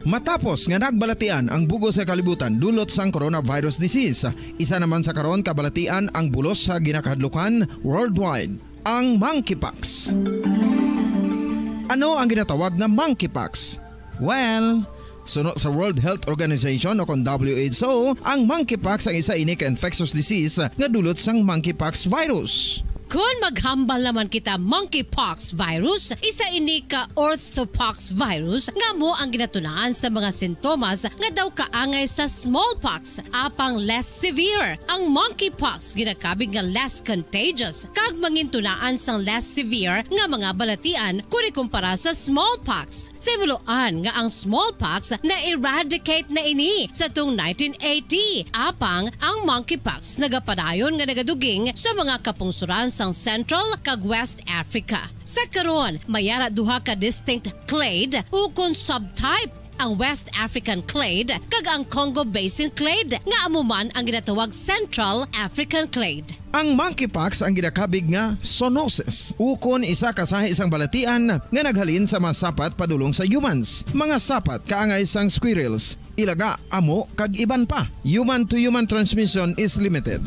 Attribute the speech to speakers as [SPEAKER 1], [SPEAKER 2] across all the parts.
[SPEAKER 1] Matapos nga nagbalatian ang bugo sa kalibutan dulot sang coronavirus disease, isa naman sa karon kabalatian ang bulos sa ginakahadlukan worldwide, ang monkeypox. Ano ang ginatawag na monkeypox? Well, sunod sa World Health Organization o kung WHO, ang monkeypox ang isa ini ka infectious disease nga dulot sang monkeypox virus.
[SPEAKER 2] Kung maghambal naman kita monkeypox virus, isa ini ka orthopox virus nga mo ang ginatunaan sa mga sintomas nga daw kaangay sa smallpox, apang less severe. Ang monkeypox ginakabig nga less contagious kag mangintunaan sang less severe nga mga balatian kung ikumpara sa smallpox. Simuloan nga ang smallpox na eradicate na ini sa tung 1980, apang ang monkeypox nagapadayon nga nagaduging sa mga kapungsuran sang Central kag West Africa. Sa karon, mayara duha ka distinct clade ukon subtype, ang West African clade kag ang Congo Basin clade nga amuman ang ginatawag Central African clade.
[SPEAKER 1] Ang monkeypox ang ginakabig nga zoonosis, ukon isa kasahi isang balatian nga naghalin sa mga sapat padulong sa humans. Mga sapat kaangay sang squirrels, ilaga, amo kag iban pa. Human to human transmission is limited.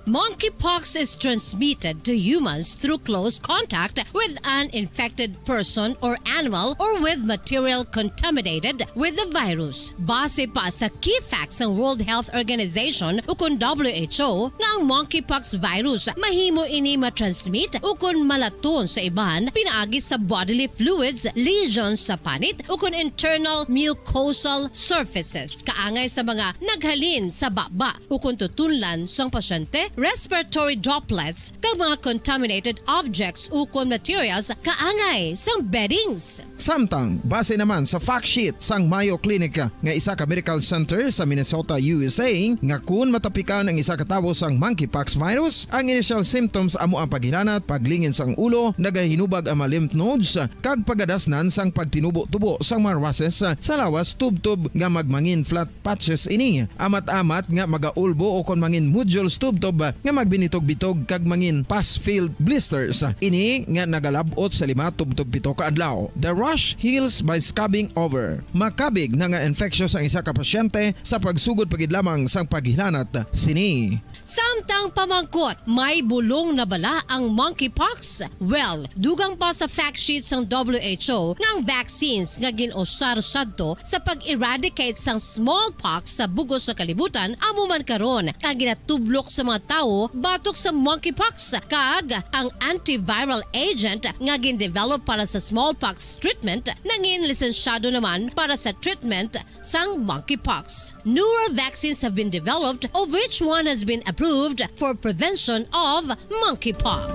[SPEAKER 2] Monkeypox is transmitted to humans through close contact with an infected person or animal or with material contaminated with the virus. Base pa sa key facts ng World Health Organization ukon WHO nga ang monkeypox virus mahimo ini matransmit ukon malaton sa iban pinaagi sa bodily fluids, lesions sa panit ukon internal mucosal surfaces kaangay sa mga naghalin sa baba ukon tutunlan sang pasyente, respiratory droplets kag mga contaminated objects ukon materials kaangay sang beddings.
[SPEAKER 1] Samtang, base naman sa fact sheet sang Mayo Clinic nga isa ka medical center sa Minnesota, USA, nga kun matapikan ang isa ka tawo sang monkeypox virus, ang initial symptoms amo ang paghilanat, paglingin sang ulo, nagahinubag ang mga lymph nodes, kag pagadasnan sang pagtinubo-tubo sang mga rashes sa lawas tubtob nga magmangin flat patches ini. Amat-amat nga magaulbo o kon mangin nodules tubtob nga magbinitog-bitog kag mangin pus-filled blisters. Ini nga nagalabot sa 5 tubtob 7 ka adlaw. The rash heals by scabbing over. Makabig na nga infectious ang isa ka pasyente sa pagsugod pagid lamang sang paghilanat sini.
[SPEAKER 2] Samtang pamangkot, may bulong na bala ang monkeypox? Well, dugang pa sa fact sheets ng WHO nga ang vaccines nga ginusar sadto sa pag-eradicate sang smallpox sa bugos sa kalibutan amo man karon ang ginatublok sa mga tao batok sa monkeypox kag ang antiviral agent nga gin-develop para sa smallpox treatment nangin lisensyado naman para sa treatment sang monkeypox. Newer vaccines have been developed of which one has been approved for prevention of monkeypox.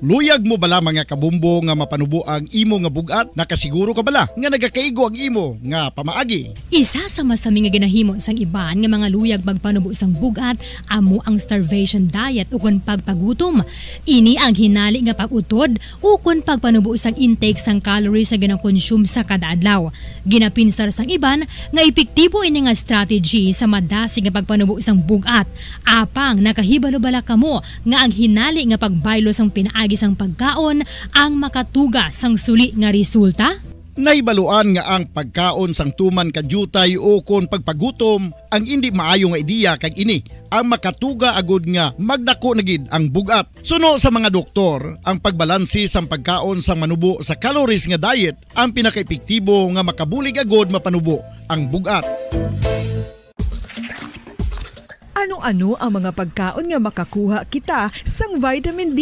[SPEAKER 3] Luyag mo bala mga kabumbo nga mapanubo ang imo nga bugat? Nakasiguro ka bala nga nagakaigo ang imo nga pamaagi?
[SPEAKER 4] Isa sa masami nga ginahimo sang iban nga mga luyag magpanubo sang bugat amo ang starvation diet ukon pagpagutom. Ini ang hinali nga pag-utod ukon pagpanubo sang intake sang calories sa ginakonsume sa kada adlaw. Ginapinsar sang iban nga epektibo ini nga strategy sa madasig nga pagpanubo sang bugat. Apang nakahibalo bala kamo nga ang hinali nga pagbaylo sang pinaagi sang pagkaon ang makatuga sang suli nga resulta?
[SPEAKER 3] Naibaluan nga ang pagkaon sang tuman kadyutay o kon pagpagutom ang hindi maayo nga ideya kag ini ang makatuga agud nga magdako na gid ang bugat. Suno sa mga doktor, ang pagbalansi sang pagkaon sang manubo sa calories nga diet ang pinakaepektibo nga makabulig agud mapanubo ang bugat.
[SPEAKER 5] Ano-ano ang mga pagkaon nga makakuha kita sang vitamin D?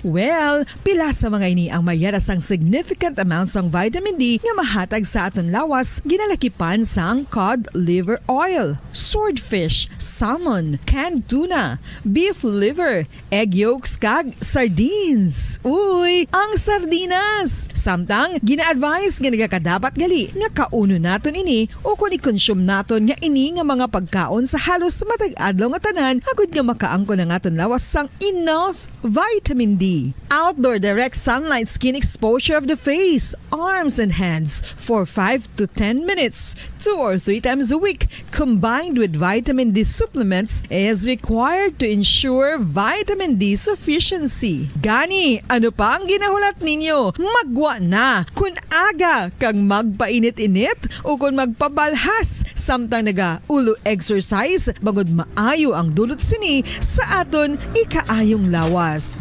[SPEAKER 5] Well, pila sa mga ini ang mayara sang significant amount sang vitamin D nga mahatag sa aton lawas ginalakipan sang cod liver oil, swordfish, salmon, canned tuna, beef liver, egg yolks kag sardines. Uy, ang sardinas! Samtang gina-advise nga nagakadapat gali nga kauno naton ini o kung i-consume naton nga ini nga mga pagkaon sa halos matag-adlaw nga tanan agud nga makaangko na aton lawas sang enough vitamin D. Outdoor direct sunlight skin exposure of the face, arms and hands for 5 to 10 minutes 2 or 3 times a week combined with vitamin D supplements is required to ensure vitamin D sufficiency. Gani, ano pa ang ginahulat ninyo? Magwa na kun aga kang magpainit-init o kung magpabalhas samtang naga ulo exercise bangod maayo ang dulot sini sa aton ikaayong lawas.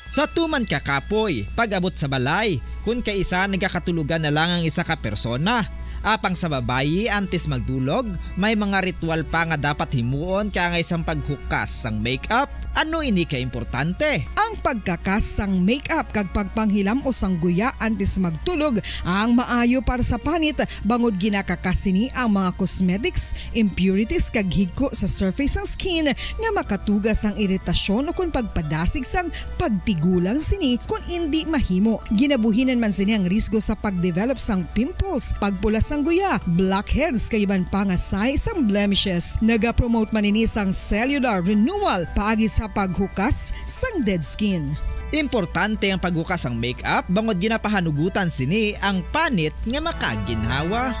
[SPEAKER 6] Sa tuman ka kapoy, pag-abot sa balay, kung kaisa nagkakatulugan na lang ang isa ka persona. Apang sa babayi antes magdulog, may mga ritual pa nga dapat himuon kaya nga isang paghukas sang makeup. Ano ini ka importante?
[SPEAKER 5] Ang pagkakas sang makeup kag pagpanghilam o sang guya antes magtulog ang maayo para sa panit bangod ginakakasini ang mga cosmetics, impurities kag higko sa surface sang skin nga makatugas ang iritasyon o kung pagpadasig sang pagtigulang sini kung hindi mahimo. Ginabuhinan man sini ang risgo sa pagdevelop sang pimples, pagpula sang guya, blackheads kay iban pa nga size sang blemishes. Naga-promote man ini sang cellular renewal paagi sa paghukas sang dead skin.
[SPEAKER 6] Importante ang paghukas ang makeup bangod ginapahanugutan sini ang panit nga makaginhawa.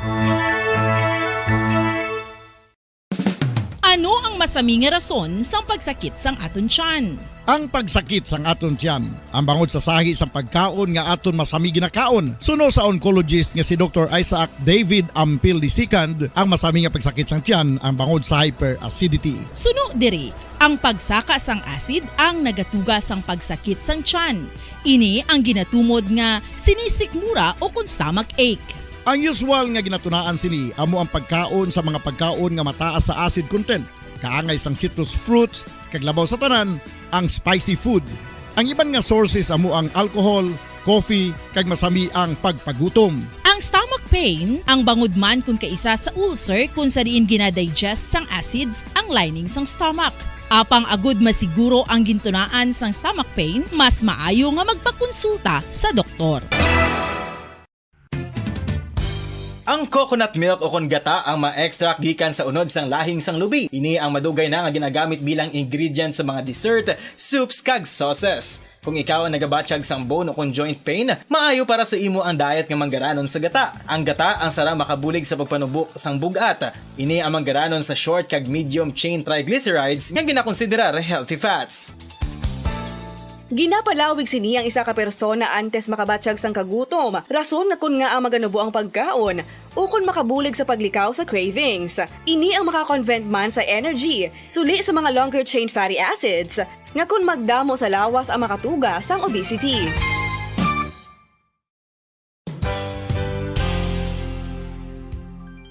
[SPEAKER 7] Ano ang masaming nga rason sang pagsakit sang aton tiyan?
[SPEAKER 3] Ang pagsakit sang aton tiyan, ang bangod sa sahi sang pagkaon nga aton masami ginakaon. Suno sa oncologist nga si Dr. Isaac David Ampil II, ang masami nga pagsakit sang tiyan ang bangod sa hyperacidity.
[SPEAKER 7] Suno diri, ang pagsaka sang acid ang nagatuga sang pagsakit sang tiyan. Ini ang ginatumod nga sinisikmura o kung stomach ache.
[SPEAKER 3] Ang usual nga ginatunaan sini amo ang pagkaon sa mga pagkaon nga mataas sa acid content, kaangay sang citrus fruits, kag labaw sa tanan ang spicy food. Ang iban nga sources amo ang alcohol, coffee, kag masami ang pagpagutom.
[SPEAKER 7] Ang stomach pain ang bangod man kung kaisa sa ulcer kung sa diin ginadigest sang acids ang lining sang stomach. Apang agud masiguro ang gintunaan sang stomach pain, mas maayo nga magpakonsulta sa doktor.
[SPEAKER 8] Ang coconut milk o kon gata ang ma-extract gikan sa unod sang lahing sang lubi. Ini ang madugay na nga ginagamit bilang ingredient sa mga dessert, soups kag sauces. Kung ikaw ang nagabatsyag sang bone o kung joint pain, maayo para sa imo ang diet nga manggaranon sa gata. Ang gata ang sara makabulig sa pagpanubo sang bugat. Ini ang manggaranon sa short kag medium chain triglycerides nga ginakonsiderar healthy fats.
[SPEAKER 9] Ginapalawig sini ang isa ka persona antes makabatsyag sang kagutom. Rason na kun nga ang maganubo ang pagkaon o kun makabulig sa paglikaw sa cravings. Ini ang makakonvent man sa energy, suli sa mga longer chain fatty acids, nga kun magdamo sa lawas ang makatuga sang obesity.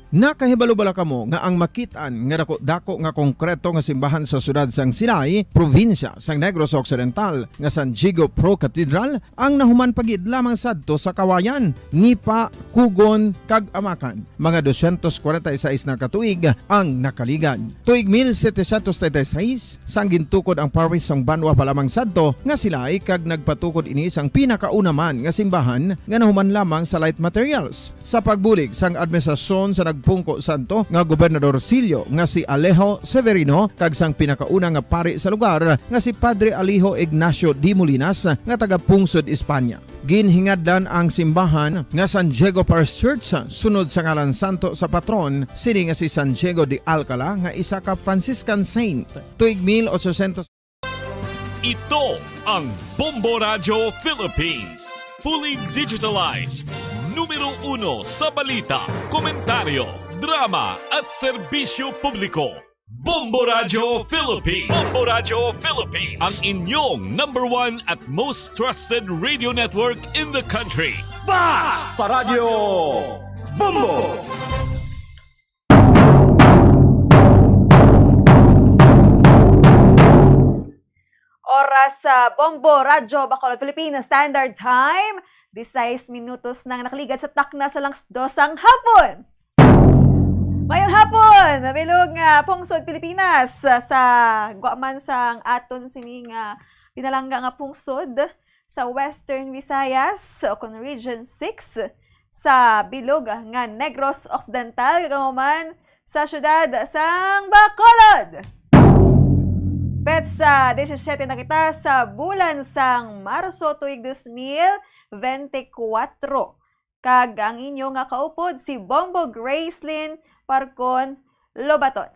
[SPEAKER 1] Nakahibalo-bala kamo nga ang makitaan nga dako nga konkreto nga simbahan sa sudad sang Sinay, probinsya sang Negros Occidental nga San Diego Pro Cathedral ang nahuman pagid lamang sadto sa kawayan, Nipa, Kugon, kag Amakan. Mga 246 na katuig ang nakaligan. Tuig 1736 sang gintukod ang parish sang Banwa pa lamang sadto nga sila ay kag nagpatukod ini sang pinakaunaman nga simbahan nga nahuman lamang sa light materials. Sa pagbulig sang administrasyon sa pungko santo nga Gobernador Silio nga si Alejo Severino kag sang pinakauna nga pari sa lugar nga si Padre Alejo Ignacio de Molinas nga taga Pungsod, Espanya. Ginhingadlan ang simbahan nga San Diego Parish Church sunod sa ngalan santo sa patron sini nga si San Diego de Alcala nga isa ka Franciscan saint. Tuig 1800.
[SPEAKER 10] Ito ang Bombo Radio Philippines. Fully digitalized. Numero 1 sa balita, komentaryo, drama at serbisyo publiko. Bombo Radio Philippines. Bombo Radio Philippines. Ang inyong #1 at most trusted radio network in the country.
[SPEAKER 8] Basta Radio Bombo!
[SPEAKER 11] Oras sa Bombo Radio Bacolod, Philippines Standard Time. 16 minutos nang nakaligat sa takna sa langs dosang hapon. Mayong hapon, nabilog nga Pungsod, Pilipinas sa guaman sang aton sining pinalangga nga pungsod sa Western Visayas o kon Region 6 sa bilog nga Negros Occidental, kagaman sa syudad sang Bacolod. Petsa 17 na kita sa bulan sang Marso tuig 2024. Kag ang inyo nga kaupod si Bombo Gracelyn Parcon Lobaton.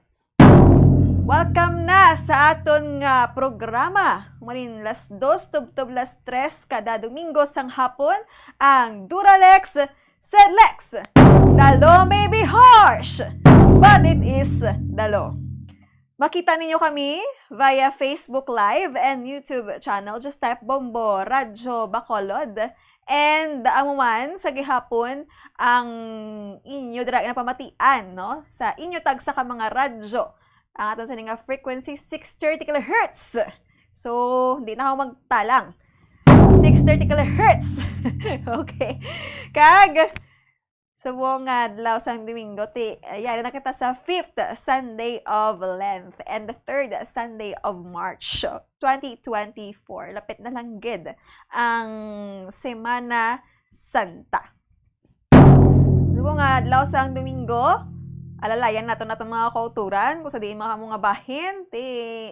[SPEAKER 11] Welcome na sa aton nga programa. Malin las 2 tubtob las 3 kada Domingo sang hapon ang Duralex Sedlex. The law may be harsh, but it is the law. Makita ninyo kami via Facebook Live and YouTube channel. Just type Bombo Radyo Bacolod. And amuman sa gihapon ang inyo dira na pamatian no sa inyo tag sa ka mga radyo. Ang aton sa nga frequency 630 kHz. So, hindi na ako magtalang. 630 kHz. Okay. Kag sa buong adlaw sang Domingo, yari na kita sa 5th Sunday of Lent and the 3rd Sunday of March 2024. Lapit na lang gid ang Semana Santa. Sa buong adlaw sang Domingo, alalayan nato na itong mga kauturan. Kung sa diin mga mga bahin,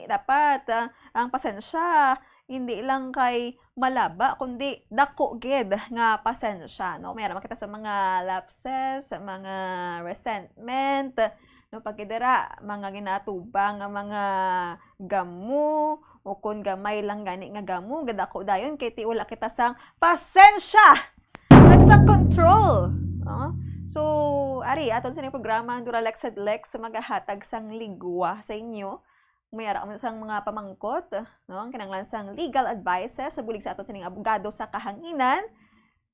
[SPEAKER 11] dapat ang pasensya hindi lang kay malaba, kundi dako gid nga pasensya, no? Mayroon makita sa mga lapses, sa mga resentment, no? Pagkidara, mga ginatubang nga mga gamu, o kung gamay lang gani nga gamu, gadako dayon, kay ti wala kita sang pasensya! Wala sang control! No? So, ari, aton sa programa, Duralex Sedlex, magahatag sang ligwa sa inyo. Mayara kami sang mga pamangkot, no? Ang kinanglan sang legal advices sa bulig sa aton sining abogado sa kahanginan.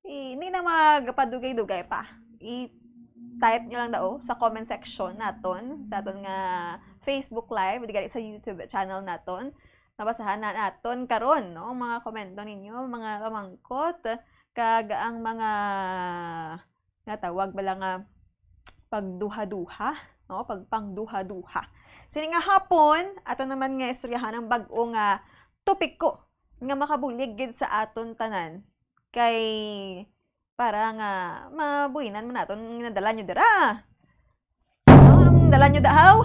[SPEAKER 11] Hindi na magpadugay-dugay pa. I-type nyo lang daw sa comment section naton sa aton nga Facebook Live, di sa YouTube channel naton. Nabasahan na naton karon, no? Mga komento ninyo, mga pamangkot, kag ang mga natawag ba lang pagduha-duha, no? Pagpangduha-duha. Sini nga hapon, ato naman nga istoryahan ng bag-o nga topik ko nga makabulig gid sa aton tanan. Kay para nga mabuhinan man naton nga nadala nyo dira. Anong dala nyo dahaw?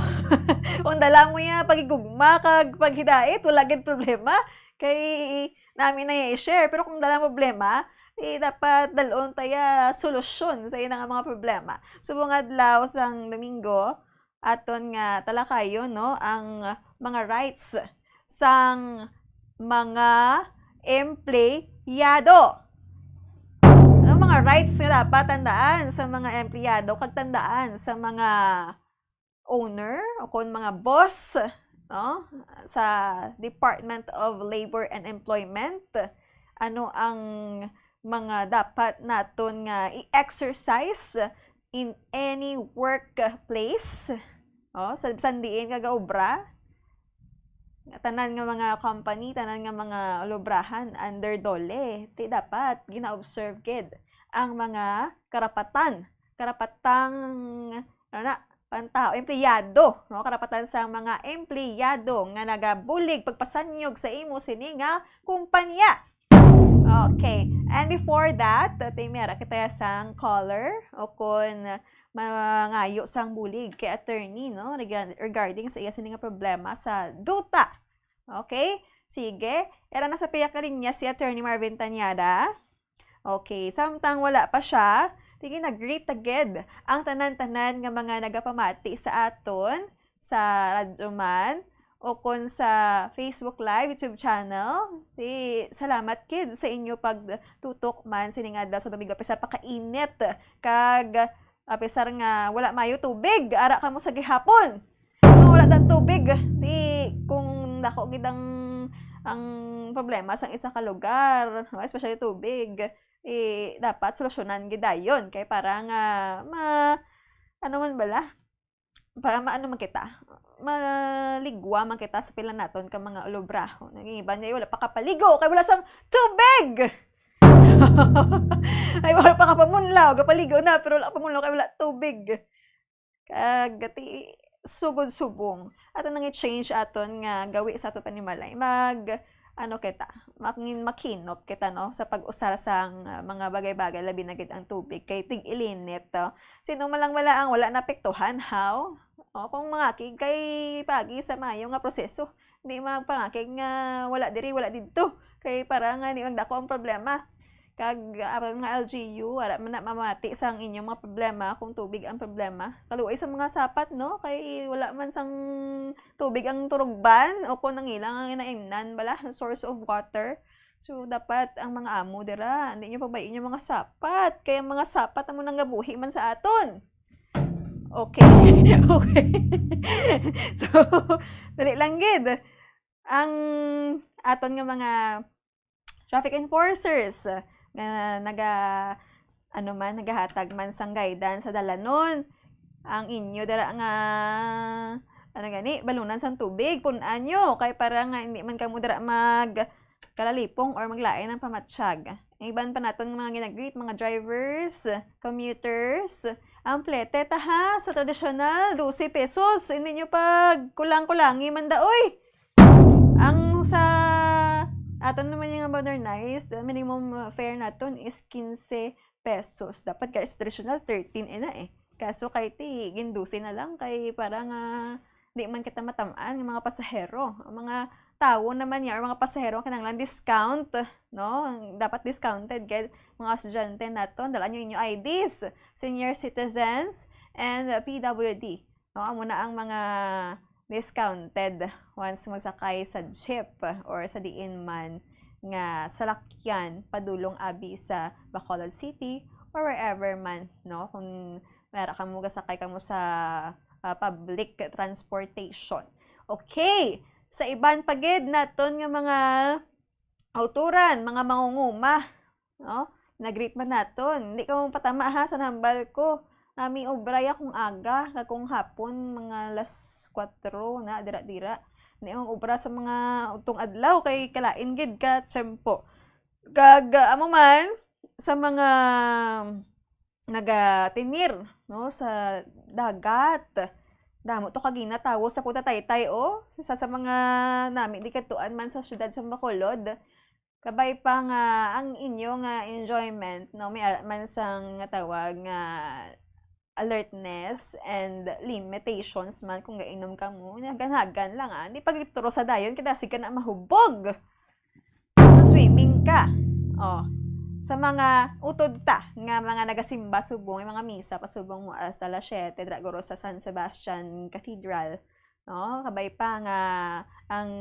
[SPEAKER 11] Kung dala mo ya pagigugma kag paghidait, wala gid problema. Kay namin na i-share. Pero kung dala problema, dapat dalon taya solusyon sa iyang mga problema. Subong adlaw sang Domingo, aton nga talakayon, no, ang mga rights sang mga empleyado. Ang mga rights nga dapat tandaan sa mga empleyado, kag tandaan sa mga owner o kung mga boss, no, sa Department of Labor and Employment. Ano ang mga dapat naton nga i-exercise in any workplace, sa sandiin nga gaobra, tanan nga mga company, tanan nga mga lubrahan under dole, dapat gina-observe gid ang mga karapatang pantao, empleyado, no? Karapatan sa mga empleyado nga nagabulig pagpasanyog sa imo sini nga kumpanya. Okay. And before that, mera kita sang caller o kung mangayo sang bulig kay attorney, no, regarding sa iya sining problema sa duta. Okay? Sige. Era nasa piyak na rin niya si Attorney Marvin Tanyada. Okay. Samtang wala pa siya, tingin nag-greet agad ang tanan-tanan nga mga nagapamati sa aton sa radyo man o kung sa Facebook Live, YouTube channel. Salamat kid sa inyo pagtutok man sining adlaw sa Domingo. Pesar pakainit kag pesar nga wala mayo tubig, ara ka mo sa gihapon. No, wala dan tubig. Kung dako gid ang problema sang isa ka lugar, no, especially tubig, dapat solusyonan gid dayon kay para nga ano man bala? Para maano man kita, maligwa man kita sa pila naton ka mga ulubraho. Nag-iiba niya, wala pa kapaligo, kay wala sang tubig! Ay, wala pa kapamunlaw, kapaligo na, pero wala pamunlaw, kay wala tubig. Kagati, sugod-subong. Ato nang i-change aton nga gawi sa ato panimalay. Makinop kita, no, sa pag-usar sang mga bagay-bagay, labi na gid ang tubig kay tig ilinit. Sino man lang wala ang wala napektuhan, how? O, kung mangakig kay pagi sa mayo nga proseso. Hindi magpangakig nga wala diri, wala dito. Kay para nga di magdako ang problema. Kag mga LGU, wala man na mamati sang inyong mga problema kung tubig ang problema. Kaluoy sa mga sapat, no? Kay wala man sang tubig ang turugban o kung nangilang ang inaimnan bala, source of water. So, dapat ang mga amo dira, hindi nyo pabayin yung mga sapat. Kaya mga sapat ang munang gabuhi man sa aton. Okay. Okay. So, dali lang gid. Ang aton nga mga traffic enforcers nga nagahatag man sang guidance sa dalanon. Ang inyo dara nga balunan sang tubig punan nyo kay para nga hindi man kamo dara kalalipong or maglain ng pamatsyag. Iban pa naton mga ginagreet, mga drivers, commuters, ang plete ha sa traditional 12 pesos. Hindi nyo pag kulang-kulangi man daoy. Ang sa aton naman yung modernized, minimum fare naton is 15 pesos. Dapat guys, traditional 13 na eh. Kaso kay ti, gindusin na lang kay para nga di man kita matamaan ng mga pasahero. Ang mga tao naman niya or mga pasahero kinahanglan discount, no? Dapat discounted kay mga estudyante naton, dala nyo inyong IDs, senior citizens, and PWD. No, amo na ang mga discounted once magsakay sa jeep or sa diin man nga salakyan padulong abi sa Bacolod City or wherever man, no? Kung meron ka mo gasakay ka mo sa public transportation. Okay, sa iban pagid naton nga mga auturan, mga mangunguma, no? Nagreet man naton. Hindi ka mo patama ha sa nambal ko. Nami obray akong aga, kung hapon mga alas 4 na dira-dira. Hindi akong obra sa mga utong adlaw kay kalain gid ka tiyempo. Kag amo man sa mga nagatinir, no, sa dagat. Damo to kagina tawo sa puta taytay o sa mga nami di katuan man sa syudad sa Bacolod. Kabay pa nga ang inyo nga enjoyment, no, may man sang nga tawag nga alertness and limitations man kung gainom ka mo, naganhagan lang hindi pagituro sa dayon kita ka na mahubog. Mas swimming ka. Sa mga utod ta nga mga nagasimba subong, mga misa pasubong mo hasta alas 7 dragoro sa San Sebastian Cathedral, no? Kabay pa nga ang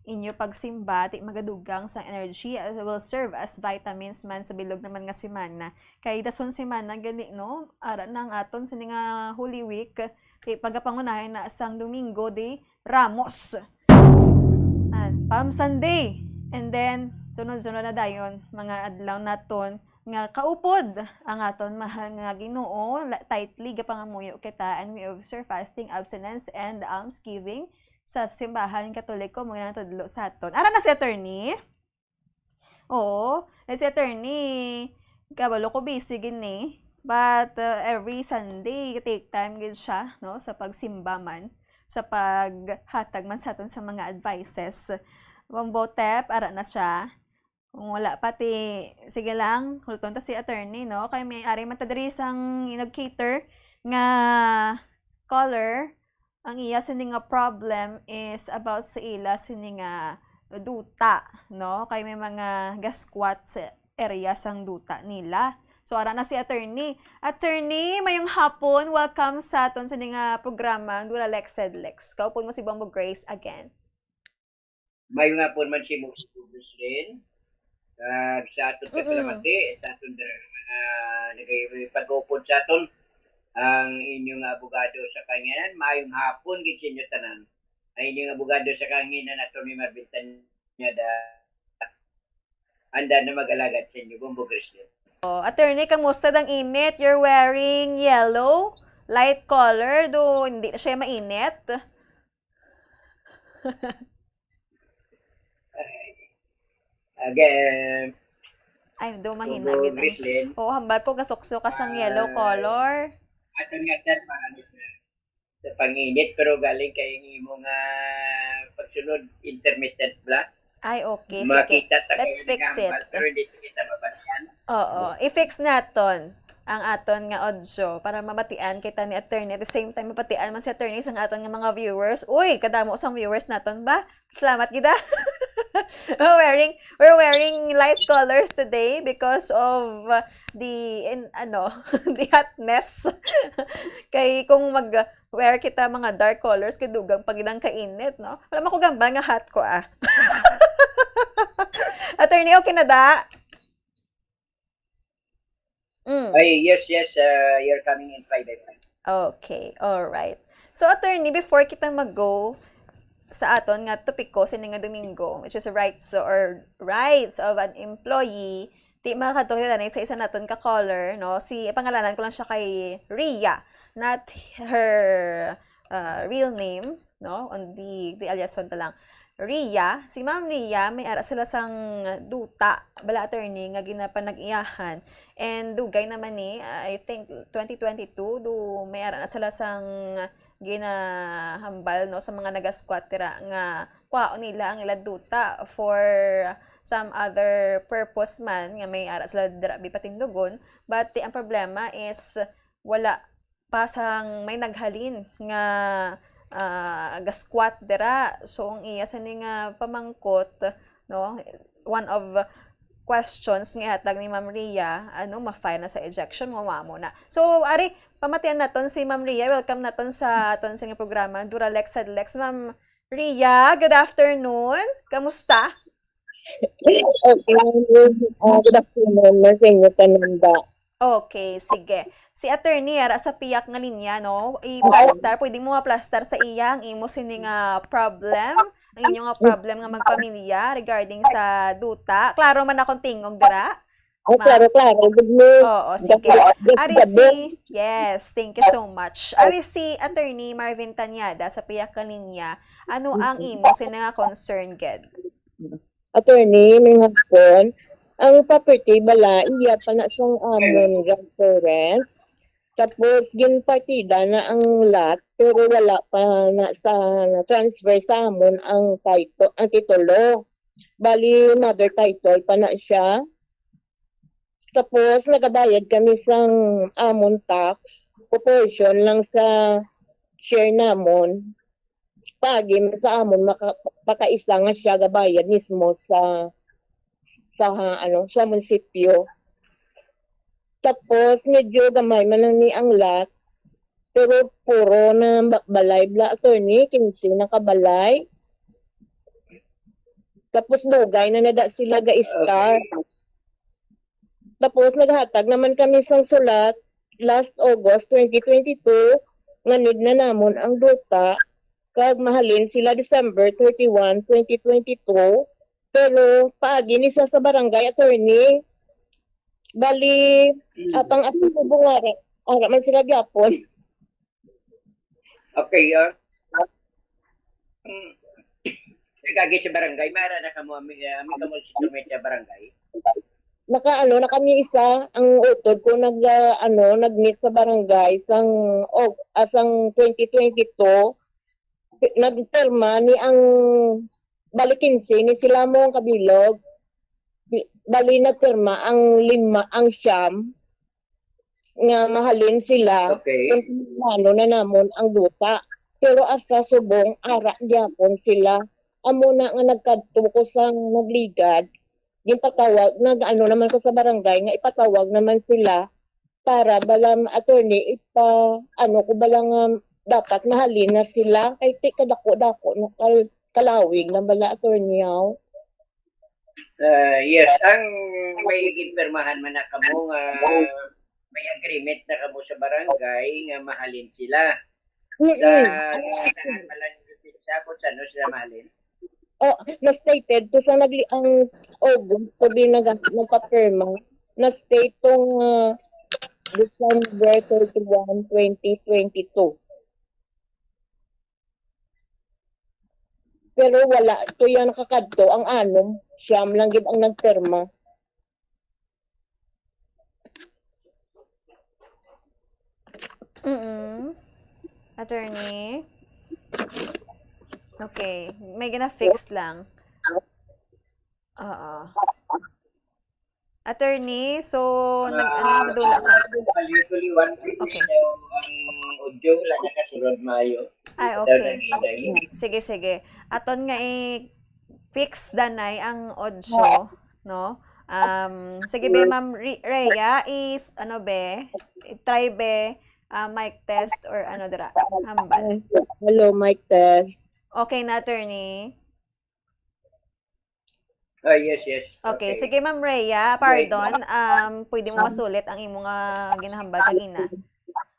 [SPEAKER 11] inyo pagsimba ti magadugang sa energy will serve as vitamins man sa bilog naman nga semana. Kay dason semana gani, no? Ara nang aton sa nga Holy Week kay pagapangunahin na sang Domingo de Ramos. Palm Sunday. And then sunod-sunod na dayon mga adlaw naton nga kaupod ang aton mahal nga Ginoo, tightly gapangamuyo kita, and we observe fasting, abstinence, and almsgiving sa simbahan Katoliko mga natudlo sa aton. Ara na si attorney? Oo, si attorney kabalo ko busy gini, but every Sunday take time gid siya, no, sa pagsimba man, sa paghatag man sa aton sa mga advices. Bombotep ara na siya. Kung wala pati, sige lang, hulton ta si attorney, no? Kay may ari matadiri sang nag-cater nga caller. Ang iya sini nga problem is about sa ila sini nga duta, no? Kay may mga gaskwat sa area sang duta nila. So ara na si attorney. Attorney, mayong hapon, welcome sa aton sini nga programa Dula Lex Sed Lex. Kaupon mo si Bombo Grace again.
[SPEAKER 12] Mayong hapon man si Moxie rin. Sa aton kasalamati, sa aton nagpag-upod sa aton ang inyong abogado sa kanginan. Mayong hapon gid sa inyo tanan. Ang inyong abogado sa kanginan aton ni Marbintan niya anda na mag-alagad sa inyo, Bombo Christian.
[SPEAKER 11] Attorney, kamusta dang init? You're wearing yellow, light color, do hindi siya mainit.
[SPEAKER 12] Again,
[SPEAKER 11] ay, do mahina gid. Oo, hambal ko kasukso ka sang yellow color.
[SPEAKER 12] Aton nga tan para sa panginit pero galing kay imo nga pagsunod intermittent black.
[SPEAKER 11] Ay, okay.
[SPEAKER 12] Makita
[SPEAKER 11] sige. Let's fix it.
[SPEAKER 12] Pero hindi kita mabalian.
[SPEAKER 11] Oo, i-fix naton. ang aton nga audio para mabatian kita ni attorney at the same time mapatian man si attorney sa aton nga mga viewers. Uy, kadamo sang viewers naton ba? Salamat gida. we're wearing light colors today because of the hotness. Kay kung mag-wear kita mga dark colors kay dugang pagidang kainit, no? Wala man ko gamba nga hot ko ah. Attorney, okay na da?
[SPEAKER 12] Ay, yes, you're coming in Friday.
[SPEAKER 11] Okay, all right. So attorney, before kita mag-go sa aton nga topiko sa nga Domingo, which is rights of an employee, di makakatulad na sa isa naton ka caller, no? Si pangalanan ko lang siya kay Ria, not her real name, no? On the aliason ta lang. Ria, si Ma'am Ria, may ara sila sang duta, bala attorney, nga ginapanag-iyahan. And dugay naman ni, I think 2022, may ara na sila sang ginahambal no sa mga naga-squat tira nga kwaon nila ang ila duta for some other purpose man nga may ara sila dira bipatindugon, but ang problema is wala pa sang may naghalin nga ga-squat dira. So ang iya sa ni nga pamangkot, no, one of questions nga hatag ni Ma'am Ria, ma-file na sa ejection mo na. So ari pamatian naton si Ma'am Ria. Welcome naton sa aton sa programa Duralex Adlex. Ma'am Ria, good afternoon. Kamusta?
[SPEAKER 13] Okay, good afternoon. Masinyo kananda.
[SPEAKER 11] Okay, sige. Si attorney ara sa piyak nga linya, no? I-plaster, pwede mo ma-plaster sa iya ang imo sini nga problem, ang inyo nga problem nga magpamilya regarding sa duta. Klaro man akong tingog dira?
[SPEAKER 13] Klaro. Good news.
[SPEAKER 11] Oo, sige. Yes, thank you so much. Ari si attorney Marvin Tanyada sa piyak nga linya, ano ang imo sini nga concern ged?
[SPEAKER 13] Attorney, may hapon, ang property bala iya pa na siyang amon grandparent. Tapos ginpartida na ang lot pero wala pa na sa transfer sa amon ang title, ang titulo. Bali mother title pa na siya. Tapos nagabayad kami sang amon tax, proportion lang sa share namon. Pagi sa amon pakaisa nga siya gabayad mismo sa munisipyo. Tapos medyo gamay man ni ang lot, pero puro na balay bla attorney, 15 na kabalay. Tapos dugay na nada sila ga-star. Tapos naghatag naman kami sang sulat last August 2022 nga need na namon ang duta kag mahalin sila December 31, 2022. Pero paagi ni sa barangay attorney. Bali, apang bungara, man sila gyapon.
[SPEAKER 12] Okay, nagagi sa barangay, mara na kamo sa barangay.
[SPEAKER 13] Na kami isa ang utod ko nag-meet sa barangay asang 2022 nagterma ni ang balikinsi ni sila mo ang kabilog. Bali nagpirma ang siyam nga mahalin sila.
[SPEAKER 12] Okay.
[SPEAKER 13] Kung na namon ang duta. Pero asa subong ara gyapon sila. Amo na nga nagkadto sang nagligad. Yung patawag naman ko sa barangay nga ipatawag naman sila para balang attorney ko balang dapat mahalin na sila kay kadako-dako na kalawig na bala attorney yaw.
[SPEAKER 12] Yes, ang may ginpermahan man na kamo nga may agreement na kamo sa barangay nga mahalin sila. Saan pala siya kung saan sila mahalin?
[SPEAKER 13] Na-stated to sa ang August to be nagpa-perma. Na-state tong December 31, 2022. Pero wala, ito yan nakakadto, ang siyam lang gid ang nagperma.
[SPEAKER 11] Attorney? Okay, may gina-fix lang. Oo. Attorney, so nagdula ka.
[SPEAKER 12] Usually, one week
[SPEAKER 11] Okay.
[SPEAKER 12] ang audio lang nakasunod maayo.
[SPEAKER 11] Ay, okay. Sige. Aton nga fix danay ang audio, no? Sige be, Ma'am Rhea, is, try be, mic test or dira, hambal.
[SPEAKER 13] Hello, mic test.
[SPEAKER 11] Okay na, attorney?
[SPEAKER 12] Yes.
[SPEAKER 11] Okay, sige Ma'am Rhea, pardon, pwede mo masulit ang imong ginahambal kagina.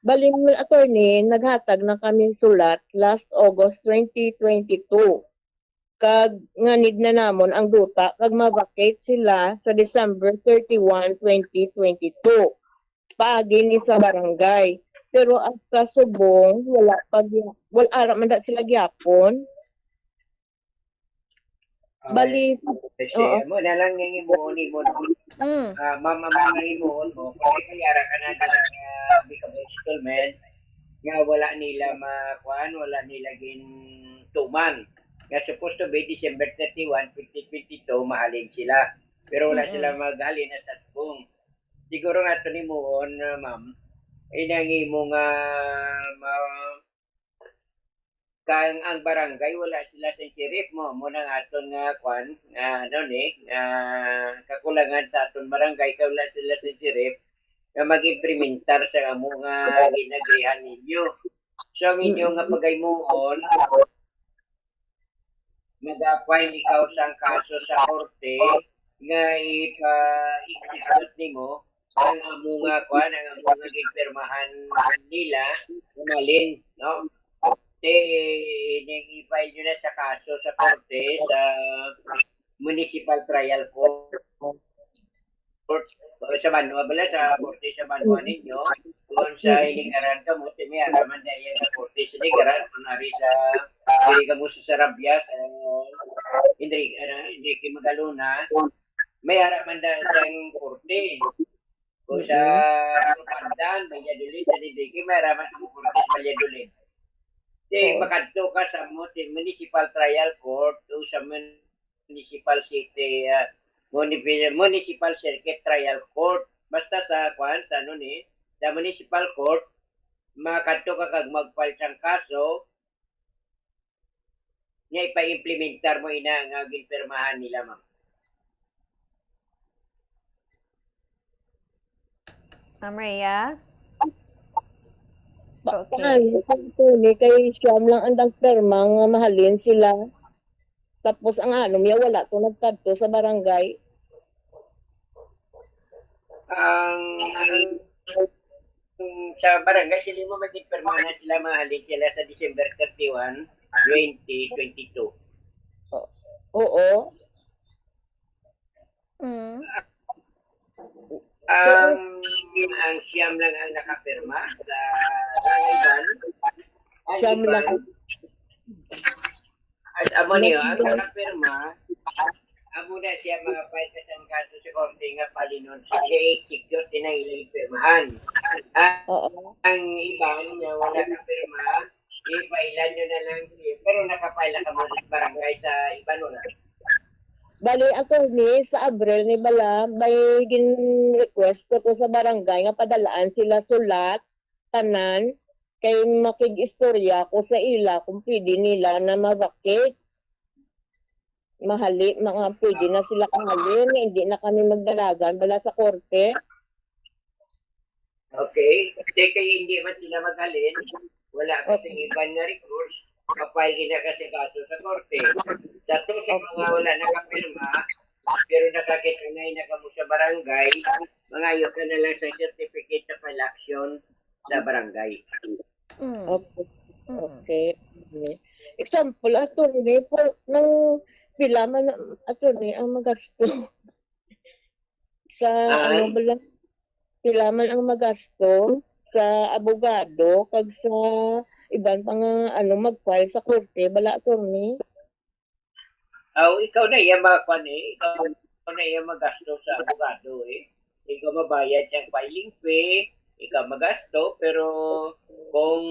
[SPEAKER 13] Baling attorney, naghatag na kami sulat last August 2022. Kag nganid na namon ang duta kag ma-vacate sila sa December 31, 2022. Paagi ni sa barangay. Pero at sa subong, wala ara man da sila gyapon. Bali,
[SPEAKER 12] Kasi mo na lang yung imuon mo. Mama mga imuon mo. Kaya kayara ka na ng become settlement nga wala nila makuan, wala nila gintuman. Nga supposed to be December 31, 2022, mahalin sila. Pero wala sila maghalin na sa tubong. Siguro nga ito ni Moon, ma'am, inangi mo nga kang ang barangay wala sila sa sheriff mo na nga aton nga kwan kakulangan sa aton barangay kay wala sila sa sheriff nga mag-implementar sa amo nga ginagrihan ninyo. So ang inyo nga pagaymuon mag-file ikaw sa kaso sa korte nga ipa-execute nimo ang amo nga kwan ang amo nga ginpirmahan nila umalin, no? I-file nyo na sa kaso sa korte sa municipal trial court sa Banwa sa korte sa Banwa ninyo doon sa iligaran ka mo may araman na yan sa korte sa iligaran kunwari sa hindi ka mo sa Sarabia sa Enrique Magalona may araman na sa korte o sa Pandan Valladolid sa Enrique may araman sa korte sa Valladolid. Makadto ka sa municipal trial court o sa municipal city municipal circuit trial court basta sa sa municipal court makadto ka kag mag-file sang kaso nga ipa-implementar mo ina nga ginpirmahan nila, ma'am.
[SPEAKER 11] Ma'am Rhea?
[SPEAKER 13] Okay. Kay siyam lang ang dagperma nga mahalin sila. Tapos ang niya wala to nagkadto sa barangay.
[SPEAKER 12] Sa barangay sila mo magpirma na sila mahalin sila sa December 31, 2022.
[SPEAKER 13] Oo.
[SPEAKER 12] Ang siyam lang ang nakapirma sa Iban.
[SPEAKER 13] Siyam lang.
[SPEAKER 12] At amo niyo, ang nakapirma, amo na siya mga file ka sa kaso sa korte nga palinon siya i-execute din ang ilang pirmahan. Ang iban na wala kapirma, i-failan nyo na lang siya. Pero nakapaila ka mo sa barangay sa iban wala.
[SPEAKER 13] Bali, attorney, sa Abril ni Bala, may gin-request ko to sa barangay nga padalaan sila sulat, tanan, kay makig-istorya ko sa ila kung pwede nila na ma-vacate. Mga pwede na sila kahalin, hindi na kami magdalagan bala sa korte.
[SPEAKER 12] Okay. Kasi hindi man sila maghalin, wala kasi iban na recourse. Kapag kasi kaso sa korte. Sa to sa mga wala nakapirma, pero nakakita na mo sa barangay, mangayo ka na lang sa certificate of election sa barangay.
[SPEAKER 13] Okay. Example, attorney, nang pilaman attorney ang magasto. Sa pilaman ang magasto sa abogado kag sa iban pang mag-file sa korte bala attorney.
[SPEAKER 12] Ikaw na iya ikaw na iya magasto sa abogado Ikaw mabayad siyang filing fee, ikaw magasto, pero kung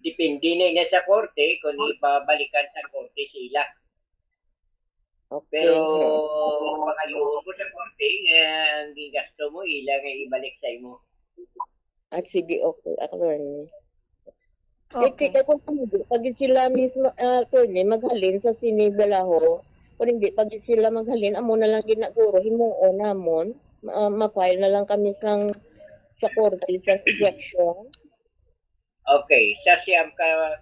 [SPEAKER 12] depende na sa korte, kung ibabalikan sa korte sila.
[SPEAKER 13] Okay.
[SPEAKER 12] Pero pakaluon ko sa korte nga ang gasto mo ilang ay ibalik sa imo.
[SPEAKER 13] At sige, okay. Attorney.
[SPEAKER 11] Okay.
[SPEAKER 13] Kaya kung hindi, pag sila mismo, attorney, maghalin sa sinibalaho, kung hindi, pag sila maghalin, amo na lang ginaguro, himuon namon, ma-file na lang kami sa korte, sa suggestion.
[SPEAKER 12] Okay, sa siyam ka nga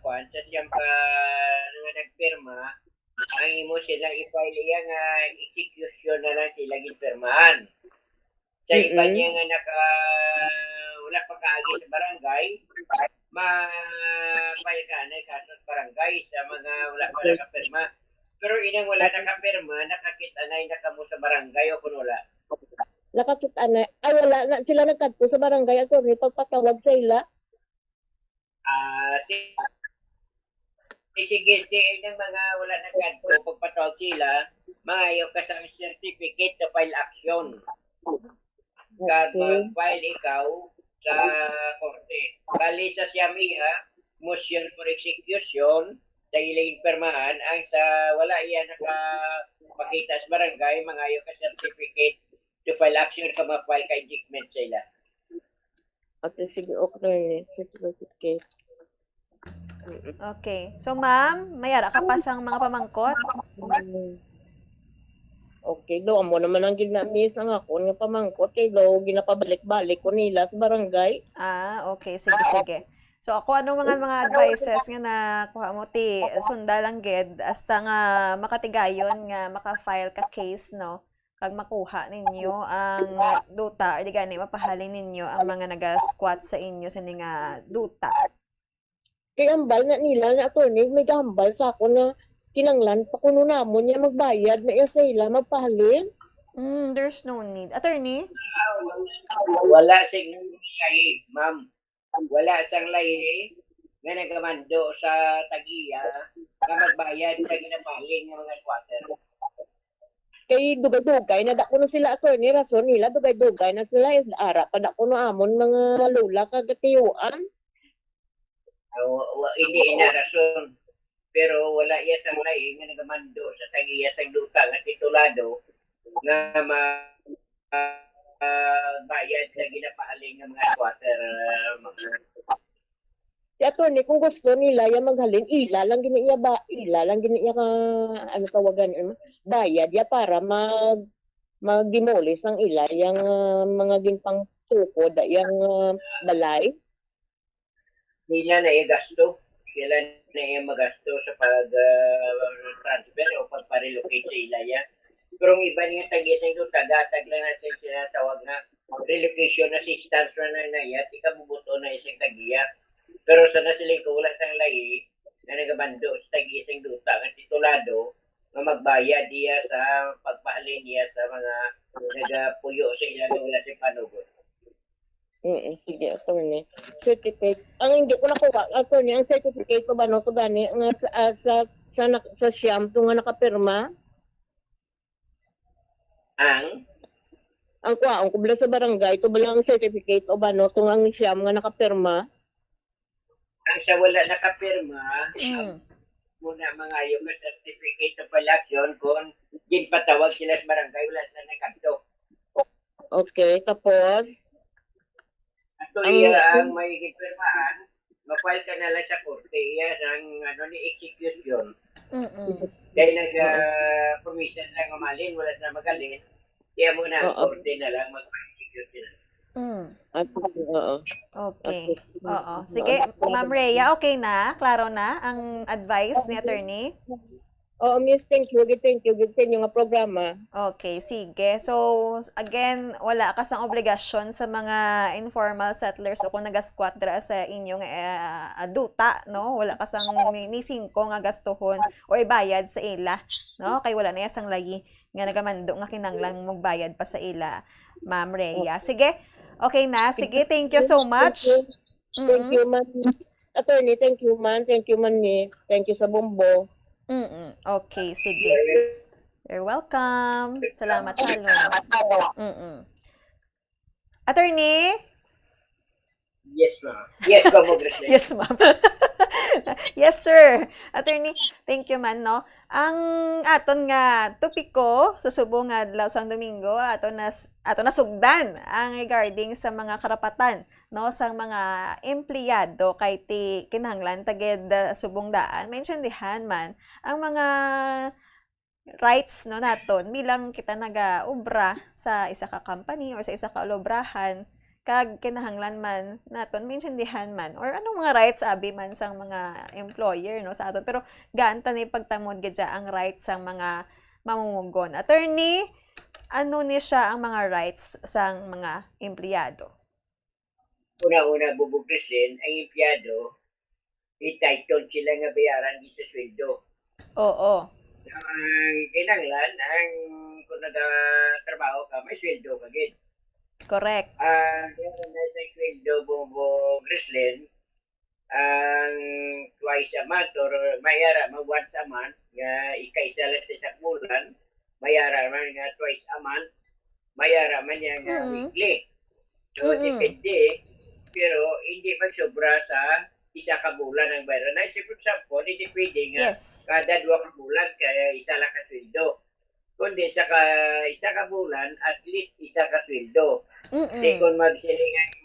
[SPEAKER 12] nagpirma, ang imo sila i-file iya nga execution na lang sila gipirmahan. Sa iba niya nga wala pa kaagi sa barangay, ma-file ka na kaso sa barangay sa mga wala pa nakapirma. Pero inang wala nakapirma, nakakita na nakamo sa barangay o kung wala.
[SPEAKER 13] Nakakita na, wala na, sila nagkadto sa barangay, attorney, pagpatawag sa ila.
[SPEAKER 12] Sige, ng mga wala na kadto, pagpatawag sila, mga yung kasama certificate to file action. Kad mag-file ikaw sa korte. Bali sa siyamiha, motion for execution, sa ilang permahan, ang sa wala iya nakapakita sa barangay, mga yung certificate to file action ka ma-file ka indictment sa ila.
[SPEAKER 13] Okay, sige, okay. Certificate.
[SPEAKER 11] Okay. So, ma'am, mayara ka pa sang mga pamangkot?
[SPEAKER 13] Okay, do amo naman ang ginamis ang ako nga pamangkot kay do ginapabalik-balik ko nila sa barangay.
[SPEAKER 11] Okay. Sige. So, ako anong mga advices nga na kuha mo ti sunda lang gid hasta nga makatigayon nga maka-file ka case, no? Kag makuha ninyo ang duta, di gani mapahalin ninyo ang mga naga-squat sa inyo sa nga duta.
[SPEAKER 13] Kay ambal na nila na attorney, may gambal sa ako na kinanglan pa kuno namon niya magbayad na iya sa ila magpahalin.
[SPEAKER 11] There's no need. Attorney?
[SPEAKER 12] Wala sing lahi, ma'am. Wala sang lahi nga nagamando sa tagiya nga magbayad sa ginapaling ng mga squatter.
[SPEAKER 13] Kay dugay-dugay na dako na sila attorney, rason nila dugay-dugay na sila is ara pa dako na amon mga lula kagatiyuan.
[SPEAKER 12] Hindi ina rason. Pero wala iya sang lahi nga nagamando sa tagiya sa duta nga titulado nga bayad sa ginapahaling ng mga squatter.
[SPEAKER 13] Si attorney, kung gusto nila yung maghalin, ila lang ginaiya ka, ano tawagan, bayad ya para mag-demolish ang ila, yung mga ginpang tukod, yung balay.
[SPEAKER 12] Nila na gasto. Sila na magasto sa pag-transfer o pag-relocate sa ilaya. Pero ang iba niya tag-isang doon, tagatag lang na sa sinatawag na relocation assistance na iya, ikabubuto na isang tagiya. Pero sana silang wala sang lahi na nagabando sa tag-isang duta at titulado na magbayad diya sa pagpahalin niya sa mga nagapuyo sa ilang wala sa panugod.
[SPEAKER 13] Sige, attorney. Certificate. Ang hindi ko nakuha, attorney, ang certificate ko ba no to gani sa siyam to nga nakapirma? Ang kuwaon ko bala sa barangay, to bala ang certificate o ba no to ang siyam nga nakapirma?
[SPEAKER 12] Ang sa wala nakapirma, muna mga yung certificate of election kung ginpatawag sila sa barangay, wala sila nakapto.
[SPEAKER 13] Okay, tapos?
[SPEAKER 12] Ato iya ang may gipirmaan, mapile ka na lang sa korte, iya ang ni execution. Dahil nag-permission lang umalin, wala na magalin, iya muna ang korte na lang mag-execute sila.
[SPEAKER 11] Okay. Oo. Sige, Ma'am Rhea, okay na? Klaro na ang advice ni attorney?
[SPEAKER 13] Oo, miss, thank you. Thank you. Good sa inyo nga programa.
[SPEAKER 11] Okay, sige. So, again, wala ka sang obligasyon sa mga informal settlers o kung nag-squat dra sa inyong duta, no? Wala ka sang ni 5 nga gastuhon o ibayad sa ila, no? Kay wala na sang lagi nga nagamando nga kinanglang magbayad pa sa ila, Ma'am Rhea. Sige, okay na. Sige, thank you so much.
[SPEAKER 13] Thank you, ma'am. Attorney, thank you, man. Thank you, man. Thank you sa bombo.
[SPEAKER 11] Okay, sige. You're welcome. Salamat, halo. Attorney?
[SPEAKER 12] Yes, ma'am. Yes, ma'am.
[SPEAKER 11] Yes, ma'am. Yes, sir. Attorney, thank you man, no? Ang aton nga topiko sa subong nga adlaw sang Domingo aton nasugdan ang regarding sa mga karapatan no sang mga empleyado kay ti kinahanglan taged subong daan. Maintindihan man ang mga rights no naton bilang kita naga-obra sa isa ka company or sa isa ka olobrahan kag kinahanglan man naton maintindihan man or anong mga rights abi man sang mga employer no sa aton pero gaan ta ni pagtamod gid ang rights sang mga mamumugon. Attorney, ano ni siya ang mga rights sang mga empleyado?
[SPEAKER 12] Una-una, bubugrisin, ang empleyado, entitled sila nga bayaran di sa sweldo.
[SPEAKER 11] Oo.
[SPEAKER 12] Ang kinahanglan, kung nagtrabaho ka, may sweldo ka gid.
[SPEAKER 11] Correct.
[SPEAKER 12] Yung nasa sweldo bubugrisin, ang twice a month or mayara man once a month, nga ikaisa lang sa isang bulan, mayara man nga twice a month, mayara man nga weekly. So, depende, pero hindi pa sobra sa isa ka bulan ang bayaran. Na, for example, hindi pwede nga kada 2 ka bulan kaya isa lang ka sweldo. Kundi isa ka bulan, at least isa ka sweldo. Kasi kung magsiling ang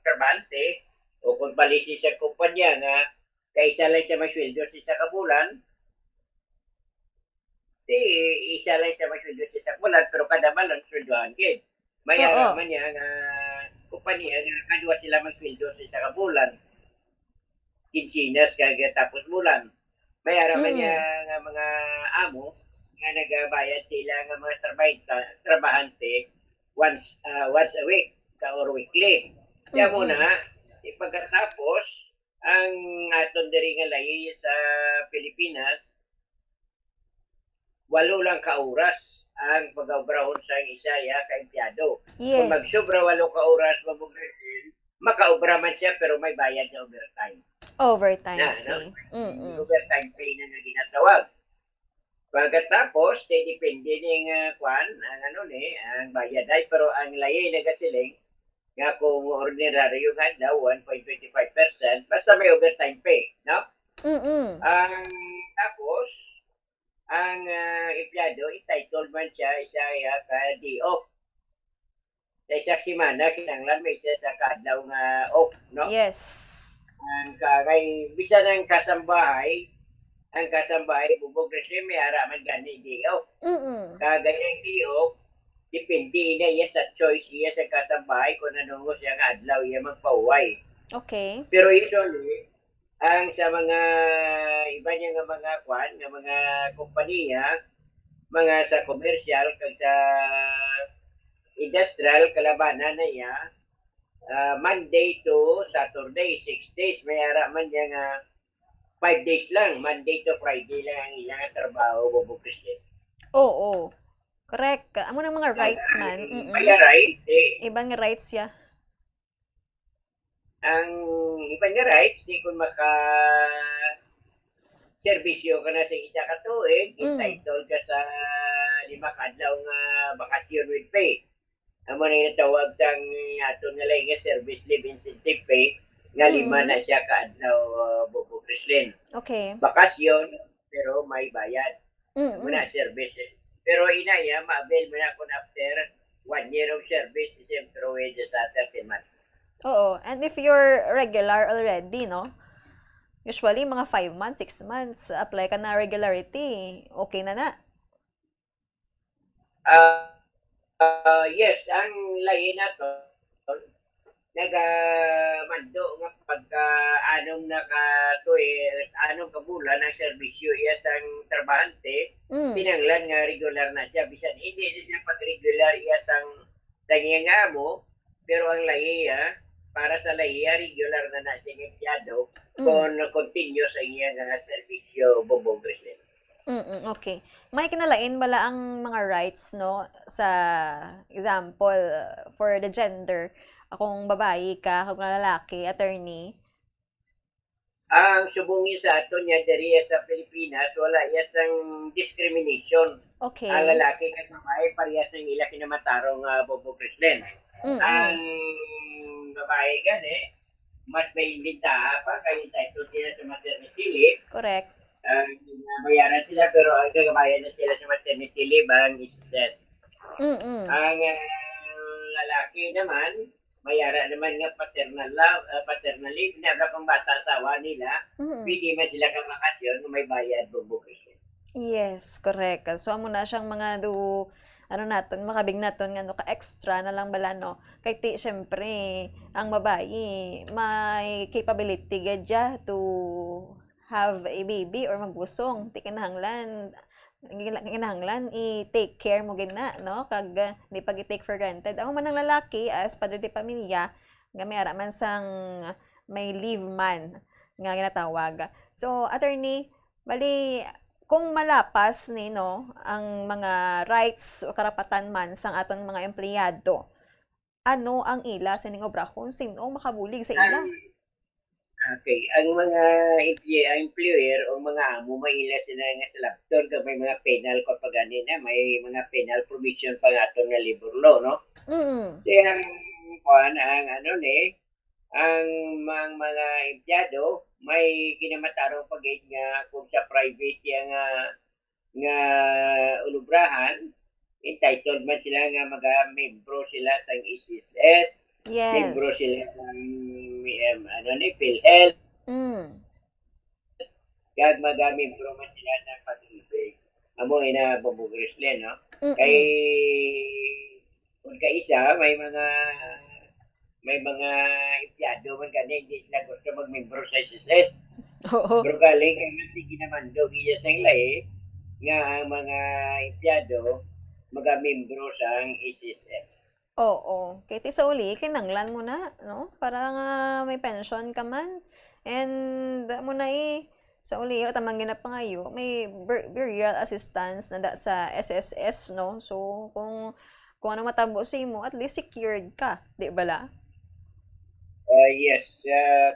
[SPEAKER 12] trabante, o kung palisi sa kumpanya nga kaisa lang siya masweldo sa isa ka bulan, isa lang siya masweldo sa isa ka bulan, pero kada malang sweldohan gid. Mayara man niya nga kumpanya nga kadua sila masweldo sa isa ka bulan. Kinsinas kag tapos bulan. Mayara man niya nga mga amo nga nagabayad sila nga mga trabahante once a week or weekly. Kaya muna, pagkatapos, ang aton diri nga lahi sa Pilipinas, 8 lang ka oras ang pag-obrahon sa isaya ka empleyado.
[SPEAKER 11] Yes.
[SPEAKER 12] Kung magsobra 8 ka oras, makaobra man siya pero may bayad na overtime.
[SPEAKER 11] Overtime
[SPEAKER 12] pay.
[SPEAKER 11] No?
[SPEAKER 12] Overtime pay na ginatawag. Pagkatapos, depende ng ang bayad ay pero ang lahi nagasiling nga kung ordinary yung hadlaw, 1.25%, basta may overtime pay, no? Tapos, ang empleyado, entitled man siya isa ka day off. Sa isang semana, kinanglan may isa sa kadlaw nga off, no?
[SPEAKER 11] Yes.
[SPEAKER 12] Kay bisa ng kasambahay, ang kasambahay, bubog na siya, may haraman gani day off. Kaganyang day off, depende na iya sa choice iya sa kasambahay kung anong siya nga adlaw iya magpauway.
[SPEAKER 11] Okay.
[SPEAKER 12] Pero usually, ang sa mga iba niya nga mga nga mga kompanya, mga sa commercial kag sa industrial kalabanan na iya, Monday to Saturday, 6 days, may ara man niya nga 5 days lang, Monday to Friday lang ang ilang trabaho bubukrisin.
[SPEAKER 11] Oo. Correct. Amo ng mga rights man.
[SPEAKER 12] Kaya right,
[SPEAKER 11] Ibang rights ya.
[SPEAKER 12] Ang ibang nga rights, di kung serbisyo ka na sa isa ka tuig, entitled ka sa 5 kadlaw nga bakasyon with pay. Amo na inatawag sa aton nga lang nga service leave incentive pay, nga 5 na siya kadlaw bubukrislin.
[SPEAKER 11] Okay.
[SPEAKER 12] Bakasyon, pero may bayad. Muna service. Pero inaya, ma-avail mo na kung after 1 year of service, the same through wages sa 13 months.
[SPEAKER 11] Oo. And if you're regular already, no? Usually, mga 5 months, 6 months, apply ka na regularity. Okay na na.
[SPEAKER 12] Yes, ang lahi na to, nagamando nga pagka anong anong kabulan ang serbisyo iya sang trabahante, pinanglan nga regular na siya. Bisan hindi siya pag-regular iya sang nga amo, pero ang lahiya, para sa lahiya, regular na siya empleyado kung continue sa iya nga serbisyo bubogres.
[SPEAKER 11] Okay. May kinalain bala ang mga rights, no? Sa example, for the gender, kung babae ka, kung lalaki, attorney?
[SPEAKER 12] Ang subungi sa ato niya diri sa Pilipinas, wala isang discrimination.
[SPEAKER 11] Okay.
[SPEAKER 12] Ang lalaki at babae, parehas ng ila kinamatarong bubukrislen. Ang babae gani, mas may imbitaha pa kaya entitled sila sa maternity leave.
[SPEAKER 11] Correct.
[SPEAKER 12] Bayaran sila pero ang gagabayan na sila sa maternity leave ang SSS.
[SPEAKER 11] Mm-mm.
[SPEAKER 12] Ang lalaki naman, bayaran naman nga paternal leave na kung bata asawa nila, pwede man sila kamakasyon kung may bayad bubukis.
[SPEAKER 11] Yes, correct. So, amo na siyang mga makabig naton nga ka extra na lang bala no. Kay ti syempre ang babae may capability gadya to have a baby or magbusong. Ti kinahanglan i-take care mo gina no kag di pag i-take for granted. Ako man ang lalaki as padre de pamilya nga may ara man sang may leave man nga ginatawag. So, attorney, bali kung malapas ni no ang mga rights o karapatan man sang aton mga empleyado, ano ang ila sa ning obrahon? Sino ang makabulig sa ila?
[SPEAKER 12] Okay, ang mga employer o mga amo maila sila nga sa labton kag may mga penal kapag na may mga penal provision pa nga aton nga labor law, no? Kaya ang mga empleyado may kinamatarong pagid nga kung sa private nga ulubrahan, entitled man sila nga membro sila sa SSS, membro sila sa PhilHealth, kag membro man sila sa pag-ibig. Amo ina bubugrisle, no? Kay kung kaisa may mga empleyado man kani hindi sila gusto mag-membro sa SSS. Pero galing ang ginamando giya sa ilay nga ang mga empleyado maga-membro sa SSS.
[SPEAKER 11] Oo. Kaya ti sa uli, kinanglan mo na, no? Para nga may pension ka man. And mo na sa uli, tamang ginap pa ngayon, may burial assistance na sa SSS, no? So, kung ano matabo sa mo, at least secured ka, di ba la?
[SPEAKER 12] Yes,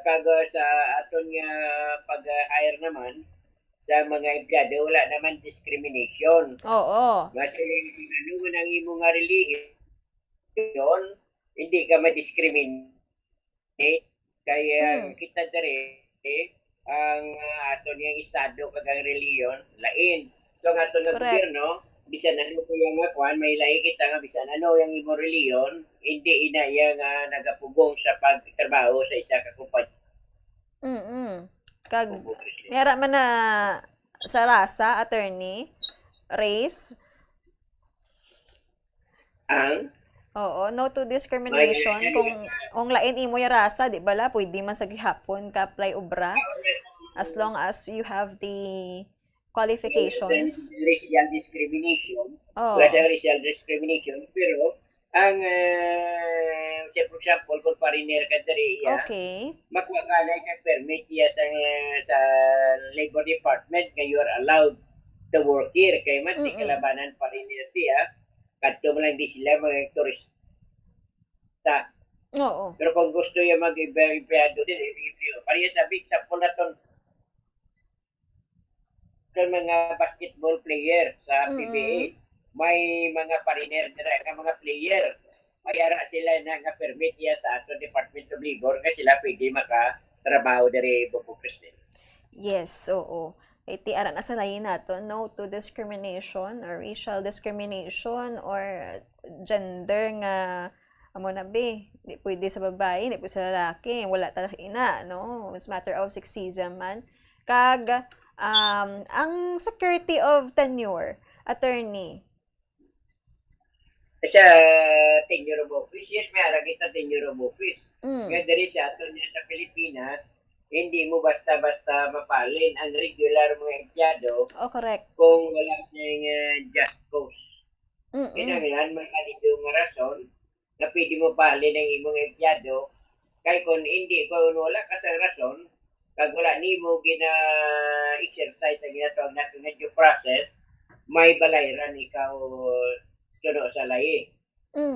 [SPEAKER 12] kaga sa aton nga pag-hire naman sa mga empleyado wala naman discrimination.
[SPEAKER 11] Oo.
[SPEAKER 12] Kasi ano man ang imo nga religion, hindi ka ma-discriminate kaya kita dere ang aton yang estado kag ang religion lain. So nga aton nga gobyerno bisan ano ko yung kwan may lahi kita nga bisan ano yung imo reliyon hindi ina yang nagapugong sa pagtrabaho sa isa ka kumpanya.
[SPEAKER 11] Kag meron man na sa rasa, attorney, race. Oo, no to discrimination. Kung lain imo yung rasa, di ba la, pwede man sa gihapon ka apply obra as long as you have the qualifications.
[SPEAKER 12] Racial discrimination. Racial discrimination. Pero, ang, for example, kung pariner ka dari makuha ka na isang permit sa Labor Department nga you are allowed to work here. Kaya man, di kalabanan pariner siya. Kadto mo lang di sila mga turista.
[SPEAKER 11] Oo.
[SPEAKER 12] Pero kung gusto yung mag-empleyado din, pareha sabi, example na mga basketball player sa PBA, may mga pariner na mga player. May ara sila na permit niya sa ato Department of Labor kasi sila pwede makatrabaho dari bubukis din.
[SPEAKER 11] Yes, oo. Iti ara na sa lain nato, no to discrimination or racial discrimination or gender nga amo na di pwede sa babae, di pwede sa lalaki, wala talaga ina, no? It's matter of sexism man. Kag ang security of tenure, attorney.
[SPEAKER 12] Sa tenure of office, yes, may ara kita tenure of office. Nga diri sa ato niya sa Pilipinas, hindi mo basta-basta mapalin ang regular mga empleyado.
[SPEAKER 11] Correct.
[SPEAKER 12] Kung wala niyang just cause. Kinanglan, magkalido nga rason na pwede mo palin ang imong empleyado. Kaya kung wala ka sa rason, kag wala ni mo gina-exercise ang ginatawag natin na due process, may balayran ikaw tuno sa lahi.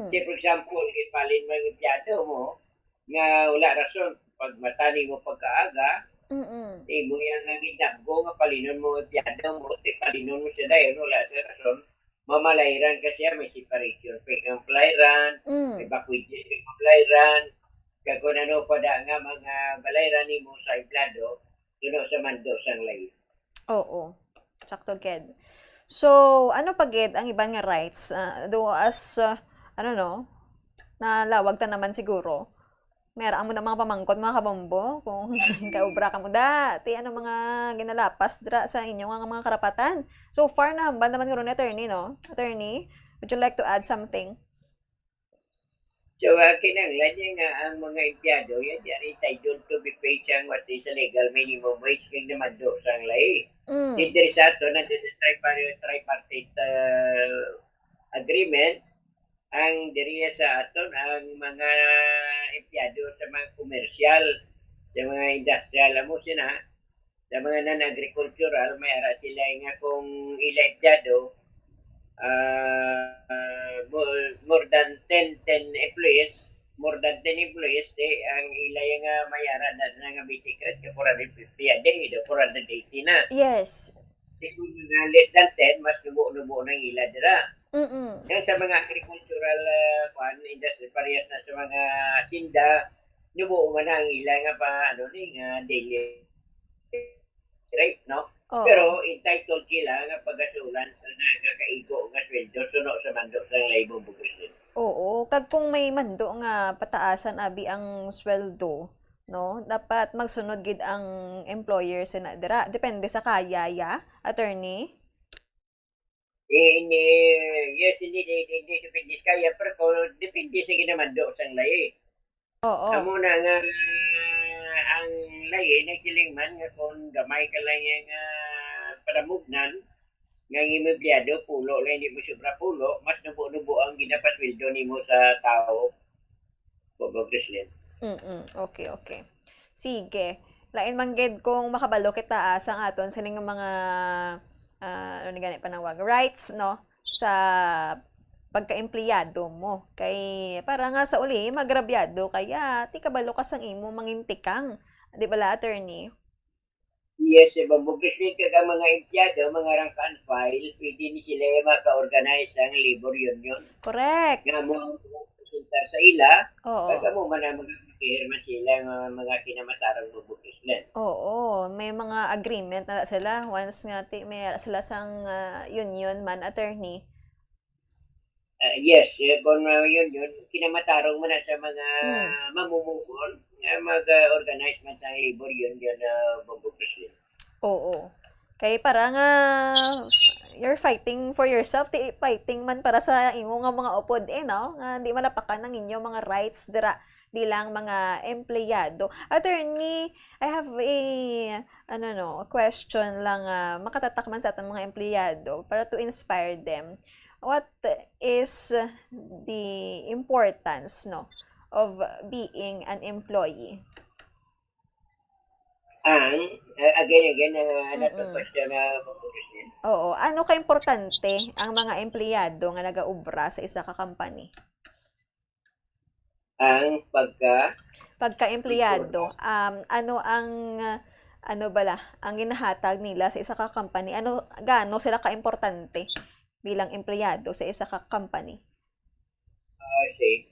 [SPEAKER 12] Say, for example, ipalin mo ang empleyado mo nga wala rason, pag matani mo pagkaaga, mo yan nga ginagbo nga palinon mo ang empleyado mo, palinon mo siya dahil wala sa rason, mamalayran kasi may separation pay ang playran, may bakwidya ang playran, Kaya kung ano pa da nga mga balayran ni mo sa emplado, suno sa mando sang lahi.
[SPEAKER 11] Oo. Sakto, Ked. So, ano pa, Ged, ang ibang nga rights? Do as, ano no, nalawag ta naman siguro. Meron mo na mga pamangkot, mga kabombo, kung kaubra ka mo dati, ano mga ginalapas dra sa inyong mga karapatan. So far na, hambal naman karon ni attorney, no? Attorney, would you like to add something?
[SPEAKER 12] So, kinanglan niya nga ang mga empleyado, yan entitled to be paid siyang what is a legal minimum wage kaya naman do sang lahi. Dito sa ato, nandito sa tripartite agreement, ang diriya sa aton ang mga empleyado sa mga komersyal, sa mga industrial, amo sina, sa mga non-agricultural, may ara sila nga kung ila empleyado, more than 10 employees, ang ilay nga mayara na nga basic rate ka 450 a day, 480 na.
[SPEAKER 11] Yes.
[SPEAKER 12] Kung less than 10, mas nubo ng ila dira. Yan sa mga agricultural industry, parehas na sa mga sinda, nubo man ang ila nga pa, daily rate, no?
[SPEAKER 11] Oh.
[SPEAKER 12] Pero entitled sila nga pagasulan sa nagkakaigo nga sweldo suno sa mando sa labor business.
[SPEAKER 11] Oo, kag kung may mando nga pataasan abi ang sweldo, no? Dapat magsunod gid ang employer sa dira. Depende sa kaya attorney.
[SPEAKER 12] Yes, hindi depende kaya pero depende sa ginamando sang lahi.
[SPEAKER 11] Oo.
[SPEAKER 12] Amo na nga ang lahi ng silingman nga kung gamay ka lang yung paramugnan nga empleyado pulo lang hindi mo sobra pulo, mas nubo-nubo ang ginapasweldo nimo sa tao. Bobo Christian.
[SPEAKER 11] Okay. Sige. Lain man gid kung makabalo kita sang aton sining mga ano ni gani panawag rights, no, sa pagka-empleyado mo. Kay para nga sa uli magrabyado kaya ti kabalo ka sang imo mangintikang. Di ba la, attorney?
[SPEAKER 12] Yes, Bobo Christian kag mga empleyado, mga rank and file, pwede ni sila maka-organize ang labor union.
[SPEAKER 11] Correct.
[SPEAKER 12] Nga mo presentar sa ila,
[SPEAKER 11] Oo.
[SPEAKER 12] kag mo man mag-firma sila nga mga kinamatarang Bobo Christian.
[SPEAKER 11] Oo, may mga agreement na sila once nga may sila sang union man, attorney.
[SPEAKER 12] Yes, kung yun, kinamatarong mo na sa mga mamumukon nga mag-organize man sa labor yun Bobo Christian.
[SPEAKER 11] Oo. Kay para nga you're fighting for yourself, ti fighting man para sa imo nga mga upod no? Nga di malapakan ng inyo mga rights dira di lang mga empleyado. Attorney, I have a question lang makatatak man sa atong mga empleyado para to inspire them. What is the importance of being an employee?
[SPEAKER 12] Again, another question Christian.
[SPEAKER 11] Oo. Ano ka-importante ang mga empleyado nga nagaubra sa isa ka company?
[SPEAKER 12] Ang
[SPEAKER 11] pagka-empleyado, ano ang ang ginahatag nila sa isa ka company? Gaano sila ka-importante bilang empleyado sa isa ka company?
[SPEAKER 12] Okay.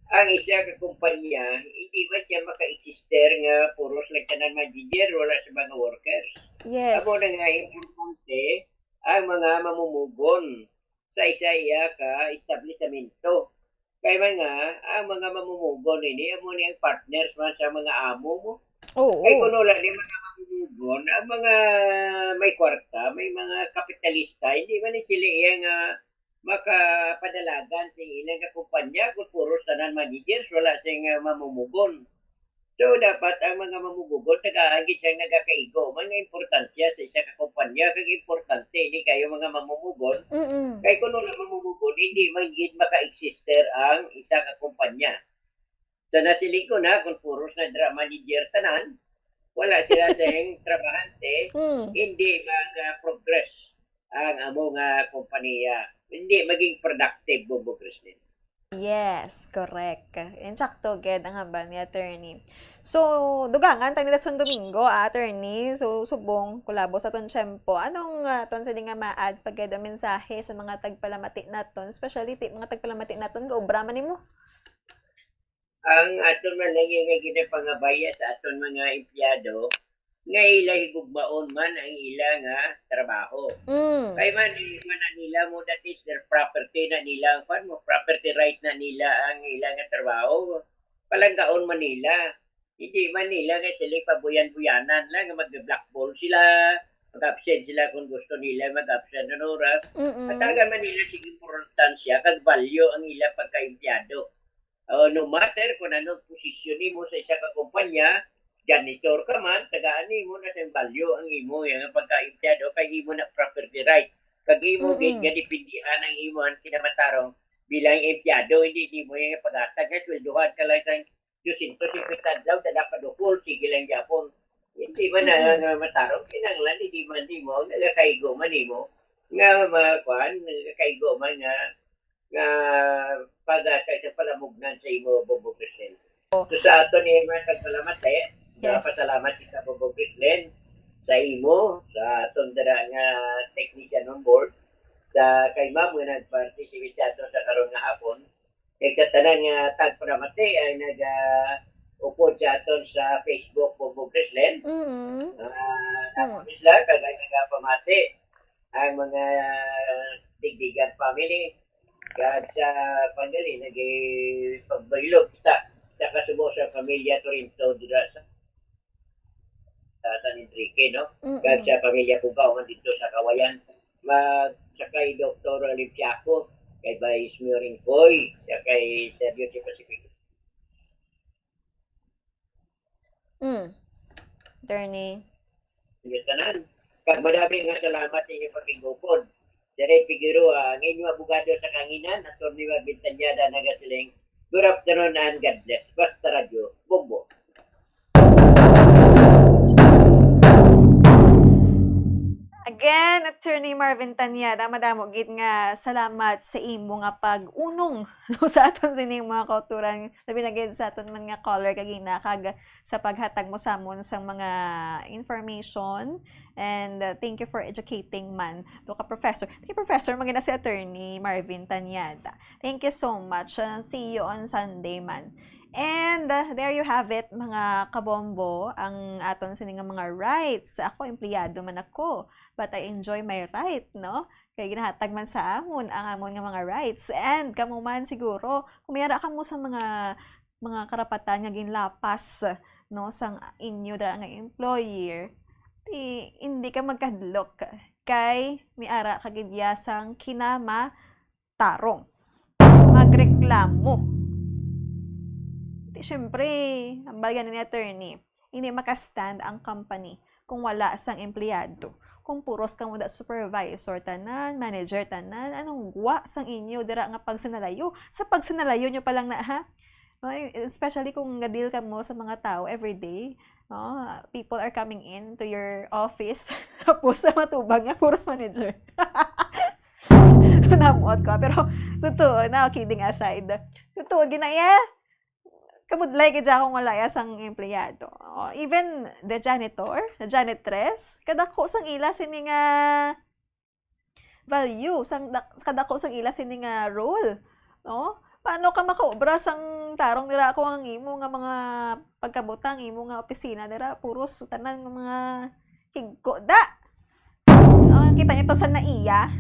[SPEAKER 12] Ang isa ka kumpanya, hindi ba siya maka-exister nga puros lang siya ng manager wala sa mga workers?
[SPEAKER 11] Yes.
[SPEAKER 12] Amo na nga importante ang mga mamumugon sa isa-iya ka establishmento. Kaya nga, ang mga mamumugon ini, amo ni ang partners man sa mga amo mo.
[SPEAKER 11] Oo.
[SPEAKER 12] Kaya kung wala ni mga mamumugon, ang mga may kwarta, may mga kapitalista, hindi man ni sila nga makapadalagan sa ilang kumpanya kung puro tanan managers, wala siyang mamumugon. So, dapat ang mga mamumugon, nag-aagit siyang nagkakaigo. Mga importansya sa isa ka kumpanya, kag importante, hindi kayo mga mamumugon. Kaya kung wala mamumugon, hindi magiging maka-exister ang isa ka kumpanya. So, nasiling ko na, kung puro na manager tanan, wala sila siyang trabahante, hindi mag-progress ang among kumpanya. Hindi maging productive, Bobo Christian.
[SPEAKER 11] Yes, correct. Insakto ged ang hambal ni attorney. So, dugangan tag nila son Domingo, attorney. So, subong kulabo sa ton tiyempo. Anong ton sila nga ma-add pag ged ang mensahe sa mga tagpalamati naton, especially mga tagpalamati naton gaobra man nimo?
[SPEAKER 12] Ang aton man lang yung ginapangabaya sa aton mga empleyado, nga ila higugmaon man ang ila nga trabaho. Kaya man na nila mo, that is their property na nila, property right na nila ang ila nga trabaho. Palanggaon man nila. Hindi man nila nga sila pabuyan-buyanan lang, mag-blackball sila, mag-absent sila kung gusto nila mag-absent ng oras. At taga man nila sige importansya, kag value ang ila pagka-empleyado. No matter kung anong posisyon mo sa isa ka kumpanya, janitor ka man, tagaan mo na sa value ang imo yung pagka-empleyado kay imo na property right. Kag imo gid nga dipindihan ang imo ang kinamatarong bilang empleyado, hindi mo yung pag-atag na sweldohan ka lang sa 250 daw, dapat dukol, sige lang yapon. Hindi man na matarong, kinanglan, hindi man di mo, nagkakaigo man di mo, nga makuhan, nagkakaigo man nga pag-atag sa palamugnan sa imo, Bobo Kristen. So sa ato ni mga tagpalamate, pasalamat kita Bobo Kristen sa imo, sa aton dara nga technician on board, sa kay ma'am nga nag-participate ato sa karon nga hapon. Sa tanan nga tagpalamate ay nag-upod sa aton sa Facebook Bobo Kristen. Isla kagay nagapamati ang mga digdigan family kag sa panggali nagpagbaylo kita sa kasubo sa pamilya Torinto dira sa San Enrique, no? Kag sa pamilya Pugaw man dito sa Kawayan, sakay Dr. Olimpiaco, kay Vice Mayor Incoy, sakay Sergio G. Pacific.
[SPEAKER 11] Attorney.
[SPEAKER 12] Yung tanan. Kag madami nga salamat sa inyong pagkigupod. Direk Figueroa, ang inyong abogado sa Kanginan, Atty. Bintanyada nagasiling, good afternoon and God bless. Basta Radio, Bombo.
[SPEAKER 11] Again, Attorney Marvin Tanyada, madamo gid nga salamat sa imo nga pag-unong sa aton sining mga kauturan, labi na gid sa aton man nga caller kagina kag sa paghatag mo samon sang mga information, and thank you for educating man to ka professor. Thank you, professor, magina si Attorney Marvin Tanyada. Thank you so much. See you on Sunday man. And there you have it, mga kabombo, ang aton sining mga rights. Ako, empleyado man ako, but I enjoy my right, no? Kaya ginahatag man sa amon ang amon nga mga rights. And kamo man siguro, kumiyara ka mo sa mga karapatan nga ginlapas, no, sang inyo dara nga employer, hindi ka magkadlok kay miara ka gid sang kinama tarong magreklamo. Siyempre, ang bagay ni attorney, hindi makastand ang company kung wala sang empleyado. Kung puros kang wala supervisor tanan, manager tanan, anong guwa sang inyo dira nga pagsinalayo? Sa pagsinalayo nyo pa lang na, ha? Especially kung gadil ka mo sa mga tao everyday, no? People are coming in to your office, tapos sa matubang nga, puros manager. Namuot ko. Pero, totoo, na, kidding aside, totoo, ginaya, kamudlay kaya akong walaya sang empleyado. Even the janitor, the janitress, kadako sang ila sini nga value, kadako sang ila sini nga role. No? Paano ka makaobra sang tarong dira ako ang imo nga mga pagkabutang, imo nga opisina dira, puros tanan nga mga higko da. Kita niyo to sa naiya.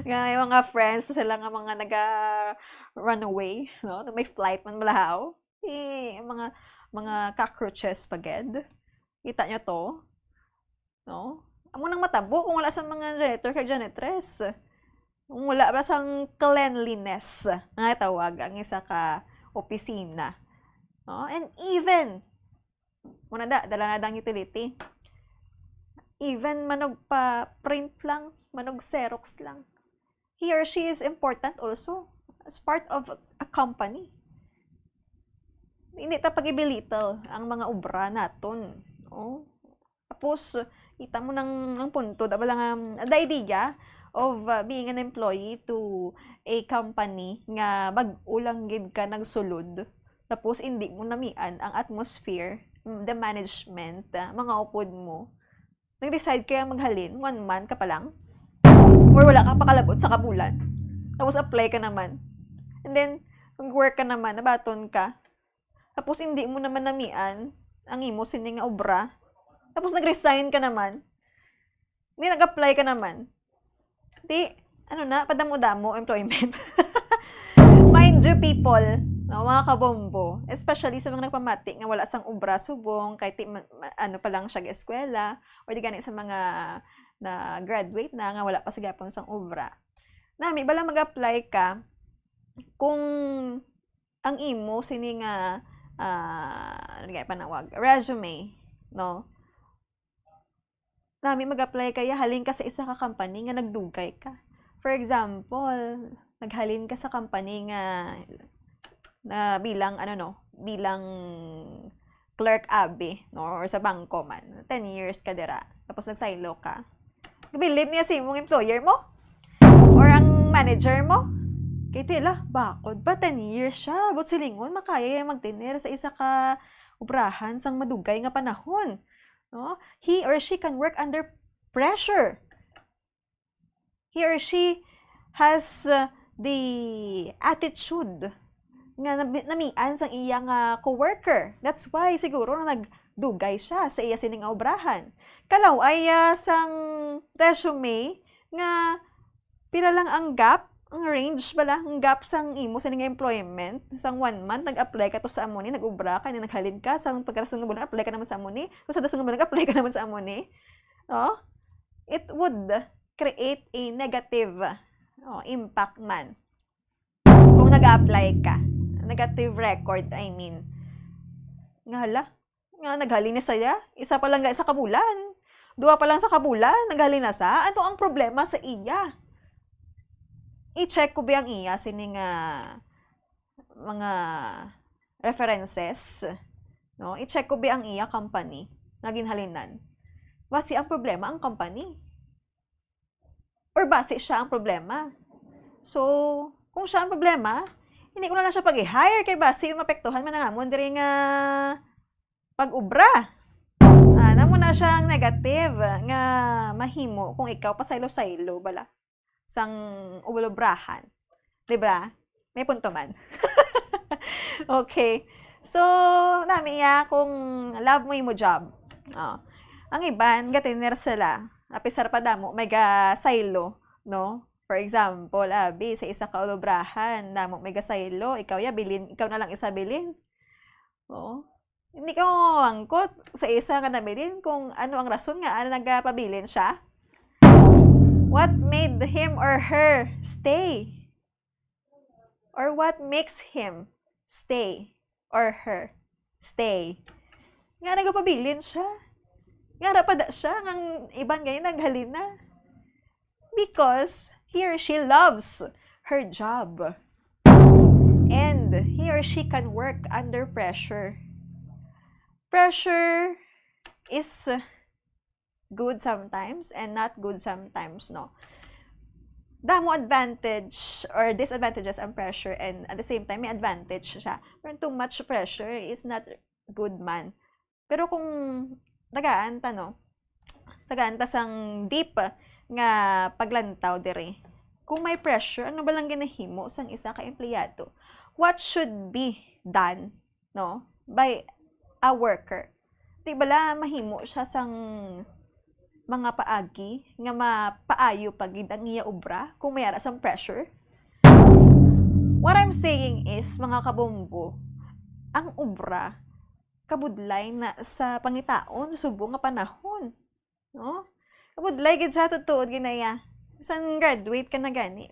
[SPEAKER 11] Nga yung mga friends sila nga mga runaway, no? May flight man malahaw. Mga cockroaches paged. Kita niyo to, no? Amo nang matabo kung wala sa mga janitor kay janitress. Kung wala ba sang cleanliness, nga tawag ang isa ka opisina. No? And even muna dala na dang utility. Even manog pa print lang, manog Xerox lang. He or she is important also as part of a company. Hindi ta pag-belittle ang mga obra naton. Oh. Tapos, kita mo ng punto, daba lang the idea, of being an employee to a company nga mag-ulang gid ka nagsulod tapos hindi mo namian ang atmosphere, the management, mga upod mo. Nag-decide kaya maghalin 1 month ka pa lang or wala ka pakalabot sa kabulan. Tapos apply ka naman. And then mag-work ka naman, nabaton ka. Tapos hindi mo naman namian ang imo sini nga obra. Tapos nag-resign ka naman. Hindi nag-apply ka naman. Di, padamo-damo employment. Mind you people, no, mga kabombo, especially sa mga nagpamati nga wala sang obra subong, kahit pa lang siya eskwela, or di gani sa mga na graduate na nga wala pa sa gapon sang obra. Nami, bala mag-apply ka, kung ang imo, sini nga, panawag, resume, no? Nami, mag-apply kaya halin ka sa isa ka company nga nagdugay ka. For example, naghalin ka sa company nga na bilang bilang clerk abi, no, or sa bangko man. 10 years ka dira. Tapos nagsaylo ka. Believe niya si mong employer mo or ang manager mo. Kay tila, bakod ba 10 years siya? But silingon makaya magtiner sa isa ka ubrahan sang madugay nga panahon. No? He or she can work under pressure. He or she has the attitude nga namian sang iyang coworker. That's why siguro na nagdugay siya sa iya sining obrahan. Kalaw ay sang resume nga pila lang ang gap, ang range bala, ang gap sang imo sa nga employment, sang 1 month nag-apply ka to sa amoni, nag-ubra ka, naghalin ka, sang pagkasang nga bulan, apply ka naman sa amoni, so sa dasong nga bulan, apply ka naman sa amoni. No? It would create a negative impact man. Kung nag-apply ka, negative record, I mean. Nga naghalin na saya, isa pa lang sa kabulan, 2 pa lang sa kabulan, naghalin na sa, ano ang problema sa iya? I-check ko ba ang iya sining mga references, no? I-check ko ba ang iya company na ginhalinan. Basi ang problema ang company. Or basi siya ang problema. So, kung siya ang problema, hindi ko na siya pag-hire kay basi mapektuhan man nga mo diri nga pag-ubra. Namo na siyang negative nga mahimo kung ikaw pasaylo-saylo bala sang ubalobrahan. Diba? May punto man. Okay. So, nami kung love mo yung job. Ang iban, gatiner sila. Apisar pa damo, may saylo, no? For example, abi, sa isa ka ubalobrahan, damo may saylo, ikaw na lang isa bilin. Hindi ka angkot sa isa nga nabilin kung ano ang rason nga nagpabilin siya. What made him or her stay? Or what makes him stay or her stay? Nga nagpabilin siya. Nga rapada siya ng iban ngayon naghalin na. Because he or she loves her job. And he or she can work under pressure. Pressure is good sometimes and not good sometimes, no? Damo advantage or disadvantages ang pressure and at the same time may advantage siya. Pero too much pressure is not good man. Pero kung tagaanta sang deep nga paglantaw diri. Kung may pressure, ano ba lang ginahimo sang isa ka empleyado? What should be done, no, by a worker? Di bala mahimo siya sang mga paagi nga mapaayo pagid ang iya obra kung mayara sang pressure. What I'm saying is, mga kabombo, ang obra kabudlay na sa pangitaon subong nga panahon, no? Kabudlay gid sa tutuod ginaya. Bisan graduate ka na gani,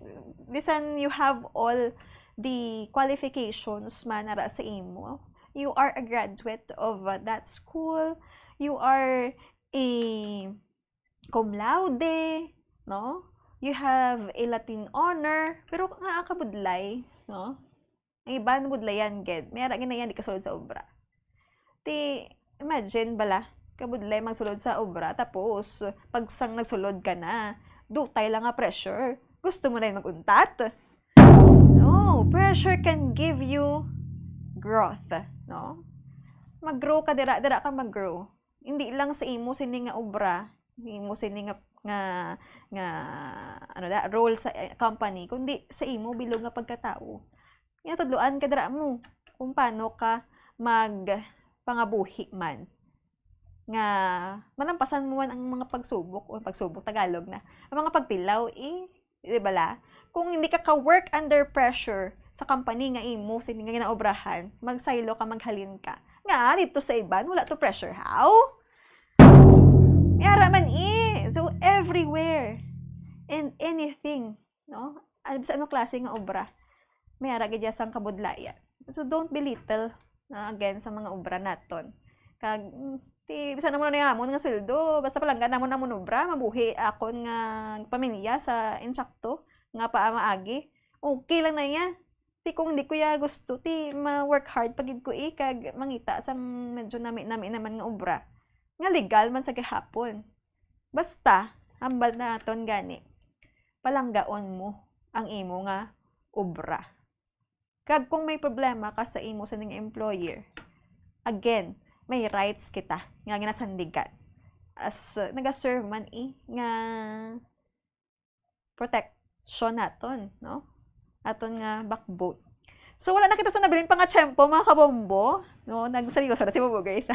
[SPEAKER 11] bisan you have all the qualifications man nara sa imo, you are a graduate of that school, you are a cum laude, no? You have a Latin honor, pero nga kabudlay, no? Ang iba budlayan ged, mayara ginayan di kasulod sa obra. Ti imagine bala, kabudlay magsulod sa obra tapos pag sang nagsulod ka na, dutay lang nga pressure. Gusto mo na yung maguntat? No, pressure can give you growth, no? Mag-grow ka, dira ka mag-grow. Hindi lang sa imo sini nga obra, imo sini nga role sa company, kundi sa imo bilog nga pagkatao. Tudloan ka dira mo kung paano ka magpangabuhi man. Nga manampasan mo man ang mga pagsubok Tagalog na. Ang mga pagtilaw di ba la? Kung hindi ka work under pressure sa company nga imo sini nga ginaobrahan, magsaylo ka, maghalin ka. Nga dito sa iban wala to pressure. How? Yara man So everywhere and anything, no? Sa anong klase nga obra, may ara gid sang kabudlayan. So don't belittle again sa mga obra naton. Kag bisan naman na amon nga sweldo, basta palanggan namon obra, mabuhi akon nga pamilya sa insakto nga maagi. Okay lang na yan. Kung hindi ko ya gusto, ma-work hard pagid ko kag mangita sang medyo nami naman nga obra. Nga legal man sa gihapon. Basta, hambal na naton gani, palanggaon mo ang imo nga obra. Kag kung may problema ka sa imo sa ning employer, again, may rights kita nga ginasandigan. As nag-serve man nga protection naton, no? Aton nga backbone. So, wala na kita sa nabilin pa nga tiyempo, mga kabombo. No, nagseryoso na si Bobo, guys.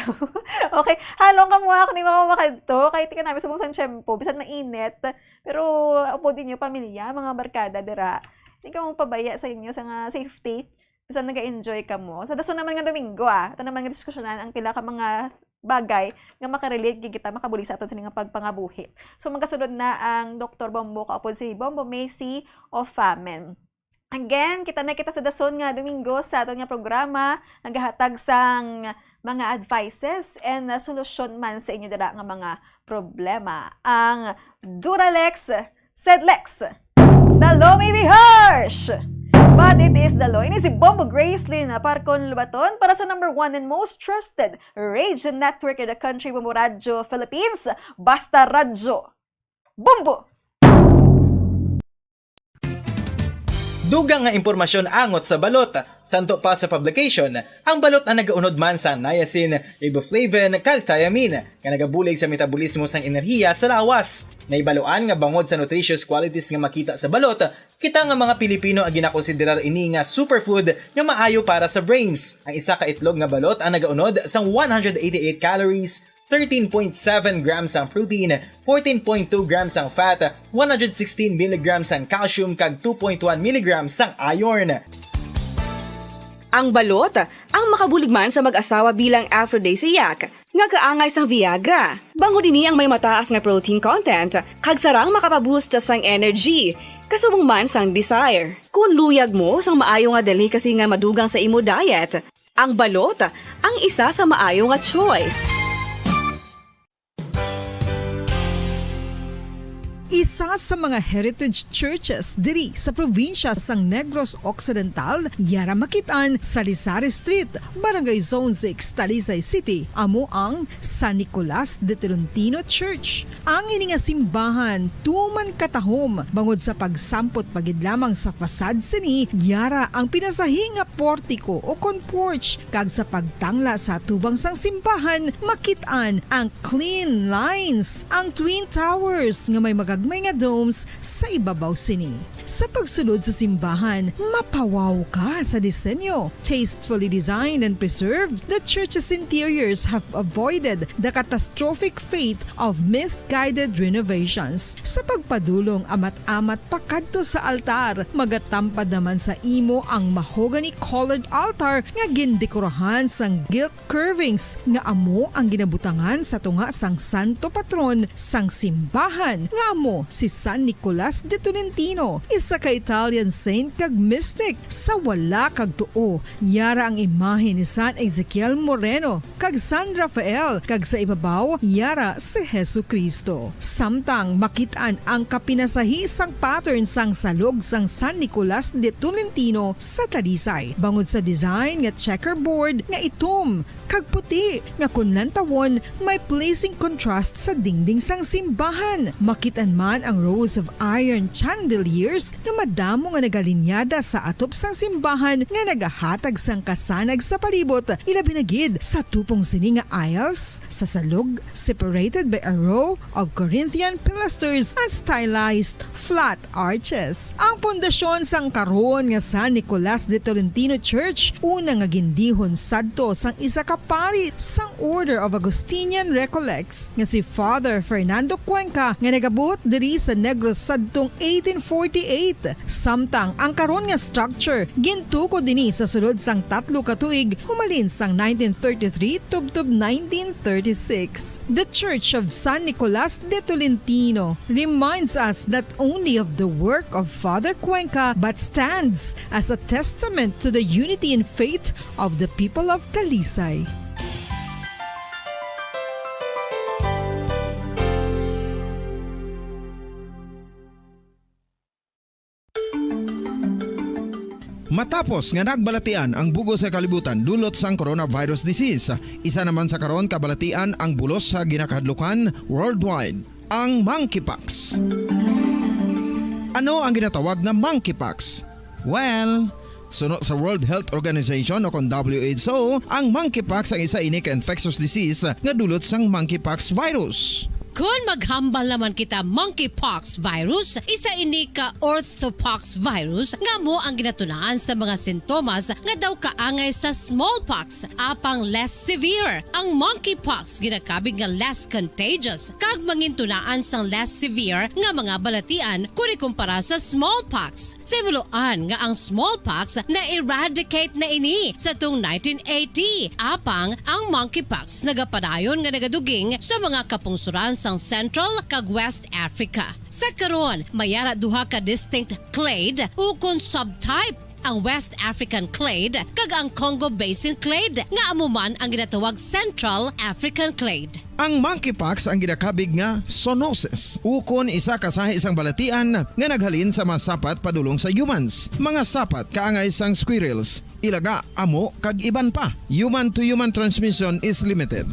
[SPEAKER 11] Okay, halong kamuha ako ni Mama Makadto. Kahit ka namin sa mong tiyempo, bisan mainit. Pero, upo din nyo, pamilya, mga barkada, dira. Hindi ka mong pabaya sa inyo sa nga safety. Bisan nag-enjoy ka mo. Sa daso naman nga Domingo, ito naman nga diskusyonan ang pila ka mga bagay nga makarelate kita makabuli sa aton sa nga pagpangabuhi. So, magkasunod na ang Dr. Bombo kaupod si Bombo Macy of Famen. Again, kita sa dason nga Domingo sa aton nga programa, nagahatag sang mga advices and solusyon man sa inyo dala nga mga problema. Ang Duralex Sedlex. The law may be harsh, but it is the law. Ini si Bombo Gracelyn Parcon Lubaton para sa number 1 and most trusted radio network in the country, Bombo Radio Philippines. Basta Radyo. Bombo!
[SPEAKER 8] Dugang nga impormasyon angot sa balot. Santo pa sa publication, ang balot na nagaunod man sa niacin, riboflavin, kag thiamine, nga nagabulig sa metabolismo sang enerhiya sa lawas. Naibaluan nga bangod sa nutritious qualities nga makita sa balot, kita nga mga Pilipino ang ginakonsiderar ini nga superfood nga maayo para sa brains. Ang isa ka itlog nga balot ang nagaunod sang 188 calories, 13.7 grams ang protein, 14.2 grams ang fat, 116 mg ang calcium kag 2.1 mg ang iron.
[SPEAKER 9] Ang balot, ang makabulig man sa mag-asawa bilang aphrodisiac, nga kaangay sang Viagra. Bango din ang may mataas nga protein content, kag sarang makapaboost sang energy, kasubong man sang desire. Kung luyag mo sang maayo nga delicacy nga madugang sa imo diet, ang balot, ang isa sa maayo nga choice.
[SPEAKER 5] Isa sa mga heritage churches diri sa probinsya sang Negros Occidental, yara makitaan sa Rizal Street, Barangay Zone 6, Talisay City, amo ang San Nicolas de Tolentino Church. Ang ini nga simbahan tuman katahom bangod sa pagsampot pagid lamang sa fasad sini, yara ang pinasahi nga portiko o porch, kag sa pagtangla sa tubang sang simbahan makitaan ang clean lines, ang twin towers nga may magagmay nga domes sa ibabaw sini. Sa pagsulod sa simbahan, mapawaw ka sa disenyo. Tastefully designed and preserved, the church's interiors have avoided the catastrophic fate of misguided renovations. Sa pagpadulong amat-amat pakadto sa altar, magatampad naman sa imo ang mahogany colored altar nga gindekorahan sang gilt curvings nga amo ang ginabutangan sa tunga sang santo patron sang simbahan nga amo si San Nicolas de Tolentino, isa ka Italian saint kag mystic. Sa wala kag tuo, yara ang imahe ni San Ezekiel Moreno kag San Rafael, kag sa ibabaw yara si Jesucristo. Samtang makitaan ang kapinasahi sang pattern sang salog sang San Nicolas de Tolentino sa Talisay, bangod sa design nga checkerboard nga itom kag puti nga kunlantawon may pleasing contrast sa dingding sang simbahan. Makitaan man ang rows of iron chandeliers nga madamo nga nagalinyada sa atop sang simbahan nga nagahatag sang kasanag sa palibot, ilabi na gid sa tupong sini nga aisles sa salog separated by a row of Corinthian pilasters and stylized flat arches. Ang pundasyon sang karon nga San Nicolas de Tolentino Church una nga gindihon sadto sang isa ka pari sang Order of Augustinian Recollects nga si Father Fernando Cuenca nga nagabot diri sa Negros sadtong 1848. Samtang ang karon nga structure gintuko dinhi sa sulod sang 3 ka tuig humalin sang 1933 tubtob 1936. The Church of San Nicolas de Tolentino reminds us not only of the work of Father Cuenca but stands as a testament to the unity and faith of the people of Talisay.
[SPEAKER 1] Matapos nga nagbalatian ang bugos sa kalibutan dulot sang coronavirus disease, isa naman sa karon kabalatian ang bulos sa ginakahadlukan worldwide, ang monkeypox. Ano ang ginatawag na monkeypox? Well, sunod sa World Health Organization o kung WHO, ang monkeypox ang isa ini ka infectious disease nga dulot sang monkeypox virus.
[SPEAKER 2] Kung maghambal naman kita monkeypox virus, isa ini ka orthopox virus nga mo ang ginatunaan sa mga sintomas nga daw kaangay sa smallpox, apang less severe. Ang monkeypox ginakabig nga less contagious kag mangintunaan sang less severe nga mga balatian kung ikumpara sa smallpox. Simuloan nga ang smallpox na eradicate na ini sa tung 1980, apang ang monkeypox nagapadayon nga nagaduging sa mga kapungsuran sang Central kag West Africa. Sa karon, mayara duha ka distinct clade ukon subtype, ang West African clade kag ang Congo Basin clade nga amuman ang ginatawag Central African clade.
[SPEAKER 1] Ang monkeypox ang ginakabig nga zoonosis. Ukon isa ka sa isang balatian nga naghalin sa mga sapat padulong sa humans. Mga sapat kaangay sang squirrels, ilaga, amo kag iban pa. Human to human transmission is limited.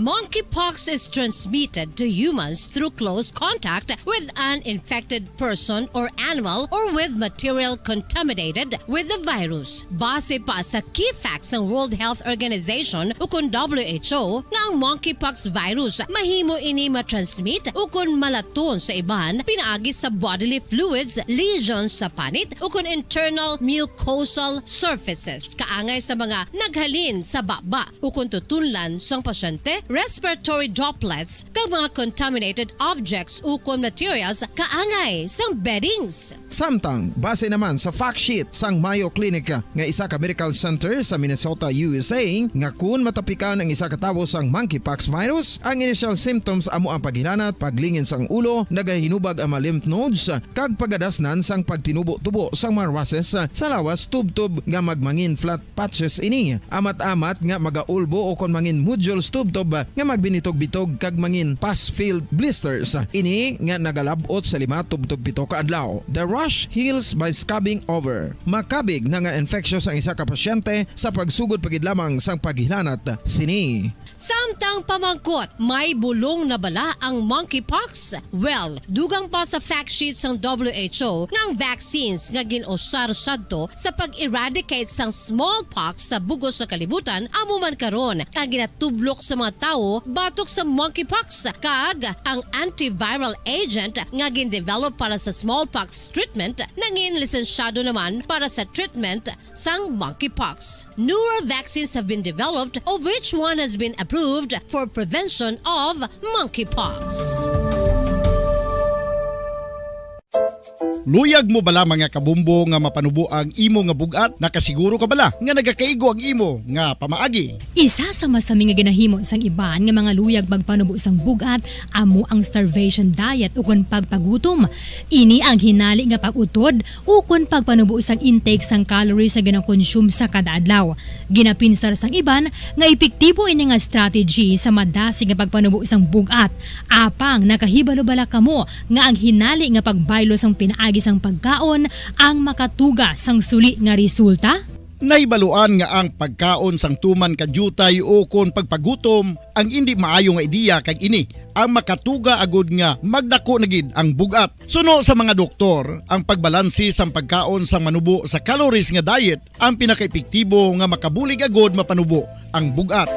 [SPEAKER 2] Monkeypox is transmitted to humans through close contact with an infected person or animal or with material contaminated with the virus. Base pa sa key facts ng World Health Organization ukon WHO nga ang monkeypox virus mahimo ini matransmit ukon malaton sa iban pinaagi sa bodily fluids, lesions sa panit ukon internal mucosal surfaces kaangay sa mga naghalin sa baba ukon tutunlan sang pasyente, respiratory droplets kag mga contaminated objects ukon materials kaangay sang beddings.
[SPEAKER 1] Samtang base naman sa fact sheet sang Mayo Clinic nga isa ka medical center sa Minnesota, USA, nga kun matapikan ang isa ka tawo sang monkeypox virus, ang initial symptoms amo ang paghilanat, paglingin sang ulo, nagahinubag ang mga lymph nodes kag pagadasnan sang pagtinubo-tubo sang mga rashes sa lawas tubtob nga magmangin flat patches ini. Amat-amat nga magaulbo o kon mangin nodules tubtob nga magbinitog-bitog kag mangin pus-filled blisters. Ini nga nagalabot sa 5 tubtob 7 ka adlaw. The rash heals by scabbing over. Makabig na nga infectious ang isa ka pasyente sa pagsugod pagid lamang sang paghilanat sini.
[SPEAKER 2] Samtang pamangkot, may bulong na bala ang monkeypox? Well, dugang pa sa fact sheet sang WHO nga ang vaccines nga ginusar sadto sa pag-eradicate sang smallpox sa bugos sa kalibutan amo man karon ang ginatublok sa mga tao batok sa monkeypox kag ang antiviral agent nga gin-develop para sa smallpox treatment nangin lisensyado naman para sa treatment sang monkeypox. Newer vaccines have been developed of which one has been approved for prevention of monkeypox.
[SPEAKER 3] Luyag mo bala mga kabumbo nga mapanubo ang imo nga bugat? Nakasiguro ka bala nga nagakaigo ang imo nga pamaagi?
[SPEAKER 4] Isa sa masami nga ginahimo sang iban nga mga luyag magpanubo sang bugat amo ang starvation diet ukon pagpagutom. Ini ang hinali nga pag-utod ukon pagpanubo sang intake sang calories sa gina-consume sa kada adlaw. Ginapinsar sang iban nga epektibo ini nga strategy sa madasig nga pagpanubo sang bugat. Apang nakahibalo bala kamo nga ang hinali nga pagbaylo sang pinaagi sang pagkaon ang makatuga sang suli nga resulta?
[SPEAKER 3] Naibaluan nga ang pagkaon sang tuman kadyutay o kon pagpagutom ang hindi maayo nga ideya kag ini ang makatuga agud nga magdako na gid ang bugat. Suno sa mga doktor, ang pagbalansi sang pagkaon sang manubo sa calories nga diet ang pinakaepektibo nga makabulig agud mapanubo ang bugat.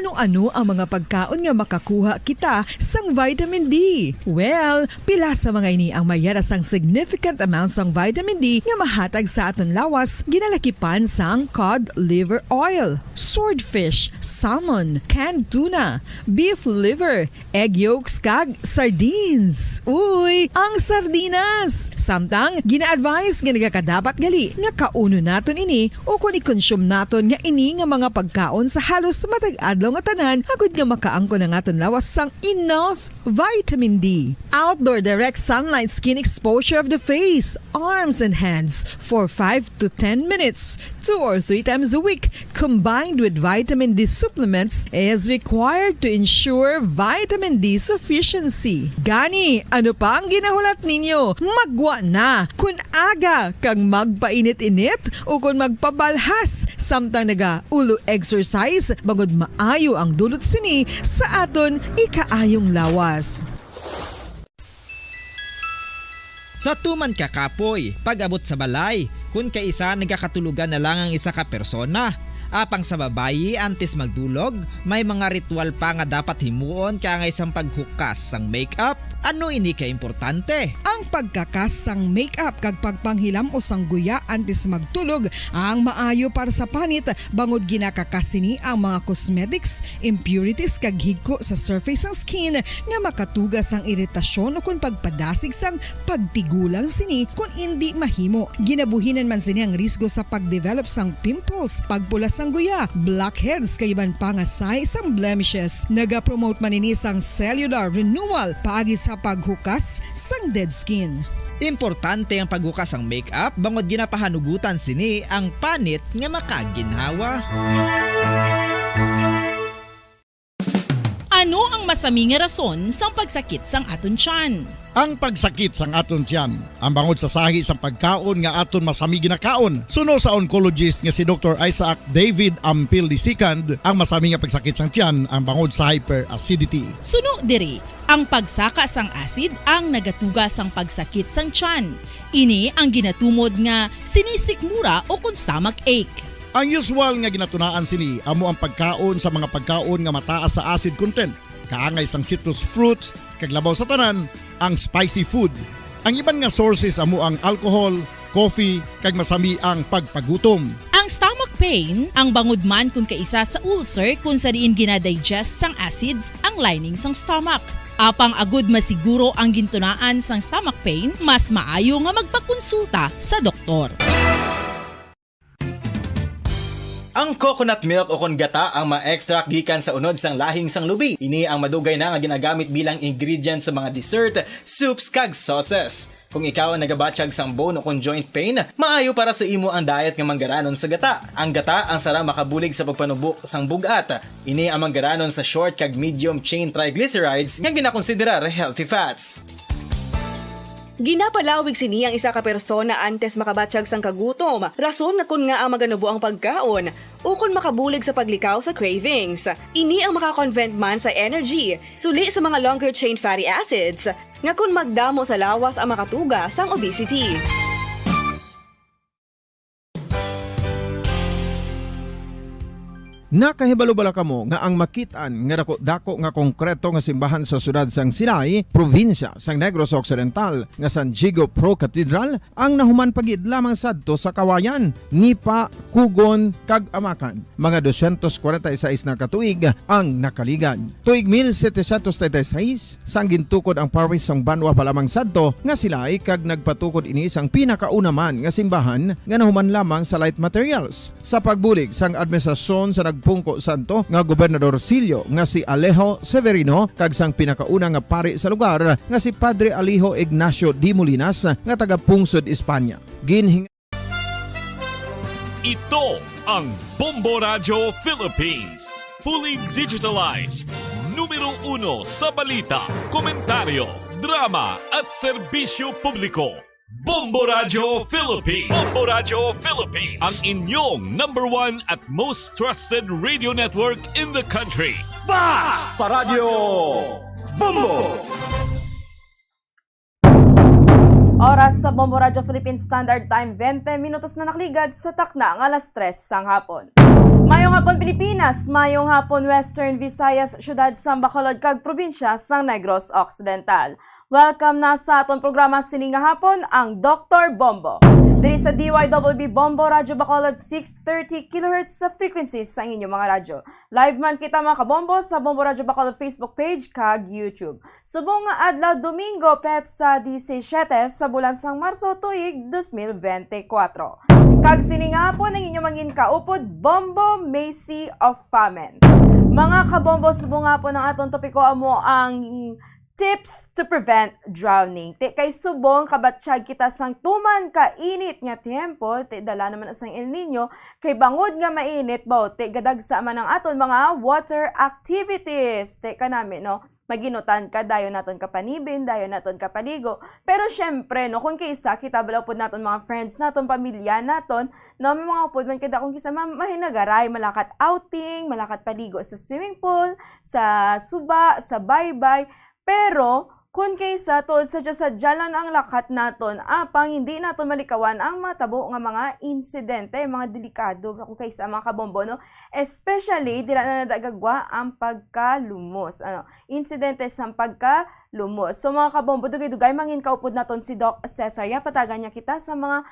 [SPEAKER 5] Ano-ano ang mga pagkaon nga makakuha kita sang vitamin D? Well, pila sa mga ini ang mayara sang significant amounts sang vitamin D nga mahatag sa aton lawas ginalakipan sang cod liver oil, swordfish, salmon, canned tuna, beef liver, egg yolks kag sardines. Uy, ang sardinas! Samtang gina-advise nga nagakadapat gali nga kauno naton ini o kung i-consume naton nga ini nga mga pagkaon sa halos matag adlaw nga tanan agud nga makaangko na nga lawas sang enough vitamin D. Outdoor direct sunlight skin exposure of the face, arms and hands for 5 to 10 minutes 2 or 3 times a week combined with vitamin D supplements is required to ensure vitamin D sufficiency. Gani, ano pa ang ginahulat ninyo? Magwa na kun aga kang magpainit-init o kun magpabalhas samtang naga ulo exercise bangod maayo ang dulot sini sa aton ikaayong lawas.
[SPEAKER 6] Sa tuman ka kapoy, pag-abot sa balay, kun kaisa nagakatulugan na lang ang isa ka persona. Apang sa babayi antes magdulog, may mga ritual pa nga dapat himuon kaya nga isang paghukas sang makeup. Ano ini ka importante?
[SPEAKER 14] Ang pagkakas sang makeup kag pagpanghilam o sang guya antes magtulog ang maayo para sa panit bangod ginakakasini ang mga cosmetics, impurities kag higko sa surface ng skin nga makatugas ang iritasyon o kung pagpadasig sang pagtigulang sini kung hindi mahimo. Ginabuhinan man sini ang risgo sa pagdevelop sang pimples, pagpula sang guya, blackheads kay iban pa nga signs sang blemishes. Naga-promote man ini sang cellular renewal paagi sa paghukas sang dead skin.
[SPEAKER 6] Importante ang paghukas ang makeup bangod ginapahanugutan sini ang panit nga makaginhawa.
[SPEAKER 7] Ano ang masaming rason sa pagsakit sang aton tiyan?
[SPEAKER 3] Ang pagsakit sang aton tiyan, ang bangod sa sahi sang pagkaon nga aton masami ginakaon. Suno sa oncologist nga si Dr. Isaac David Ampil II, ang masami nga pagsakit sang tiyan ang bangod sa hyperacidity.
[SPEAKER 7] Suno diri, ang pagsaka sang acid ang nagatuga sang pagsakit sang tiyan. Ini ang ginatumod nga sinisikmura o kung stomach ache.
[SPEAKER 3] Ang usual nga ginatunaan sini amo ang pagkaon sa mga pagkaon nga mataas sa acid content, kaangay sang citrus fruits, kag labaw sa tanan ang spicy food. Ang iban nga sources amo ang alcohol, coffee, kag masami ang pagpagutom.
[SPEAKER 7] Ang stomach pain ang bangod man kung kaisa sa ulcer kung sa diin ginadigest sang acids ang lining sang stomach. Apang agud masiguro ang gintunaan sang stomach pain, mas maayo nga magpakonsulta sa doktor.
[SPEAKER 8] Ang coconut milk o kon gata ang ma-extract gikan sa unod sang lahing sang lubi. Ini ang madugay na nga ginagamit bilang ingredient sa mga dessert, soups kag sauces. Kung ikaw ang nagabatsyag sang bone o kon joint pain, maayo para sa imo ang diet nga manggaranon sa gata. Ang gata ang sara makabulig sa pagpanubo sang bugat. Ini ang manggaranon sa short kag medium chain triglycerides nga ginakonsiderar healthy fats.
[SPEAKER 9] Ginapalawig sini ang isa ka persona antes makabatsyag sang kagutom. Rason na kun nga ang maganubo ang pagkaon o kun makabulig sa paglikaw sa cravings. Ini ang makakonvent man sa energy, suli sa mga longer chain fatty acids, nga kun magdamo sa lawas ang makatuga sang obesity.
[SPEAKER 1] Nakahibalo-bala kamo nga ang makitaan nga dako nga konkreto nga simbahan sa sudad sang Sinay, probinsya sang Negros Occidental nga San Diego Pro Cathedral ang nahuman pagid lamang sadto sa Kawayan, Nipa, Kugon kag Amakan. Mga 246 na katuig ang nakaligan. Tuig 1736 sang gintukod ang parish sang Banwa pa lamang sadto nga sila kag nagpatukod ini sang pinakauna man nga simbahan nga nahuman lamang sa light materials. Sa pagbulig sang administrasyon sa Pungko Santo nga Gobernador Silio nga si Alejo Severino kag sang pinakauna nga pari sa lugar nga si Padre Alijo Ignacio D. Molinas nga taga Pungsod, Espanya.
[SPEAKER 10] Ito ang Bombo Radio Philippines. Fully digitalized. Numero 1 sa balita, komentaryo, drama at serbisyo publiko. Bombo Radio Philippines. Bombo Radio Philippines. Ang inyong #1 at most trusted radio network in the country.
[SPEAKER 8] Basta Radio Bombo!
[SPEAKER 11] Oras sa Bombo Radio Philippines Standard Time, 20 minutos na nakaligad sa takna ng alas 3 sang hapon. Mayong hapon Pilipinas, mayong hapon Western Visayas, syudad sa Bacolod kag probinsya sang Negros Occidental. Welcome na sa atong programa sining nga hapon ang Dr. Bombo. Diri sa DYWB Bombo Radyo Bacolod 630 kHz sa frequencies sa inyong mga radyo. Live man kita mga kabombo sa Bombo Radyo Bacolod Facebook page kag YouTube. Subong nga adlaw Domingo pet sa 17 sa bulan sang Marso tuig 2024. Kag sining nga hapon ang inyong mangin kaupod Bombo Macy of Famine. Mga kabombo, subong nga po ng atong topiko amo ang tips to prevent drowning. Ti kay subong kabatsyag kita sang tuman ka init nga tiempo, ti dala naman sang El Nino, kay bangod nga mainit ba, ti gadagsa man ang aton mga water activities. Ti kanami no, maginutan ka, dayon naton kapanibin, dayon naton kapaligo. Pero syempre no, kung kaysa kita balaw pod naton mga friends naton, pamilya naton, no may mga pod man kada kung kaysa mahinagaray, malakat outing, malakat paligo sa swimming pool, sa suba, sa baybay. Pero, kung kaysa tol sadya lang ang lakat naton, apang hindi naton malikawan ang matabo nga mga insidente, mga delikado kung kaysa mga kabombo, no? Especially, dira na nadagagwa ang pagkalumos. Insidente sa pagkalumos. So mga kabombo, dugay-dugay, mangin kaupod naton si Doc Cesar. Patagan niya kita sa mga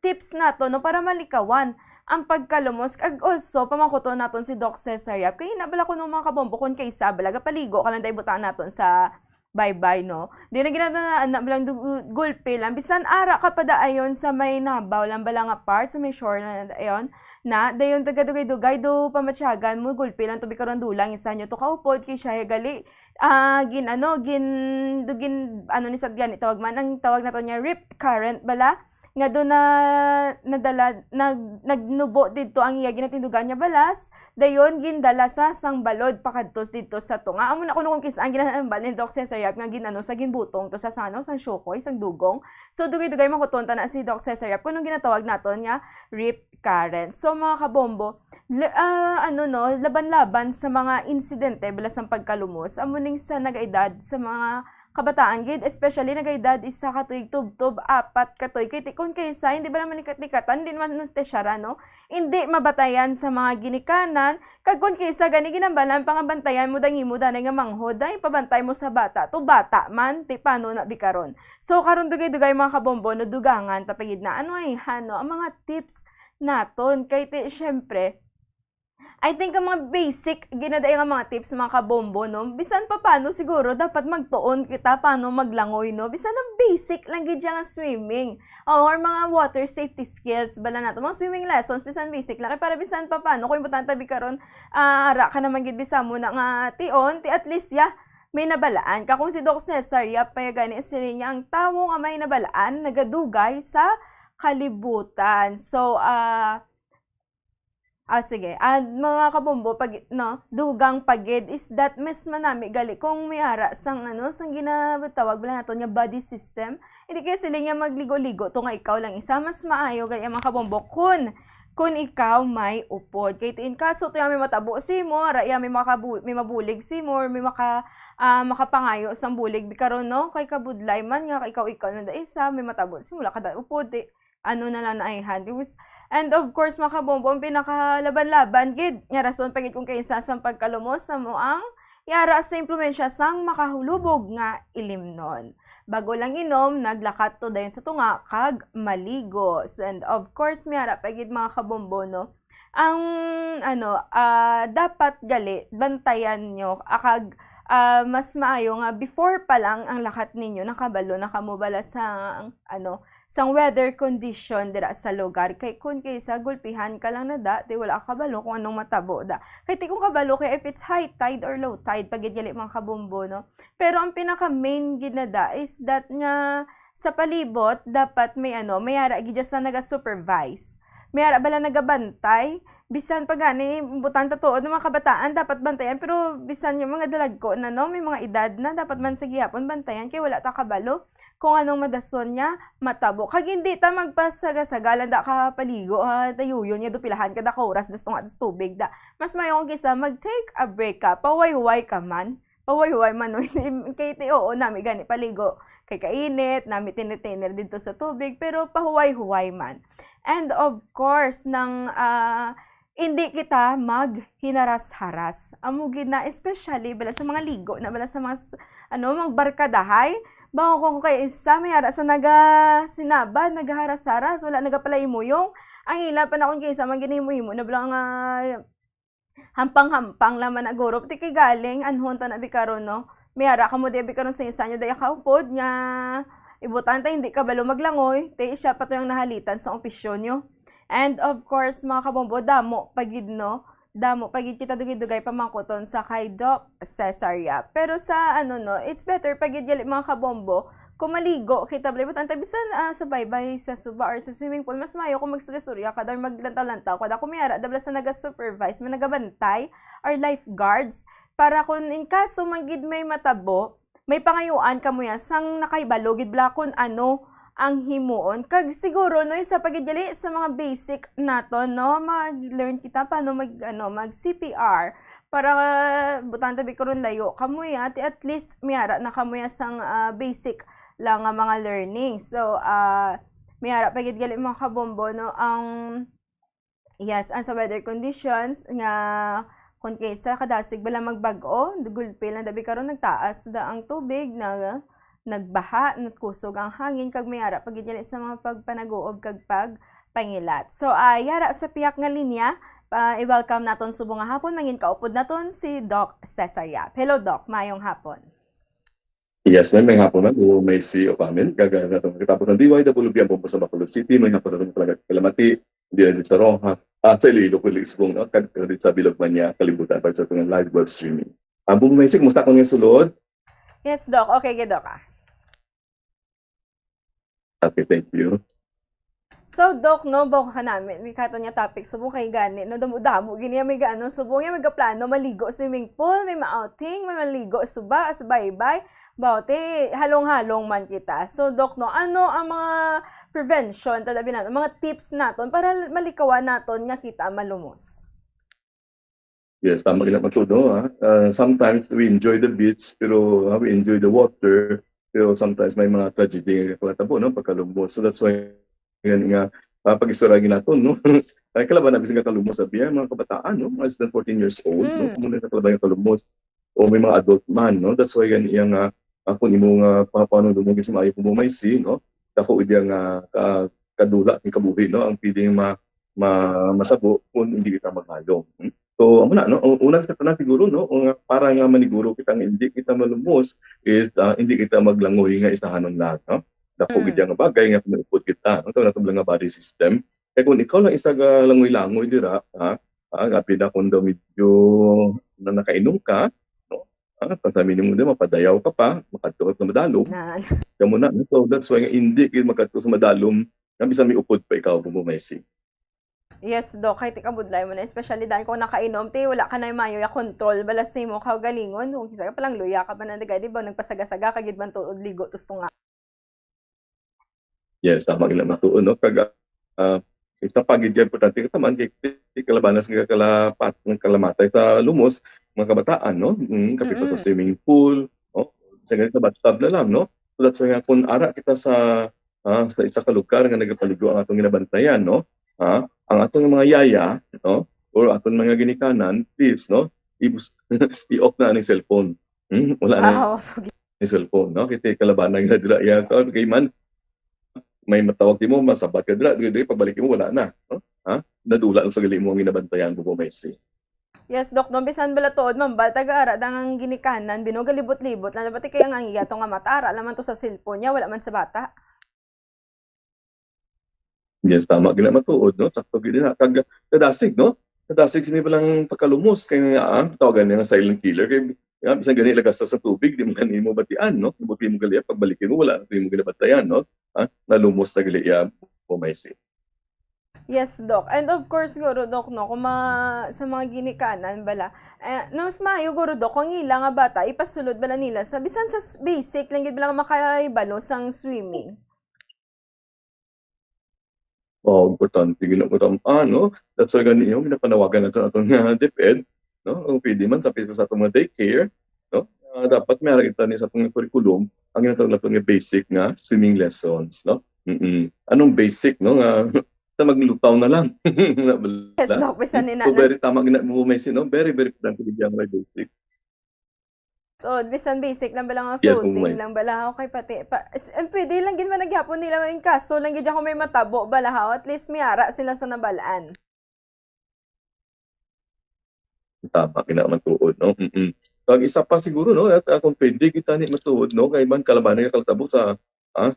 [SPEAKER 11] tips naton, no? Para malikawan ang pagkalumos. Ag also, pamakuto naton si Doc Cesar. Kaya nabala ko ng mga kabombo kung kaysa, balaga paligo, kalanday butaan naton sa bye-bye, no? Di na ginadaan na balang gulpe lang. Bisan ara ka pa daayon sa may nabaw lang balang part, sa may shore na ayon, na dayon tagadugay-dugay do pamatsyagan mo, gulpe lang tubi karon dulang, isa nyo to kaupod, kay siya gali, gin ni Sadgan, itawag man, ang tawag na to niya, rip current bala, nga doon na nadala nagnubo dito ang iya ginatindugan niya balas, dayon gindala sa sang balod pakadtos dito sa tunga. Amo na kuno kung kisa ang ginahan ni Doc Cesar nga ginano sa ginbutong to sa sano sang syokoy sang dugong. So dugay-dugay makutonta na si Doc Cesar kuno ginatawag naton nga rip current. So mga kabombo, laban-laban sa mga insidente bilas ang pagkalumos, amo ning sa nagaedad sa mga kabataan gid, especially nagaedad isa ka tuig tubtob, 4 ka tuig kay tikon kaysa hindi ba naman nikatan din man tesyara, no? Hindi mabatayan sa mga ginikanan kag kun kaysa gani ginambalan pangabantayan mo dangi mo danay nga manghod ay pabantay mo sa bata to bata man ti paano na bikaron. So karon dugay-dugay mga kabombo no dugangan tapagid na ang mga tips naton kay ti syempre I think ang mga basic, ginaday nga mga tips mga kabombo, no? Bisan pa paano siguro, dapat magtuon kita paano maglangoy, no? Bisan ang basic lang gid nga swimming. Or mga water safety skills, bala nato. Mga swimming lessons, bisan basic lang. Para bisan pa paano, kung importante karon ara ka naman gid bisa mo na nga tion, ti at least may nabalaan. Kung si Doc Cesar, payagani sila niya, ang tao nga may nabalaan, nagadugay sa kalibutan. So, sige. Mga kabombo, dugang pagid is that mas manami gali kung may ara sang sang ginatawag bala nato nga body system. Hindi kaya sila nga magligo-ligo to nga ikaw lang isa mas maayo gali mga kabombo kun ikaw may upod. Kay tiin kaso to may matabo si mo, ara may mabulig si mo, may makapangayo sang bulig bikaron no kay kabudlay man nga ikaw na da isa may matabo si mo kada upod na lang na ay handles. And of course, mga kabombo, ang pinakalaban-laban, gid, nga rason pagit kung kaysa sang pagkalumos sa moang, yara sa impluensya sang makahulubog nga ilimnon. Bago lang inom, naglakat to dayon sa tunga, kag maligos. And of course, mayara pagit mga kabombo, no? Ang, dapat gali, bantayan nyo, akag, mas maayo nga before pa lang ang lakat ninyo nakabalo nakamubala sa sang weather condition dira sa lugar kay kun kaysa gulpihan ka lang na di wala ka kabalo kung anong matabo da kay ti kung kabalo kay if it's high tide or low tide pagid gali mga kabombo no pero ang pinaka main ginada is that nga sa palibot dapat may mayara gid sa naga supervise mayara bala nagabantay
[SPEAKER 15] bisan pa gani butan tatuod ng mga kabataan dapat bantayan pero bisan yung mga dalagko na no may mga edad na dapat man sa gihapon bantayan kay wala ta kabalo kung anong madason niya matabo kag hindi ta magpasagasaga da ka paligo ha tayuyon nya do pilahan kada ka oras das tunga tubig da mas mayo kaysa mag take a break ka paway-way ka man paway-way man no kay oo nami gani paligo kay kainit nami tinitiner dito sa tubig pero pahuway-huway man and of course nang hindi kita maghinaras-haras. Amugid na especially bala sa mga ligo na bala sa mga magbarkadahay. Bago kung kay isa may ara sa sinabad, nagaharas-haras, wala nagapalay mo yung ang ila pa na kung kaysa maginimo-himo na bala nga hampang-hampang laman na guro. Pati kay galing anhon ta na bikaron no. May ara ka mo di bikaron sa isa nyo daya kaupod nga ibutan ta hindi ka balo maglangoy. Te siya pa to yung nahalitan sa opisyon nyo. And of course, mga kabombo, damo pagid no, damo pagid kita dugay-dugay pamangkoton sa kay Doc Cesaria. Pero sa it's better pagid gali mga kabombo, kung maligo kita blay butan bisan sa baybay sa suba or sa swimming pool, mas mayo kung magstresorya kada maglantaw-lantaw kada kumiyara dabla sa naga-supervise, may nagabantay or lifeguards para kung in kaso magid may matabo, may pangayuan kamo yan sang nakaibalo gid bla kun ang himuon kag siguro no sa pagidili sa mga basic nato no mag-learn kita paano mag CPR para butan tabi karon layo kamuya at least miara na kamuya sang basic lang nga mga learning so miara pagid gali mga kabombo no ang ang sa weather conditions nga kung kaysa kadasig bala magbag-o dugulpil na dabi karon nagtaas da ang tubig na nagbaha, nagkusog ang hangin, kag may ara pagid sa mga pagpanaguob kag pagpangilat. So, yara sa piyak nga linya, i-welcome naton subong nga hapon, mangin kaupod naton si Doc Cesaria. Hello Doc, mayong hapon.
[SPEAKER 16] Yes, may hapon na, may CEO pa amin, kagaya na itong kitapos ng DYWB ang po sa Bacolod City, may hapon na talaga Kalamati, hindi sa Rojas, sa Iloilo, Pulisbong, no? Sa Bilog Manya, kalibutan para sa itong live web streaming. Bumaysig, musta ko nga sulod?
[SPEAKER 15] Yes, Doc. Okay, Doc.
[SPEAKER 16] Okay, thank you.
[SPEAKER 15] So, Doc, no, bako ka namin. May kato niya topic. Subong kay gani. No, damo-damo. Gini may gaano. Subong niya may plano maligo swimming pool, may ma-outing, may maligo suba, as bye-bye. Bawte, halong-halong man kita. So, Doc, no, ano ang mga prevention, talabi natin, mga tips naton para malikawan naton nga kita malumos?
[SPEAKER 16] Yes, tama ginaman to, no? Sometimes we enjoy the beach, pero we enjoy the water. Pero sometimes may mga tragedy nga kalatabo, no? Pagkalumos. So that's why yan nga pag-istoragin natin, no? Ay kalaban namin nga kalumos sa biya, mga kabataan, no? Less than 14 years old, no? Kung muna kalaban yung kalumos. O may mga adult man, no? That's why yan yung kung imo nga paano dumugin sa maayo pumaysi, no? Dako idya nga kadula ng kabuhi, no? Ang pwedeng masabo kung hindi kita maghalong. So, amo na, no? Unang step na siguro, no? Para nga maniguro kita nga hindi kita malumos is hindi kita maglangoy nga isahanon lang, no? Dako gid nga bagay nga pinupod kita, no? Ito na nga body system. Kaya kung ikaw lang isa ga langoy-langoy dira, gapi na kung daw medyo na nakainom ka, no? Pasamin mo din mapadayaw ka pa, makadto sa madalom. Kaya mo na, no? So that's why nga hindi gid makadto sa madalom, nga bisan may upod pa ikaw bumaysi.
[SPEAKER 15] Yes, Doc, kahit ikabudlay mo na, especially dahil kung nakainom, wala ka na yung mayo control, balasay mo ka galingon, kung kisa ka palang luya ka pa na nagay, di ba, nagpasaga-saga, kagid man tuod ligo, tusto nga.
[SPEAKER 16] Yes, tama gila matuon, no? Kag, isa pagid dyan, importante ka taman, kalabanas ng kalamatay sa lumos, mga kabataan, no? Kapit pa sa swimming pool, no? Sa bathtub na lang, no? So that's why kung ara kita sa isa ka lugar nga nagapaligo ang atong ginabantayan, no? Ang atong mga yaya, no, or atong mga ginikanan, please, no, i-off na ang cellphone. Wala na yung cellphone, no? Kita kalabanan nga dila iya ka kay man may matawag mo, masabat ka dila, pagbalik mo wala na, no? Nadula sa gali mo ang ginabantayan mo bumaysi.
[SPEAKER 15] Yes, Doc, no, bisan bala tuod man ba taga-ara dangang ginikanan, binugalibot-libot, na dapat kaya nga iyato nga matara, laman to sa cellphone niya, wala man sa bata.
[SPEAKER 16] Yes, tama gina matuod, no? Sakto gid na kag kadasig, no? Kadasig sini palang pagkalumos kay nga tawagan nga silent killer kay bisan gani lagas sa tubig di mo kanimo batian, no? Buti mo gali pagbalikin mo wala di mo ginabatayan, no? Nalumos ta gali ya pumaysi.
[SPEAKER 15] Yes, Doc. And of course, siguro, Doc, no, kung sa mga ginikanan, bala, mas maayo, guro, Doc, kung ila nga bata, ipasulod bala nila, sa bisan sa basic, lang gid bala makaibalo sang swimming.
[SPEAKER 16] Importante ginagutang no? That's why ganito ginapanawagan natin atong nga DepEd, no? Kung pwede man sa atong mga daycare, no? Dapat may kita ni sa atong curriculum ang ginatawag natin nga basic nga swimming lessons, no? Anong basic, no? Maglutaw na lang.
[SPEAKER 15] Yes, Doc, bisan ni
[SPEAKER 16] So very tama ginamumay no? Very importante bigyan may basic.
[SPEAKER 15] So, bisan basic lang bala nga
[SPEAKER 16] Yes,
[SPEAKER 15] floating lang bala okay pati. Pwede lang gid man nagyapon nila in kaso lang gid ako may matabo bala at least may ara sila sa nabalaan.
[SPEAKER 16] Tama kinamatuod, no? So, isa pa siguro, no? At kung pwede kita ni matuod, no? Kay man kalabanan nga kaltabo sa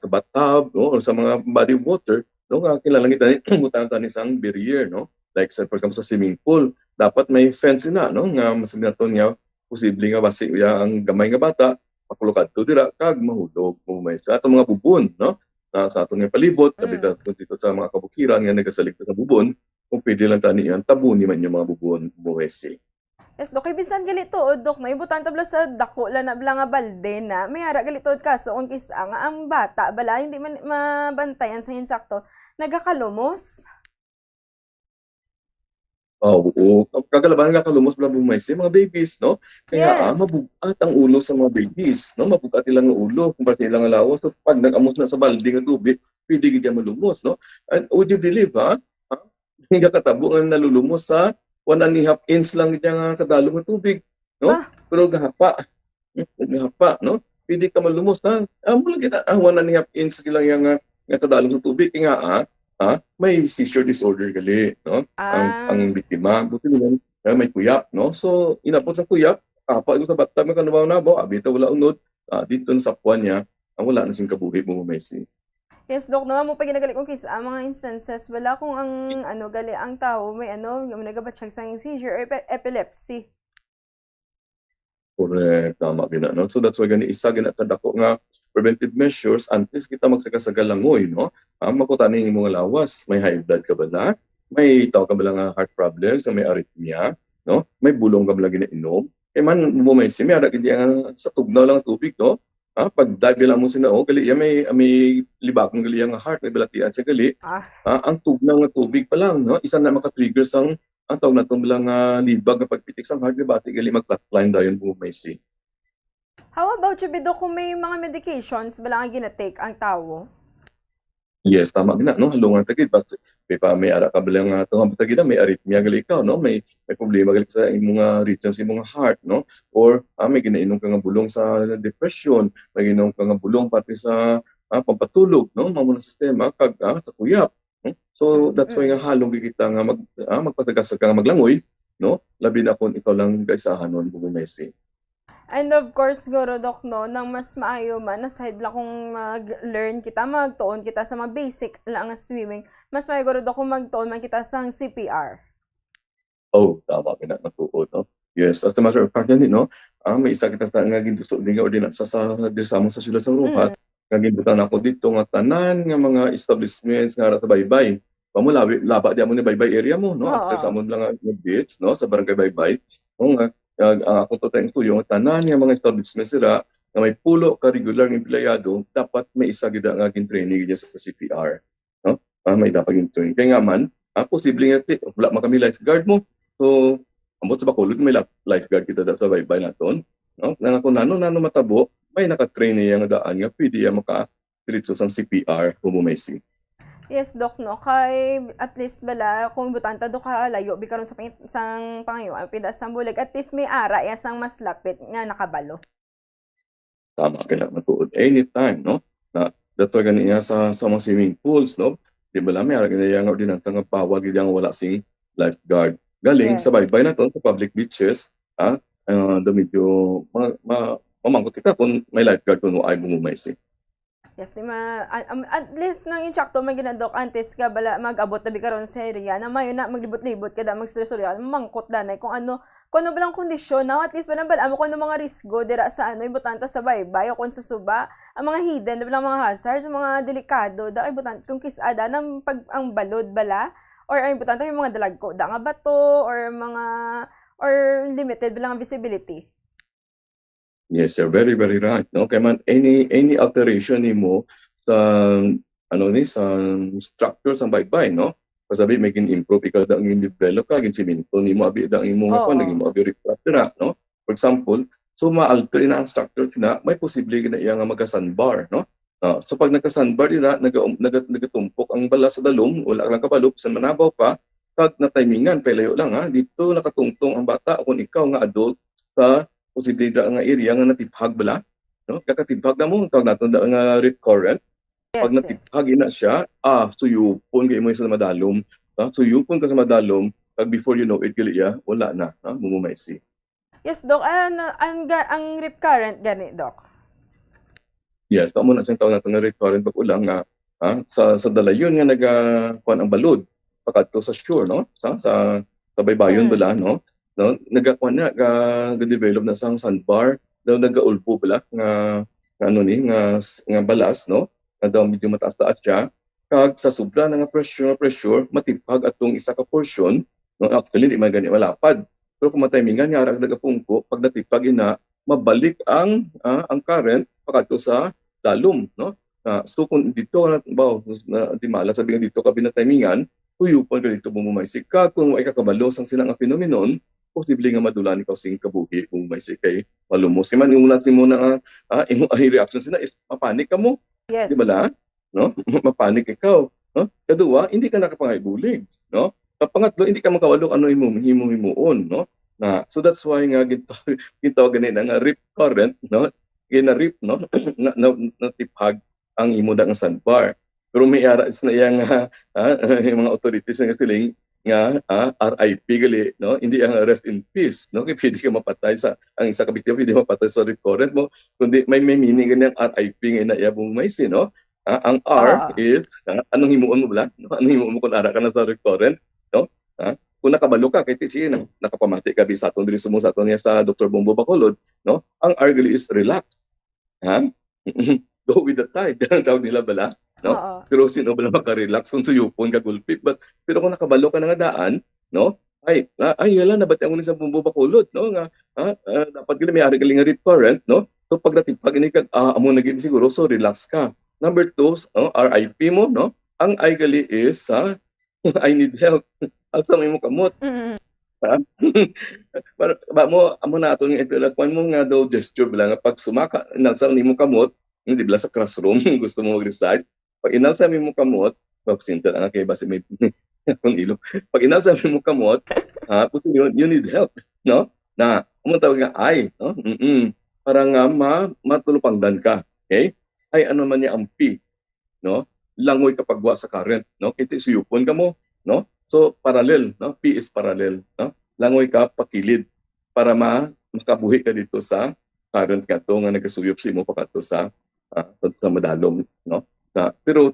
[SPEAKER 16] bathtub, no? O sa mga body water, no? Kailangan kita ni butan ta ni isang barrier, no? Like for example sa swimming pool, dapat may fence na, no? Nga mas naton nga posible nga basi ang gamay nga bata makulukad to dira kag mahulog mo sa atong mga bubon, no? Sa atong nga palibot, tabi dito sa mga kabukiran nga nagasalig sa bubon, kung pwede lang tani yan, tabunin man yung mga bubon buwesi.
[SPEAKER 15] Yes, Dok. Bisan galito, Dok, na ibutan tabla sa dako lang na bala nga balde na may hara galito kaso kung kisa nga ang bata bala hindi man mabantayan sa insakto nagakalumos.
[SPEAKER 16] Oo. Kagalaban nga kalumos bala bumaysi mga babies, no? Kaya mabugat ang ulo sa mga babies, no? Mabugat ilang ulo kung bakit ilang lawas. So pag nag-amos na sa balde nga tubig, pwede gid malumos, no? And would you believe, Hindi katabo nga nalulumos sa 1.5 inch lang nga kadalong ng tubig, no? Pero gahapa, no? Pwede ka malumos na, mula kita, 1.5 inch lang nga kadalong ng tubig, nga may seizure disorder gali, no? Ang biktima, buti naman, may kuyap, no? So, inapot sa kuyap, kapa ito sa batang may kanabaw-nabaw, abita wala unod, dito sa puwan niya, wala na sing kabuhi mo maysi.
[SPEAKER 15] Yes, Dok, naman mo pa ginagali kong kisa mga instances, wala kung ang gali ang tao may yung nagabatsyag sa seizure or epilepsy.
[SPEAKER 16] Correct, tama gina, no? So that's why gani isa ginatadako nga preventive measures antes kita magsakasagalangoy, no? Makutani yung mga lawas, may high blood ka ba na? May tao ka ba lang heart problems, may arrhythmia, no? May bulong ka ba lang ginainom? Man mo may simera kindi sa tugnaw lang tubig, no? Pag dive lang mo sina gali may libakong gali ang heart, may balatian sa gali. Ang tugnaw nga tubig pa lang, no? Isa na maka-trigger sang ang tawag na itong bilang libag na pagpitik sa heart, diba? Gali mag-flatline dayon bumaysi.
[SPEAKER 15] How about you, Bido, kung may mga medications ba lang ginatake ang tao?
[SPEAKER 16] Yes, tama gina, no? Halungan tagid, may ara ka bilang tunga tagid may arrhythmia gali ikaw, no? May problema gali sa imong rhythm sa imong heart, no? Or may ginainom ka nga bulong sa depression, may ginainom ka nga bulong pati sa pampatulog, no? Mamo na sistema kag sa kuyap. So that's why nga halong kita nga magpatagas ka nga maglangoy, no? Labi na kung ikaw lang gaisahanon bumumesi.
[SPEAKER 15] And of course, siguro, Dok, no, nang mas maayo man, aside lang kung mag-learn kita, magtuon kita sa mga basic lang nga swimming, mas maayo, siguro, Dok, kung magtuon man kita sa CPR.
[SPEAKER 16] Tama ka na natuod, no? Yes, as a matter of fact, yan, no? May isa kita nga ginduso din nga ordinansa sa dirsamon sa Sula sa Rojas. Kagibutan ako dito nga tanan nga mga establishments nga sa Baybay. Pamulabi, laba diyan mo ni Baybay area mo, no? Access sa amon lang nga beach, no? Sa barangay Baybay. Ako to tayong tuyo, tanan nga mga establishments sila na may pulo ka regular ng empleyado, dapat may isa gid nga training niya sa CPR, no? May dapat yung training. Kaya nga man, posible nga wala man kami lifeguard mo. So, ambot sa Bacolod may lifeguard kita sa Baybay naton, no? Nga kung nano matabo, may naka-train niya nga daan nga pwede maka-diretso sa CPR bumumesi.
[SPEAKER 15] Yes, Dok, no? Kay at least bala, kung butanta do ka layo, bikaron sa pangayo, ang pidas sa bulig, at least may ara, yasang mas lapit nga nakabalo.
[SPEAKER 16] Tama ka na matuod. Anytime, no? That's why ganyan sa mga swimming pools, no? Di ba lang, may ara ganyan nga ordinansa nga bawal ganyan wala sing lifeguard. Galing sa Baybay na to, sa public beaches, medyo mamangkot kita kung may lifeguard kung ay bumumaysi.
[SPEAKER 15] Yes, at least nang insakto may ginadok antes ka bala mag-abot na bikaron sa area na mayo na maglibot-libot kada magstresorya mangkot danay kung ano balang kondisyon na at least bala amo kung ano mga risgo dira sa ibutanta sa Baybay o kung sa Suba ang mga hidden bala mga hazards mga delikado da ibutanta kung kisada nang pag ang balod bala or ang importante may mga dalag ko da nga bato or limited bilang visibility.
[SPEAKER 16] Yes, sir. Very, very right. No? Kaya man, any alteration nimo sa sa structure sa baybay, no? Pasabi may improve ikaw da ang develop ka gin simento nimo abi da imo nga naging mo abi refractor, no? For example, so ma-alter na ang structure na may posible na iya nga magka-sandbar, no? So pag nagka-sandbar ina nagatumpok ang bala sa dalom, wala lang kabalok sa manabaw pa, kag na timingan palayo lang ha. Dito nakatungtong ang bata kung ikaw nga adult sa posibilidad nga area nga natibhag bala, no? Kakatibhag na mo tawag naton da nga rip current. Pag natibhag ina siya, suyupon kay mo sa madalom, suyupon ka sa madalom, kag before you know it gali wala na, mumumaysi.
[SPEAKER 15] Yes, Doc. Ang rip current gani, Doc?
[SPEAKER 16] Yes, tamo na siyang tawag naton nga rip current pag ulang nga sa dalayon nga nagakuan ang balod pakadto sa shore, no? Sa baybayon bala, no? Nagakuan na ga-develop na sang sandbar, daw nagaulpo bala nga balas, no? Na daw medyo mataas-taas siya, kag sa sobra na nga pressure matipag atong isa ka portion, no? Actually di man gani malapad, pero kung matimingan nga ara nagapungko, pag natipag ina mabalik ang current pakadto sa dalom, no? So kung dito na di mala sabi nga dito ka binatimingan, tuyupan ka dito bumumaysik ka, kung ay kakabalo sang silang ang phenomenon, posible nga madulan ikaw sing kabuhi kung maysik kay malumos. Kaya man yung natin mo na imo reaction sila is mapanik ka mo.
[SPEAKER 15] Yes.
[SPEAKER 16] Di ba la? No? Mapanik ikaw. No? Kadua, hindi ka nakapangaybulig. No? Pangatlo, hindi ka makawalo ano himuon. No? So that's why nga gitawag ganin nga rip current, no? Gina-rip, no? Natipag ang imo da nga sandbar. Pero may aras na yang yung mga authorities nga siling nga RIP gali, no? Hindi ang rest in peace, no? Kaya pwede ka mapatay ang isa ka biktima pwede mapatay sa rip current mo, kundi may meaning ganyan RIP nga na iya bumaysi, no? Ang R is anong himuon mo bala, no? Anong himuon mo kung ara ka na sa rip current, no? Kung nakabalo ka kay sige nakapamati ka bi sa aton diri sumo sa aton niya sa Dr. Bombo Bacolod, no? Ang R gali is relax. Go with the tide, tawag nila bala, no? Pero sino ba na maka-relax kung suyupon ka gulpit, pero kung nakabalo ka na nga daan, no? Ay yala na bati ang ulit sa Bombo Bacolod, no? Nga dapat gila may ari galing nga rip current, no? So pag natipag ini ka amo naging siguro, so relax ka. Number 2, RIP mo, no? Ang I gali is I need help. Asa may mo kamot. Ba mo na ato nga itilakwan mo nga daw gesture bala nga pag sumaka inalsa nimo kamot, hindi bala sa classroom gusto mo mag-recite. Pag inalsa mo kamot, magsinta na kay base may kung ilo. Pag inalsa mo kamot, puto you need help, no? Na mo tawag nga ay, no? Para nga matulupangdan ka, okay? Ay ano man niya ang P, no? Langoy ka pagwa sa current, no? Kiti suyupon ka mo, no? So parallel, no? P is parallel, no? Langoy ka pakilid para makabuhi ka dito sa current kato nga nagasuyop si mo pakato sa madalom, no? Pero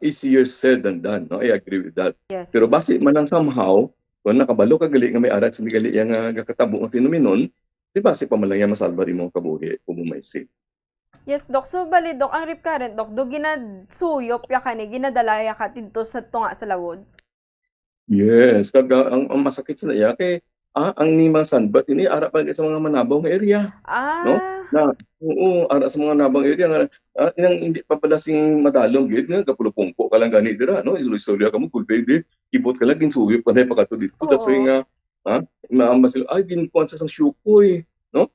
[SPEAKER 16] easier said than done, no? I agree with that.
[SPEAKER 15] Yes.
[SPEAKER 16] Pero base man lang somehow kung nakabalo ka gali nga may arat sa gali nga kakatabo ang phenomenon, di ba si pamalaya masalbari mo kabuhi kung mumaysi.
[SPEAKER 15] Yes, Doc. So, bali, Doc, ang rip current, Doc, do ginasuyop ya ka ni, ginadalaya ka dito sa tunga sa lawod?
[SPEAKER 16] Yes, kag ang masakit sa iya kay ang nimang sandbat ini ara pa sa mga manabaw nga area. No? Ara sa mga nabang area nga inang hindi pa pala sing madalong gid nga kapulupungko ka lang gani dira, no? Istorya ka mo kulbe di ibot ka lang ginsuyop pa dai pakato dito. That's why nga maambas ay ginkuan sa sang syukoy, no?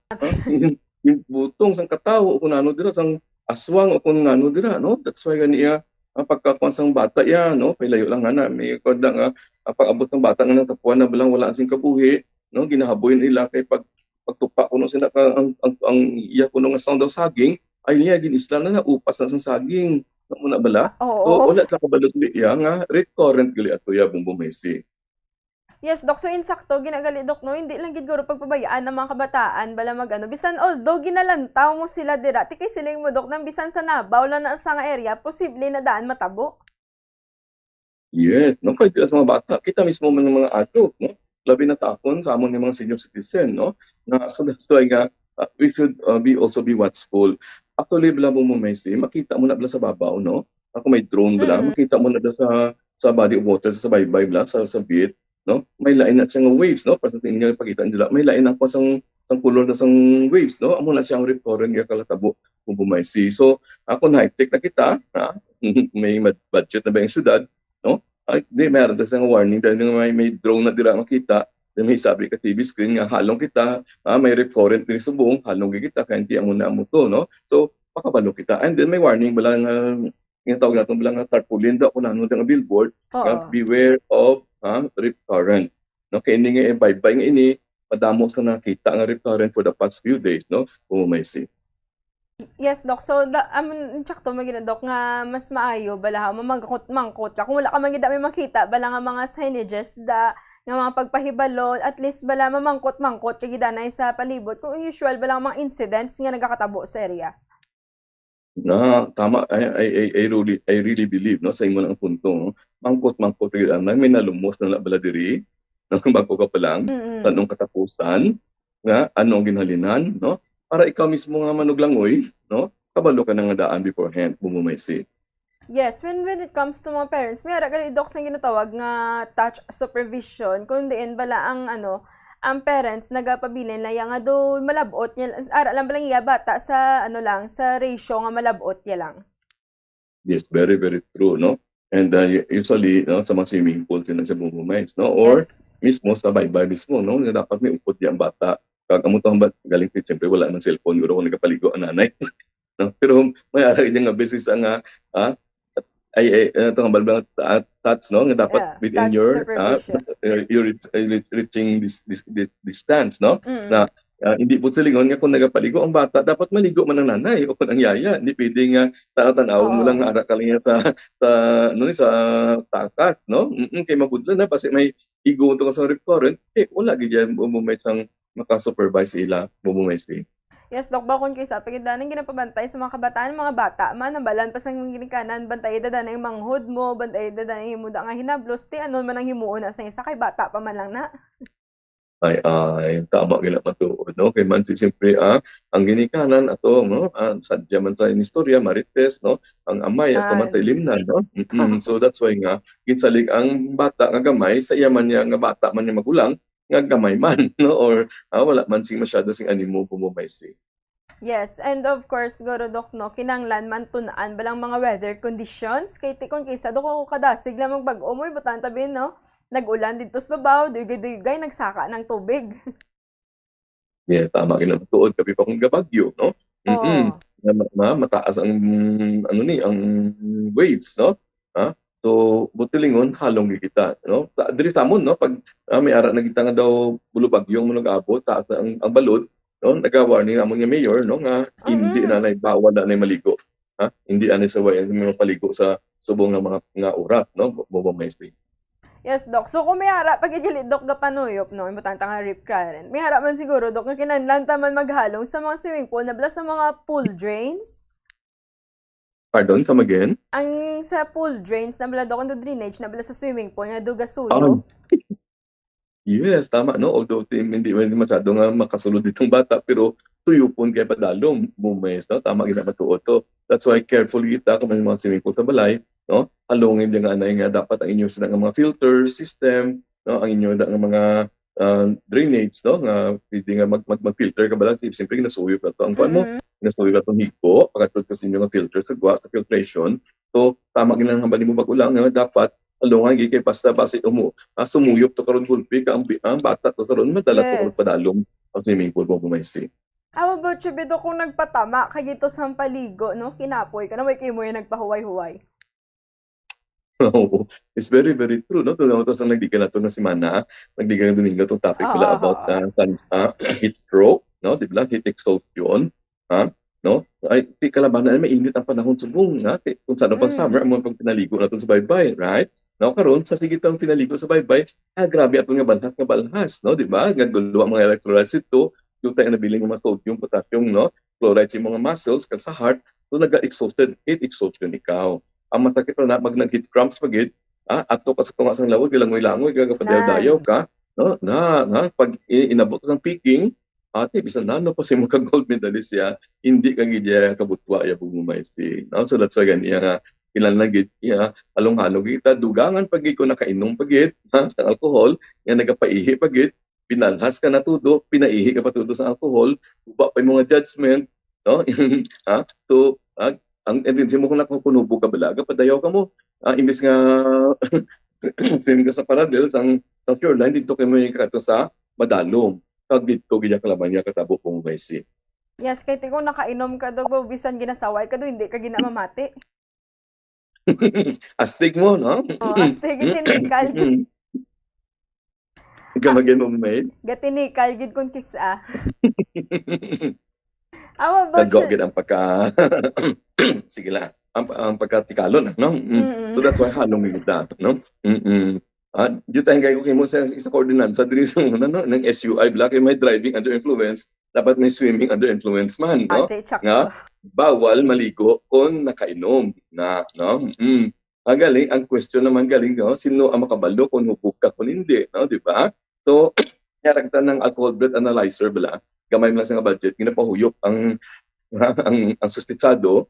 [SPEAKER 16] Yung butong sang katawo kung ano dira sang aswang o kung ano dira, no? That's why ganiya pagkakuan sang bata ya, no? Pailayo lang ana may kodda nga pag-abot ng bata nga sa puwan na balang wala sing kabuhi, no? Ginahaboy nila kay pagtupa kuno sila ang iya kuno nga sound daw saging ay niya ginisla na upas na sang saging muna bala. So wala sa kabalot niya nga red current gali ato ya bumbumesi.
[SPEAKER 15] Yes, Dok. So, insakto, ginagali, Dok, no? Hindi lang gid pagpabayaan ng mga kabataan, bala magano. Bisan, although ginalantaw mo sila dira, tikay siling mo, Dok, nang bisan sa nabaw lang na sa nga area, posible na daan matabo.
[SPEAKER 16] Yes, no? Kahit sa mga bata, kita mismo man ng mga ato, no? Labi na sa akon, sa amon ng mga senior citizen, no? So that's why nga, we should also be watchful. Actually, bala mo Messi, makita mo na bala sa babaw, no? Ako may drone bala, makita mo na bala sa sa body of water sa baybay bla sa bit, no? May lain na siyang waves, no? Para sa inyo ipakita nila, may lain na po sang kulor na sang waves, no? Amo na siyang rip current nga kalatabo kung bumaysi. So ako na high-tech na kita, ha? May budget na ba yung syudad, no? Ay, di meron na siyang warning dahil may drone na dira makita. Then may sabi ka TV screen nga halong kita, may rip current din subong, halong kita kaya hindi amo na amo to, no? So pakabalo kita. And then may warning bala nga yung tawag natin bala nga tarpaulin daw kung ano nga billboard, nga beware of rip current. No, kaya hindi nga bye-bye nga ini, madamo sa nakita nga rip current for the past few days, no? Kung may see.
[SPEAKER 15] Yes, Dok. So, tsakto magina, Dok, nga mas maayo, bala mangkot ka. Kung wala ka magida may makita, bala nga mga signages, nga mga pagpahibalo, at least bala mamangkot-mangkot, kagida na sa palibot. Kung usual, bala mga incidents nga nagkakatabo sa area.
[SPEAKER 16] Na tama, I really believe, no, sa imo ang punto, no? Mangkot gid may nalumos na bala diri, no, bago ka pa lang, tanong katapusan nga anong ginhalinan, no? Para ikaw mismo nga manuglangoy, no? Kabalo ka na nga daan beforehand, bumumaysi.
[SPEAKER 15] Yes, when it comes to mga parents, may ara gali doc sa ginatawag nga touch supervision, kung diin bala ang parents nagapabilin na nga do malabot niya, ara lang balang iya bata sa sa ratio nga malabot niya lang.
[SPEAKER 16] Yes, very very true, no? And usually, no, sa mga swimming pool sila sa bumumays, no? Or mismo sa baybay mismo, no? Dapat may upod yung bata. Kag amo tong galing siyempre wala nang cellphone guro kung nagapaligo ang nanay. No? Pero may ara nga business nga itong balbang touch, no, nga dapat within your reaching this distance, no, na hindi po silingon nga kung nagapaligo ang bata dapat maligo man ang nanay o ang yaya, hindi pwede nga tanaw mo lang ara ka lang sa takas, no, kay mabudlan na kasi may igo to sa rip current, wala gid yan bumumay sang maka-supervise ila bumumay si.
[SPEAKER 15] Yes, Dok, bakon kay sa pagidanan ginapabantay sa mga kabataan, mga bata man nabalan pa sang ginikanan, bantay dada na yung manghod mo, bantay dada na yung muda nga hinablos, ti ano man ang himuon na sa isa kay bata pa man lang na.
[SPEAKER 16] Ay tama gila matuod, no, kay man siyempre ang ginikanan ato, no, sadya man sa istorya marites, no, ang amay ato man sa ilimnan, no. So that's why nga ginsalig ang bata nga gamay sa iya man nga bata man nga magulang nga gamay man, no, or wala man sing masyado sing animo bumumaysi.
[SPEAKER 15] Yes, and of course, goro Dok, no, kinanglan man tunaan balang mga weather conditions, kay tikon kaysa Dok ako kadasig lang magbag-o mo, butan tabi, no, nag-ulan dito sa babaw, dugay nagsaka ng tubig.
[SPEAKER 16] Yeah, tama gina tuod kapi pa kung gabagyo, no. Mataas ang ang waves, no. So, butilingon halong kita, no? Diri sa amon, no, pag may ara nagita nga daw bulubagyong mo nag-abot taas ang balod, no, nagawarning amon nga mayor, no, nga hindi na bawal na maligo. Hindi ani sa way mga paligo sa subong nga mga oras, no, bumamaystay.
[SPEAKER 15] Yes, Dok. So, kung may hara, pag igilit, Dok, gapanuyop, no, imbutanta nga rip current, may hara man siguro, Dok, nga kinanlanta man maghalong sa mga swimming pool, nabla sa mga pool drains.
[SPEAKER 16] Pardon, come again?
[SPEAKER 15] Ang sa pool drains, nabla, Dok, ang drainage, nabla sa swimming pool, nga do gasuyo.
[SPEAKER 16] Yes, tama, no, although hindi masyado nga makasulod ditong bata, pero tuyupon kaya padalong bumayas, no, tama ginamatuot. So, that's why careful kita kung may mga swimming pool sa balay, no, halongin din nga anay nga dapat ang inyo sila nga mga filter system, no, ang inyo nga mga drainage, no, nga pwede nga mag-filter ka ba lang, siyempre nasuyo ka to ang kuan mo, nasuyo ka itong higpo, pagkatod sa inyo nga filter sa filtration. So, tama ginang hambali mo bagulang nga dapat alungan gid kay basta sumuyop to karon gulpi ka ang bata to karon madala to karon padalong ang swimming pool mo bumaysi.
[SPEAKER 15] How about you, Bido, kung nagpatama ka gito sa paligo, no, kinapoy ka na, may kayo mo yung nagpahuway-huway.
[SPEAKER 16] It's very, very true, no? Tulad mo ito sa nagdigan na ito na si Mana, nagdigan na Domingo itong topic pala about heat stroke, no? Di ba? Heat exhaustion, no? Ay, di kalabanan, mainit ang panahon subong, kung saan pang summer, ang mga pag pinaligo na ito sa baybay, right? No, karon sa sige itong pinaligo sa baybay, grabe ato nga balhas, no? Di ba? Gaguluwa mga electrolytes ito, yung tayo nabiling mga sodium, potassium, no? Chloride sa mga muscles, kag sa heart, so nag-exhausted, heat exhaustion ikaw. Ang masakit na pag nag-heat cramps magid, ato ka sa tungas ng lawod, langoy-langoy, gagapadayaw ka, no? Pag inabot ng peaking, ate, bisan na, pa si mga gold medalist ya, hindi ka gidya kabutwa ya bumaysi. No? So that's why ganyan nga, ilan na gid halong-halong kita dugangan pagid ko nakainom pagid sa alcohol nga nagapaihi pagid pinalhas ka na tudo pinaihi ka pa tudo sa alcohol uba pa yung mga judgment no so ang tendency mo kung nakukunubo ka balaga padayaw ka mo imbes nga film ka sa paradel sa shoreline dito kay may kato sa madalom kag dito gid kalaban niya katabo kung Maisi.
[SPEAKER 15] Yes, kay kung nakainom ka daw, bisan ginasaway ka daw, hindi ka ginamamati.
[SPEAKER 16] Astig mo, no?
[SPEAKER 15] Astig, tinikal.
[SPEAKER 16] Gamagin mo, mate.
[SPEAKER 15] Gatinikal, gid kung kisa.
[SPEAKER 16] Nag-gogit ang pagka... Sige lang. Ang pagkatikalon, no? So that's why halong kita, no? Dito tayo kayo mo sa koordinat sa diri ng SUI black may driving under influence dapat may swimming under influence man no nga bawal maligo kung nakainom na no ang galing ang question naman galing no sino ang makabalo kung hubog ka kung hindi no di ba so yaragta ng alcohol breath analyzer bala gamay lang sa budget ginapahuyop ang suspetsado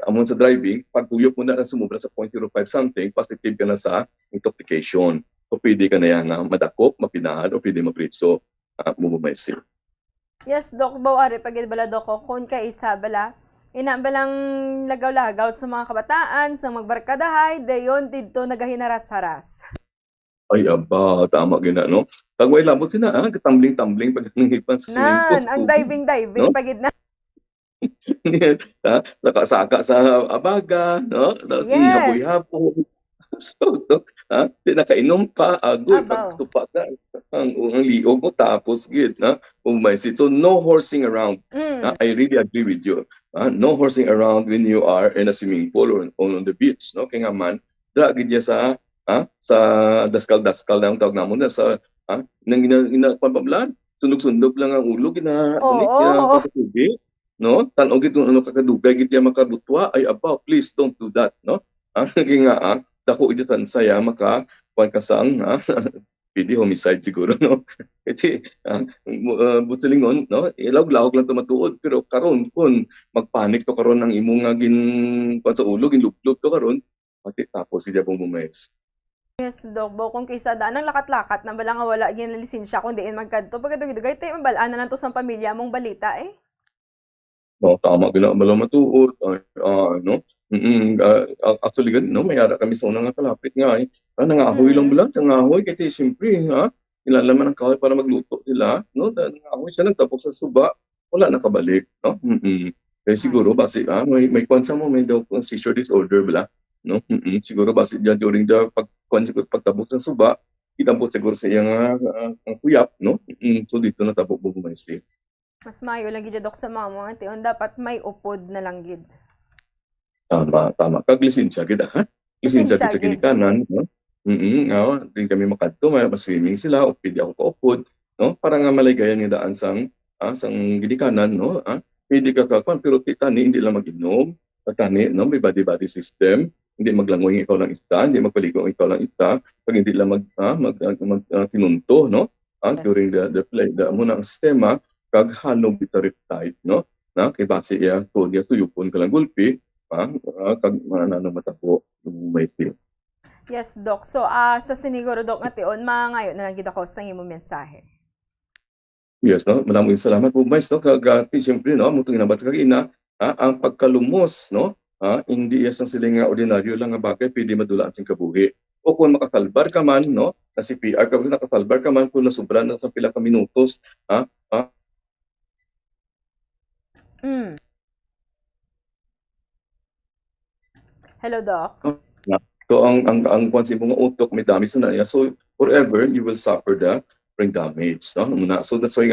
[SPEAKER 16] amon sa driving, pag huyok mo na sumubra sa 0.05 something, positive ka na sa intoxication. So pwede ka na yan na madakop, mapinahan, o pwede mapriso mumumaysi.
[SPEAKER 15] Yes, Dok, bawari pag bala Dok, kung ka isa bala, inabalang lagaw-lagaw sa mga kabataan, sa magbarkadahay, dayon dito nagahinaras-haras.
[SPEAKER 16] Ay, aba, tama gina, no? Pag may labot sila, katambling-tambling pag nangipan sa swimming pool.
[SPEAKER 15] Ang diving-diving, no? Pagid na.
[SPEAKER 16] Nakasaka sa abaga, no? Tapos ihaboy-haboy. So, di nakainom pa, agul, pagtupa ka, ang liog mo, tapos, gid, na, umaysit. So, no horsing around. I really agree with you. No horsing around when you are in a swimming pool or on the beach, no? Kaya nga man, dragid niya sa daskal-daskal na ang tawag namon na sa, nang ginapabablan, sunog-sunog lang ang ulo, kapatubig. No, tan-og gid ano kakadugay gid makabutwa ay aba please don't do that no naging dako iti tan saya maka kuan kasang pwede homicide siguro no iti butselingon no ilawg-lawg lang tumatuod pero karon kun magpanik to karon ang imong gin kuan sa ulo ginlublog to karon pati tapos siya pong bumayas.
[SPEAKER 15] Yes, Dok, kung kaysa daan ang lakat-lakat na bala nga wala gin lisensya kun diin magkadto pagkadugay tay mabalaan na lang to sa pamilya mong balita
[SPEAKER 16] No, tama gina bala matuod no. Actually no mayara kami sa unang kalapit nga nangahoy lang bala nangahoy kay siyempre ilalaman ang kahoy para magluto sila no nangahoy siya nagtapos sa suba wala nakabalik no. Kaya siguro basi may kwansa mo may daw seizure disorder bala no. Siguro basi diyan during the pagtabok sa suba kitambot siguro sa iyang ang kuyap no. So dito natabok bumaysi.
[SPEAKER 15] Mas mayo lang gid Dok sa mga tion dapat may upod na lang gid.
[SPEAKER 16] Tama. Kag lisensya gid lisensya gid sa ginikanan no. Din kami makadto mas-swimming sila o pwede ako kaupod no para nga maligayan nga daan sang ginikanan no. Pwede ka kakon pero tani hindi lang mag-inom tani no may body system hindi maglangoy ikaw lang isa hindi magpaligo ikaw lang isa pag hindi lang tinunto no during the play muna ang sistema kag halong bitariptide no na kay base iya to dia tuyupon kalang gulpi kag mananang matabo may feel.
[SPEAKER 15] Yes, Dok. So sa siniguro Dok nga tion mangayo na lang gid ako sa imong mensahe.
[SPEAKER 16] Yes no maraming salamat po Vice no kag siyempre no mutong inabat kag ina ang pagkalumos no hindi isang siling nga ordinaryo lang nga bagay pwede madulaan sing kabuhi o kung makasalbar ka man no na CPR ka nakasalbar ka man kung nasubra na sa pila ka minutos
[SPEAKER 15] Hello, Doc.
[SPEAKER 16] So ang kwansi mga utok may damage na niya. So forever you will suffer the brain damage, no? So that's why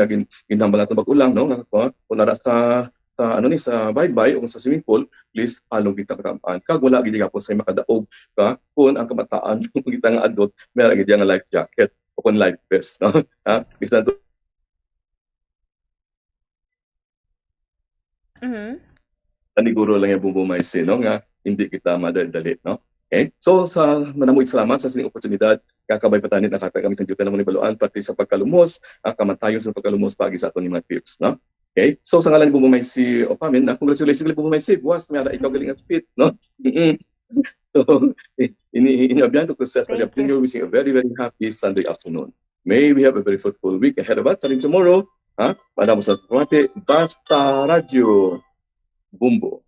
[SPEAKER 16] ginambala ta bagulang no kung nara sa sa bye-bye o sa swimming pool, please halong kita kataan. Kag wala gid po sa makadaog ka kung ang kamataan kita nga adult meron gid nga life jacket o kung life vest, no? Bisa to Taniguro lang yung bubumaysin, no? Nga hindi kita madali, no? Okay? So, manamoy salamat sa sining oportunidad. Kakabay patanit na kami sa Diyutan naman ibaluan, pati sa pagkalumos, kamatayon sa pagkalumos pagi sa ato ni mga tips, no? Okay? So, sa ngalan bubumaysi, Opamin, congratulations galing bubumaysi. Buwas, mayara ikaw galing at fit, no? So, inaabyan ko sa
[SPEAKER 15] Thank
[SPEAKER 16] continue wishing a very, very happy Sunday afternoon. May we have a very fruitful week ahead of us. Starting tomorrow, pada mo sa Basta Radio Bumbo.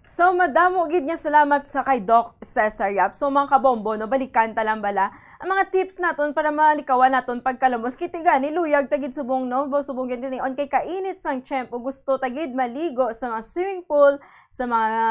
[SPEAKER 15] So, madamo gid niya salamat sa kay Doc Cesar Yap. So, mga kabombo, no, balikan talang bala. Ang mga tips naton para malikawan naton pagkalumos. Kiti gani, luyag tagid subong, no? Subong gid on kay kainit sang tiyempo. Gusto tagid maligo sa mga swimming pool, sa mga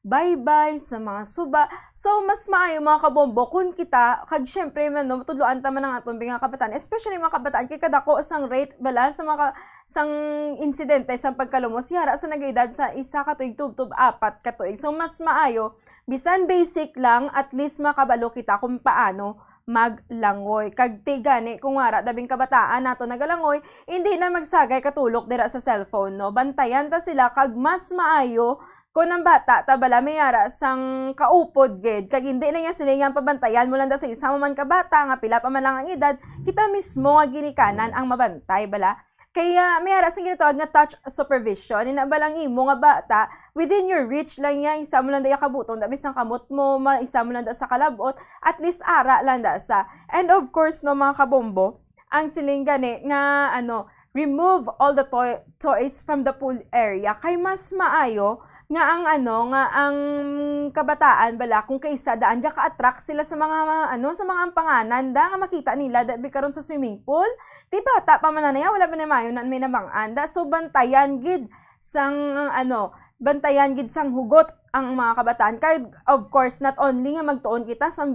[SPEAKER 15] baybay, sa mga suba. So, mas maayo mga kabombo kung kita, kag syempre man, no, tudloan tama ng aton mga kabataan, especially mga kabataan, kay kadako sang rate bala sa mga sang insidente sa pagkalumos, yara sa nag-edad sa isa ka tuig tub-tub, 4 ka tuig. So, mas maayo, bisan basic lang, at least makabalo kita kung paano maglangoy. Kag tigani, kung wara, dabing kabataan nato nagalangoy, hindi na magsagay katulok dira sa cellphone, no? Bantayan ta sila, kag mas maayo, kung ang bata, tabala may yara sang kaupod gid, kag hindi na niya sila yung pabantayan mo lang da sa isa mo man kabata, nga pila pa man lang ang edad, kita mismo nga ginikanan ang mabantay, bala. Kaya may yara sang ginatawag nga touch supervision, inabalang imo nga bata, within your reach lang niya, isa mo lang da kabutong, da bisang kamot mo, isa mo lang da sa kalabot, at least ara lang da sa. And of course, no mga kabombo, ang siling gani nga remove all the toys from the pool area, kay mas maayo, nga ang kabataan bala kung kaysa daan ka attract sila sa mga sa mga ampanganan da nga makita nila da karon sa swimming pool, di bata pa man na wala pa na mayo na may namanganda. So bantayan gid sang hugot ang mga kabataan. Kaya of course not only nga magtuon kita sa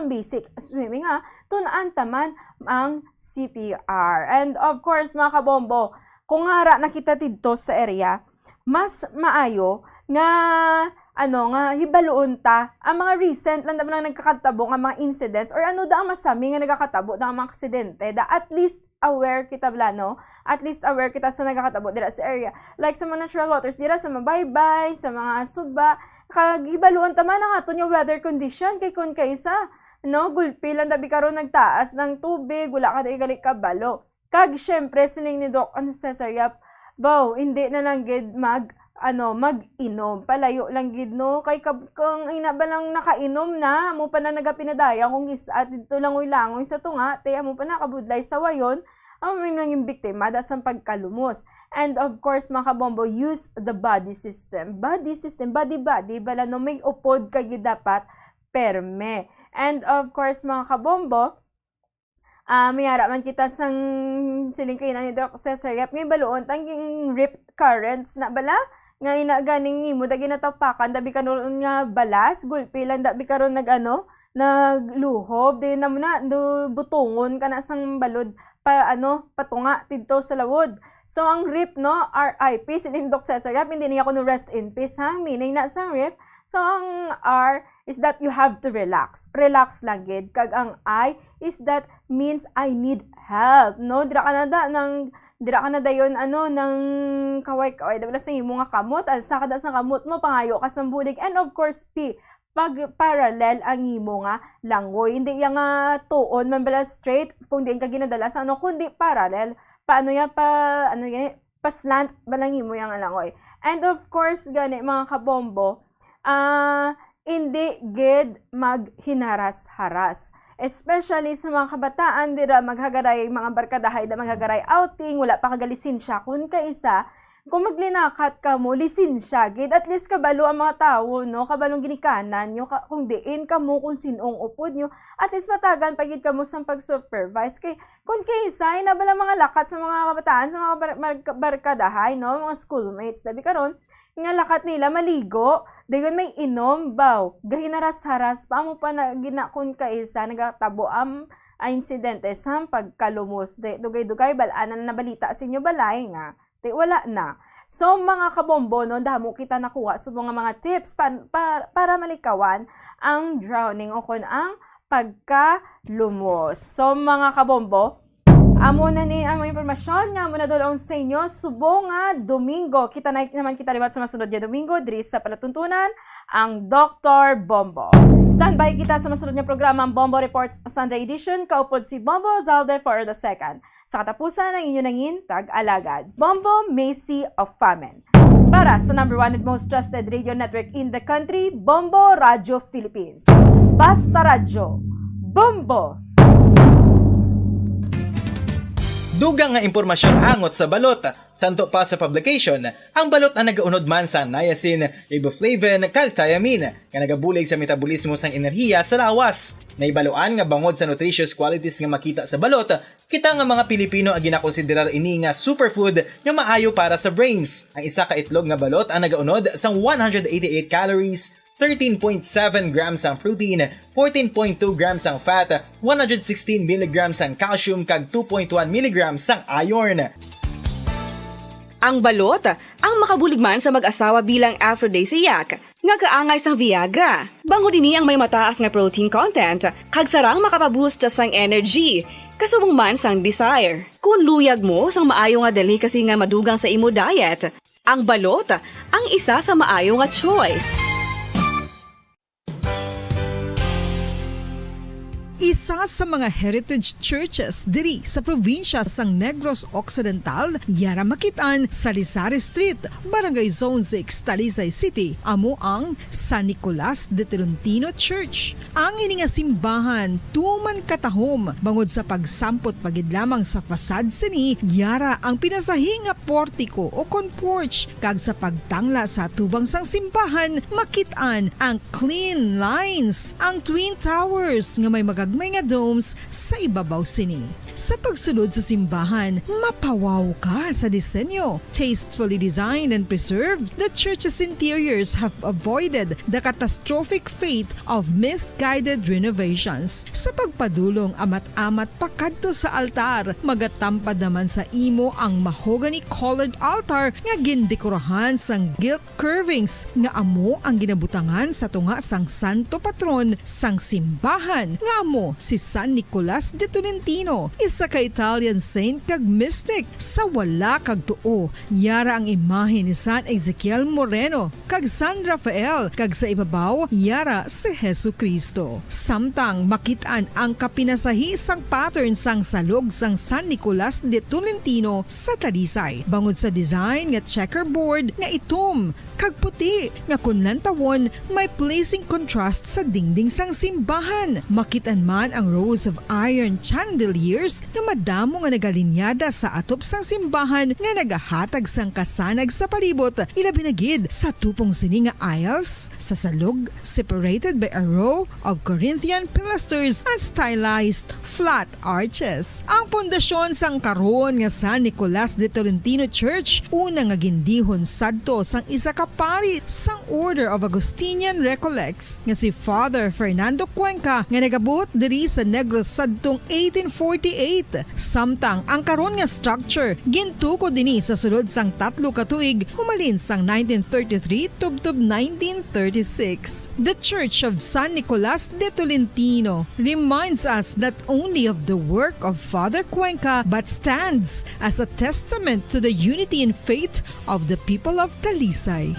[SPEAKER 15] basic swimming, tunaan taman ang CPR. And of course mga kabombo, kung hara nakita dito sa area, mas maayo nga hibaluon ta ang mga recent lang nagkakatabo nga mga incidents or da ang masami nga nagkakatabo da mga aksidente, da at least aware kita no? At least aware kita sa nagkakatabo dira sa area, like sa mga natural waters dira sa mga baybay, sa mga suba, kag hibaluon ta man ang aton yung weather condition, kay kun kaysa gulpi lang dabi karon nagtaas ng tubig, wala ka gali kabalo. Kag syempre sining ni Doc Cesar Yap, hindi na lang gid mag-inom. Palayo lang gid, no? Kay kung ina ba lang nakainom na, mo pa na nagapinadaya kung at dito langoy-langoy sa tunga, tiya mo pa nakabudlay sa wayon, ang may nanging biktima da sa pagkalumos. And of course, mga kabombo, use the body system. Body, bala no, may upod ka gid dapat perme. And of course, mga kabombo, mayara man kita sang siling kayo ni Doc Cesar Yap, ngay baluon tanging rip currents na bala, ngay na ganing imo dagi natapakan, dabi karon nga balas, gulpi lang dabi karon nagluhob, din na muna butungon ka na sang balod patunga dito sa lawod. So ang rip, no, RIP siling Doc Cesar Yap, hindi niya ko rest in peace, meaning na sang rip. So ang R is that you have to relax. Relax lang gid. Kag ang I is that means I need help. No, dira ka na dayon ng kaway-kaway. Dala sa imo nga kamot, alsa ka da sa kamot mo, pangayo ka sa bulig. And of course, P, pag parallel ang imo nga langoy. Hindi yang nga tuon man bala straight kung di ka ginadala sa kundi parallel. Paano ya pa slant balang imo yang langoy. And of course, gani mga kabombo, hindi gid maghinaras-haras. Especially sa mga kabataan, dira maghagaray mga barkadahay da maghagaray outing, wala pa kagalisin siya. Kung kaisa, kung maglinakat ka mo, lisensya gid. At least kabalo ang mga tao, no? Kabalong ginikanan nyo, kung diin ka mo, kung sinong upod nyo, at least matagan pagid ka mo sa pag-supervise. Kay, kung kaisa, inabala mga lakat sa mga kabataan, sa mga barkadahay, no? Mga schoolmates, dabi karon nga lakat nila maligo, dayon may inom, gahinaras-haras, paamo pa na ginakon kaisa, nagatabo ang insidente sa pagkalumos. Dugay-dugay, balaan na nabalita sa inyo balay nga, wala na. So mga kabombo, no, damo kita nakuha sa mga tips para malikawan ang drowning o kun ang pagkalumos. So mga kabombo, amo na ni ang impormasyon nga muna doon sa inyo subong nga Domingo. Kita naman kita liwat sa masunod nga Domingo diri sa palatuntunan ang Dr. Bombo. Standby kita sa masunod nga programa ang Bombo Reports Sunday Edition. Kaupod si Bombo Zalde for the second. Sa katapusan ng inyo nangin tag-alagad, Bombo Macy of Famine. Para sa #1 and most trusted radio network in the country, Bombo Radio Philippines. Basta Radyo. Bombo!
[SPEAKER 8] Dugang nga impormasyon hangot sa balot. Santo pa sa publication, ang balot ang nagaunod man sa niacin, riboflavin, kag thiamine, nga nagabulig sa metabolismo sang enerhiya sa lawas. Naibaloan nga bangod sa nutritious qualities nga makita sa balot, kita nga mga Pilipino ang ginakonsiderar ini nga superfood nga maayo para sa brains. Ang isa ka itlog nga balot ang nagaunod sang 188 calories, 13.7 grams ang protein, 14.2 grams ang fat, 116 mg ang calcium kag 2.1 mg ang iron.
[SPEAKER 9] Ang balot, ang makabulig man sa mag-asawa bilang aphrodisiac, nga kaangay sang Viagra. Bango dini ang may mataas nga protein content, kag sarang makapaboost sang energy, kasubong man sang desire. Kung luyag mo sang maayo nga delicacy nga madugang sa imo diet, ang balot, ang isa sa maayo nga choice.
[SPEAKER 5] Isa sa mga heritage churches diri sa probinsya sang Negros Occidental, yara makitaan sa Lizares Street, Barangay Zone 6, Talisay City, amo ang San Nicolas de Tolentino Church. Ang ini nga simbahan tuman katahom bangod sa pagsampot pagid lamang sa fasad sini, yara ang pinasahi nga portiko o kon porch, kag sa pagtangla sa tubang sang simbahan makitaan ang clean lines, ang twin towers nga may may nga domes sa ibabaw sini. Sa pagsulod sa simbahan, mapawaw ka sa disenyo. Tastefully designed and preserved, the church's interiors have avoided the catastrophic fate of misguided renovations. Sa pagpadulong amat-amat pakadto sa altar, magatampad naman sa imo ang mahogany colored altar nga gindekorahan sang gilt curvings nga amo ang ginabutangan sa tunga sang santo patron sang simbahan nga amo si San Nicolas de Tolentino, isa ka Italian saint kag mystic. Sa wala kag tuo, yara ang imahe ni San Ezekiel Moreno kag San Rafael, kag sa ibabaw yara si Hesu Kristo. Samtang makitaan ang kapinasahi sang pattern sang salog sang San Nicolas de Tolentino sa Talisay, bangod sa design nga checkerboard nga itom kag puti nga kunlantawon may pleasing contrast sa dingding sang simbahan. Makitaan man ang rows of iron chandeliers nga madamo nga nagalinyada sa atop sang simbahan nga nagahatag sang kasanag sa palibot, ilabi na gid sa tupong sini nga aisles sa salog, separated by a row of Corinthian pilasters and stylized flat arches. Ang pundasyon sang karon nga San Nicolas de Tolentino Church una nga gindihon sadto sang isa ka pari sang Order of Augustinian Recollects nga si Father Fernando Cuenca nga nagabot diri sa Negros sadtong 1848. Samtang ang karon nga structure gintuko dinhi sa sulod sang 3 ka tuig humalin sang 1933 tubtob 1936. The Church of San Nicolas de Tolentino reminds us not only of the work of Father Cuenca but stands as a testament to the unity and faith of the people of Talisay.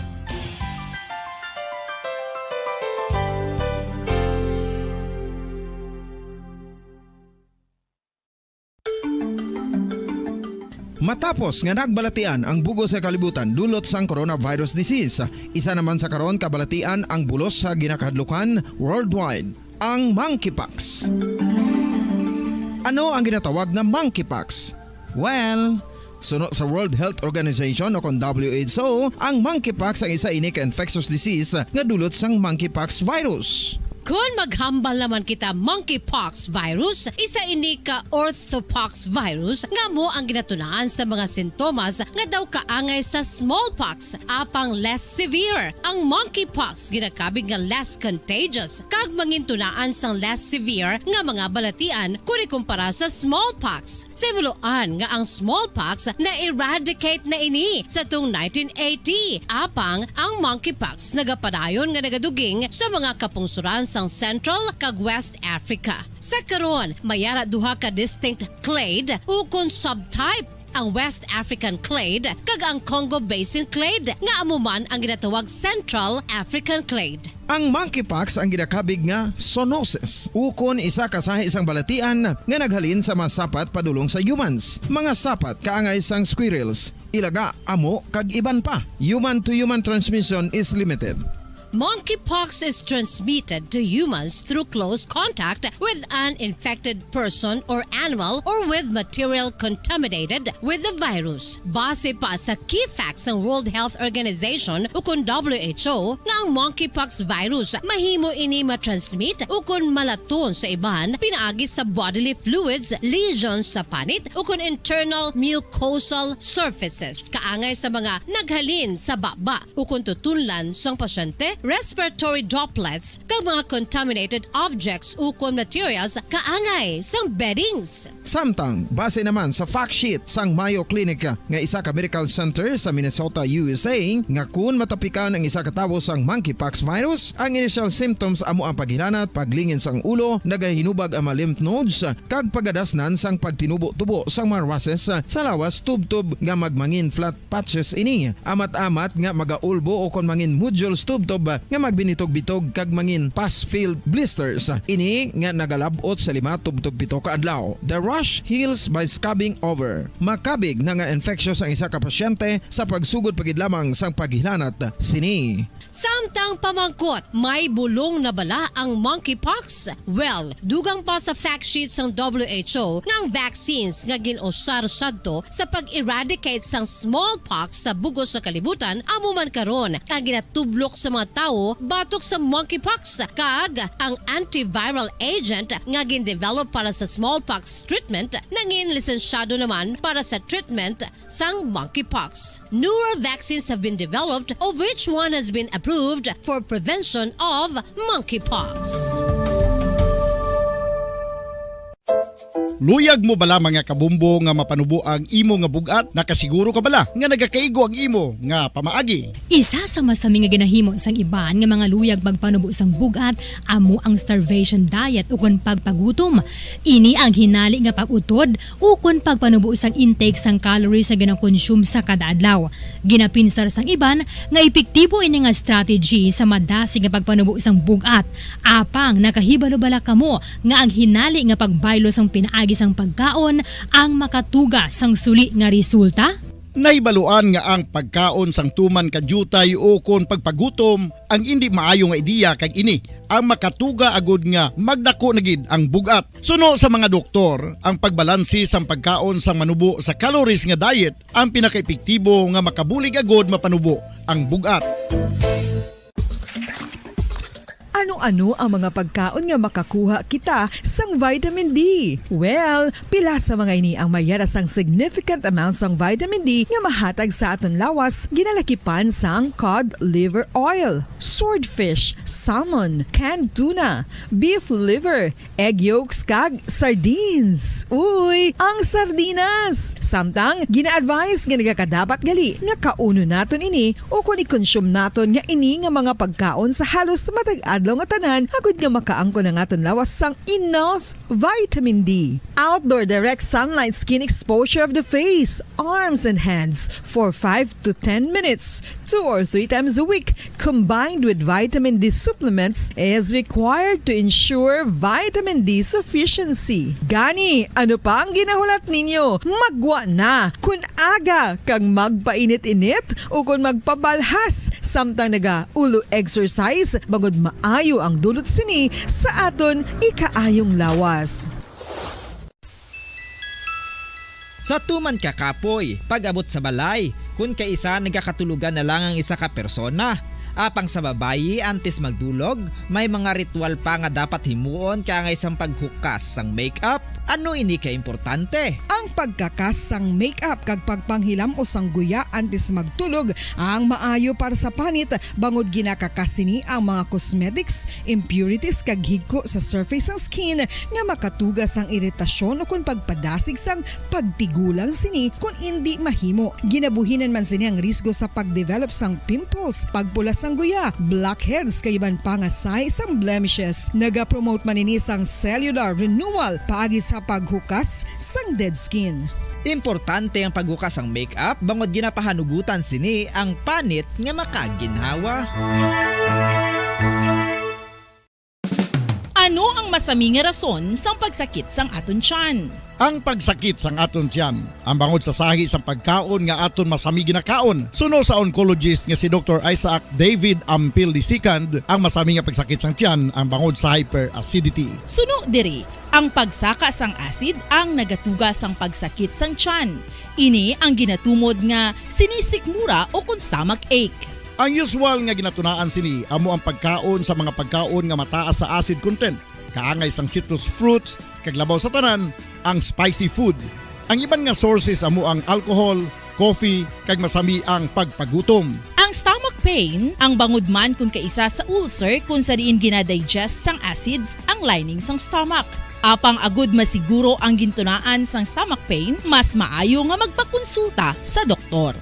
[SPEAKER 1] Matapos nga nagbalatian ang bugos sa kalibutan dulot sang coronavirus disease, isa naman sa karon kabalatian ang bulos sa ginakahadlukan worldwide, ang monkeypox. Ano ang ginatawag na monkeypox? Well, suno sa World Health Organization o kon WHO, ang monkeypox ang isa ini ka infectious disease nga dulot sang monkeypox virus.
[SPEAKER 2] Kung maghambal naman kita monkeypox virus, isa ini ka orthopox virus nga mo ang ginatunaan sa mga sintomas nga daw kaangay sa smallpox, apang less severe. Ang monkeypox ginakabig nga less contagious kag mangintunaan sang less severe nga mga balatian kung ikumpara sa smallpox. Simuloan nga ang smallpox na eradicate na ini sa tung 1980, apang ang monkeypox nagapadayon nga nagaduging sa mga kapungsuran sang Central kag West Africa. Sa karon, mayara duha ka distinct clade o kon subtype ang West African clade kag ang Congo Basin clade nga amo man ang ginatawag Central African clade.
[SPEAKER 1] Ang monkeypox ang ginakabig nga zoonosis. Ukon isa ka sa isang balatian nga naghalin sa mga sapat padulong sa humans. Mga sapat kaangay sang squirrels, ilaga, amo kag iban pa. Human to human transmission is limited.
[SPEAKER 2] Monkeypox is transmitted to humans through close contact with an infected person or animal or with material contaminated with the virus. Base pa sa key facts ng World Health Organization ukon WHO nga ang monkeypox virus mahimo ini matransmit ukon malaton sa iban pinaagi sa bodily fluids, lesions sa panit ukon internal mucosal surfaces kaangay sa mga naghalin sa baba ukon tutunlan sang pasyente, respiratory droplets kag mga contaminated objects ukon materials kaangay sang beddings.
[SPEAKER 1] Samtang, base naman sa fact sheet sang Mayo Clinic nga isa ka medical center sa Minnesota, USA, nga kun matapikan ang isa ka tawo sang monkeypox virus, ang initial symptoms amo ang paghilanat, paglingin sang ulo, nagahinubag ang mga lymph nodes, kag pagadasnan sang pagtinubo-tubo sang mga rashes sa lawas tub-tub nga magmangin flat patches ini. Amat-amat nga magaulbo o kon mangin nodules tub-tub nga magbinitog-bitog kag mangin pus-filled blisters. Ini nga nagalabot sa 5-7 ka adlaw. The rush heals by scabbing over. Makabig na nga infectious ang isa ka pasyente sa pagsugod pagid lamang sang paghilanat sini.
[SPEAKER 2] Samtang pamangkot, may bulong na bala ang monkeypox? Well, dugang pa sa fact sheet ng WHO ng vaccines nga ginusar sadto sa pag-eradicate sang smallpox sa bugos sa kalibutan amo man karon ang ginatublok sa mga tao batok sa monkeypox kag ang antiviral agent nga gin-develop para sa smallpox treatment nangin lisensyado naman para sa treatment sang monkeypox. Newer vaccines have been developed of which one has been approved for prevention of monkeypox.
[SPEAKER 3] Luyag mo bala mga kabumbo nga mapanubo ang imo nga bugat? Nakasiguro ka bala nga nagakaigo ang imo nga pamaagi?
[SPEAKER 4] Isa sa masami nga ginahimo sang iban nga mga luyag magpanubo sang bugat amo ang starvation diet ukon pagpagutom. Ini ang hinali nga pag-utod ukon pagpanubo sang intake sang calories sa ginakonsume sa kada adlaw. Ginapinsar sang iban nga epektibo ini nga strategy sa madasi nga pagpanubo sang bugat. Apang nakahibalo bala kamo nga ang hinali nga pagbaylo sang pinaagi sang pagkaon ang makatuga sang suli nga resulta?
[SPEAKER 3] Naibaluan nga ang pagkaon sang tuman kadyutay o kon pagpagutom ang hindi maayo nga ideya kag ini ang makatuga agud nga magdako na gid ang bugat. Suno sa mga doktor, ang pagbalansi sang pagkaon sang manubo sa calories nga diet ang pinakaepektibo nga makabulig agud mapanubo ang bugat.
[SPEAKER 5] Ano-ano ang mga pagkaon nga makakuha kita sang vitamin D? Well, pila sa mga ini ang mayara sang significant amount sang vitamin D nga mahatag sa aton lawas ginalakipan sang cod liver oil, swordfish, salmon, canned tuna, beef liver, egg yolks kag sardines. Uy, ang sardinas! Samtang gina-advise nga nagakadapat gali nga kauno naton ini o kung i-consume naton nga ini nga mga pagkaon sa halos matag adlaw nga tanan agud nga makaangko na ngaton lawas sang enough vitamin D. Outdoor direct sunlight skin exposure of the face, arms and hands for 5 to 10 minutes 2 or 3 times a week combined with vitamin D supplements is required to ensure vitamin D sufficiency. Gani, ano pa ang ginahulat ninyo? Magwa na kun aga kang magpainit-init o kun magpabalhas samtang naga-ulo exercise bagod maayo ang dulot sini sa aton ikaayong lawas.
[SPEAKER 6] Sa tuman ka kapoy, pag-abot sa balay, kun kaisa nagakatulugan na lang ang isa ka persona. Apang sa babayi antes magdulog, may mga ritual pa nga dapat himuon kaya nga isang paghukas sang makeup. Ano ini ka importante?
[SPEAKER 14] Ang pagkakas sang makeup kag pagpanghilam o sang guya antes magtulog ang maayo para sa panit bangod ginakakasini ang mga cosmetics, impurities kag higko sa surface sang skin nga makatugas ang iritasyon o kung pagpadasig sang pagtigulang sini kung hindi mahimo. Ginabuhinan man sini ang risgo sa pagdevelop sang pimples, pagpula sang guya, blackheads kay iban pa nga size sang blemishes. Naga-promote man ini sang cellular renewal paagi sa paghukas sang dead skin.
[SPEAKER 6] Importante ang paghukas ang makeup bangod ginapahanugutan sini ang panit nga makaginhawa.
[SPEAKER 7] Ano ang masami nga rason sang pagsakit sang aton tiyan?
[SPEAKER 3] Ang pagsakit sang aton tiyan, ang bangod sa sahi sang pagkaon nga aton masami ginakaon. Suno sa oncologist nga si Dr. Isaac David Ampil II, ang masami nga pagsakit sang tiyan ang bangod sa hyperacidity.
[SPEAKER 7] Suno diri, ang pagsaka sang acid ang nagatuga sang pagsakit sang tiyan. Ini ang ginatumod nga sinisikmura o kung stomach ache.
[SPEAKER 3] Ang usual nga ginatunaan sini amo ang pagkaon sa mga pagkaon nga mataas sa acid content, kaangay sang citrus fruits, kag labaw sa tanan ang spicy food. Ang iban nga sources amo ang alcohol, coffee, kag masami ang pagpagutom.
[SPEAKER 7] Ang stomach pain ang bangod man kung kaisa sa ulcer kung sa diin ginadigest sang acids ang lining sang stomach. Apang agud masiguro ang gintunaan sang stomach pain, mas maayo nga magpakonsulta sa doktor.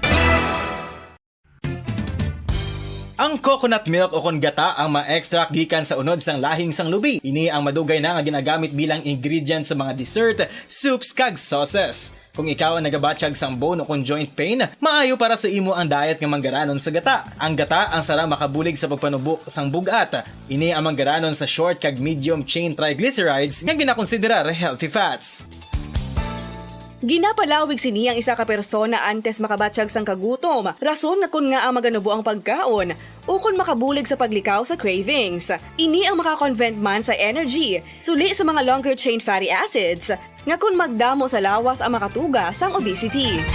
[SPEAKER 8] Ang coconut milk o kon gata ang ma-extract gikan sa unod sang lahing sang lubi. Ini ang madugay na nga ginagamit bilang ingredient sa mga dessert, soups kag sauces. Kung ikaw ang nagabatsyag sang bone o kung joint pain, maayo para sa imo ang diet nga manggaranon sa gata. Ang gata ang sara makabulig sa pagpanubo sang bugat. Ini ang manggaranon sa short kag medium chain triglycerides nga ginakonsiderar healthy fats.
[SPEAKER 9] Ginapalawig sini ang isa ka persona antes makabatsyag sang kagutom. Rason nga kun nga ang maganubo ang pagkaon o kun makabulig sa paglikaw sa cravings. Ini ang makakonvent man sa energy, suli sa mga longer chain fatty acids, nga kun magdamo sa lawas ang makatuga sang obesity.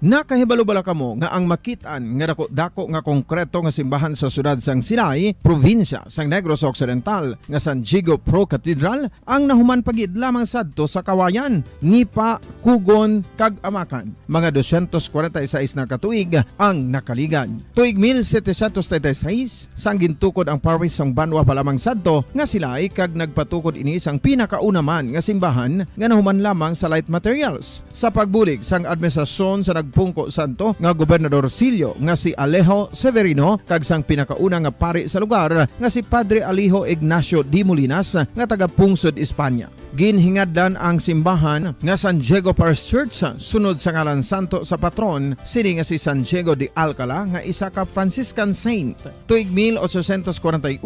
[SPEAKER 1] Nakahibalo-bala kamo nga ang makitaan nga dako nga konkreto nga simbahan sa sudad sang Sinay, probinsya sang Negros Occidental nga San Diego Pro Cathedral ang nahuman pagid lamang sadto sa kawayan, Nipa, Kugon, kag Amakan. Mga 246 na katuig ang nakaligan. Tuig 1736 sang gintukod ang parish sang Banwa pa lamang sadto nga sila ay kag nagpatukod ini sang pinakauna man nga simbahan nga nahuman lamang sa light materials. Sa pagbulig sang administrasyon sa Pungko Santo nga Gobernador Silio nga si Alejo Severino kag sang pinakauna nga pari sa lugar nga si Padre Alijo Ignacio de Molinas nga taga Pungsod, Espanya. Ginhingadlan ang simbahan nga San Diego Parish Church sunod sa ngalan santo sa patron sini nga si San Diego de Alcala nga isa ka Franciscan saint. Tuig 1841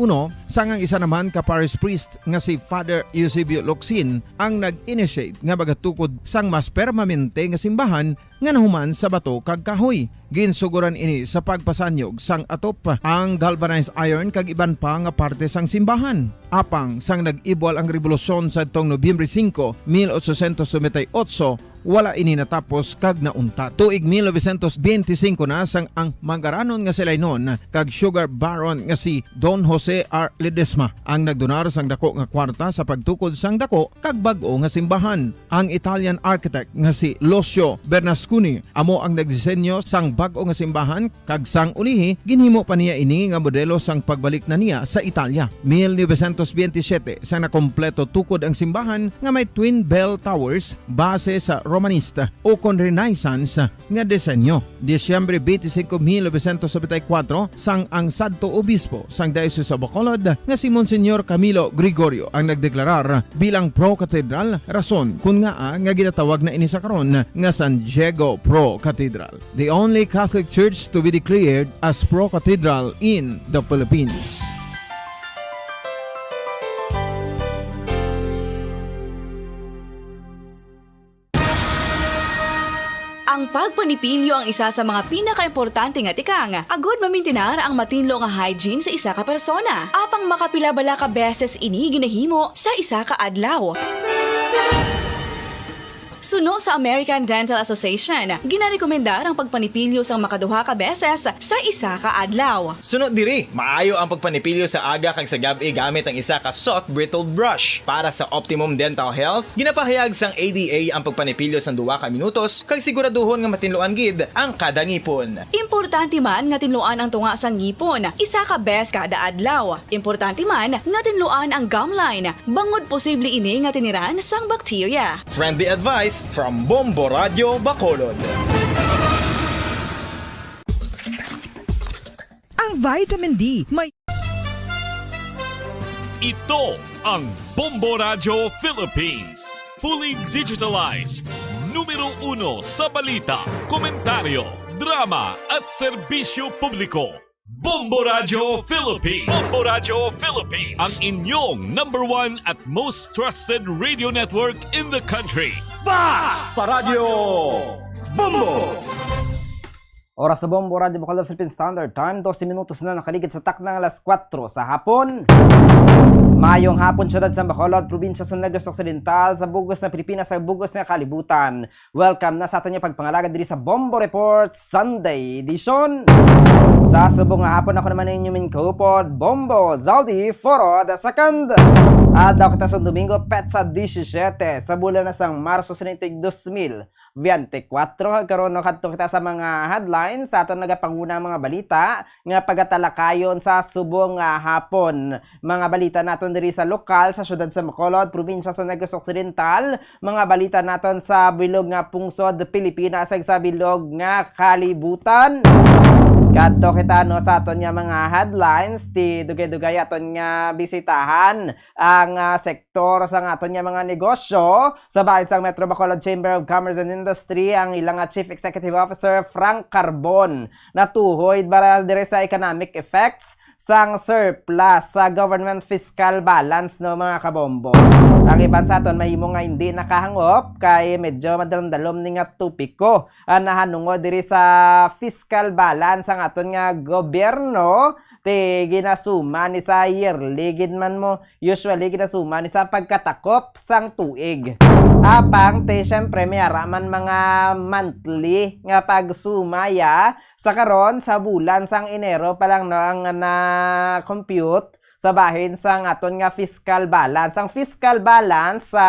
[SPEAKER 1] sangang isa naman ka parish priest nga si Father Eusebio Locsin ang nag-initiate nga bagatukod sang mas permanente nga simbahan nga nahuman sa bato kag kahoy. Ginsuguran ini sa pagpasanyog sang atop ang galvanized iron kag iban pa nga parte sang simbahan. Apang sang nag-ibwal ang revolusyon sa tong Nobyembre 5, 1898, wala ini natapos kag nauntat. Tuig 1925 na sang ang manggaranon nga sila nun kag sugar baron nga si Don Jose R. Ledesma ang nagdonar sang dako nga kwarta sa pagtukod sang dako kag bag-o nga simbahan. Ang Italian architect nga si Lucio Bernasconi amo ang nagdisenyo sang bag-o nga simbahan kag sang ulihi ginhimo pa niya ini nga modelo sang pagbalik na niya sa Italia. 1927 sang nakompleto tukod ang simbahan nga may twin bell towers base sa Romanista o kon Renaissance nga disenyo. Disyembre 25, 1974 sang ang sadto obispo sang Diocese sa Bacolod nga si Monsignor Camilo Gregorio ang nagdeklarar bilang pro-cathedral, rason kun nga ginatawag na ini sa karon nga San Diego Pro-Cathedral, the only Catholic church to be declared as pro-cathedral in the Philippines.
[SPEAKER 9] Ang pagpanipilyo ang isa sa mga pinaka-importante nga tikang. Agod mamintinar ang matinlo nga hygiene sa isa ka persona. Apang makapilabala ka beses ini ginahimo sa isa ka adlaw. Suno sa American Dental Association, ginarekomendar ang pagpanipilyo sang makaduha ka beses sa isa ka adlaw.
[SPEAKER 8] Sunod diri, maayo ang pagpanipilyo sa aga kag sa gabi gamit ang isa ka soft brittled brush. Para sa optimum dental health, ginapahayag sang ADA ang pagpanipilyo sang 2 ka minutos kag siguraduhon nga matinluan gid ang kada ngipon.
[SPEAKER 9] Importante man nga tinluan ang tunga sang ngipon, isa ka bes kada adlaw. Importante man nga tinluan ang gum line, bangod posible ini nga tiniran sang bakterya.
[SPEAKER 8] Friendly advice from Bombo Radio Bacolod.
[SPEAKER 5] Ang vitamin D may
[SPEAKER 10] Ito ang Bombo Radio Philippines. Fully digitalized. Numero 1 sa balita, komentaryo, drama at serbisyo publiko. Bombo Radio Philippines. Bombo Radio Philippines. Ang inyong #1 at most trusted radio network in the country.
[SPEAKER 17] Basta Radio Bombo! Oras sa Bombo Radio Bacolod Philippine Standard Time, 12 minutos na nakaligid sa taknang alas 4 sa hapon. Mayong hapon syudad sa Bacolod, probinsya sa Negros Occidental, sa bugos na Pilipinas, sa bugos na kalibutan. Welcome na sa aton yung pagpangalaga diri sa Bombo Report Sunday Edition. Sa subong nga hapon ako naman ang inyong minkupod, Bombo Zaldi Foro the Second. At daw kita sa Domingo, Petsa 17, sa bulan na sang Marso sa 2024. Karon no kadto kita sa mga headlines sa aton nagapanguna mga balita nga pagatalakayon sa subong nga hapon. Mga balita naton diri sa lokal sa syudad sa Bacolod, probinsya sa Negros Occidental, mga balita naton sa bilog nga pungsod Pilipinas ag sa bilog nga kalibutan. Kadto kita no sa aton nga mga headlines ti dugay-dugay aton nga bisitahan ang sektor sa aton nga mga negosyo sa bahin sang Metro Bacolod Chamber of Commerce and Industry. Ang ilang Chief Executive Officer Frank Carbon natuhoy para dire sa economic effects sang surplus sa government fiscal balance no mga kabombo. Ang iban sa aton mahimo nga hindi nakahangop kay medyo madalom-dalom ni nga tupiko nahanungod diri sa fiscal balance ang aton nga gobyerno ti ginasuma ni sa yearly gid man mo usually ginasuma ni sa pagkatakop sang tuig. Apang ti syempre may araman mga monthly nga pagsumaya sa karon sa bulan sang Enero pa lang no ang na-compute sa bahin sang aton nga fiscal balance. Ang fiscal balance sa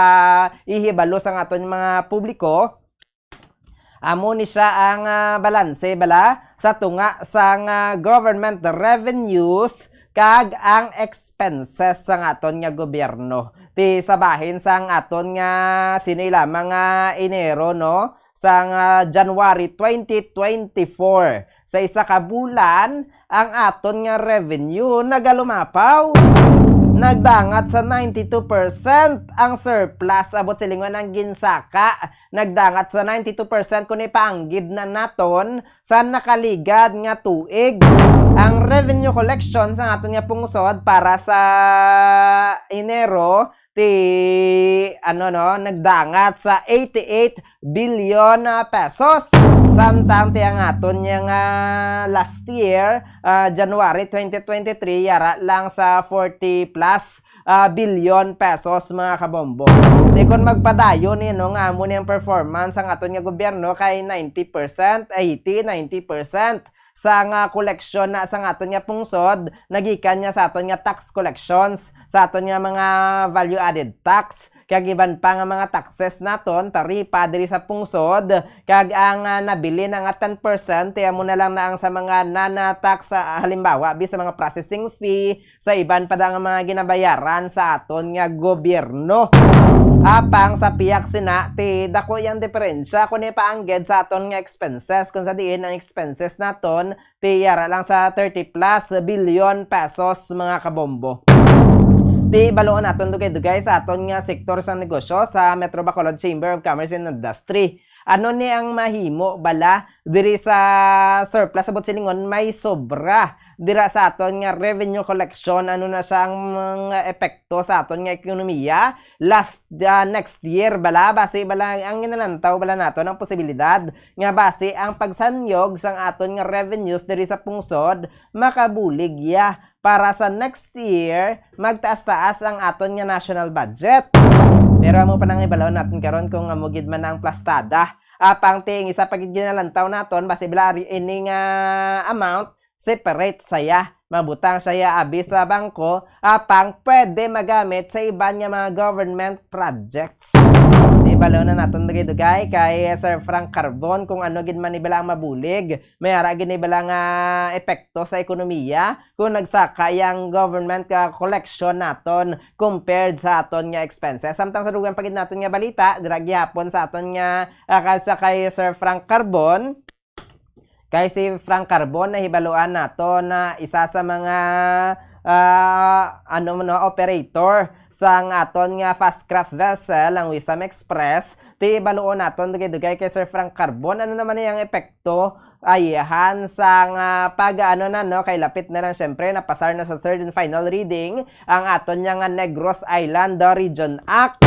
[SPEAKER 17] ihibalo sang aton mga publiko amo ni siya ang balanse bala sa tunga sang government revenues kag ang expenses sang aton nga gobyerno. Ti sabahin sang aton nga sinila mga Enero no sang January 2024 sa isa ka bulan ang aton nga revenue nagalumapaw. Nagdangat sa 92% ang surplus abot silingon ang ginsaka. Nagdangat sa 92% kung ipaanggid na naton sa nakaligad nga tuig. Ang revenue collection sa aton nga pungsod para sa Enero nagdangat sa 88 billion pesos. Samtang ti ang aton nga last year, January 2023, yara lang sa 40 plus billion pesos mga kabombo. Di kon magpadayon no nga amo niyang performance ang aton nga gobyerno kay 90%, 90% sa nga collection na sa aton nga pungsod nagikan niya sa aton nga tax collections, sa aton nga mga value added tax kag iban pa nga mga taxes naton taripa diri sa pungsod kag ang nabili na nga 10% tiya mo na lang na ang sa mga nana-tax halimbawa sa mga processing fee sa iban pa nga mga ginabayaran sa aton nga gobyerno. Apang sa piyak sina ti dako yang diferensya kun ipaangged sa aton nga expenses kung sa diin ang expenses naton ti yara lang sa 30 plus billion pesos mga kabombo. Di baloon naton dugay-dugay sa aton nga sektor sa negosyo sa Metro Bacolod Chamber of Commerce and Industry. Ano ni ang mahimo bala diri sa surplus abot silingon may sobra dira sa aton nga revenue collection. Ano na siyang epekto sa aton nga ekonomiya next year bala base bala ang ginalantaw bala naton ang posibilidad nga base ang pagsanyog sang aton nga revenues diri sa pungsod makabulig para sa next year magtaas-taas ang aton nga national budget. Pero amo pa nang ibalaw natin karon kung amugid man ang plastada. Apang ting isa pag ginalantaw naton base bala ini nga amount separate saya mabutang saya abi sa bangko apang pwede magamit sa iban nga mga government projects. Di balaw na naton dugay-dugay kay Sir Frank Carbon kung ano gid man ibala ang mabulig may ara gid ibala nga epekto sa ekonomiya kung nagsaka yang government collection naton compared sa aton nga expenses. Samtang sa dugang pagid naton nga balita dira gyapon sa aton nga kay Sir Frank Carbon. Kay si Frank Carbon na hibaluan nato na isa sa mga operator sang aton nga fast craft vessel ang Wisam Express ti baluon naton dugay kay Sir Frank Carbon. Ano naman yung epekto ayahan sang kay lapit na lang syempre napasar na sa third and final reading ang aton nga Negros Island Region Act.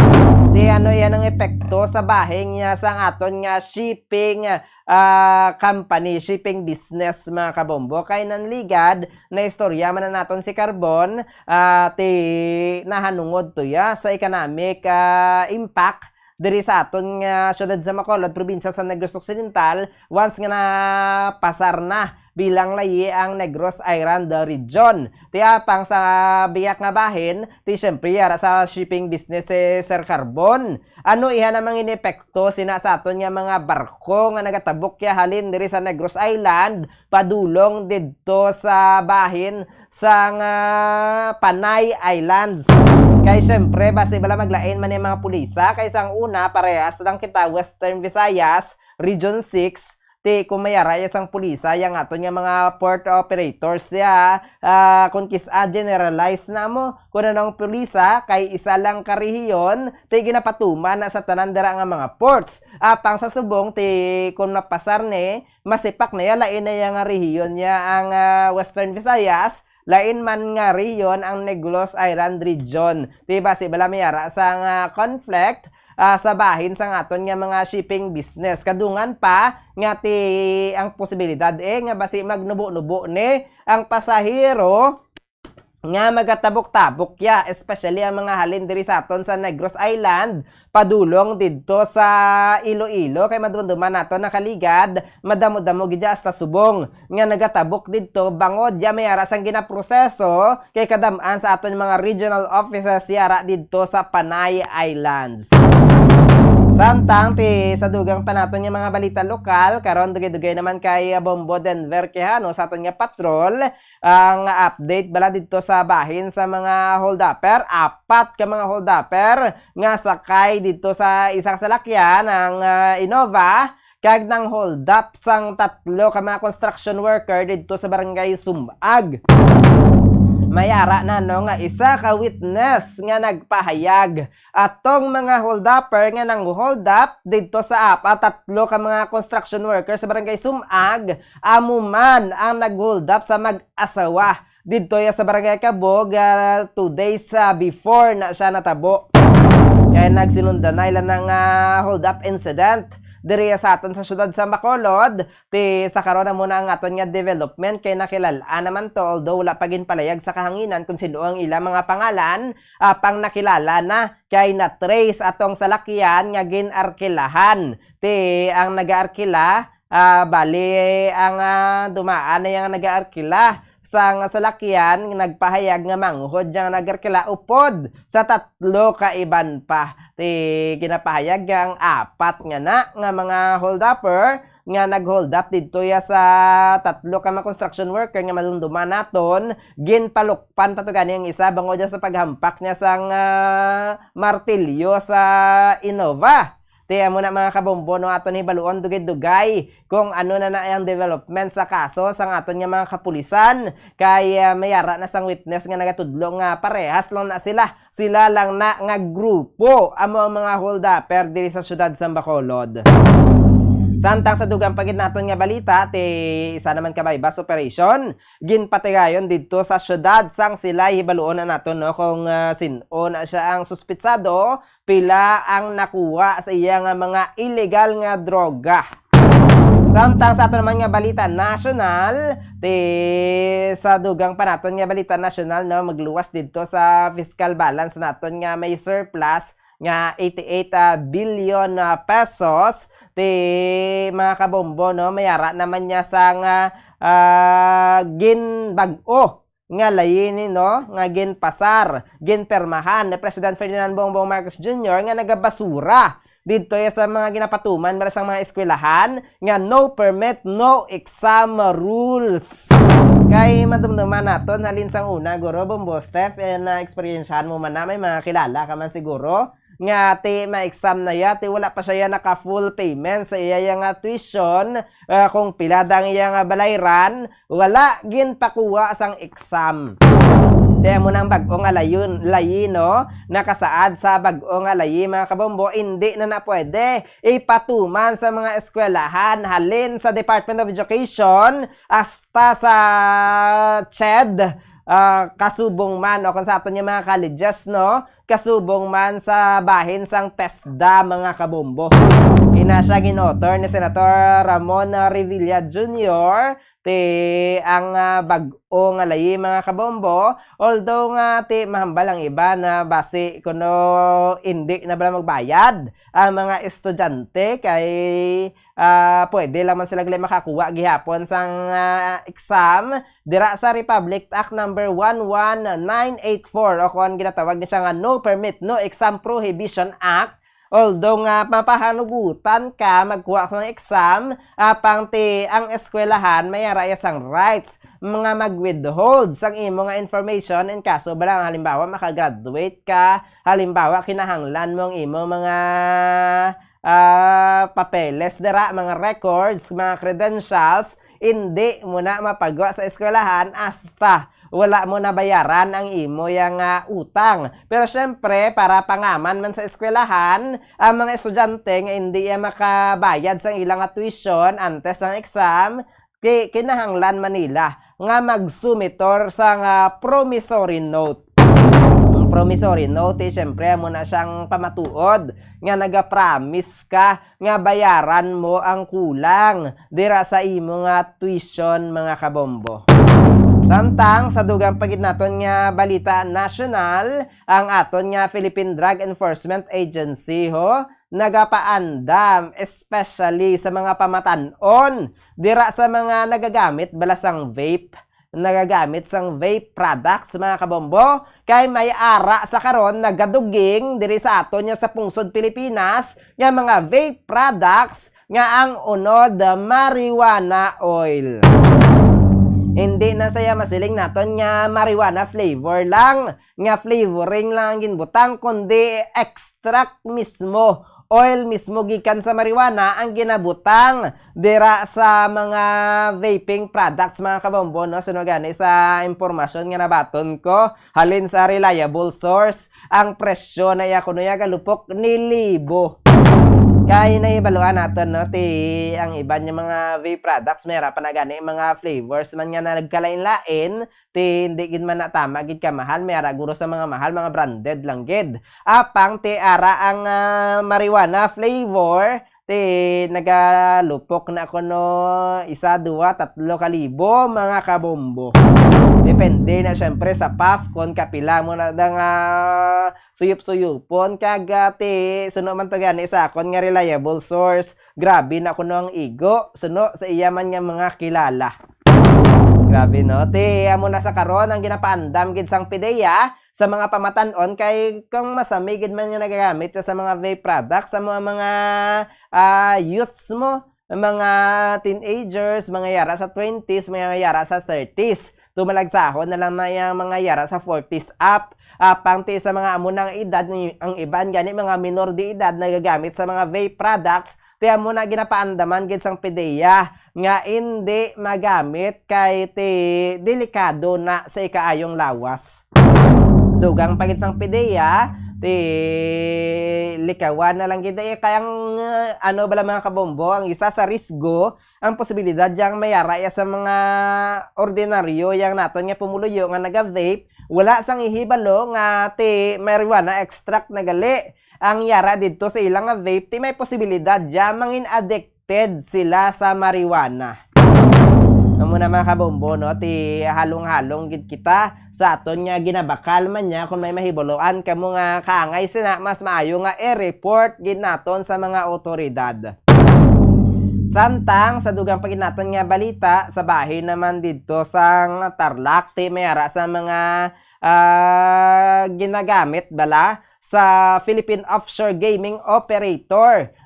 [SPEAKER 17] Di yan ang epekto sa bahing niya sang aton nga shipping company, shipping business mga kabombo. Kay nanligad na istorya man na naton si Carbon ti nahanungod to ya sa economic impact diri sa aton nga syudad sa Bacolod, probinsya sa Negros Occidental once nga napasar na bilang layi ang Negros Island region. Ti apang sa biyak nga bahin, ti syempre yara sa shipping business Sir Carbon. Ano iha namang inepekto sina sa aton nga mga barko nga nagatabok ya halin diri sa Negros Island padulong didto sa bahin sa Panay Islands. Kay syempre base bala maglain man yung mga pulisa kay sang una parehas lang kita Western Visayas Region 6 ti kumayara sang pulisa yang aton nga mga port operators ya kung kisa generalize na mo kung anong pulisa kay isa lang ka rehiyon ti ginapatuman na sa tanan dira nga mga ports. Apang sa subong ti kung napasar ni masipak na ya lain na yang rehiyon niya ang Western Visayas, lain man nga riyon ang Negros Island region. Di ba si bala mayara sang conflict sa bahin sa aton nga mga shipping business. Kadungan pa nga ti ang posibilidad nga basi magnubo-nubo ni ang pasahero nga magatabok-tabok ya, especially ang mga halin diri sa aton sa Negros Island padulong didto sa Iloilo kay madumduman nato nakaligad madamo-damo gid hasta subong nga nagatabok didto bangod ya mayara sang ginaproseso kay kadam-an sa aton mga regional offices yara didto sa Panay Islands. Samtang ti sa dugang pa naton nga mga balita lokal karon dugay-dugay naman kay Bombo Denver Quijano sa aton nga patrol ang update bala dito sa bahin sa mga holdupper. 4 ka mga holdupper nga sakay dito sa isang salakyan ang Innova kag nang hold up sang 3 ka mga construction worker dito sa barangay Sumag. Mayara na nga isa ka witness nga nagpahayag atong mga hold-upper nga nang hold up dito sa 3 ka mga construction workers sa barangay Sumag amuman ang nag-hold up sa mag-asawa dito ya sa barangay Kabog 2 days before na siya natabo. Kaya nagsinundan na ilan ng hold up incident diri sa aton sa syudad sa Bacolod. Ti sa karon na muna ang aton nga development kay nakilalaan naman to although wala pa gin palayag sa kahanginan kung sino ang ilang mga pangalan pang nakilala na kay na trace atong salakyan nga ginarkilahan. Ti ang nagaarkila bali ang dumaan na yang nagaarkila sang salakyan nagpahayag nga manghod yang nagarkila upod sa 3 ka iban pa. Ti ginapahayag ang 4 nga mga hold-upper nga nag-hold up dito ya sa 3 ka mga construction worker nga madumduman naton ginpalukpan patugani ang isa bangod sa paghampak niya sang martilyo sa Innova. Tiya mo na mga kabombo no aton hibaluon dugay-dugay kung ano na ang development sa kaso sa aton nga mga kapulisan kay mayara na sang witness nga nagatudlo nga parehas lang na sila lang na nga grupo ang mga hold-upper diri sa syudad sa Bacolod. Samtang sa dugang pagid naton nga balita ti isa naman ka bypass operation ginpatigayon didto sa syudad sang sila hibaluon na naton no kung sin-o na siya ang suspitsado pila ang nakuha sa iya nga mga illegal nga droga. Samtang sa aton naman nga balita national ti sa dugang pa naton nga balita national no magluwas didto sa fiscal balance naton nga may surplus nga 88 billion pesos. Ti mga kabombo no mayara naman niya sang ginbag-o nga layini no nga ginpasar ginpermahan ni President Ferdinand Bongbong Marcos Jr. nga nagabasura dito sa mga ginapatuman para sa mga eskwelahan nga no permit no exam rules. Kay madumduman naton halin sang una guro Bombo Steph na experiencehan mo man na may mga kilala ka man siguro nga ti ma-exam na ya ti wala pa siya naka full payment sa iya nga tuition kung pila dang iya nga balayran wala gin pakuha sang exam. Kaya mo nang bag-o nga layi, no? Nakasaad sa bag-o nga layi, mga kabombo, hindi na pwede ipatuman sa mga eskwelahan, halin sa Department of Education, hasta sa CHED, kasubong man, o kung sa aton yung mga colleges, no? Kasubong man sa bahin sang TESDA, mga kabombo. Ina siya ginotor ni Senator Ramon Revilla Jr. ang bag-o nga layi, mga kabombo, although nga mahambal ang iba na base kuno hindi na bala magbayad ang mga estudyante kay pwede lang man sila makakuha gihapon sang exam dira sa Republic Act number 11984 o kung ginatawag ni siya nga No Permit No Exam Prohibition Act. Although nga mapahanugutan ka magkuha ng exam, apang ang eskwelahan may arayas ang rights mga mag-withhold sang imo nga information in kaso balang halimbawa makagraduate ka, halimbawa kinahanglan mo ang imo mga papeles dira, mga records, mga credentials, hindi mo na mapagawa sa eskwelahan hasta wala mo na bayaran ang imo yang utang. Pero syempre, para pangaman man sa eskwelahan, ang mga estudyante nga hindi makabayad sa ilang tuition antes ng exam, kinahanglan Manila nga magsumitor sa promissory note. Promissory note, syempre mo na siyang pamatuod nga nagapromise ka nga bayaran mo ang kulang dira sa imo nga tuition, mga kabombo. Samtang sa dugang pagitnaton nga balita nasyonal, ang aton nga Philippine Drug Enforcement Agency nagapaandam especially sa mga pamatan-on dira sa mga nagagamit balasang vape, nagagamit sang vape products, mga kabombo, kay may ara sa karon nagaduging diri sa aton nga sa pungsod Pilipinas nga mga vape products nga ang unod marijuana oil. Hindi na saya masiling naton nga marijuana flavor lang, nga flavoring lang ang ginbutang, kundi extract mismo, oil mismo gikan sa marijuana ang ginabutang dira sa mga vaping products, mga kabombo, no? So gani sa impormasyon nga nabaton ko halin sa reliable source, ang presyo na kuno galupok ni libo. Kaya naibaluan natin, no, ang iba niya mga vape products, mayroon pa na gani mga flavors man nga na nagkalain-lain, hindi gid man natama gid ka mahal, mayroon guro sa mga mahal, mga branded lang gid. Apang ara ang marijuana flavor, nagalupok na kuno 1, 2, 3 kalibo, mga kabombo. Depende na syempre sa puff kung kapila mo na nga suyup-suyupon kagati suno man to gani sa akon nga reliable source. Grabe na kuno ang igo suno sa iya man nga mga kilala. Grabe, no? Amo na sa karon ang ginapaandam gid sang PDEA sa mga pamatan-on kay kung masami gid man yung nagagamit sa mga vape products sa mga youths mo, mga teenagers, mga yara sa 20s, mga yara sa 30s. Tumalagsahon na lang na yung mga yara sa 40s up. Pangti sa mga amunang edad, ang iban gani mga minor de edad nagagamit sa mga vape products, tiya mo na ginapaandaman gid sang PDEA nga hindi magamit kay delikado na sa ikaayong lawas. Dugang pagit sang PDEA, likawan na lang gid kayang bala mga kabombo, ang isa sa risgo ang posibilidad yang mayara sa mga ordinaryo yang naton nga pumuluyo nga naga-vape, wala sang ihibalo nga marijuana extract na gali ang yara dito sa ilang nga vape, may posibilidad ya mangin addicted sila sa marijuana. Amo na mga kabombo, no, halong-halong gid kita sa aton nga ginabakal man niya kung may mahiboloan kamo nga kaangay sina, mas maayo nga i-report gid naton sa mga otoridad. Samtang sa dugang paginaton nga balita sa bahin naman dito sang Tarlac, mayara sa mga ginagamit bala sa Philippine Offshore Gaming Operator.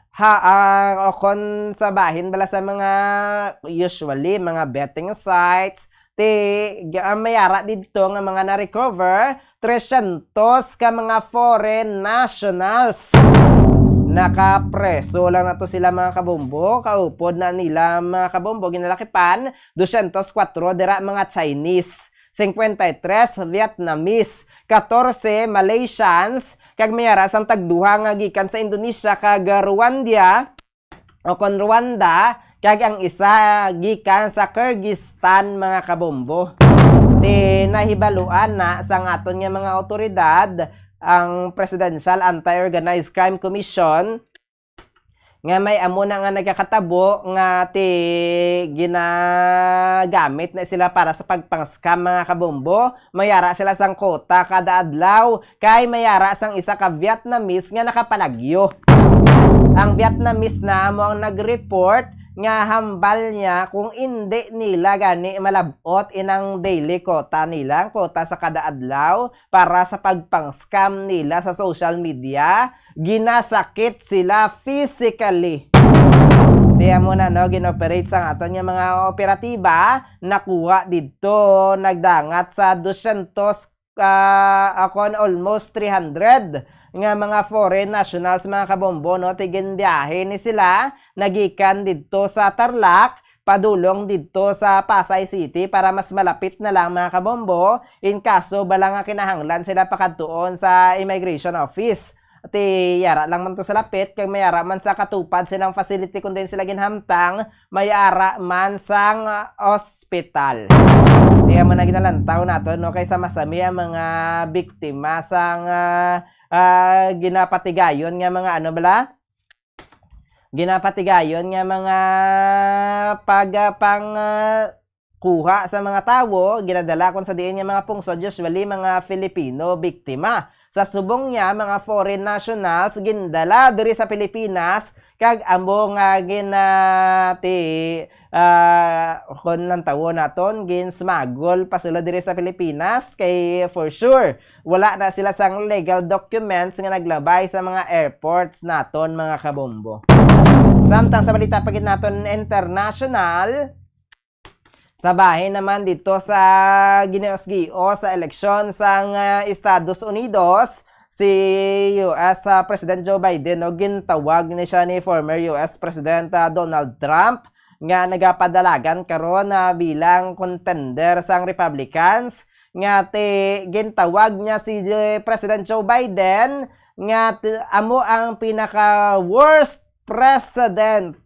[SPEAKER 17] O kon sa bahin bala sa mga usually mga betting sites, mayara dito nga mga na-recover 300 ka mga foreign nationals. Nakapreso lang na to sila, mga kabombo. Kaupod na nila, mga kabombo, ginalakipan 204 dira mga Chinese. 53 Vietnamese, 14 Malaysians, kag mayara sang tagduha nga gikan sa Indonesia kag Rwanda o kon Rwanda, kag ang isa gikan sa Kyrgyzstan mga kabombo. Nahibaluan na sa aton nga mga otoridad ang Presidential Anti-Organized Crime Commission nga may amo na nga nagakatabo nga ginagamit na sila para sa pagpang-scam mga kabombo. Mayara sila sang kota kada adlaw kay mayara sang isa ka Vietnamese nga nakapalagyo. Ang Vietnamese na amo ang nag-report nga hambal niya kung hindi nila gani malabot inang daily quota nila, quota sa kada adlaw para sa pagpang-scam nila sa social media, ginasakit sila physically. Tiyan mo na, no, ginoperate sa aton nga mga operatiba, nakuha dito, nagdangat sa 200, almost 300 nga mga foreign nationals mga kabombo, no, tigin biyahe ni sila nagikan dito sa Tarlac padulong dito sa Pasay City para mas malapit na lang mga kabombo in kaso bala nga kinahanglan sila pakadtuon sa immigration office. Yara lang man to sa lapit kay mayara man sa katupad silang facility kung din sila ginhamtang, mayara man sang hospital. Kaya man na ginalantaw nato, no, kaysa masami ang mga biktima sang ginapatigayon nga mga ano bala? Ginapatigayon nga mga pagpang kuha sa mga tawo, ginadala kon sa diin nga mga pungsod, usually mga Filipino biktima. Sa subong niya, mga foreign nationals gindala diri sa Pilipinas kag amo nga kon lang tawo naton ginsmagol pasula diri sa Pilipinas kay for sure wala na sila sang legal documents nga naglabay sa mga airports naton mga kabombo. Samtang sa balita pagit naton international, sa bahin naman dito sa Gineos-Gio sa eleksyon sang Estados Unidos, si US President Joe Biden, no, gintawag ni siya ni former US President Donald Trump nga nagapadalagan karon na bilang contender sang Republicans nga gintawag niya si President Joe Biden nga amo ang pinaka worst president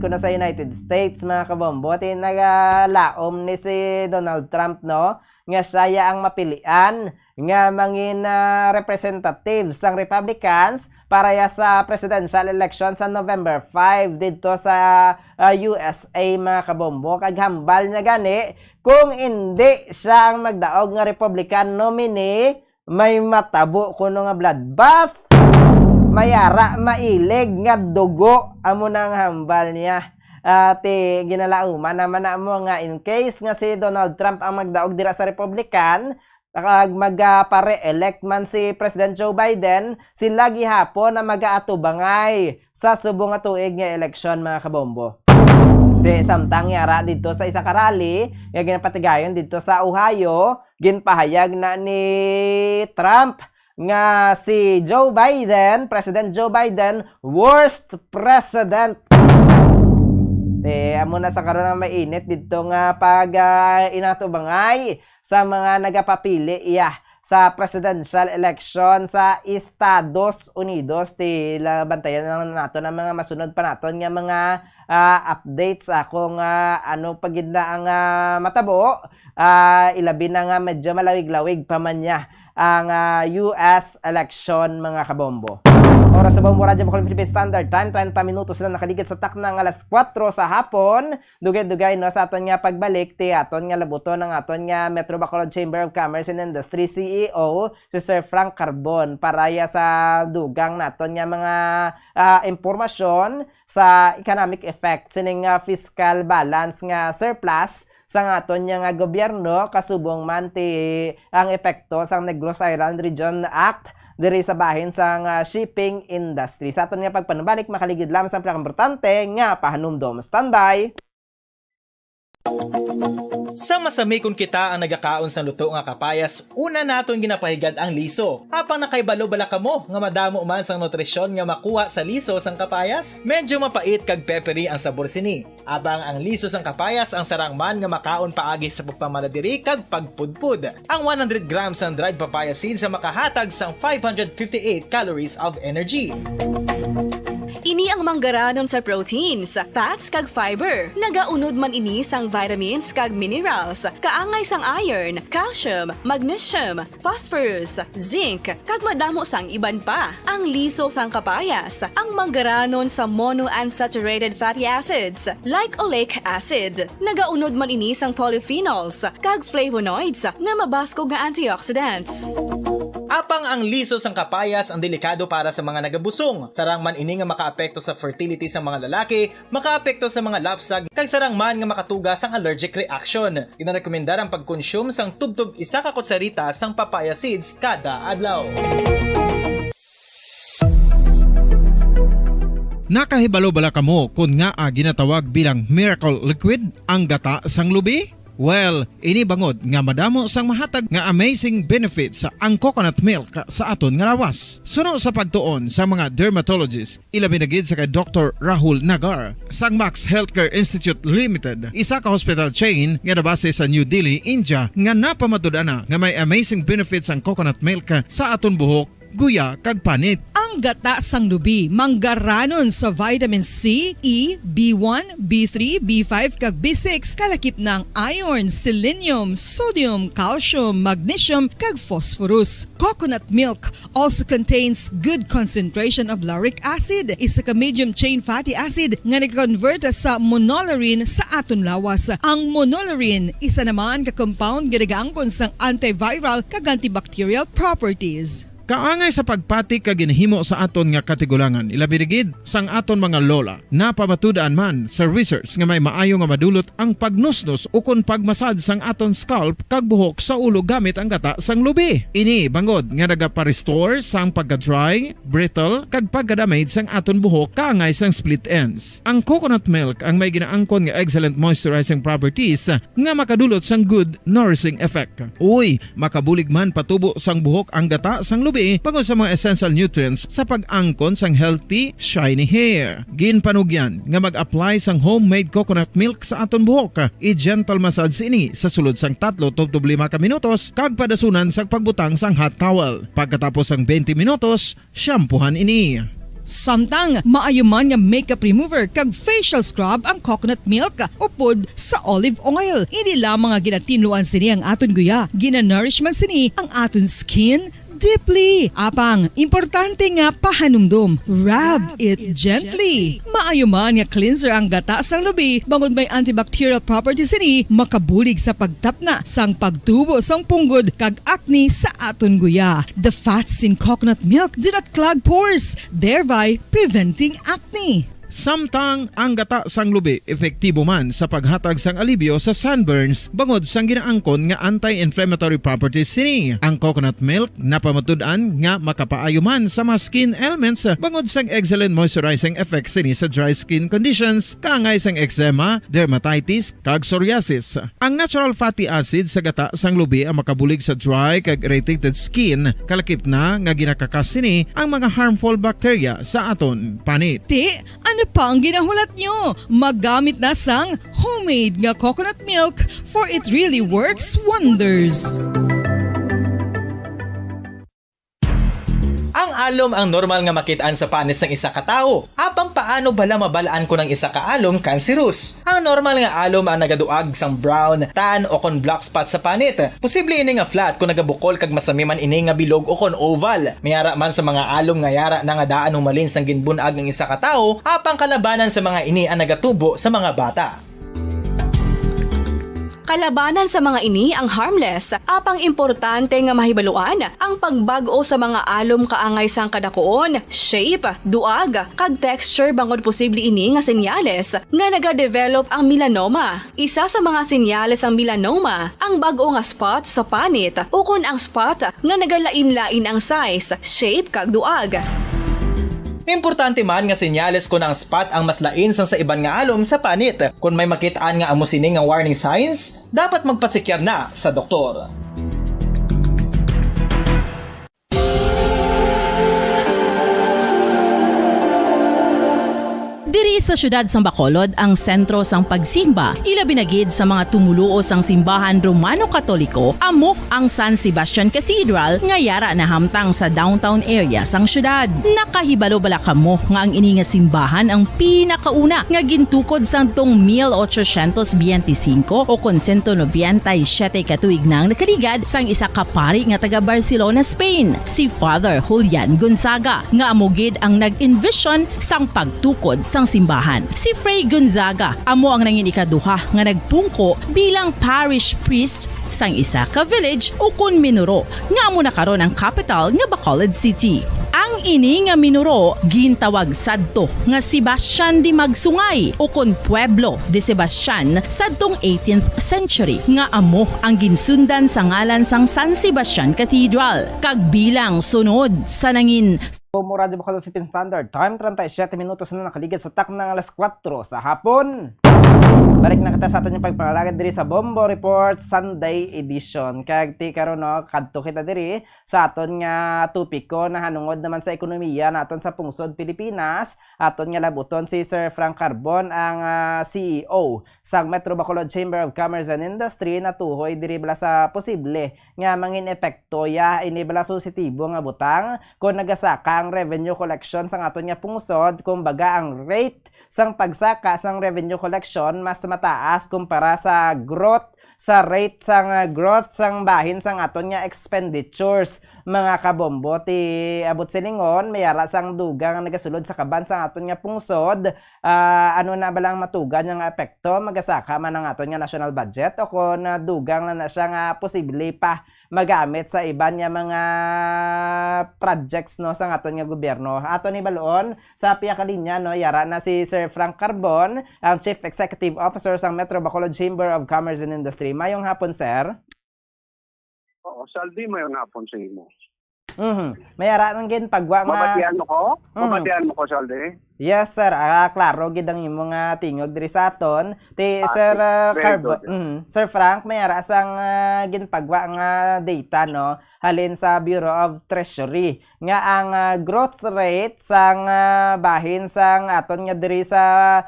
[SPEAKER 17] ko na sa United States mga kabombo. Nagalaom ni si Donald Trump, no, nga siya ang mapilian nga mangin representatives sang Republicans para ya sa presidential election sa November 5 dito sa USA mga kabombo. Kaghambal niya gani kung hindi siya ang magdaog nga Republican nominee, may matabo kuno nga bloodbath, mayara mailig nga dugo amo nang hambal niya. Ginalauman naman na mo nga in case nga si Donald Trump ang magdaog dira sa Republican, magpa-re-elect man si President Joe Biden, sila gihapon na mag-aatubangay sa subong nga tuig nga eleksyon mga kabombo. Samtang yara dito sa isa ka rally nga ginapatigayon dito sa Ohio, ginpahayag na ni Trump nga si Joe Biden, President Joe Biden, worst president. Amo na sa karon na mainit dito nga pag inatubangay sa mga nagapapili sa presidential election sa Estados Unidos. Bantayan lang nato ng mga masunod pa naton nga mga updates kung ano pagidna ang matabo. Ilabi na nga medyo malawig-lawig pa man niya ang US election mga kabombo. Oras sa Bombo Radyo Bacolod Philippine Standard Time, 30 minutos na nakaligid sa taknang alas 4 sa hapon. Dugay-dugay no sa aton nga pagbalik aton nga labuton ng aton nga Metro Bacolod Chamber of Commerce and Industry CEO si Sir Frank Carbon para sa dugang naton nga mga impormasyon sa economic effect sining fiscal balance nga surplus sa aton nga gobyerno kasubong man ang epekto sang Negros Island Region Act diri sa bahin sang shipping industry. Sa aton nga pagpanubalik makaligid lamang sa pinakaimportante nga pahanumdom. Standby.
[SPEAKER 8] Sa masami kung kita ang nagakaon sa luto nga kapayas, una naton ginapahigad ang liso. Apang nakaibalo bala kamo nga madamo man sang nutrisyon nga makuha sa liso sang kapayas, medyo mapait kag peppery ang sabor sini. Abang ang liso sang kapayas ang sarang man nga makaon paagi sa pagpamaladiri kag pagpudpud. Ang 100 grams ng dried papaya seeds sa makahatag sang 558 calories of energy.
[SPEAKER 9] Ini ang manggaranon sa proteins, fats kag fiber. Nagaunod man ini sang vitamins kag minerals, kaangay sang iron, calcium, magnesium, phosphorus, zinc, kag madamo sang iban pa. Ang liso sang kapayas, ang manggaranon sa monounsaturated fatty acids like oleic acid. Nagaunod man ini sang polyphenols kag flavonoids nga mabaskog nga antioxidants.
[SPEAKER 8] Apang ang liso sang kapayas ang delikado para sa mga nagabusong. Sarang man ini nga makaapekto sa fertility sa mga lalaki, makaapekto sa mga lapsag, kag sarang man nga makatuga sang allergic reaction. Ginarekomendar ang pagkonsume sang tubtub 1 ka kutsarita sang papaya seeds kada adlaw.
[SPEAKER 1] Nakahibalo bala kamo kung nga ginatawag bilang miracle liquid ang gata sang lubi? Well, ini bangod nga madamo sang mahatag nga amazing benefit sa ang coconut milk sa aton nga lawas. Suno sa pagtuon sa mga dermatologist, ilabi na gid sa kay Dr. Rahul Nagar sang Max Healthcare Institute Limited, isa ka hospital chain nga nabase sa New Delhi, India, nga napamatud-ana nga may amazing benefits ang coconut milk sa aton buhok, guya kag panit.
[SPEAKER 14] Ang gata sang lubi manggaranon sa vitamin C, E, B1, B3, B5 kag B6 kalakip ng iron, selenium, sodium, calcium, magnesium kag phosphorus. Coconut milk also contains good concentration of lauric acid, isa ka medium chain fatty acid nga nag-convert sa monolaurin sa aton lawas. Ang monolaurin isa naman ka compound nga nagaangkon sang antiviral kag antibacterial properties.
[SPEAKER 1] Kaangay sa pagpati ka ginhimo sa aton nga katigulangan, ilabirigid sang aton mga lola. Napamatudaan man sa research nga may maayo nga madulot ang pagnusnos o kun pagmasad sang aton scalp kag buhok sa ulo gamit ang gata sang lubi. Ini bangod nga nagapa-restore sang pagka-dry, brittle kag pagka-damage sang aton buhok kaangay sang split ends. Ang coconut milk ang may ginaangkon nga excellent moisturizing properties nga makadulot sang good nourishing effect. Uy, makabulig man patubo sang buhok ang gata sang lubi pagod sa mga essential nutrients sa pag-angkon sang healthy, shiny hair. Ginpanugyan nga mag-apply sang homemade coconut milk sa aton buhok. I-gentle massage ini sa sulod sang 3 to 5 ka minutos kag padasunan sang pagbutang sang hot towel. Pagkatapos sang 20 minutos, shampoohan ini.
[SPEAKER 14] Samtang maayo man nga makeup remover kag facial scrub ang coconut milk upod sa olive oil. Hindi lamang nga ginatinluan sini ang aton guya, gina-nourish man sini ang aton skin deeply. Apang, importante nga pahanumdum. Rub it gently. Maayo man nga cleanser ang gata sang lubi, bangod may antibacterial properties ini, makabulig sa pagtapna sang pagtubo sang punggod kag acne sa aton guya. The fats in coconut milk do not clog pores, thereby preventing acne.
[SPEAKER 1] Samtang ang gata sang lubi epektibo man sa paghatag sang alibyo sa sunburns bangod sang ginaangkon nga anti-inflammatory properties sini. Ang coconut milk napamatud-an nga makapaayo man sa mga skin ailments bangod sang excellent moisturizing effects sini sa dry skin conditions kaangay sang eczema, dermatitis kag psoriasis. Ang natural fatty acid sa gata sang lubi ang makabulig sa dry kag irritated skin, kalakip na nga ginakakas sini ang mga harmful bacteria sa aton panit.
[SPEAKER 14] Ano pa ang ginahulat nyo? Maggamit na sang homemade nga coconut milk for it really works wonders.
[SPEAKER 8] Ang alom ang normal nga makitaan sa panit sang isa ka tawo. Apang paano bala mabalaan ko ng isa ka alom cancerous? Ang normal nga alom ang nagaduag sang brown, tan o kon black spot sa panit. Posible ini nga flat kung nagabukol kag masami man ini nga bilog o kon oval. Mayara man sa mga alom nga yara na nga daan humalin sang ginbunag ng isa ka tawo, apang kalabanan sa mga ini ang nagatubo sa mga bata.
[SPEAKER 9] Kalabanan sa mga ini ang harmless, apang importante nga mahibaluan ang pagbago sa mga alom kaangay sang kadakuon, shape, duag, kag texture bangod posible ini nga senyales nga nagadevelop ang melanoma. Isa sa mga senyales ang melanoma, ang bago nga spot sa panit o kun ang spot nga nagalain-lain ang size, shape kag duag.
[SPEAKER 8] Importante man nga senyales kung ang spot ang mas lain sang sa iban nga alom sa panit. Kung may makitaan nga amo sini nga warning signs, dapat magpasikyar na sa doktor.
[SPEAKER 7] Diri sa syudad sang Bacolod ang sentro sang pagsimba, ilabi na gid sa mga tumuluo sang simbahan Romano-Katoliko amo ang San Sebastian Cathedral nga yara na hamtang sa downtown area sang syudad. Nakahibalo bala kamo nga ang ini nga simbahan ang pinakauna nga gintukod sang tong 1825 o kon 197 katuig nang nakaligad sang isa ka pari nga taga Barcelona, Spain, si Father Julian Gonzaga nga amo gid ang nag-envision sang pagtukod sang simbahan. Si Fray Gonzaga amo ang nangin ikaduha nga nagpungko bilang parish priest sang isa ka village o kun minuro nga amo na karon ang capital nga Bacolod City. Ang ini nga minuro gintawag sadto nga Sebastian de Magsungay o kun Pueblo de Sebastian sadtong 18th century nga amo ang ginsundan sa ngalan sang San Sebastian Cathedral. Kag bilang sunod sa nangin
[SPEAKER 17] Bombo Radio Bacolod Philippine Standard Time, 37 minutos na nakaligid sa taknang alas 4 sa hapon. Balik na kita sa aton yung pagpangalagad diri sa Bombo Report Sunday Edition. Kag ti karon no, kadto kita diri sa aton nga topiko na hanungod naman sa ekonomiya naton sa pungsod Pilipinas. Aton nga labuton si Sir Frank Carbon ang CEO sa Metro Bacolod Chamber of Commerce and Industry na tuhoy diri bala sa posible nga mangin epekto ya ini bala positibo nga butang kung nagasaka ang revenue collection sa aton nga pungsod. Kumbaga ang rate sang pagsaka sang revenue collection mas mataas kumpara sa growth sa rate sang growth sang bahin sang aton nga expenditures. Mga kabombo ti abot silingon mayara sang dugang nga nagasulod sa kaban sang aton nga pungsod. Ano na balang matugan nga epekto magasaka man ang aton nga national budget o kon dugang na siya nga posible pa magamit sa iban nga mga projects no sa aton nga gobyerno. Aton ni baloon sa piya ka linya no yara na si Sir Frank Carbon, ang Chief Executive Officer sa Metro Bacolod Chamber of Commerce and Industry. Mayong hapon, sir.
[SPEAKER 18] Oo, Saldi, mayong hapon sa imo.
[SPEAKER 17] Mayara nang gin pagwa nga.
[SPEAKER 18] Mabatian mo ko? Mabatian mo ko, Saldi?
[SPEAKER 17] Yes, sir. Klaro gid ang imong tingog diri sa aton. Ti Sir Carbon. Sir Frank, mayara sang ginpagwa nga data no halin sa Bureau of Treasury nga ang growth rate sang bahin sang aton nga diri sa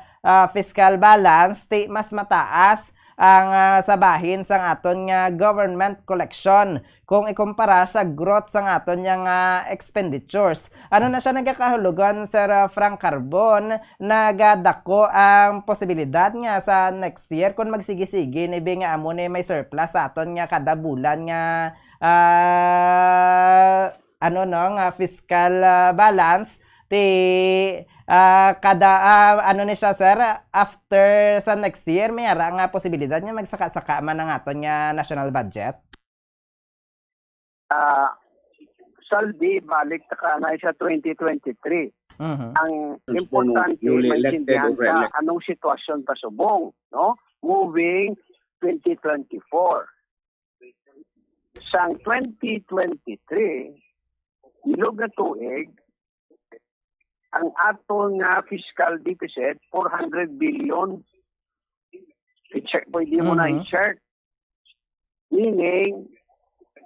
[SPEAKER 17] fiscal balance ti mas mataas ang sa bahin sang aton nga government collection kung ikumpara sa growth sang aton nga expenditures. Ano na siya nagakahulugan, Sir Frank Carbon, nagadako ang posibilidad nga sa next year kung magsigi-sige nibi nga amo ni may surplus sa aton nga kada bulan nga nga fiscal balance ti ano ni siya, sir, after sa next year may ara nga posibilidad nga magsaka-saka man ang aton nga national budget.
[SPEAKER 18] Saldi, balik ka na sa 2023. Ang importante maintindihan ka anong sitwasyon pa subong, no? Moving 2024. Sang 2023, ilog na tuig, ang aton nga fiscal deficit 400 billion. I-check pwede mo na i-check. Meaning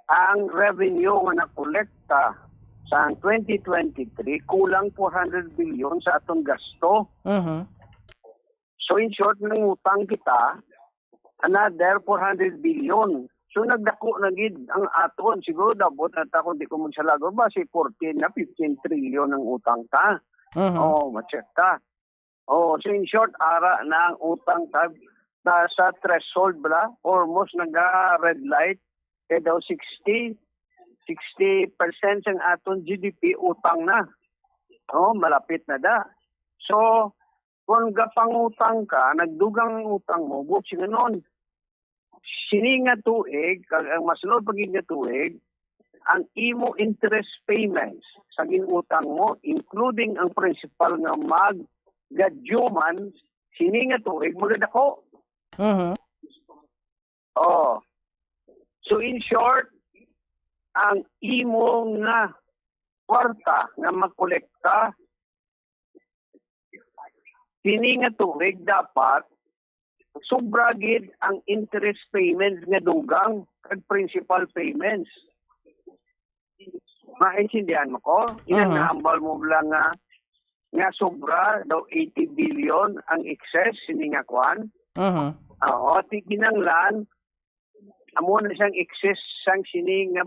[SPEAKER 18] ang revenue nga nakolekta sa 2023 kulang 400 billion sa atong gasto. So in short, nangutang kita another 400 billion. So nagdako na gid ang aton. Siguro dabot na ta kung di ko magsalago ba si 14 na 15 trillion ang utang ta. Ma-check ta. So in short, ara na ang utang ta sa threshold bala, almost naga-red light. Kaya daw 60% ng aton GDP utang na. Malapit na da. So, kung gapangutang ka, nagdugang utang mo, buksi nga nun. Sininga tuig, ang masunod pagin nga tuig, ang imo interest payments sa ginutang mo, including ang principal nga mag-gadyuman, sininga tuig, magadako. So in short, ang imo nga kwarta nga magkolekta Kini nga tuig dapat sobra gid ang interest payments nga dugang kag principal payments. Maintindihan mo ko? Inanahambal mo lang nga sobra daw 80 billion ang excess sini nga kwan. Oo, tiginanglan amo na siyang excess sang sini nga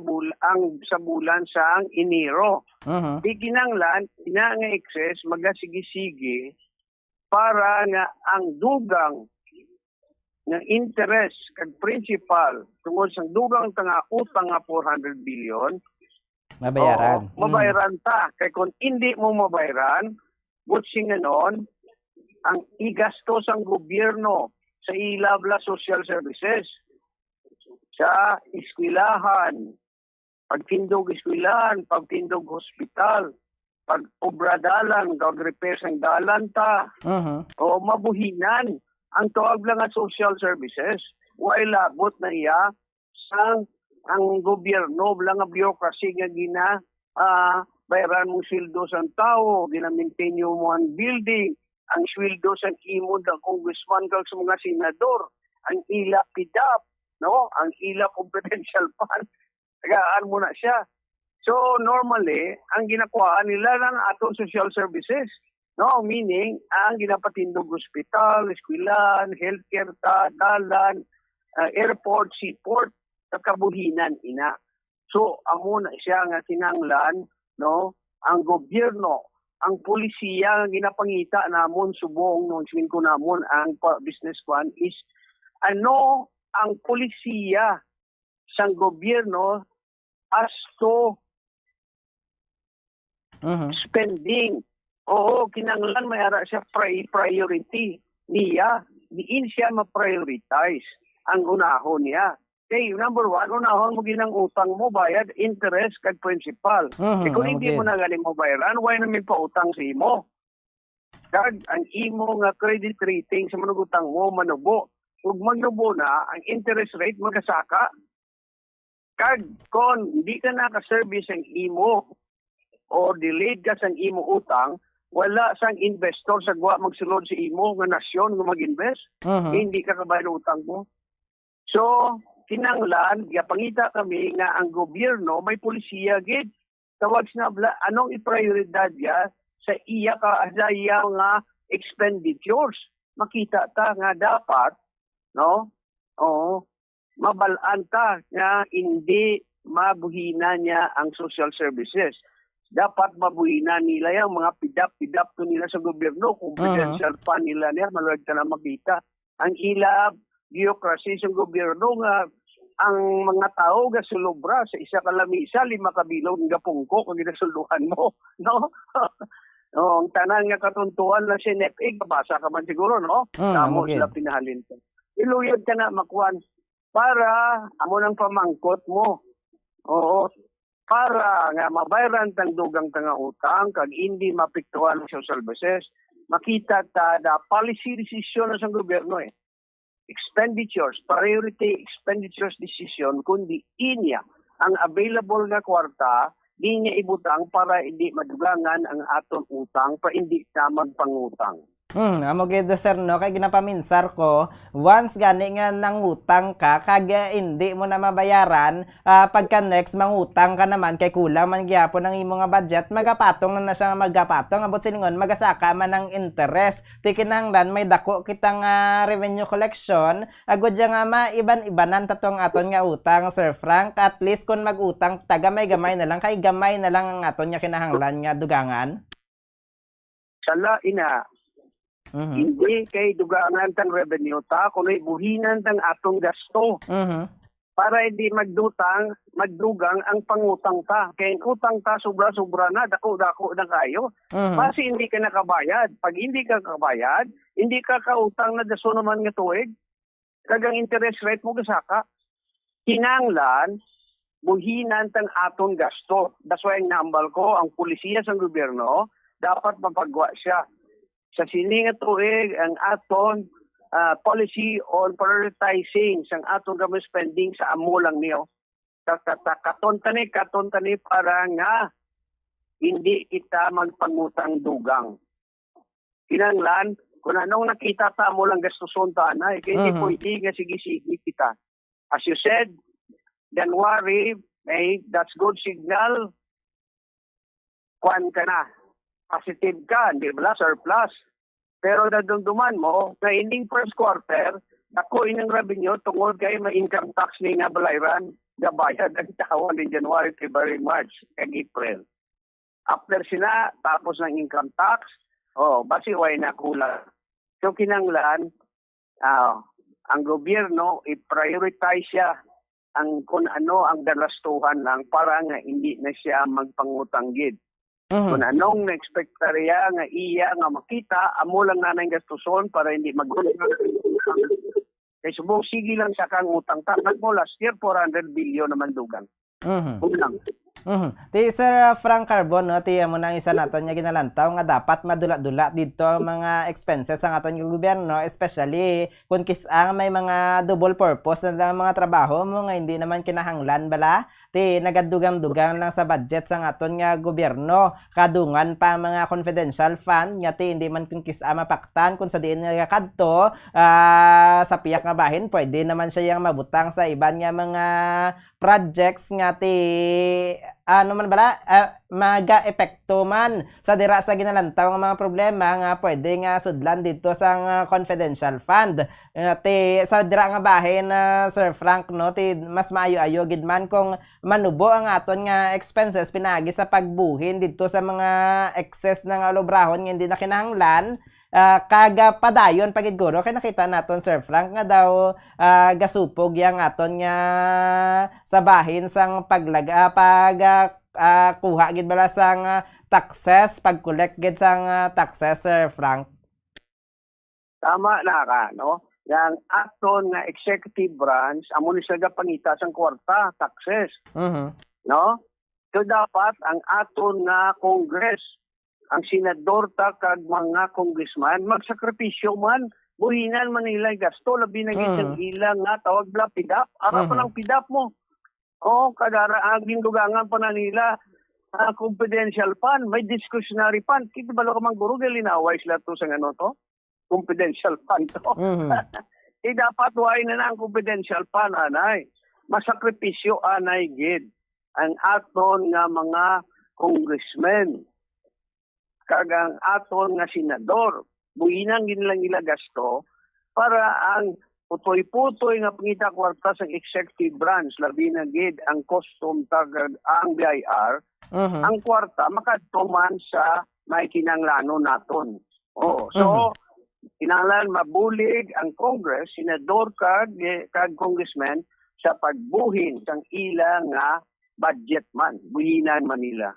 [SPEAKER 18] sa bulan sang Enero. Tiginanglan ina nga excess magasigi-sige para nga ang dugang nga interest kag principal tungod sa dugang nga utang nga 400 billion
[SPEAKER 17] Mabayaran.
[SPEAKER 18] Mabayaran ta. Kaya kung hindi mo mabayaran, butsing ganon, ang igastos ang gobyerno sa ilabla social services, sa eskwelahan, pagtindog eskwelahan, pagtindog hospital, pag-obradalan, pag-repair sang dalan ta, o mabuhinan ang tuwag lang nga social services, way labot na iya sang ang gobyerno lang nga bureaucracy nga bayaran mo sweldo sa tao, gina-maintain mo ang building, ang sweldo sa imo ng congressman kag sa mga senador, ang ila pidap, no? Ang ila confidential fund. Tagaan mo na siya. So normally, ang ginakuhaan nila lang atong social services, no? Meaning, ang ginapatindog hospital, eskwelahan, healthcare ta, dalan, airport, seaport, sa kabuhinan ina. So, amo na siya nga kinanglan, no? Ang gobyerno, ang polisiya nga ginapangita namon subong nung ko namon ang business plan is ano ang polisiya sang gobyerno as to spending. Oo, kinanglan may ara siya priority niya. Diin siya ma-prioritize ang unahon niya. Okay, number one, unahon mo ginang utang mo, bayad, interest, kag principal. Kung hindi mo na galing mo bayaran, why namin pa utang sa imo? Kag, ang imo nga credit rating sa manugutang mo, manubo. Kung magnubo na, ang interest rate magkasaka. Kag, kung hindi ka nakaservice ang imo, o delayed ka sang imo utang, wala sang investor sa guwa magsulod sa imo nga nasyon nga mag-invest. Hindi ka kabayad ng utang mo. So, kinanglan, pangita kami nga ang gobyerno may polisiya gid. Tawag na anong i-prioridad ya sa iya nga expenditures. Makita ta nga dapat, no? Oo, mabalaan ta nga hindi mabuhinan niya ang social services. Dapat mabuhinan nila yung mga pidap nila sa gobyerno. Confidential fund nila niya, maluwag ka na makita. Ang ila bureaucracy sa gobyerno nga ang mga tao ga sulubra sa isa ka lamisa 5 kabilog nga pungko kung ginasuluhan mo, no? Ang tanan nga katuntuan na si NFA, babasa ka man siguro, no? Tamo sila pinahalin. Iluyod ka na makuan para amo nang pamangkot mo. Oo. Para nga mabayaran tang dugang tanga utang kag hindi mapiktuhan sa services, makita ta da policy decision sa gobyerno expenditures, priority expenditures decision, kundi inya ang available nga kwarta, di niya ibutang para hindi madugangan ang atong utang, para hindi na magpangutang.
[SPEAKER 17] Amo gid sir no kay ginapaminsar ko once gani nga nangutang ka kag hindi mo na mabayaran pagka next mangutang ka naman kay kulang man gyapon ang imo nga budget magapatong na siya nga magapatong abot siningon magasaka man ang interest tikinanglan may dako kitang revenue collection agud nga maiban-ibanan tatong aton nga utang Sir Frank at least kung magutang tagamay-gamay na lang kay gamay na lang ang aton nga kinahanglan nga dugangan.
[SPEAKER 18] Sala ina hindi kay dugangan tang revenue ta kuno buhinan tang atong gasto para hindi magdugang ang pangutang ta kay utang ta sobra na dako na kayo basi hindi ka nakabayad pag hindi ka kabayad hindi ka kautang na daso naman nga tuig kagang interest rate mo gasaka kinanglan buhinan tang atong gasto that's why ang nambal ko ang pulisiya sa gobyerno dapat mapagwa siya sa sininga tuig ang aton policy on prioritizing sang aton government spending sa amo lang niyo. Katon tani para nga hindi kita magpangutang dugang. Kinanglan Kung anong nakita ta mo lang gastuson ta na, kaya hindi pwede nga sige-sige kita. As you said, January, May, that's good signal. Kuan ka na. Positive ka, hindi ba? Surplus. Pero nadumduman mo, na ending first quarter, ako inyong revenue tungod kay may income tax ni nga balayran, gabayad ang tawon ni January, February, March, kag April. After sila, tapos ng income tax, basi way na kulang. So kinanglan, ang gobyerno, i-prioritize siya ang kung ano ang dalastuhan lang para nga hindi na siya magpangutanggid. Kung anong na-expectarya nga iya nga makita, amo lang na ng gastuson para hindi magulang. Kaya subong sige lang sa kang utang. Tanggap mo last year, 400 billion naman dugang. Ulang.
[SPEAKER 17] Ti Sir Frank Carbon, no, ti mo nang isa naton nga ginalantaw nga dapat madula-dula dito ang mga expenses ang aton yung gobyerno, especially kung kisang may mga double purpose na mga trabaho mo nga hindi naman kinahanglan bala ti nagadugang-dugang lang sa budget sa aton nga gobyerno, kadungan pa mga confidential fund nga ti hindi man kung kisa mapaktan kung sa diin nga kadto sa piyak nga bahin pwede naman siya yang mabutang sa iban nga mga projects nga ti ano man bala maga-epekto man sa dira sa ginalantaw nga mga problema nga pwede nga sudlan dito sa confidential fund ti sa dira nga bahin Sir Frank, no, ti mas maayo-ayo gid man kung manubo ang aton nga expenses pinagi sa pagbuhin dito sa mga excess nga alobrahon nga hindi na kinahanglan. Kaga padayon pagiguro kay nakita naton Sir Frank nga daw gasupog yang aton nga sa bahin sang kuha gid bala sang taxes, pag-collect gid sang taxes, Sir Frank.
[SPEAKER 18] Tama na ka, no? Yang aton nga executive branch amo ni sa pangita sang kwarta taxes. No? So dapat ang aton nga Congress, ang senador ta kag mga congressman magsakripisyo man, buhinan man nila gasto labi na gisang ilang nga tawag bla pidap, ara pa lang pidap mo. Kadara ang gindugangan pa na nila confidential fund, may discretionary fund. Kita ba ka mang guro galinaway sila to sa ano to? Confidential fund to. Dapat way na ang confidential fund anay. Masakripisyo anay gid ang aton nga mga congressmen kagang aton nga senador, buhinan ginilang ila gasto para ang putoy-putoy nga pangita kwarta sa executive branch, labi na gid ang custom tagad ang BIR, ang kwarta makatuman sa may kinanglano naton. So kinahanglan mabulig ang Congress, senador kag congressman sa pagbuhin sang ila nga budget man, buhinan man nila.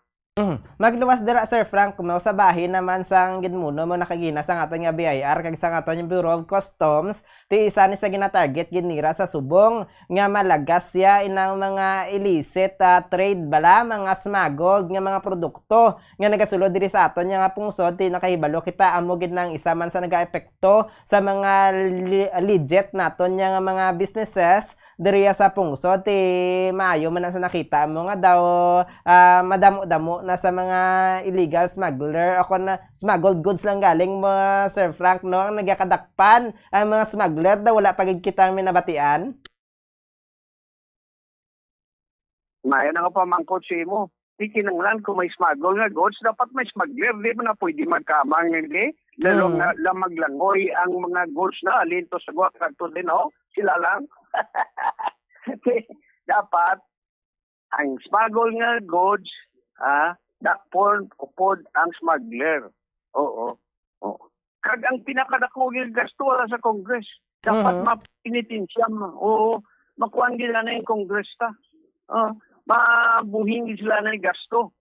[SPEAKER 17] Magluwas dira Sir Frank, no, sa bahin naman sang ginmuno mo nakagina sa aton nga BIR kag sa aton yung Bureau of Customs, ti isa ni sa gina-target ginira sa subong nga malagas siya inang mga illicit trade bala, mga smuggled nga mga produkto nga nagasulod diri sa aton nga pungsod. Ti nakahibalo kita amo gid nang isa man sa nagaepekto sa mga legit naton nga mga businesses diri sa pungsod. Ti maayo man sa nakita mo nga daw madamo-damo na sa mga illegal smuggler ako na smuggled goods lang galing mo Sir Frank, no, ang nagakadakpan ang mga smuggler daw wala pagigkitang minabatian.
[SPEAKER 18] Maya na nga pa mangkot si mo. Di kinanglan kung may smuggle nga goods, dapat may smuggler. Di mo na pwede magkamang hindi. Lalo nga maglangoy ang mga goods na alin to sa guwak to din, sila lang. Dapat ang smuggle nga goods dakpon upod ang smuggler. Kag ang pinakadako nga gasto sa Congress. Dapat mapinitinsya makuan gila na yung Congress ta. Mabuhin sila na yung gasto.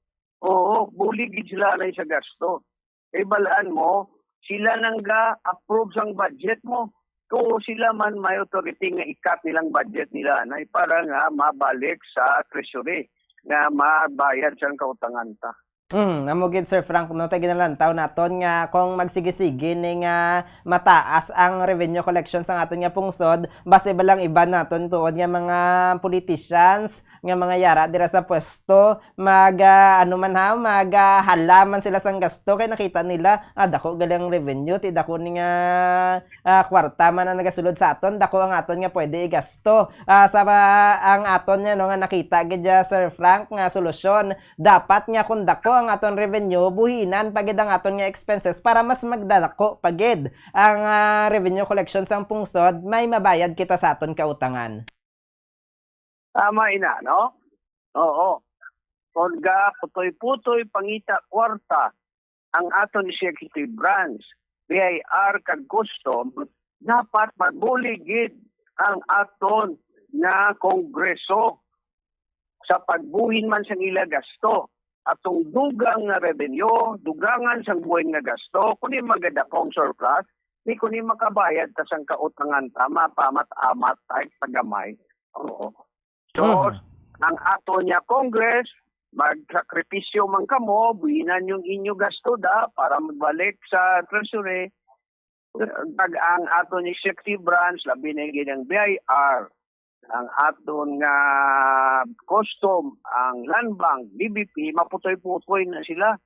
[SPEAKER 18] Bulig sila na sa gasto. Balaan mo, sila nang ga-approve sang budget mo. Kung sila man may authority nga ikat nilang budget nila na para nga mabalik sa treasury nga mabayad siyang kautangan ta.
[SPEAKER 17] Amugid Sir Frank, no, tayo ginalantaw naton nga kung magsigisigi ni nga mataas ang revenue collection sa aton nga pungsod, base ba lang iba naton tuod nga mga politicians nga mga yara dira sa pwesto ano man ha halaman sila sang gasto kay nakita nila dako galang revenue ti dako ni nga kwarta man ang nagasulod sa aton dako ang aton nga pwede igasto ang aton nga no nga nakita gid Sir Frank nga solusyon dapat nga kung dako ang aton revenue buhinan pagid ang aton nga expenses para mas magdalako pagid ang revenue collection sang pungsod may mabayad kita sa aton kautangan.
[SPEAKER 18] Tama ina, no? Oo. Pagka putoy-putoy pangita kwarta ang aton executive branch, BIR kag custom, dapat magbuligid ang aton nga kongreso sa pagbuhin man sa ila gasto. Atong dugang nga revenue, dugangan sang buhay nga gasto, kuni magadakong surplus, di kuni makabayad ta sang kautangan tama pamat-amat ay pagamay. Oo. So, ang ato niya Congress, magsakripisyo man kamo, buhinan yung inyo gasto para magbalik sa treasury. Ang ato ni executive branch, labi na yung BIR, ang aton nga custom, ang land bank, BBP, maputoy-putoy na sila.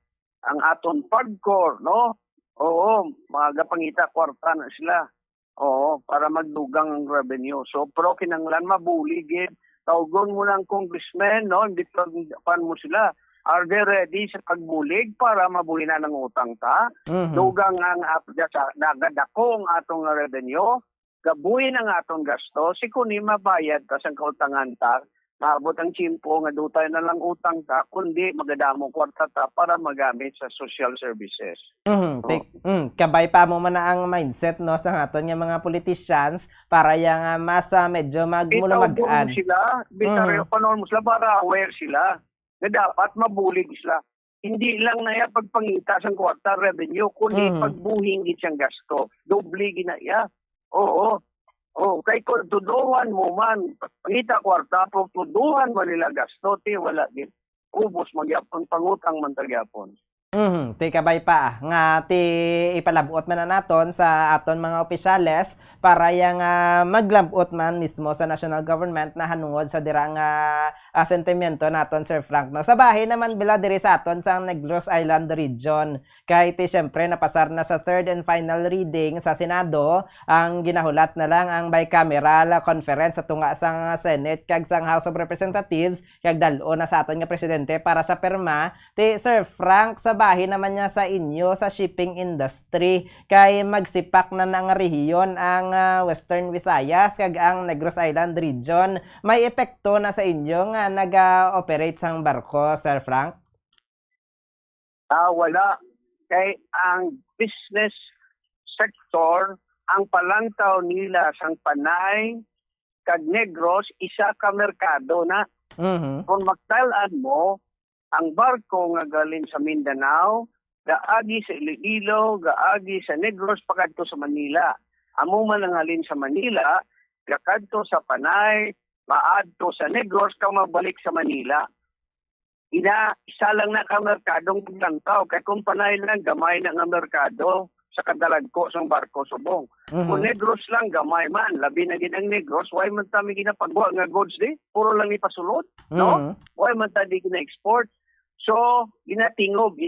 [SPEAKER 18] Ang aton PAGCOR, no? Oo, magapangita kwarta na sila. Oo, para magdugang ang revenue. So, pero kinanglan mabuligid. Tawgon mo ng congressman, no? Hindi pan mo sila. Are they ready sa pagbulig para mabuhi na ng utang ta? Dugang ang nagadako ang atong revenue, gabuhin ang atong gasto, si kuni mabayad ta sa kautangan ta, maabot ang tiyempo nga dutay na lang utang ta, kundi magadamo kwarta ta para magamit sa social services.
[SPEAKER 17] Kabay pa mo man na ang mindset no sa aton nga mga politicians para yang mas medyo magmulamagaan.
[SPEAKER 18] Sila, bitaryo panon mo sila para aware sila na dapat mabulig sila. Hindi lang na iya pagpangita sa kwarta revenue, kundi pagbuhing siyang gasto. Doble ginaya. Oo. Oh, kay kung tuduhan mo man, pangita kwarta, pero tuduhan mo nila gasto, wala din. Ubos magyapon, pangutang man tagyapon.
[SPEAKER 17] Ti kabay pa nga ti ipalabot man na naton sa aton mga opisyales para yang maglabot man mismo sa national government na hanungod sa dira nga sentimiento naton Sir Frank no. Sa bahay naman bila diri sa aton sa Negros Island region kay ti syempre napasar na sa third and final reading sa Senado ang ginahulat na lang ang bicameral conference sa tunga sang Senate kag sang House of Representatives kag dal-o na sa aton nga presidente para sa perma ti Sir Frank sa bahin naman niya sa inyo sa shipping industry kay magsipak na ng rehiyon ang Western Visayas kag ang Negros Island region may epekto na sa inyo nga naga-operate sang barko Sir Frank?
[SPEAKER 18] Wala kay ang business sector ang palantaw nila sang Panay kag Negros isa ka merkado na. Kung magtalaan mo ang barko nga galing sa Mindanao, gaagi sa Iloilo, gaagi sa Negros, pakadto sa Manila. Amo man ang halin sa Manila, gakadto sa Panay, maadto sa Negros, kang magbalik sa Manila. Isa lang na ka merkadong paglantaw, kaya kung Panay lang, gamay na nga merkado sa kadalagko sa barko subong. Kung Negros lang, gamay man. Labi na gin ang Negros, why man tami ginapagwa nga goods di? Puro lang ipasulod, no? Why man tadi gina-export? So, ginatingog,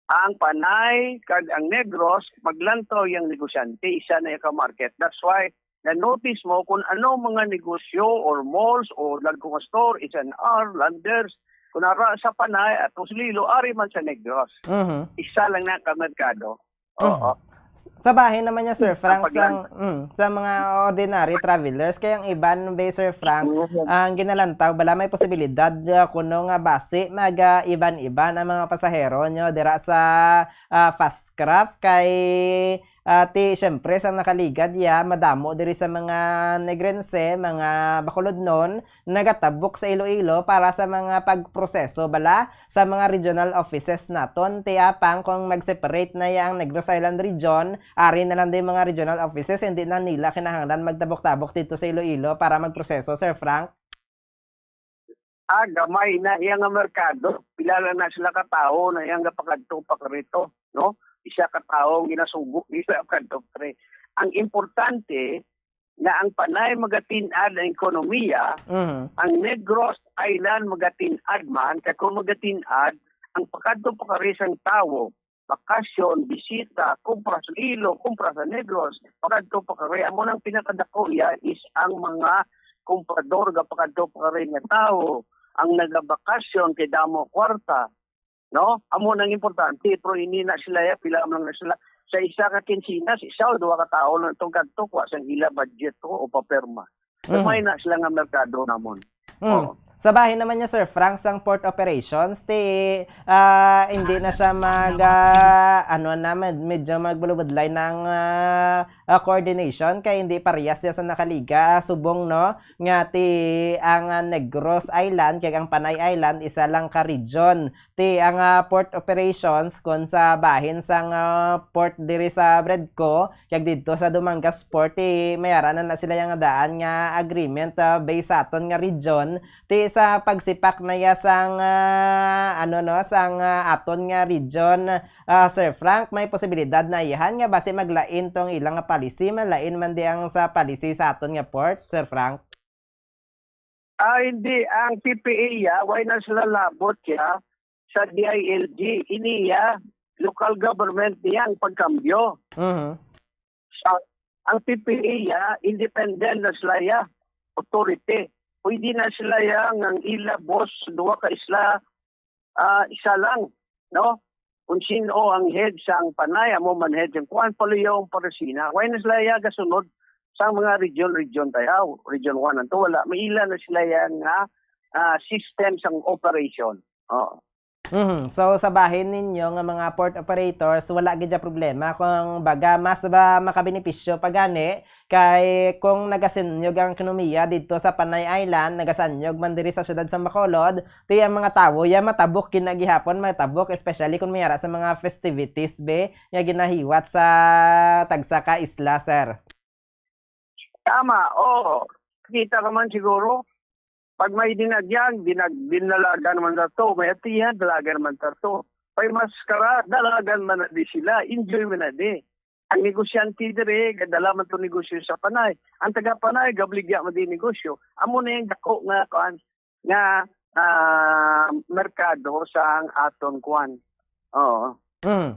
[SPEAKER 18] ang Panay kag ang Negros, maglantaw yung negosyante, isa na yung market. That's why, na-notice mo kung ano mga negosyo or malls or lagkong store, SNR, landers, kung nara sa Panay at Uslilo, ari man sa Negros. Isa lang na kamerkado. Oo.
[SPEAKER 17] Sa bahay naman niya Sir Frank sa mga ordinary travelers kaya ang iban ba Sir Frank ang ginalantaw bala may posibilidad kuno nga base iban-iban ang mga pasahero nyo dira sa fast craft kay ti syempre sa nakaligad madamo diri sa mga Negrense, mga Bacolodnon nagatabok sa Iloilo para sa mga pagproseso bala sa mga regional offices naton ti apang kung mag-separate na yang Negros Island region ari na lang din mga regional offices hindi na nila kinahanglan magtabok-tabok dito sa Iloilo para magproseso Sir Frank.
[SPEAKER 18] Gamay na iyang merkado pilala na sila ka tao na iyang gapakadto pakarito no isa ka taong ginasugo isa ka doktre. Ang importante na ang Panay magatinad ang ekonomiya, ang Negros Island magatinad man, kaya kung magatinad, ang pakadto pakarisang tao, bakasyon, bisita, kumpra sa Ilo, kumpra sa Negros, pakadto pakari, amo nang pinakadako yan is ang mga kumprador, pakadto pakari nga tao, ang nagabakasyon kay damo kwarta, no? Amo nang importante, pero ini na sila, pila lang na sila, sa isa ka kinsinas, isa o duwa ka tao lang itong kadto, kwa sa ila budget ko o paperma. May na sila nga merkado namon.
[SPEAKER 17] Sa bahin naman niya, Sir Frank, sang port operations, hindi na siya medyo magbulubudlay ng coordination, kaya hindi parehas siya sa nakaliga. Subong, no, nga ang Negros Island, kaya ang Panay Island, isa lang ka region. Ang port operations, kung sa bahin sang port diri sa Bredco, kaya dito sa Dumangas Port, mayaranan na sila yung daan nga agreement based sa aton nga region, sa pagsipak na sang sang aton nga region, Sir Frank, may posibilidad na ihan nga base maglain tong ilang nga policy, malain man di ang sa policy sa aton nga port, Sir Frank?
[SPEAKER 18] Hindi, ang PPA why na sila labot sa DILG, iniya local government niyang pagkambyo. So, ang PPA independent na sila authority. Pwede na sila ang ila boss, duwa ka isla, isa lang, no? Kung sino ang head sa ang Panay, amo man head yung kuan pala yung Parasina. Why na sila kasunod sa mga region tayo, region 1 and 2, wala. May ila na sila nga system sang operation.
[SPEAKER 17] So sa bahin ninyo nga mga port operators, wala gid problema kung baga mas makabenepisyo pagani kay kung nagasanyog ang ekonomiya dito sa Panay Island, nagasanyog man diri sa syudad sa Bacolod, ti ang mga tawo matabok kinagihapon, matabok especially kung mayara sa mga festivities nga ginahiwat sa tagsa ka isla, sir.
[SPEAKER 18] Tama, kita naman siguro. Pag may dinagyang, dinalagan naman na to. May atiyan, dalagan naman na to. Pag maskara, dalagan man na di sila. Enjoy mo na di. Ang negosyante dire, gadala man to negosyo sa Panay. Ang taga Panay, gabligya mo di negosyo. Amo na yung dako nga merkado sa aton kuan.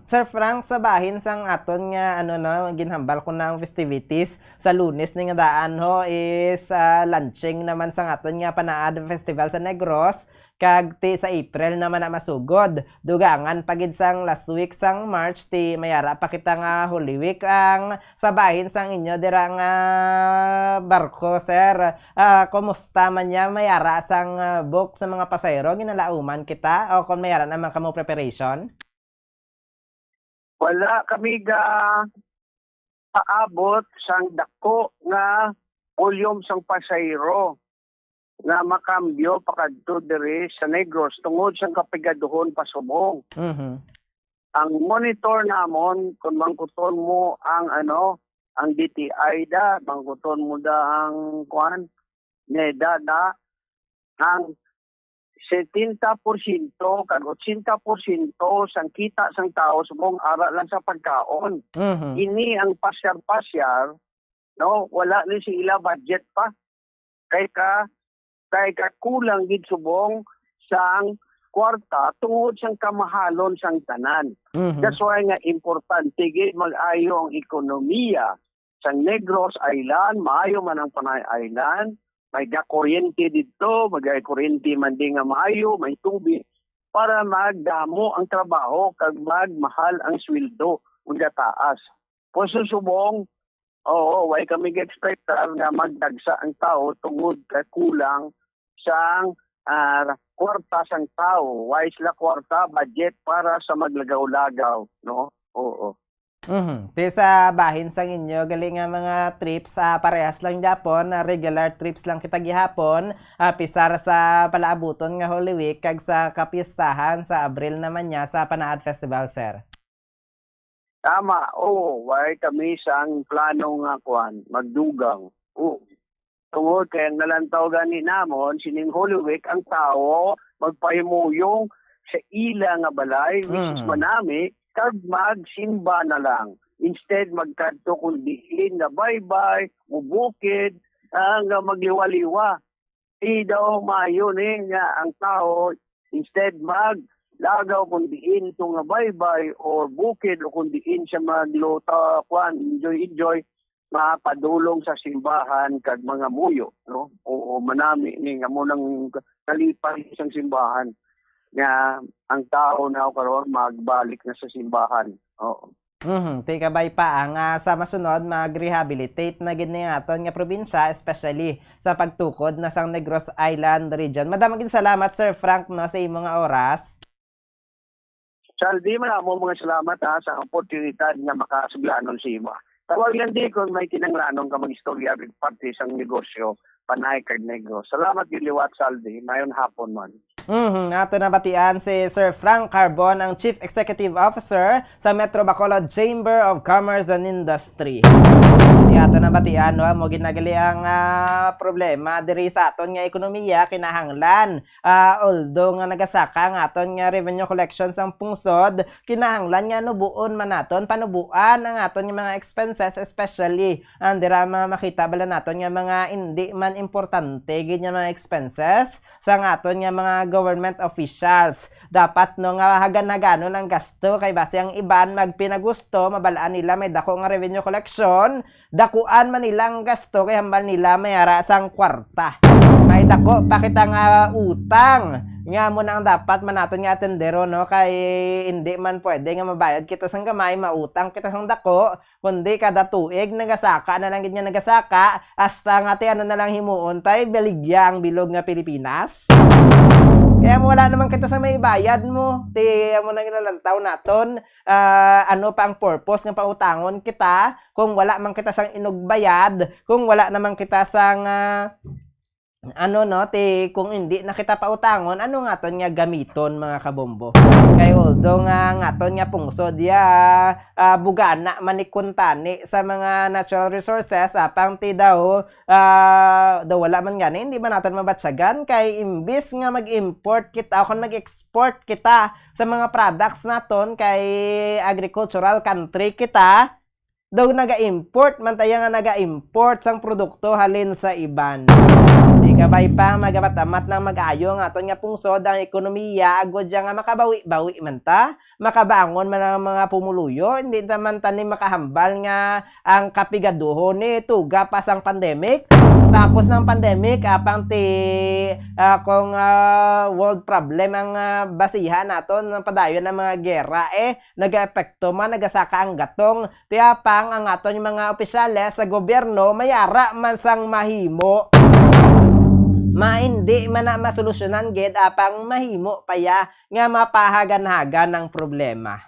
[SPEAKER 17] Sir Frank, sa bahin sang aton nga ginhambal ko ng festivities sa Lunes ning daan is launching naman sang aton nga Panaad Festival sa Negros, kag sa April naman na masugod. Dugangan pagid sang last week sang March mayara pa kita nga Holy Week ang sa bahin sang inyo dira nga barko, sir. Kumusta man niya mayara sang book sa mga pasahero, ginalauman kita o kung mayara naman kamo preparation?
[SPEAKER 18] Wala kami paabot sang dako nga volume sang pasayro nga makambyo pakadto diri sa Negros tungod sang kapigaduhon pasubong. Ang monitor namon kung mangkuton mo ang ang DTI mangkuton mo ang kuan NEDA ang 70% kag 80% sang kita sang tao subong ara lang sa pagkaon. Ini ang pasyar-pasyar, no, wala ni sila budget pa. Kay ka kulang gid subong sang kwarta tungod sang kamahalon sang tanan. That's why nga importante gid mag-ayo ang ekonomiya sang Negros Island, maayo man ang Panay Island. May kuryente dito, kuryente man din nga maayo, may tubig, para magdamo ang trabaho kag magmahal ang sweldo ug taas. Kung susubong, way kami expect nga magdagsa ang tao tungod kay kulang sang kwarta sang tao. Way sila kwarta budget para sa maglagaw-lagaw, no?
[SPEAKER 17] Sa bahin sang inyo galing nga mga trips parehas lang Japon, regular trips lang kita gihapon, pisar sa palaabuton nga Holy Week kag sa kapistahan sa Abril naman niya sa Panaad Festival, sir.
[SPEAKER 18] Tama, way kami sang plano nga kuan magdugang. Tungod kay nalantaw gani namon sining Holy Week ang tao magpahimuyong sa ila nga balay which is manami kag magsimba na lang. instead magkadto kundi na bye-bye, mubukid, nga magliwaliwa. Daw maayo ni nga ang tao instead maglagaw kundiin ito nga bye-bye or bukid o kundiin siya maglota, enjoy, mapadulong sa simbahan kag mga muyo, no? O manami ni nga mo nang kalipay isang simbahan nga ang tao na karon magbalik na sa simbahan. Oo.
[SPEAKER 17] Tika bay pa ang sa masunod mag-rehabilitate na gid aton nga probinsya, especially sa pagtukod na sang Negros Island region. Madaming salamat Sir Frank no sa imong mga oras.
[SPEAKER 18] Saldi mo mga salamat sa oportunidad nga makasuglanon sa imo. Tawag lang di kung may kinanglanon ka mag-istorya with parte sang negosyo panay kag Negros. Salamat gid liwat Saldi. Mayon hapon man.
[SPEAKER 17] Ato na batian si Sir Frank Carbon, ang Chief Executive Officer sa Metro Bacolod Chamber of Commerce and Industry. Ato na batian, mo ginagali ang problema diri sa aton nga ekonomiya kinahanglan. Although nga nagasaka nga aton nga revenue collection sang pungsod, kinahanglan nga nubuon man naton panubuan ang aton nga mga expenses, especially ang dira makita bala naton nga mga hindi man importante gid nga mga expenses sa aton nga mga government officials. Dapat no nga hagan-haganon ang gasto kay base ang iban magpinagusto, mabalaan nila may dako nga revenue collection, dakuan man nilang gasto kay hambal nila mayara sang kwarta. May dako pakit nga utang nga mo nang dapat manaton nga atendero no kay hindi man pwede nga mabayad kita sang gamay, mautang kita sang dako, kundi kada tuig nagasaka na lang gid nga nagasaka hasta nga ano na lang himuon tay baligya ang bilog nga Pilipinas. Kaya wala naman kita sa may bayad mo. Mo na ginalantaw naton. Ano pa ang purpose ng pautangon kita kung wala man kita sang inugbayad, kung wala naman kita sang kung hindi na kita pautangon, ano nga ton nga gamiton mga kabombo. Kay although nga ton nga pungsod bugana manikuntani sa mga natural resources apang ti daw wala man gani, hindi ba naton mabatsyagan kay imbis nga mag-import kita o mag-export kita sa mga products naton kay agricultural country kita, daw naga-import man tayo nga naga-import sang produkto halin sa iban. Di kabay pa magabatamat ng mag-ayo nga aton nga pungsod ang ekonomiya agod nga makabawi-bawi man ta, makabangon man ang mga pumuluyo, hindi naman tani makahambal nga ang kapigaduhon ni tuga pa sang pandemic. Tapos ng pandemic apang kung world problem ang basihan naton ng padayon ng mga gera nagaepekto man nagasaka ang gatong tiapang ang aton yung mga opisyales sa gobyerno mayara man sang mahimo. Hindi man na masolusyonan gid apang mahimo paya nga mapahagan-hagan ng problema.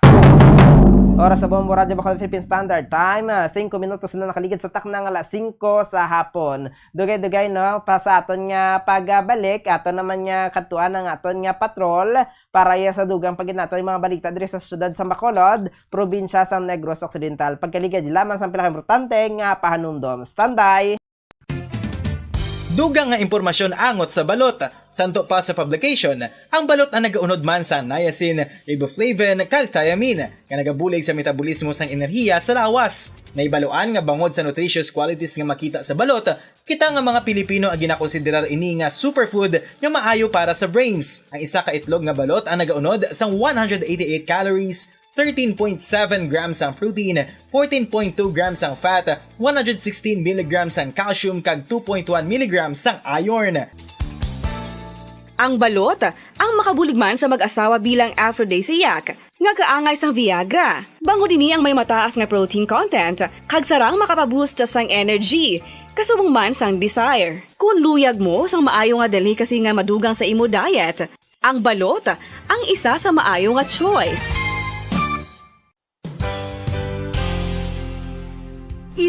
[SPEAKER 17] Oras sa Bombo Radio Bacolod Philippine Standard Time, 5 minutos na nakaligid sa taknang alas 5 sa hapon. Dugay-dugay no, pa sa aton nga pagbalik, aton naman nga katuan ang aton nga patrol para sa dugang paginaton yung mga balita diri sa syudad sa Bacolod, probinsya sa Negros Occidental. Pagkaligid lamang sa pinaka-importante nga pahanumdom. Standby!
[SPEAKER 8] Dugang nga impormasyon angot sa balot. Santo pa sa publication, ang balot ang nagaunod man sa niacin, riboflavin, kag thiamine, nga nagabulig sa metabolismo sang enerhiya sa lawas. Naibaluan nga bangod sa nutritious qualities nga makita sa balot, kita nga mga Pilipino ang ginakonsiderar ini nga superfood nga maayo para sa brains. Ang isa ka itlog nga balot ang nagaunod sang 188 calories, 13.7 grams ang protein, 14.2 grams ang fat, 116 mg ang calcium kag 2.1 mg ang iron.
[SPEAKER 9] Ang balot, ang makabulig man sa mag-asawa bilang aphrodisiac, nga kaangay sang Viagra. Bango dinhi ang may mataas nga protein content, kag sarang makapaboost sang energy, kasubong man sang desire. Kung luyag mo sang maayo nga dali kasi nga madugang sa imo diet, ang balot ang isa sa maayo nga choice.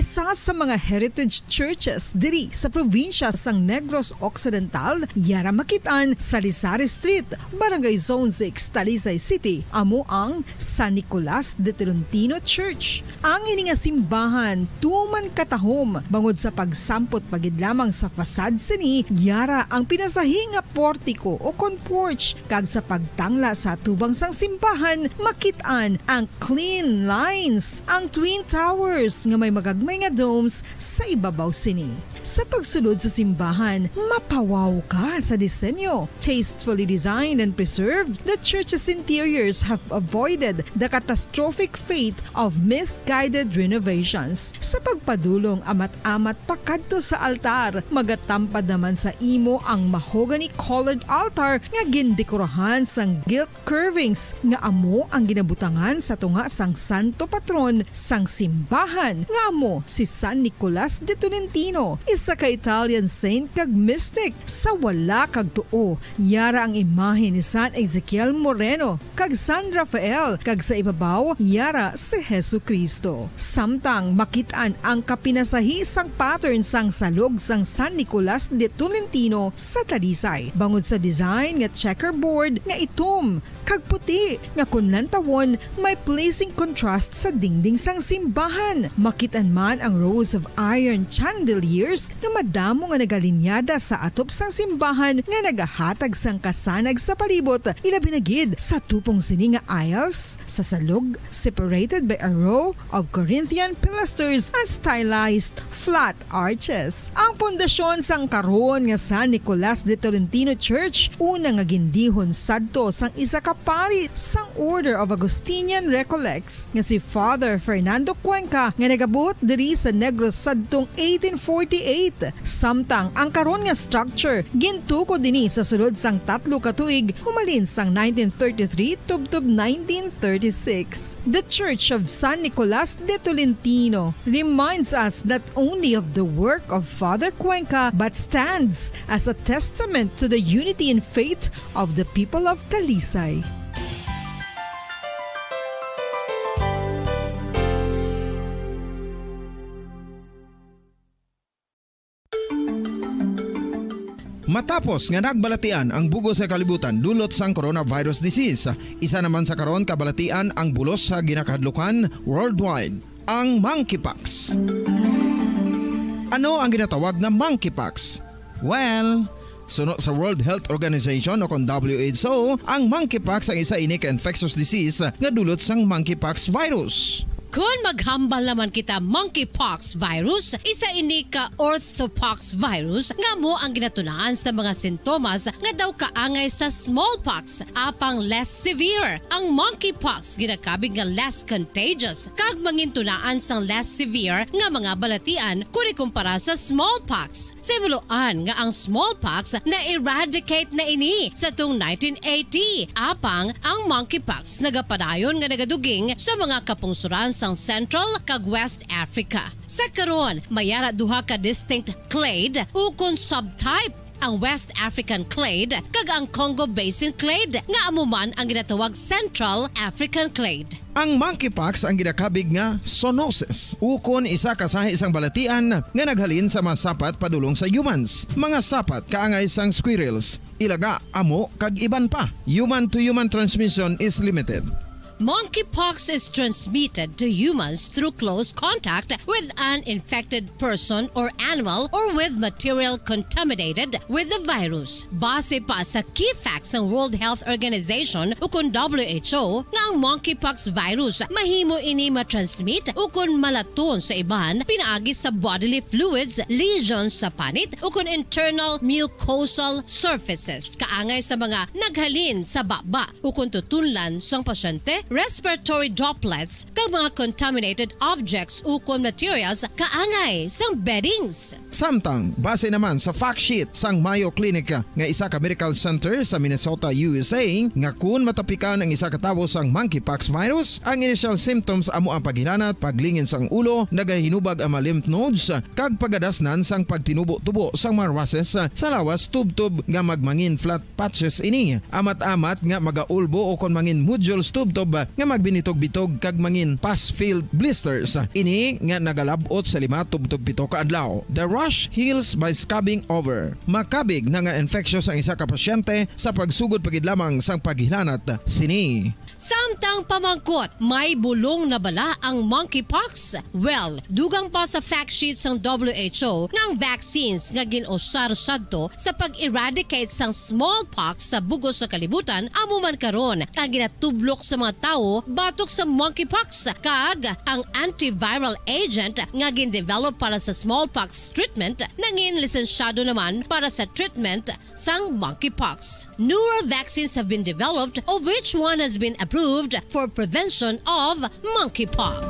[SPEAKER 5] isa sa mga heritage churches diri sa probinsya sang Negros Occidental, yara makitaan sa Rizal Street, Barangay Zone 6, Talisay City, amo ang San Nicolas de Tolentino Church. Ang ini nga simbahan tuman katahom bangod sa pagsampot pagid lamang sa fasad sini, yara ang pinasahi nga portiko o kon porch, kag sa pagtangla sa tubang sang simbahan makitaan ang clean lines, ang twin towers nga may magagmay nga domes sa ibabaw sini. Sa pagsulod sa simbahan, mapawaw ka sa disenyo. Tastefully designed and preserved, the church's interiors have avoided the catastrophic fate of misguided renovations. Sa pagpadulong amat-amat pakadto sa altar, magatampad naman sa imo ang mahogany colored altar nga gindekorahan sang gilt curvings nga amo ang ginabutangan sa tunga sang santo patron sang simbahan nga amo si San Nicolas de Tolentino, isa ka Italian saint kag mystic. Sa wala kag tuo, yara ang imahe ni San Ezekiel Moreno kag San Rafael, kag sa ibabaw yara si Hesu Kristo. Samtang makitaan ang kapinasahi sang pattern sang salog sang San Nicolas de Tolentino sa Talisay, bangod sa design nga checkerboard nga itom kag puti nga kunlantawon may pleasing contrast sa dingding sang simbahan. Makitaan man ang rows of iron chandeliers nga madamo nga nagalinyada sa atop sang simbahan nga nagahatag sang kasanag sa palibot, ilabi na gid sa tupong sini nga aisles sa salog, separated by a row of Corinthian pilasters and stylized flat arches. Ang pundasyon sang karon nga San Nicolas de Tolentino Church una nga gindihon sadto sang isa ka pari sang Order of Augustinian Recollects nga si Father Fernando Cuenca nga nagabot diri sa Negros sadtong 1848. Samtang ang karon nga structure gintuko dinhi sa sulod sang 3 ka tuig humalin sang 1933 tubtob 1936. The Church of San Nicolas de Tolentino reminds us not only of the work of Father Cuenca but stands as a testament to the unity and faith of the people of Talisay.
[SPEAKER 1] Matapos nga nagbalatian ang bugos sa kalibutan dulot sang coronavirus disease, isa naman sa karon kabalatian ang bulos sa ginakahadlukan worldwide, ang monkeypox. Ano ang ginatawag na monkeypox? Well, suno sa World Health Organization o kon WHO, ang monkeypox ang isa ini ka infectious disease nga dulot sang monkeypox virus.
[SPEAKER 2] Kung maghambal naman kita monkeypox virus, isa ini ka orthopox virus nga mo ang ginatunaan sa mga sintomas nga daw kaangay sa smallpox, apang less severe. Ang monkeypox ginakabig nga less contagious kag mangintunaan sang less severe nga mga balatian kung ikumpara sa smallpox. Simuloan nga ang smallpox na eradicate na ini sa tung 1980, apang ang monkeypox nagapadayon nga nagaduging sa mga kapungsuran sang Central kag West Africa. Sa karon, mayara duha ka distinct clade ukon subtype, ang West African clade kag ang Congo Basin clade nga amuman ang ginatawag Central African clade.
[SPEAKER 1] Ang monkeypox ang ginakabig nga zoonosis, ukon isa ka sa isang balatian nga naghalin sa mga sapat padulong sa humans. Mga sapat kaangay sang squirrels, ilaga, amo kag iban pa. Human to human transmission is limited.
[SPEAKER 2] Monkeypox is transmitted to humans through close contact with an infected person or animal or with material contaminated with the virus. Base pa sa key facts ng World Health Organization ukon WHO nga ang monkeypox virus mahimo ini matransmit ukon malaton sa iban pinaagi sa bodily fluids, lesions sa panit ukon internal mucosal surfaces kaangay sa mga naghalin sa baba ukon tutunlan sang pasyente, respiratory droplets kag mga contaminated objects ukon materials kaangay sang beddings.
[SPEAKER 1] Samtang base naman sa fact sheet sang Mayo Clinic nga isa ka medical center sa Minnesota, USA, nga kun matapikan ang isa ka tawo sang monkeypox virus, ang initial symptoms amo ang paghinanat, paglingin sang ulo, nagahinubag ang mga lymph nodes kag pagadasnan sang pagtinubo-tubo sang mga rashes sa lawas tubtob nga magmangin flat patches ini. Amat-amat nga magaulbo o kon mangin nodules tubtob nga magbinitog-bitog kag mangin pus-filled blisters. Ini nga nagalabot sa 5-7 ka adlaw. The rush heals by scabbing over. Makabig na nga infectious ang isa ka pasyente sa pagsugod pagid lamang sang paghilanat sini.
[SPEAKER 2] Samtang pamangkot, may bulong na bala ang monkeypox? Well, dugang pa sa fact sheet ng WHO nga ang vaccines nga ginusar sadto sa pag-eradicate sang smallpox sa bugos sa kalibutan amo man karon ang ginatublok sa mga tao batok sa monkeypox kag ang antiviral agent nga gin-develop para sa smallpox treatment nangin lisensyado naman para sa treatment sang monkeypox. Newer vaccines have been developed of which one has been approved for prevention of monkeypox.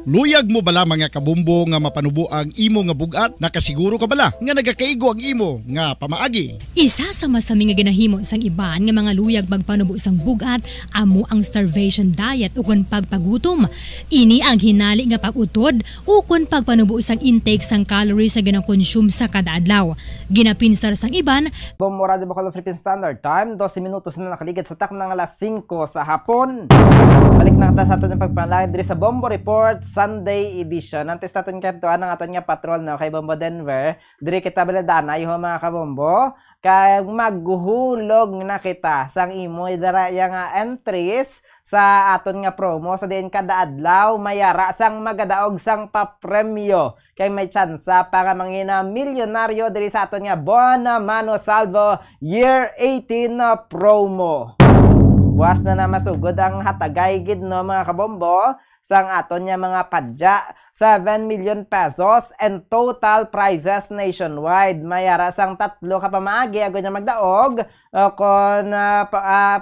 [SPEAKER 3] Luyag mo bala mga kabumbo nga mapanubo ang imo nga bugat? Nakasiguro ka bala nga nagakaigo ang imo nga pamaagi?
[SPEAKER 4] Isa sa masami nga ginahimo sang iban nga mga luyag magpanubo sang bugat amo ang starvation diet ukon pagpagutom. Ini ang hinali nga pag-utod ukon pagpanubo sang intake sang calories sa gina-consume sa kada adlaw. Ginapinsar sang iban.
[SPEAKER 17] Bombo Radio Bacolod Philippine Standard Time, 12 minutos na nakaligid sa taknang alas 5 sa hapon. Balik na kita sa aton ng pagpanalagid diri sa Bombo Report Sunday edition. Antes natin kantuan ang aton nga patrol na kay Bombo Denver. Diri kita baladana yung mga kabombo. Kay maghuhulog na kita sang imo idara nga entries sa aton nga promo sa din kada adlaw mayara sang magadaog sang papremyo kay may tsansa para mangina milyonaryo diri sa aton nga Buona Mano Salvo Year 18 na promo. Buwas na masugod ang hatagay gid no mga kabombo sang aton nga mga padya 7 million pesos and total prizes nationwide. Mayara sang 3 ka pamaagi agad nga magdaog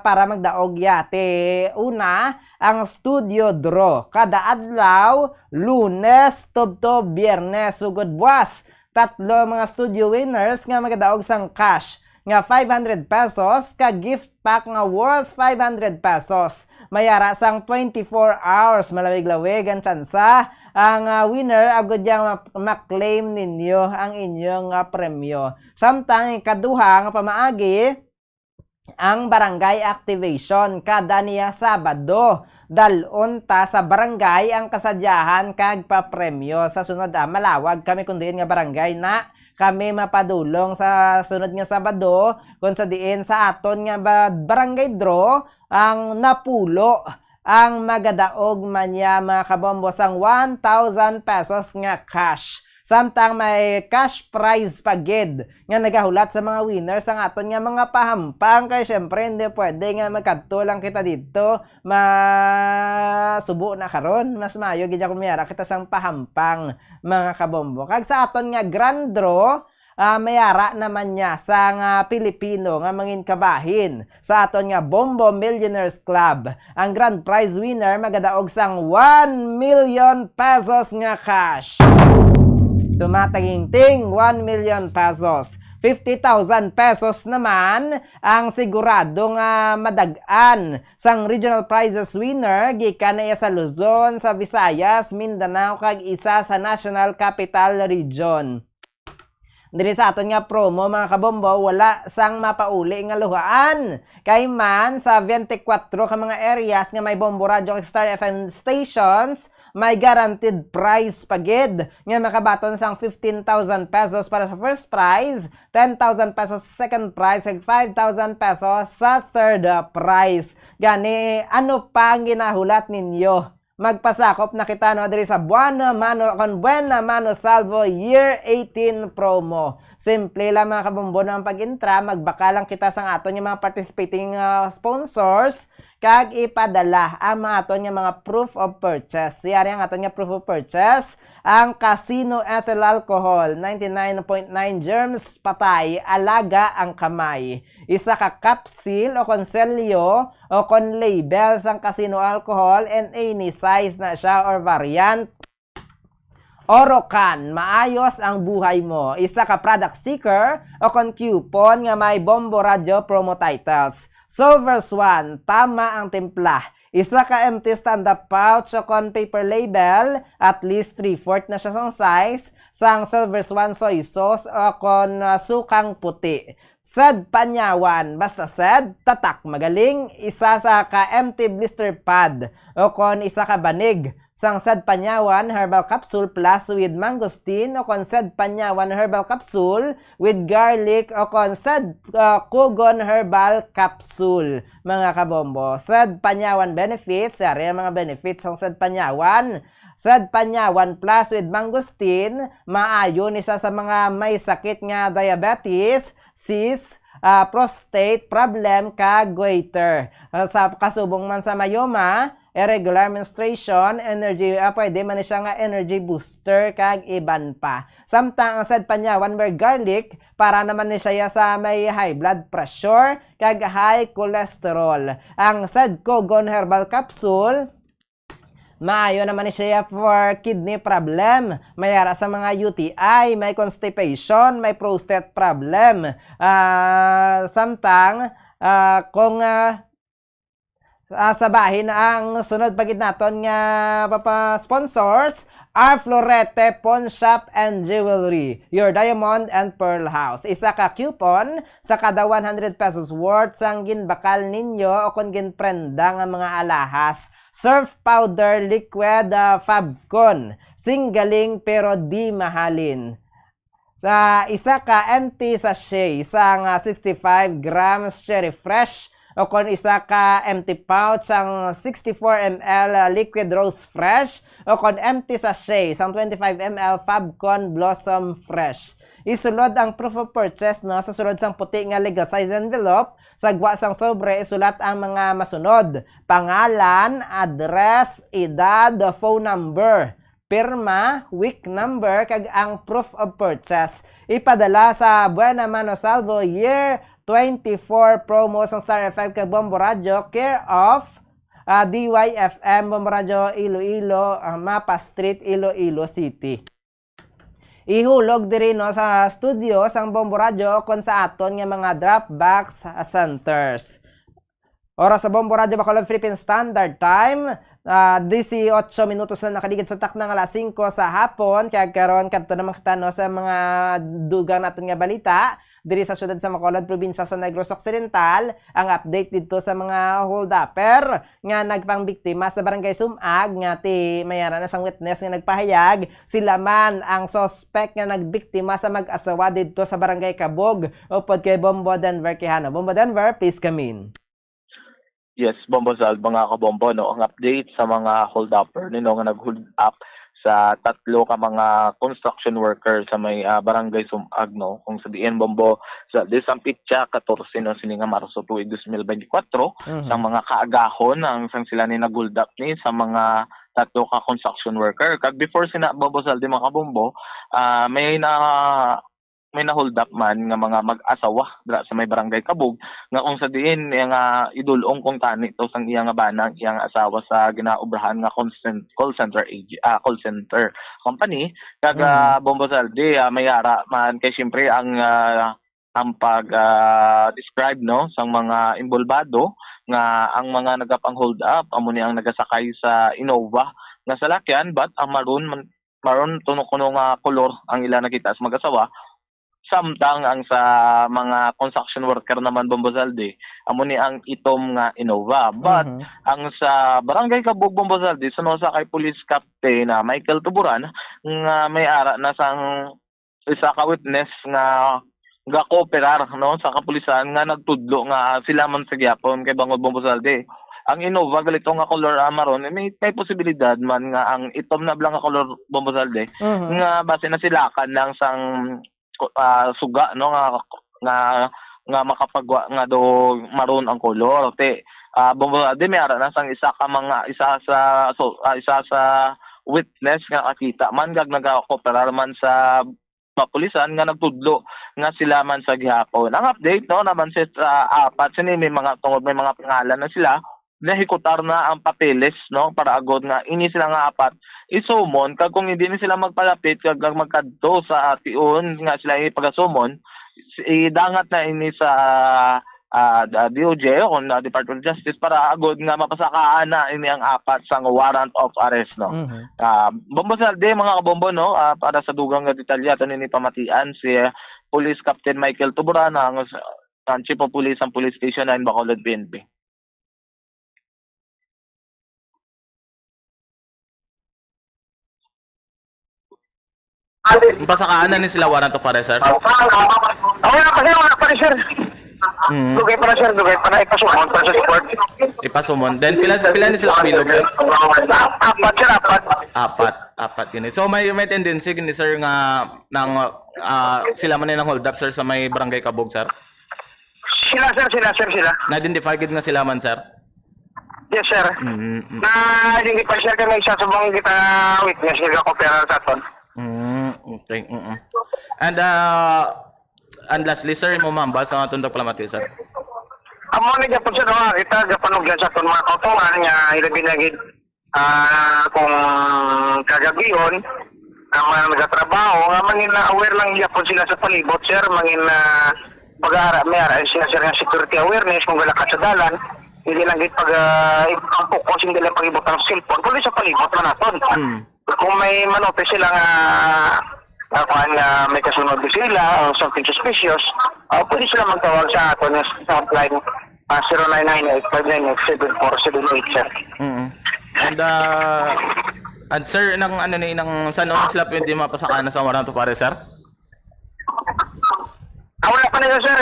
[SPEAKER 17] para magdaog yate. Una, ang studio draw. Kada adlaw, Lunes, tubto, Biyernes, sugod buwas. 3 mga studio winners nga magdaog sang cash nga 500 pesos ka gift pack nga worth 500 pesos. Mayara sang 24 hours malawig-lawig ang tsansa ang winner agad yang maklaim ninyo ang inyong premyo. Samtang kaduha nga pamaagi ang barangay activation kada niya Sabado. Dalunta sa barangay ang kasadyahan kag papremyo. Sa sunod malawag kami kundi nga barangay na kami mapadulong sa sunod nga Sabado kung sa diin sa aton nga barangay draw ang napulo ang magadaog manya mga kabombo sang 1,000 pesos nga cash. Samtang may cash prize pagid nga nagahulat sa mga winners ang aton nga mga pahampang kay syempre hindi pwede nga magkadto lang kita dito masubo na karon mas maayo gid ako mayara kita sang pahampang mga kabombo. Kag sa aton nga grand draw mayara naman niya sa Pilipino nga mangin kabahin sa aton nga Bombo Millionaires Club. Ang grand prize winner magadaog sang 1 million pesos nga cash. Tumataging-ting 1 million pesos. 50,000 pesos naman ang sigurado nga madagan sang regional prizes winner gikan na sa Luzon, sa Visayas, Mindanao kag isa sa National Capital Region. Diri sa aton nga promo mga kabombo wala sang mapauli nga luhaan kay man sa 24 ka mga areas nga may Bombo Radio Star FM stations may guaranteed prize pagid nga makabaton sang 15,000 pesos para sa first prize, 10,000 pesos sa second prize, ug 5,000 pesos sa third prize. Gani ano pa ang ginahulat ninyo? Magpasakop na kita no diri sa Buona Mano Salvo Year 18 promo. Simple lang mga kabombo ng pag-intra, magbaka lang kita sa aton yung mga participating sponsors kag ipadala ang mga aton yung mga proof of purchase. Yari ang aton yung proof of purchase, ang Casino Ethyl Alcohol, 99.9 germs patay, alaga ang kamay. Isa ka capsule o konselyo o kon label sang Casino Alcohol and any size na siya or variant. Orocan, maayos ang buhay mo. Isa ka product sticker o kon coupon nga may Bombo Radio promo titles. Silver Swan, tama ang timpla. Isa ka empty stand-up pouch o kon paper label, at least 3/4 na siya sang size, sang silver swan soy sauce o kon sukang puti. Sad panyawan, basta sad, tatak magaling, isa sa ka empty blister pad o kon isa ka banig. Sang sad panyawan herbal capsule plus with mangosteen o kon sad panyawan herbal capsule with garlic o kon sad kugon herbal capsule. Mga kabombo, sad panyawan benefits, ari ang mga benefits ng sad panyawan. Sad panyawan plus with mangosteen, maayo ni sa mga may sakit nga diabetes, cyst, prostate problem kag goiter. Sa kasubong man sa mayoma, irregular menstruation, energy, pwede man siya nga energy booster kag iban pa. Samtang ang sad panyawan mer garlic, para naman ni siya sa may high blood pressure kag high cholesterol. Ang sad kogon herbal capsule, maayo naman ni siya for kidney problem, mayara sa mga UTI, may constipation, may prostate problem. Samtang kung sa bahin ang sunod pagid naton nga sponsors are Florete Pawn Shop and Jewelry, your diamond and pearl house. Isa ka coupon sa kada 100 pesos worth sang ginbakal ninyo o kung ginprenda nga mga alahas. Surf powder liquid Fabcon, singgaling pero di mahalin. Sa isa ka empty sachet isang 65 grams cherry fresh o kon isa ka empty pouch ang 64 ml liquid rose fresh o kon empty sachet sang 25 ml Fabcon blossom fresh. Isulod ang proof of purchase no sa sulod sang puti nga legal size envelope. Sagwa sang sobre isulat ang mga masunod: pangalan, address, edad, phone number, pirma, week number kag ang proof of purchase. Ipadala sa Buena Mano Salvo Year 24 promo sang Star FM kag Bombo Radio, care of DYFM Bombo Radio Iloilo, Mapa Street, Iloilo City. Ihulog diri no sa studio sang Bombo Radio kon sa aton nga mga Dropbox centers. Oras sa Bombo Radio Bacolod Philippine Standard Time, 18 minutos na nakaligid sa taknang alas 5 sa hapon. Kaya karon kadto naman kita no sa mga dugang naton nga balita diri sa syudad sa Bacolod, probinsya sa Negros Occidental. Ang update dito sa mga hold-upper nga nagpangbiktima sa barangay Sumag nga ti mayara na sang witness nga nagpahayag sila man ang suspect nga nagbiktima sa mag-asawa dito sa barangay Kabog. Upod kay Bombo Denver Quijano. Bombo Denver, please come in.
[SPEAKER 19] Yes, Bombo Zal, mga kabombo, no? Ang update sa mga hold-upper nino nga nag-hold up sa tatlo ka mga construction worker sa may barangay Sumag, no? Kung sa diin, Bombo, sa Desampitya, 14 no, sininga Marso 2, 2024, sa mga kaagahon ang sang sila ni nag-hold up ni sa mga tatlo ka construction worker. Kag before sina Bombo Zal, di mga kabombo, may na-hold up man nga mga mag-asawa sa may barangay Kabog nga kung sa diin nga idulong kung tani to sang iyang banang iyang asawa sa ginaubrahan nga call center company kag Bombo Saldi mayara man kay syempre ang pag describe no sang mga involvado nga ang mga nagapang hold up amo ni ang nagasakay sa Innova nga salakyan but ang maroon tuno-kuno nga kolor ang ila nakita sa mag-asawa. Samtang ang sa mga construction worker naman Bombo Saldi, amo ni ang itom nga Innova. But ang sa barangay Kabog Bombo Saldi, sunosa kay Police Captain Michael Tuburan nga may ara na sang isa ka witness nga ga-cooperar no sa kapulisan nga nagtudlo nga sila man sa gyapon kay Bangod Bombo Saldi. Ang Innova galito nga color maron may posibilidad man nga ang itom na blang nga color Bombo Saldi nga base na silakan lang sang suga no nga makapagwa nga do maroon ang kolor te Bombo Saldi may ara na sang isa sa witness nga kakita man gag nagakooperar man sa papulisan nga nagtudlo nga sila man sa gihapon. Ang update no naman sa apat sini may mga pangalan na sila nahikutar na ang papeles no para agod nga ini sila nga apat isumon kag kung hindi ni sila magpalapit kag magkadto sa ation nga sila ipagasumon idangat na ini sa DOJ o kung Department of Justice para agod nga mapasakaan na ini ang apat sang warrant of arrest no. Bombo salde mga kabombo no, para sa dugang nga detalye ato nini pamatian si Police Captain Michael Tuburan ang Chief of Police ang Police Station 9 Bacolod PNP. Pasakaan na ni sila warrant of arrest, sir?
[SPEAKER 18] Wala pa rin, sir. Dugay pa na, sir. Dugay pa na ipasumon pa sa court.
[SPEAKER 19] Ipasumon. Then, pila ni sila kabilog, sir?
[SPEAKER 18] Apat, sir.
[SPEAKER 19] Apat yun. So, may tendency ni sir nga sila man ng hold up, sir, sa may barangay Kabog, sir?
[SPEAKER 18] Sila.
[SPEAKER 19] Na-identify gid nga sila man, sir?
[SPEAKER 18] Yes, sir. Na hindi pa siya kami isa sa mga kita witness nga kopera sa aton.
[SPEAKER 19] Okay. And lastly, sir, mo mambal sa atong diplomacy, sir.
[SPEAKER 18] Amo ni gyapon sir kita gapanugyan sa aton mga kautuhan nga ilabi na gid kung kagabion ang mga nagatrabaho nga mangin na aware lang gyapon sila sa palibot, sir, mangin na pag-aara sila sir nga security awareness kung wala ka sa dalan. Hindi lang gid pag ang focus hindi lang pag-ibot ng cellphone kundi sa palibot man naton. Kung may manote sila nga may kasunod sila o something suspicious, pwede sila magtawag sa aton sa hotline 0998-598-7478, sir.
[SPEAKER 19] And sir, nang saan sila pwede mapasakana sa warrant of arrest, sir?
[SPEAKER 18] Wala pa nila, sir.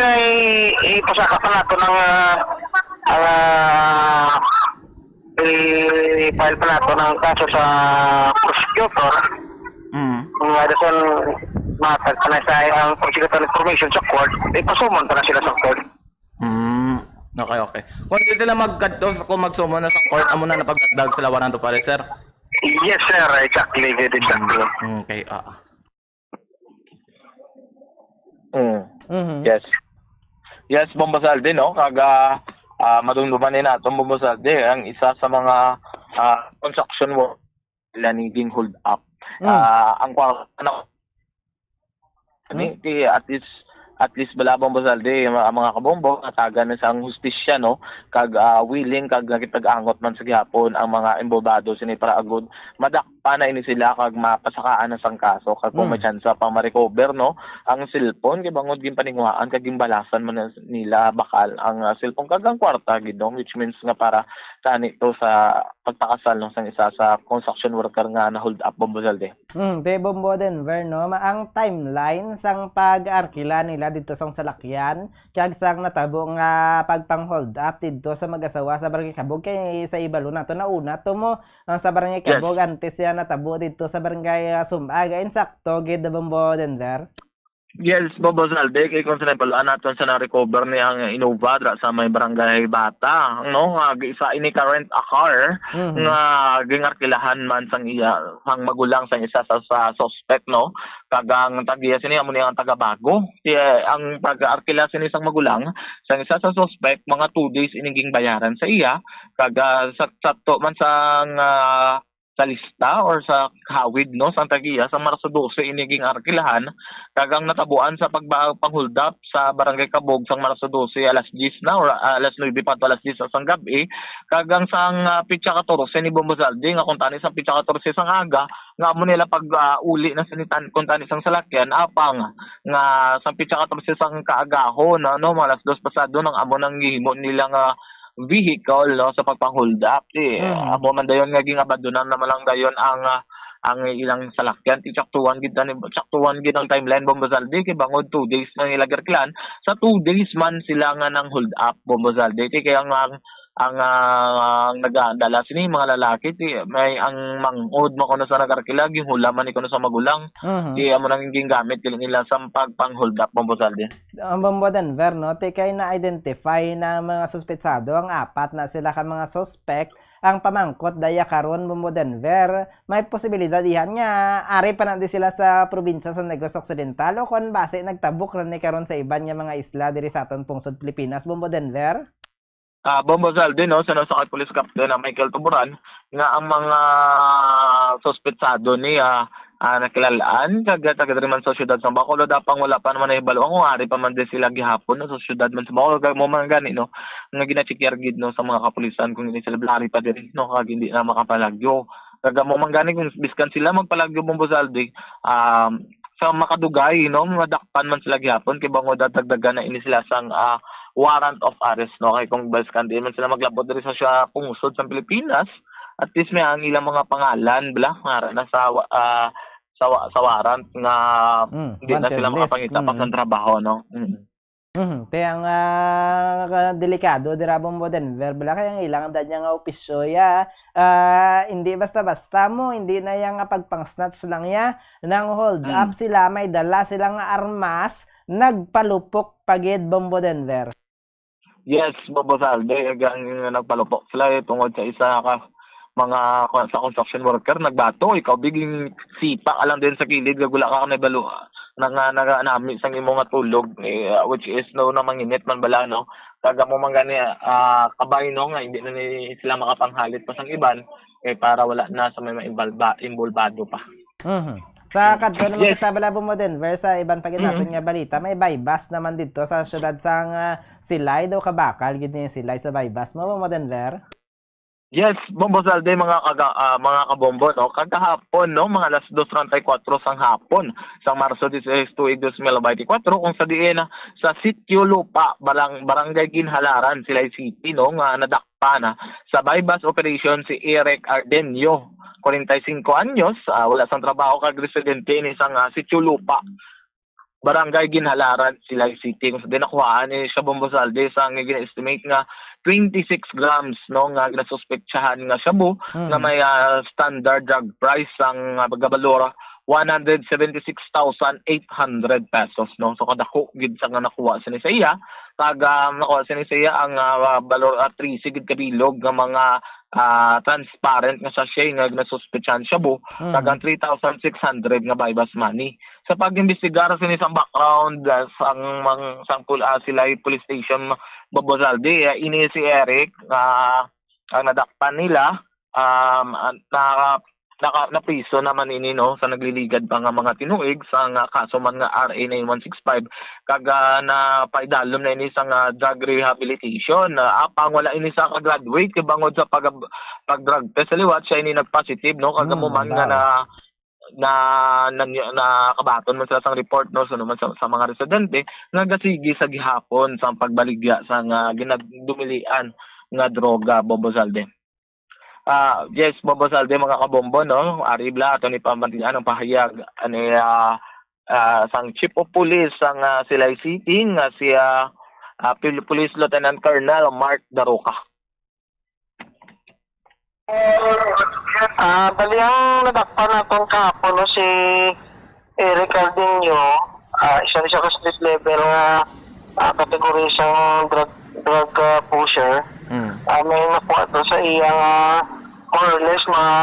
[SPEAKER 18] Ipasaka pa nato ng i-file pa nato ng kaso sa prosecutor. Dasan matag pa na sa ang prosecutor information sa court, ipasumon pa na sila sa court.
[SPEAKER 19] Okay. Kung di sila kung magsumon na sa court, amo na napagdagdag sila warrant of arrest, sir?
[SPEAKER 18] Yes, sir. Exactly.
[SPEAKER 19] Okay. Yes, Bombo Salde, no? Kaga madungduman ni natin Bombo Salde ang isa sa mga construction work naging hold up. Ang at least bala Bombo Salde mga kabombo atagan na sang hustisya no kag willing kag nakipag-angot man sa gihapon ang mga imbobado sini para agud madakpa na ini sila kag mapasakaan na sang kaso kag kung may chance pa ma-recover no ang cellphone kay bangod gin paningwaan kag gimbalasan man nila bakal ang cellphone kag ang kwarta gid no, which means nga para tani to sa pagtakasal no sang isa sa construction worker nga na hold up Bombo Salde.
[SPEAKER 17] Te Bombo Denver no ang timeline sang pag-arkila nila dito sang salakyan kag sang natabo nga pagpang-hold up dito sa mag-asawa sa Barangay Kabog kay sa ibalo nato nauna to mo sa Barangay Kabog antes siya natabo dito sa Barangay Sumaga insakto gid Bombo Denver.
[SPEAKER 19] Yes, Bombo Salde kay kung sa naton sa na-recover ni ang Innova sa may Barangay Bata no isa ini current a car nga gingarkilahan man sang iya sang magulang sang isa sa suspect no kagang tagiya sini amo ni ang taga-Bago ang pag-arkila sini sang magulang sang isa sa suspect mga 2 days iniging bayaran sa iya kaga sakto man sang sa lista or sa hawid no sa tagiya sa Marso 12 iniging arkilahan kagang natabuan sa pang-hold up sa Barangay Kabog sang Marso 12 alas 10 na or alas 9 pa alas 10 sang gabi kagang sang pitsa 14 ni Bombo Salde nga kung tani sang pitsa 14 sang aga nga amo nila pag uli na sinitan kung tani sang salakyan apang nga sang pitsa 14 sang kaagahon no alas 2 pasado nang amo nang gihimo nila nga vehicle no sa pagpang-hold up amo man dayon nga gingabandonan naman lang dayon ang ilang salakyan tsaktuan gid ang timeline Bombo Salde kay bangod 2 days man ilagir klan sa 2 days man sila nga nang hold up Bombo Salde kay ang nagaandala sini mga lalaki may ang mangod mo kuno sa nagarkila gihula man ikuno sa magulang amo nang gamit nila sa pagpang-hold up Bombo Salde.
[SPEAKER 17] Bombo Denver no kay na-identify na mga suspetsado ang apat na sila ka mga suspect ang pamangkot daya karon Bombo Denver may posibilidad dihan nga ari pa na di sila sa probinsya sa Negros Occidental o kon base nagtabok ra ni karon sa iban nga mga isla diri sa aton pungsod Pilipinas Bombo Denver.
[SPEAKER 19] Bombo Salde no sa Police Captain Michael Tuburan nga ang mga suspetsado niya nakilalaan kag taga man sa syudad sa Bacolod apang wala pa naman nahibalo ang ari pa man din sila gihapon no, sa syudad man sa Bacolod mo man gani no nga gina-check gid no sa mga kapulisan kung hindi sila blari pa diri no kag hindi na makapalagyo kag mo man gani kung biskan sila magpalagyo Bombo Saldi sa makadugay no madakpan man sila gihapon kay bangod dagdagan na ini sila sang warrant of arrest no kay kung biskan di man sila maglabot diri sa pungsod sa Pilipinas at least may ang ilang mga pangalan bla nga na sa warrant nga hindi na sila makapangita pa sa trabaho no.
[SPEAKER 17] Kaya nga delikado dira Bombo Denver bala kaya ilang dad niya nga opisyoya hindi basta-basta mo hindi na yang pagpang-snatch lang ya nang hold up sila may dala silang armas nagpalupok pagid Bombo Denver.
[SPEAKER 19] Yes, Bombo Saldi ang nagpalupok sila tungod sa isa ka mga sa construction worker nagbato ikaw biging sipa alang din sa kilid gagula ka na balo naganami sang imo nga tulog which is no na manginit man bala no kaga mo man gani kabay no nga hindi na ni sila makapanghalit pa sang iban para wala na sa may imbolbado pa.
[SPEAKER 17] Sa kadto naman kita bala Bombo Denver sa iban pagid naton nga balita may bypass naman dito sa syudad sang Silay daw kabakal gid ni Silay sa bypass mo Bombo Denver.
[SPEAKER 19] Yes, Bombo Saldi mga kabombo no kagahapon no mga alas 2:34 sang hapon sa Marso 16, 2024 kung sa diin sa Sitio Lupa barangay Ginhalaran Silay City no nga nadakpa na sa bypass operation si Eric Ardenio 45 anyos wala sang trabaho kag residente ni sang Sitio Lupa barangay Ginhalaran Silay City kung sa dinakuhaan ni siya Bombo Saldi sang gina-estimate nga 26 grams no nga ginasuspektsahan nga shabu nga may standard drug price ang paggabalora 176,800 pesos no so kadako gid sa nga nakuha sa ni siya kag nakuha sa ni siya ang balor 3 sigid kabilog nga mga transparent nga sachet nga ginasuspektsahan shabu kag 3,600 nga bypass money sa pag-imbestigar sa ni sang background sang Silay Police Station Bombo Saldi ini si Eric ang nadakpan nila napriso naman ini no sa nagliligad pa nga mga tinuig sa nga kaso man nga RA 9165 kag na paidalom na ini sa nga drug rehabilitation apang wala ini sa ka-graduate kay bangod sa pag drug test sa liwat siya ini nag-positive no kag mo man nga na kabaton man sila sang report no so naman sa mga residente nga gasigi sa gihapon sa pagbaligya sa nga ginadumilian nga droga Bombo Saldi. Yes Bombo Saldi mga kabombo no ari bla ato ni pamantian ang pahayag ani sang chief of police sang Silay City nga si Police Lieutenant Colonel Mark Daroca.
[SPEAKER 20] Bali ang nadakpan natong kahapon no, si Eric Ardenio, isa siya ka street level nga kategori siyang drug pusher. May nakuha to sa iyang more or less mga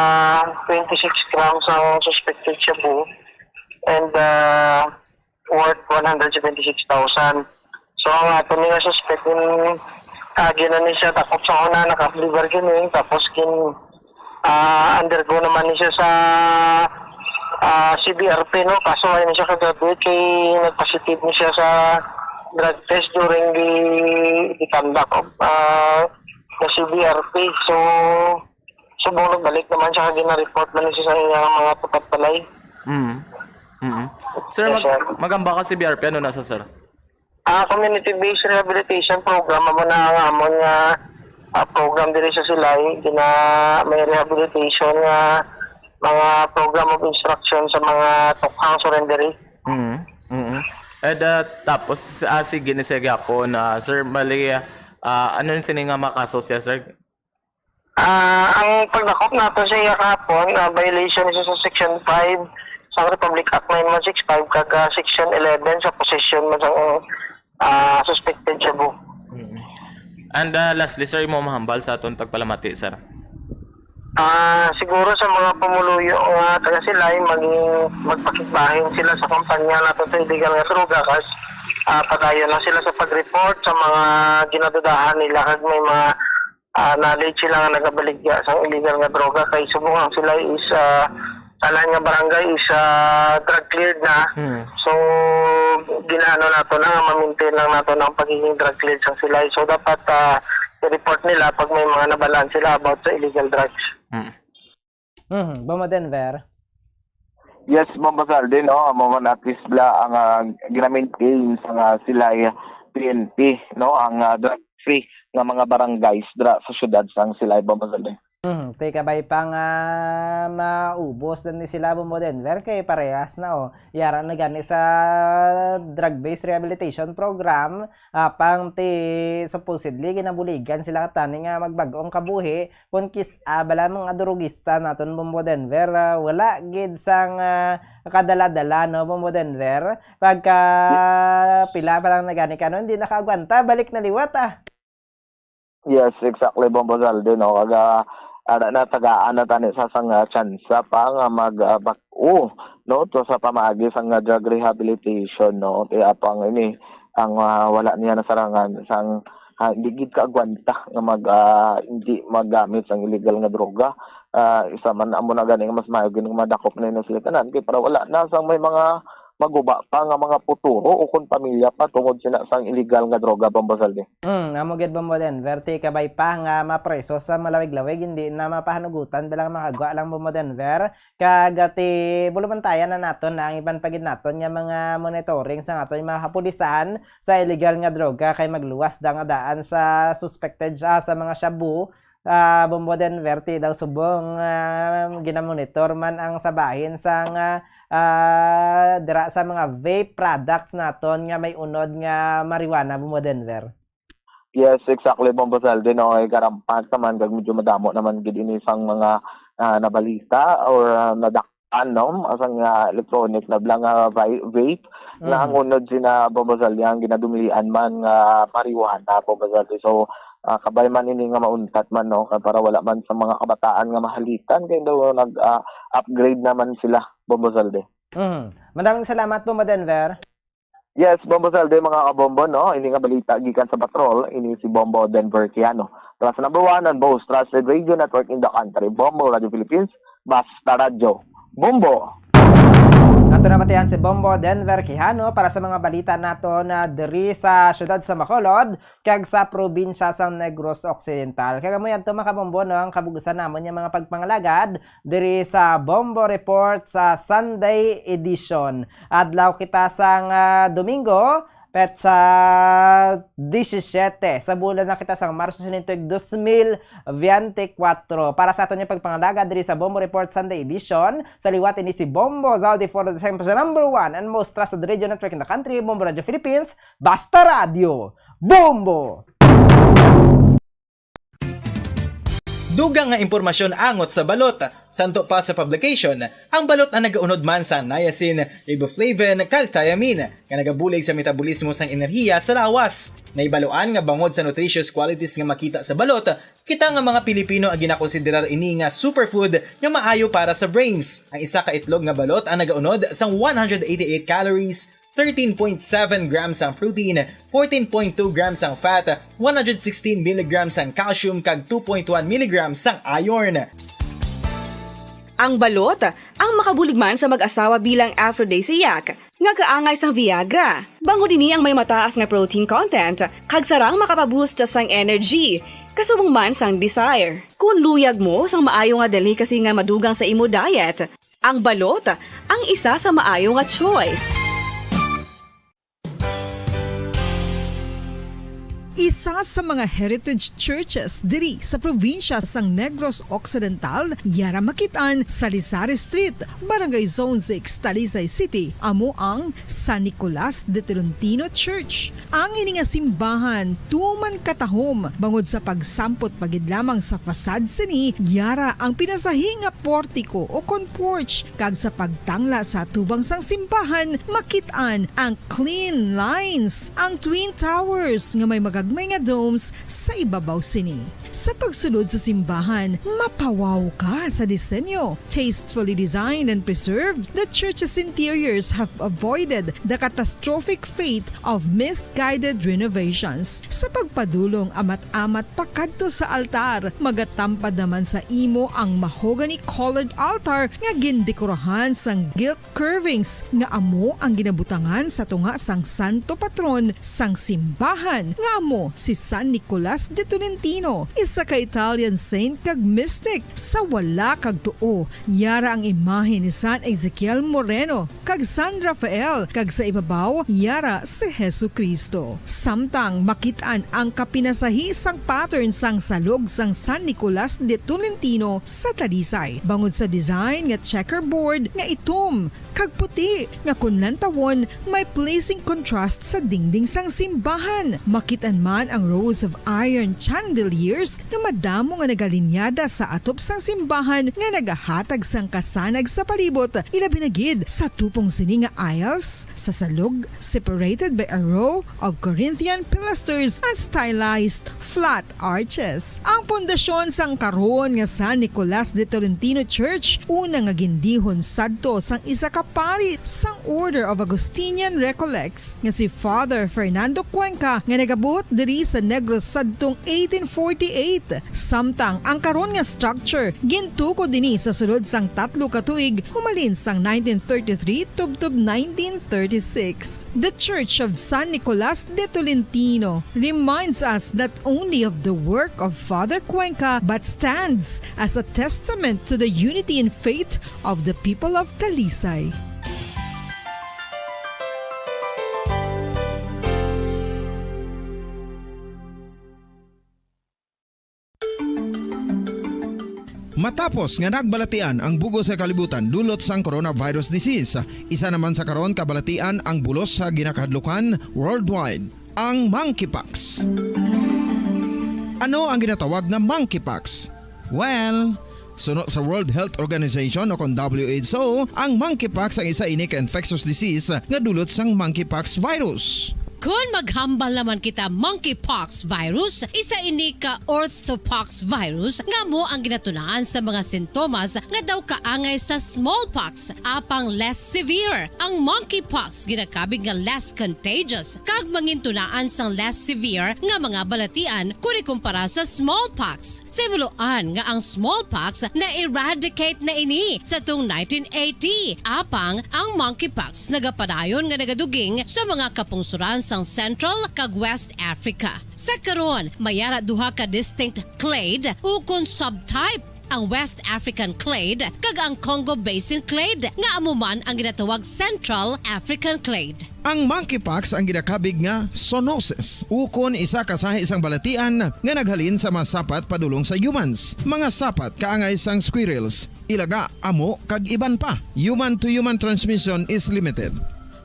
[SPEAKER 20] 26 grams ang suspected shabu and worth 176,000. So ang ato niya suspect gina ni siya takot sa una naka-liver gini tapos undergo naman ni siya sa CBRP no kaso ay ni siya kagabi kay nag-positive ni siya sa drug test during the conduct of the CBRP so subong nagbalik naman siya gina-report man ni siya sa iyang mga tupat palay.
[SPEAKER 19] Sir, magamba ka CBRP ano nasa sir?
[SPEAKER 20] Community-based rehabilitation program mo na ang amon nga program diri sa Silay may rehabilitation nga mga program of instruction sa mga tukhang surrendery.
[SPEAKER 19] Tapos sige ni sige ako na sir mali ano yung sini nga makaso siya sir?
[SPEAKER 20] Ang pagdakop nato sa iya kahapon violation isa sa section 5 sa Republic Act 9165 kag section 11 sa possession mo sa suspected shabu.
[SPEAKER 19] And lastly sir, mo mahambal sa aton pagpalamati sir.
[SPEAKER 20] Siguro sa mga pumuluyo nga taga Silay magpakitbahin sila sa kampanya nato sa illegal nga droga kas padayon lang sila sa pag-report sa mga ginadudahan nila kag may mga knowledge sila nga nagabaligya sa illegal nga droga kay subong ang Silay is tanan nga barangay is drug cleared na. So ginaano nato na ma-maintain lang nato ng pagiging drug cleared sang sila. So dapat i-report nila pag may mga nabalaan sila about sa illegal drugs.
[SPEAKER 17] Bombo Denver.
[SPEAKER 19] Yes, Bombo Salde, no? Amo na at least bla ang gina-maintain sa sila PNP, no? Ang drug-free nga mga barangays sa syudad sang sila Bombo Salde.
[SPEAKER 17] Teka bay pang maubos din ni sila Bombo Denver kay parehas na yara na gani sa drug-based rehabilitation program pang supposedly ginabuligan sila tani nga magbag-ong kabuhi kun bala mga durugista naton Bombo Denver wala gid sang kadala-dala no Bombo Denver pagka pila pa lang na gani kanon hindi nakaagwanta balik na liwat
[SPEAKER 19] Yes, exactly Bombo Salde, no? Kaga na tagaan na tani sa sang tsansa pa nga magbak-o no to sa pamaagi sang drug rehabilitation no kaya pang ini ang wala niya na sarangan sang digid ka agwanta nga hindi magamit sang illegal nga droga isa man amo na gani nga mas maayo gini madakop na sila tanan kay para wala na sang may mga maguba pa nga mga puturo o kun pamilya pa tungod sina sang illegal nga droga Bombo Salde.
[SPEAKER 17] Amo gid Bombo Denver ti kabay pa nga mapreso sa malawig-lawig hindi na mapahanugutan bilang makagwa lang Bombo Denver kagati bulumantayan na naton na ang iban pagid naton nga mga monitoring sa aton mga kapulisan sa illegal nga droga kay magluwas da nga daan sa suspected sa mga shabu Bombo Denver ti daw subong ginamonitor man ang sabahin sang dira sa mga vape products naton nga may unod nga marijuana Bombo Denver.
[SPEAKER 19] Yes, exactly Bombo Salde, no? Karampan naman kag medyo madamo naman gid ini sang mga nabalita or nadakpan no asang electronic na blang vape na ang unod sina Bombo Salde ang ginadumilian man nga marijuana Bombo Salde. So kabay man ini nga mauntat man no para wala man sa mga kabataan nga mahalitan kay daw nag-upgrade naman sila Bombo Salde.
[SPEAKER 17] Maraming salamat Bombo Denver.
[SPEAKER 19] Yes, Bombo Salde mga kabombo no ini nga balita gikan sa patrol ini si Bombo Denver Kiano. Para sa number 1 and most trusted radio network in the country Bombo Radio Philippines basta radyo Bombo.
[SPEAKER 17] Nato na matayan si Bombo Denver Quijano para sa mga balita nato na diri sa syudad sa Bacolod kag sa probinsya sa Negros Occidental. Kaya mo yan mga kabombo no, ang kabugusan namon yung mga pagpangalagad diri sa Bombo Report sa Sunday edition. Adlaw kita sang Domingo petsa 17 sa bulan na kita sang Marso 2024 para sa aton yung pagpangalaga diri sa Bombo Report Sunday Edition sa liwat ini si Bombo Zaldi for the number 1 and most trusted radio network in the country Bombo Radio Philippines basta radio Bombo.
[SPEAKER 8] Dugang nga impormasyon angot sa balot. Santo pa sa publication, ang balot ang nagaunod man sa niacin, riboflavin, kag thiamine, nga nagabulig sa metabolismo sang enerhiya sa lawas. Naibaloan nga bangod sa nutritious qualities nga makita sa balot, kita nga mga Pilipino ang ginakonsiderar ini nga superfood nga maayo para sa brains. Ang isa ka itlog nga balot ang nagaunod sang 188 calories, 13.7 grams ang protein, 14.2 grams ang fat, 116 mg ang calcium kag 2.1 mg ang iron.
[SPEAKER 9] Ang balot, ang makabuligman sa mag-asawa bilang aphrodisiac, nga kaangay sang Viagra. Bango din ang may mataas nga protein content, kag sarang makapaboost sang energy, kasubong man sang desire. Kung luyag mo sang maayo nga delicacy nga madugang sa imo diet, ang balot, ang isa sa maayo nga choice.
[SPEAKER 14] Isa sa mga heritage churches diri sa probinsya sang Negros Occidental, yara makitaan sa Rizal Street, Barangay Zone 6, Talisay City, amo ang San Nicolas de Tolentino Church. Ang ini nga simbahan tuman katahom bangod sa pagsampot pagid lamang sa fasad sini, yara ang pinasahi nga portico o kon porch kag sa pagtangla sa tubang sang simbahan makitaan ang clean lines, ang twin towers nga may magagmay
[SPEAKER 5] gagmay nga domes sa ibabaw sini. Sa pagsulod sa simbahan, mapawaw ka sa disenyo. Tastefully designed and preserved, the church's interiors have avoided the catastrophic fate of misguided renovations. Sa pagpadulong amat-amat pakadto sa altar, magatampad naman sa imo ang mahogany-colored altar nga gindekorahan sang gilt curvings nga amo ang ginabutangan sa tunga sang santo patron sang simbahan nga amo si San Nicolas de Tolentino, isa ka Italian saint kag mystic. Sa wala kag tuo, yara ang imahe ni San Ezekiel Moreno kag San Rafael, kag sa ibabaw yara si Hesu Kristo. Samtang makitaan ang kapinasahi sang pattern sang salog sang San Nicolas de Tolentino sa Talisay, bangod sa design nga checkerboard nga itom kag puti nga kunlan tawon may pleasing contrast sa dingding sang simbahan. Makitaan man ang rows of iron chandeliers nga madamo nga nagalinyada sa atop sang simbahan nga nagahatag sang kasanag sa palibot, ilabi na gid sa tupong sini nga aisles sa salog, separated by a row of Corinthian pilasters and stylized flat arches. Ang pundasyon sang karon nga San Nicolas de Tolentino Church una nga gindihon sadto sang isa ka pari sang Order of Augustinian Recollects nga si Father Fernando Cuenca nga nagabot diri sa Negros sadtong 1848. Samtang ang karon nga structure gintuko dinhi sa sulod sang 3 ka tuig humalin sang 1933 tubtob 1936. The Church of San Nicolas de Tolentino reminds us not only of the work of Father Cuenca but stands as a testament to the unity and faith of the people of Talisay.
[SPEAKER 1] Matapos nga nagbalatian ang bugo sa kalibutan dulot sang coronavirus disease, isa naman sa karon kabalatian ang bulos sa ginakahadlukan worldwide, ang monkeypox. Ano ang ginatawag na monkeypox? Well, sunod sa World Health Organization o kung WHO, ang monkeypox ang isa ini ka infectious disease nga dulot sang monkeypox virus.
[SPEAKER 2] Kung maghambal naman kita monkeypox virus, isa ini ka orthopox virus nga mo ang ginatunaan sa mga sintomas nga daw kaangay sa smallpox apang less severe. Ang monkeypox ginakabig nga less contagious kag mangintunaan sang less severe nga mga balatian kung ikumpara sa smallpox. Simuloan nga ang smallpox na eradicate na ini sa tung 1980 apang ang monkeypox nagapadayon nga nagaduging sa mga kapungsuran sang Central kag West Africa. Sa karon, mayara duha ka distinct clade ukon subtype, ang West African clade kag ang Congo Basin clade nga amuman ang ginatawag Central African clade.
[SPEAKER 1] Ang monkeypox ang ginakabig nga zoonosis. Ukon isa kasahi isang balatian nga naghalin sa mga sapat padulong sa humans. Mga sapat kaangay sang squirrels, ilaga, amo kag iban pa. Human to human transmission is limited.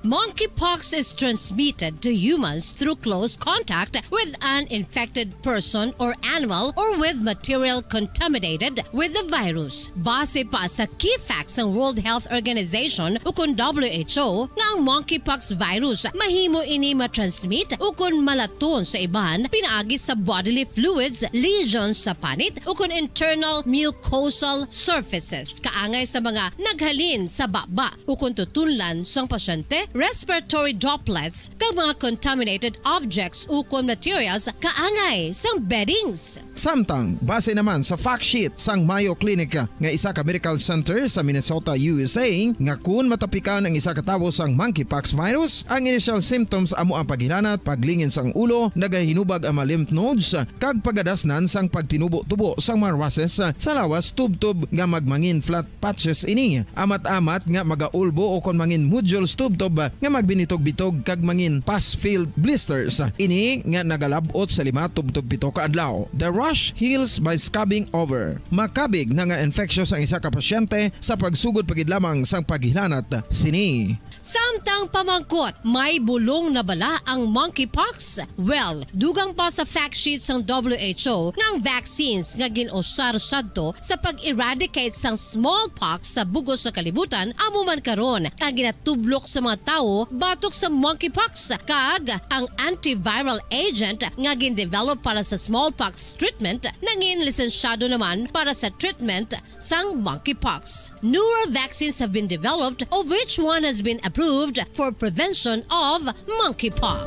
[SPEAKER 2] Monkeypox is transmitted to humans through close contact with an infected person or animal or with material contaminated with the virus. Base pa sa key facts ng World Health Organization ukon WHO nga ang monkeypox virus mahimo ini matransmit ukon malaton sa iban pinaagi sa bodily fluids, lesions sa panit ukon internal mucosal surfaces kaangay sa mga naghalin sa baba ukon tutunlan sang pasyente, respiratory droplets kag mga contaminated objects ukon materials kaangay sang beddings.
[SPEAKER 1] Samtang base naman sa fact sheet sang Mayo Clinic nga isa ka medical center sa Minnesota, USA, nga kun matapikan ang isa ka tawo sang monkeypox virus, ang initial symptoms amo ang paghilanat, paglingin sang ulo, nagahinubag ang mga lymph nodes kag pagadasnan sang pagtinubo-tubo sang mga rashes sa lawas tubtob nga magmangin flat patches ini. Amat-amat nga magaulbo o kon mangin nodules tubtob nga magbinitog-bitog kag mangin pus-filled blisters. Ini nga nagalabot sa 5 tubtob 7 ka adlaw. The rash heals by scabbing over. Makabig na nga infectious ang isa ka pasyente sa pagsugod pagid lamang sang paghilanat sini.
[SPEAKER 2] Samtang pamangkot, may bulong na bala ang monkeypox? Well, dugang pa sa fact sheet sang WHO nga ang vaccines nga ginusar sadto sa pag-eradicate sang smallpox sa bugos sa kalibutan amo man karon ang ginatublok sa mga tawo batok sa monkeypox kag ang antiviral agent nga gin-develop para sa smallpox treatment nangin lisensyado naman para sa treatment sang monkeypox. Newer vaccines have been developed of which one has been approved for prevention of monkeypox.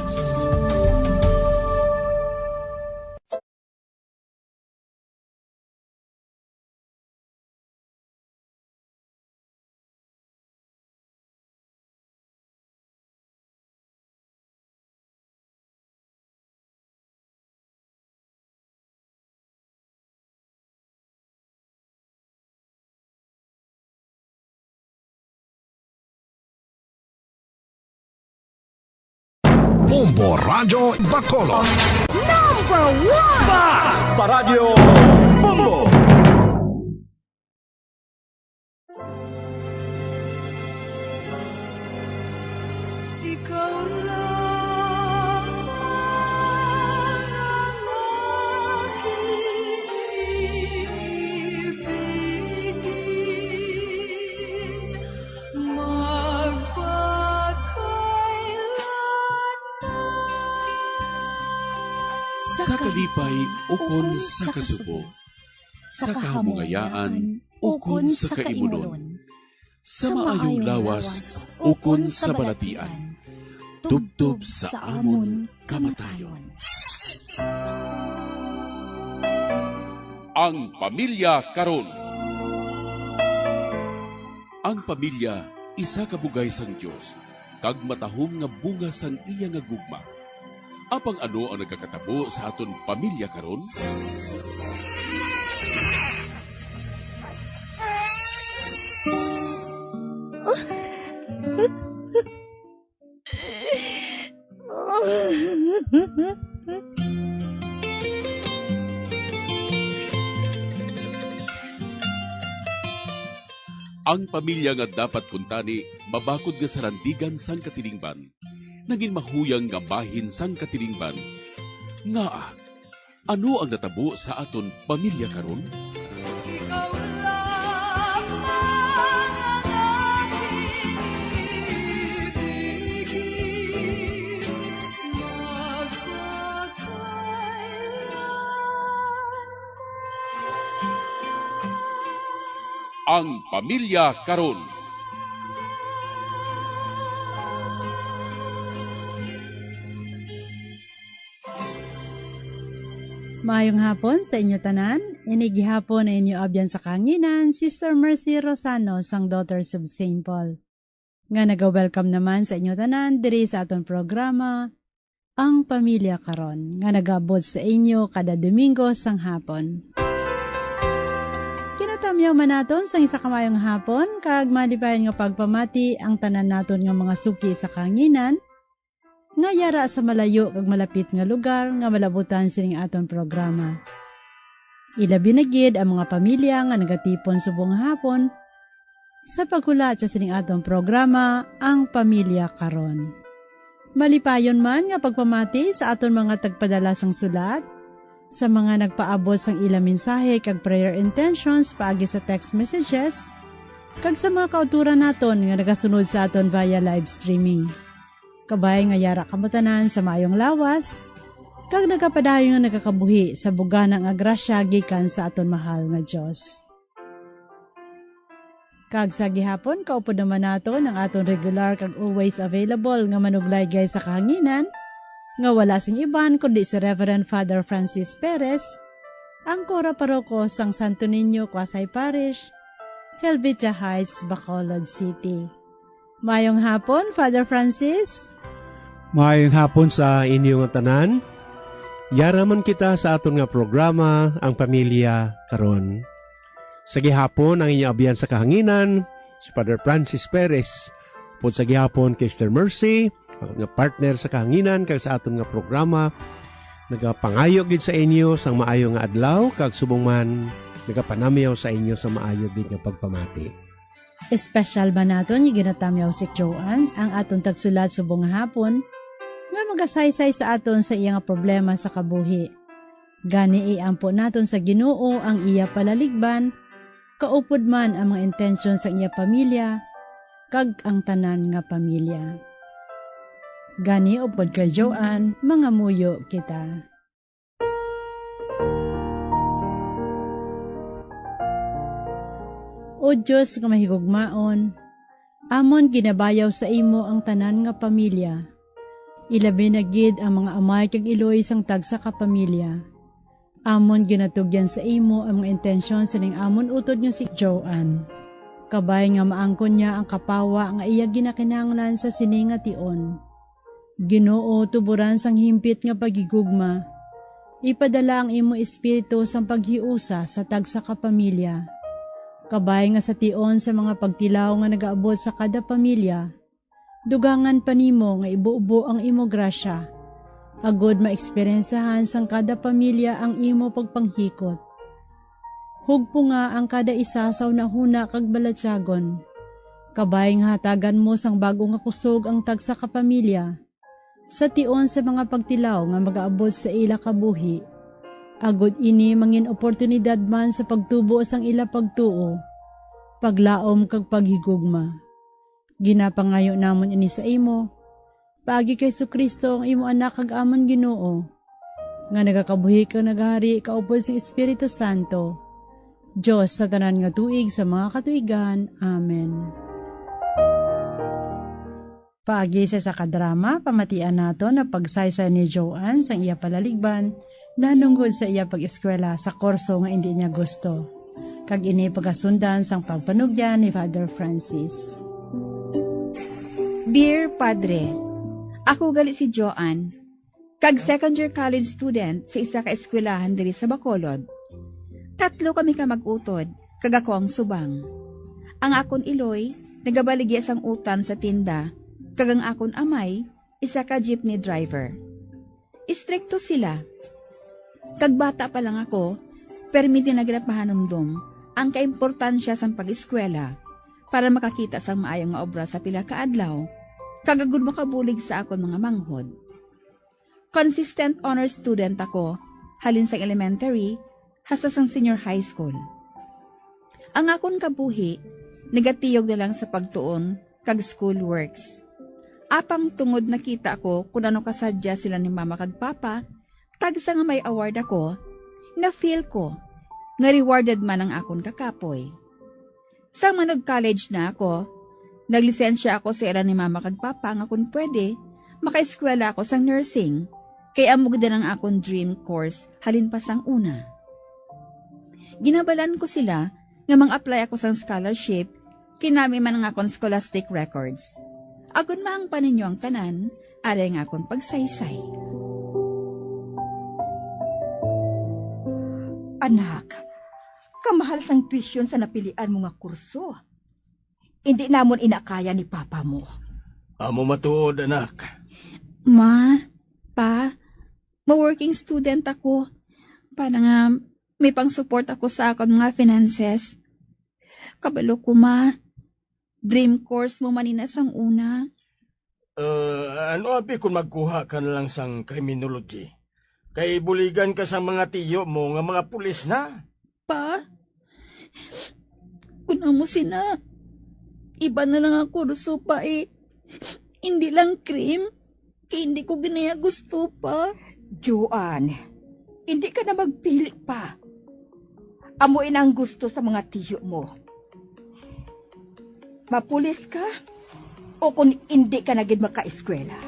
[SPEAKER 10] Bombo Radio Bacolod.
[SPEAKER 11] Number 1!
[SPEAKER 8] Basta Radio Bombo!
[SPEAKER 21] Ikaw lang ang aking ibigin,
[SPEAKER 22] sa kalipay ukon sa kasubo, sa kahamungayaan ukon sa kaimunon, sa maayong lawas ukon sa balatian, tubtob sa amon kamatayon. Ang Pamilya Karon. Ang pamilya isa ka bugay sang Dios, kag matahom nga bunga sang iya nga gugma. Apang ano ang nagkakatabo sa aton pamilya karon? Ang pamilya nga dapat kuntani mabakod nga sarandigan sang katilingban. Naging mahuyang nga bahin sang katilingban. Nga ano ang natabo sa aton pamilya karon?
[SPEAKER 21] Ikaw lang ang aking ibigin,
[SPEAKER 22] Ang Pamilya Karon.
[SPEAKER 23] Maayong hapon sa inyo tanan. Inigihapon na inyo abyan sa kanginan, Sister Mercy Rosano sang Daughters of St. Paul. Nga naga-welcome naman sa inyo tanan diri sa aton programa, Ang Pamilya Karon, nga nagabot sa inyo kada Domingo sang hapon. Kinatamyaw man naton sang isa kamayong hapon, kag malipayon nga pagpamati ang tanan naton nga mga suki sa kanginan, nga yara sa malayo kag malapit nga lugar nga malabutan sining aton programa. Ilabi na gid ang mga pamilya nga nagatipon subong hapon sa paghulat sa sining aton programa, Ang Pamilya Karon. Malipayon man nga pagpamati sa aton mga tagpadala sang sulat, sa mga nagpaabot sang ilang mensahe kag prayer intentions paagi sa text messages, kag sa mga kauturan naton nga nagasunod sa aton via live streaming. Kabay nga yara kamutanan sa maayong lawas, kag nagapadayon nga nagakabuhi sa bugana nga grasya gikan sa aton mahal nga Dios. Kag sa gihapon kaupod naman naton ang aton regular kag always available nga manuglay sa kahanginan, nga wala sing iban kundi si Reverend Father Francis Perez, ang Cora Paroko sang Santo Niño, Quasay Parish, Helvetia Heights, Bacolod City. Mayong hapon, Father Francis.
[SPEAKER 24] Maayong hapon sa inyong tanan. Yaraman kita sa aton nga programa, Ang Pamilya Karon. Sa gihapon ang inyong abiyan sa kahanginan, si Father Francis Perez. Pod sa gihapon kay Sister Mercy, ang nga partner sa kahanginan kag sa aton nga programa. Nagapangayo gid sa inyo sang maayo nga adlaw, kag subong man nagapanamyaw sa inyo sa maayo gid nga pagpamati.
[SPEAKER 23] Espesyal ba naton yung ginatamyaw si Joanne ang aton tagsulat subong hapon nga magasaysay sa aton sa iya nga problema sa kabuhi. Gani iampo naton sa Ginoo ang iya palaligban, kaupod man ang mga intensyon sa iya pamilya, kag ang tanan nga pamilya. Gani upod kay Joanne, mga muyo kita. O Diyos nga mahigugmaon, amon ginabayaw sa imo ang tanan nga pamilya. Ilabi na gid ang mga amay kag iloy sang tagsa ka pamilya. Amon ginatugyan sa imo ang mga intensyon sa ning amon utod nga si Joanne. Kabay nga maangkon niya ang kapawa nga iya ginakinahanglan sa sini nga tion. Ginoo tuburan sang himpit nga pagigugma. Ipadala ang imo espiritu sang paghiusa sa tagsa ka pamilya. Kabay nga sa tion sa mga pagtilaw nga nagaabot sa kada pamilya, dugangan pa nimo nga ibuubo ang imo grasya. Agod maeksperinsahan sang kada pamilya ang imo pagpanghikot. Hugpo nga ang kada isa sa unahuna kag balatyagon. Kabay nga hatagan mo sang bago nga kusog ang tagsa ka pamilya. Sa tion sa mga pagtilaw nga magaabot sa ila kabuhi. Agod ini mangin oportunidad man sa pagtubo sang ila pagtuo, paglaom kag paghigugma. Ginapangayo namon ini sa imo, paagi kay Jesucristo ang imo anak kag amon Ginoo, nga nagakabuhi kag naghari kaupod sa Espiritu Santo, Diyos sa tanan nga tuig sa mga katuigan. Amen. Paagi sa kadrama, pamatian nato na pagsaysa ni Joanne sang iya palaligban, nanunggod sa iya pag-eskwela sa kurso nga hindi niya gusto. Kag ini pagasundan sang pagpanugyan ni Father Francis.
[SPEAKER 12] Dear Padre, ako gali si Joanne, kag second year college student sa isa ka eskwelahan diri sa Bacolod. 3 kami ka mag-utod, kag ako ang subang. Ang akon iloy, nagabaligya sang utan sa tinda, kag ang akon amay, isa ka jeepney driver. Istrikto sila. Kag bata pa lang ako, permiti na gila pahanumdum ang kaimportansya sang pag-eskwela para makakita sang maayong nga obra sa pila ka adlaw, kagagud makabulig sa akon mga manghod. Consistent honor student ako, halin sa elementary, hasta sang senior high school. Ang akon kabuhi, negatiyog na lang sa pagtuon kag school works. Apang tungod nakita ko kung ano kasadya sila ni mama kag papa, tagsa nga may award ako, na-feel ko, nga rewarded man ang akon kakapoy. Sa manog-college na ako, naglisensya ako sa era ni mama kag papa nga kung pwede, makaeskwela ako sang nursing, kay amog din ang akon dream course halin pa sang una. Ginabalan ko sila nga mang-apply ako sang scholarship, kinami man ang akon scholastic records. Agon maang paninyo ang tanan, aray nga akon pagsaysay.
[SPEAKER 13] Anak, kamahal sang tuition sa napilian mo nga kurso. Hindi namon inakaya ni papa mo.
[SPEAKER 15] Amo matuod, anak.
[SPEAKER 12] Ma, pa, ma-working student ako. Para nga may pang-support ako sa akon mga finances. Kabalo ko, ma. Dream course mo manina sang una.
[SPEAKER 15] Ano abi kung magkuha ka na lang sang criminology? Kay buligan ka sa mga tiyo mo nga mga pulis na.
[SPEAKER 12] Pa, kuna mo sina. Iba na lang ako ruso pa eh. Hindi lang cream. Kaya hindi ko ginaya gusto pa.
[SPEAKER 13] Joanne, hindi ka na magpili pa. Amuin ang gusto sa mga tiyo mo. Mapulis ka o kung hindi ka naging maka-eskwela.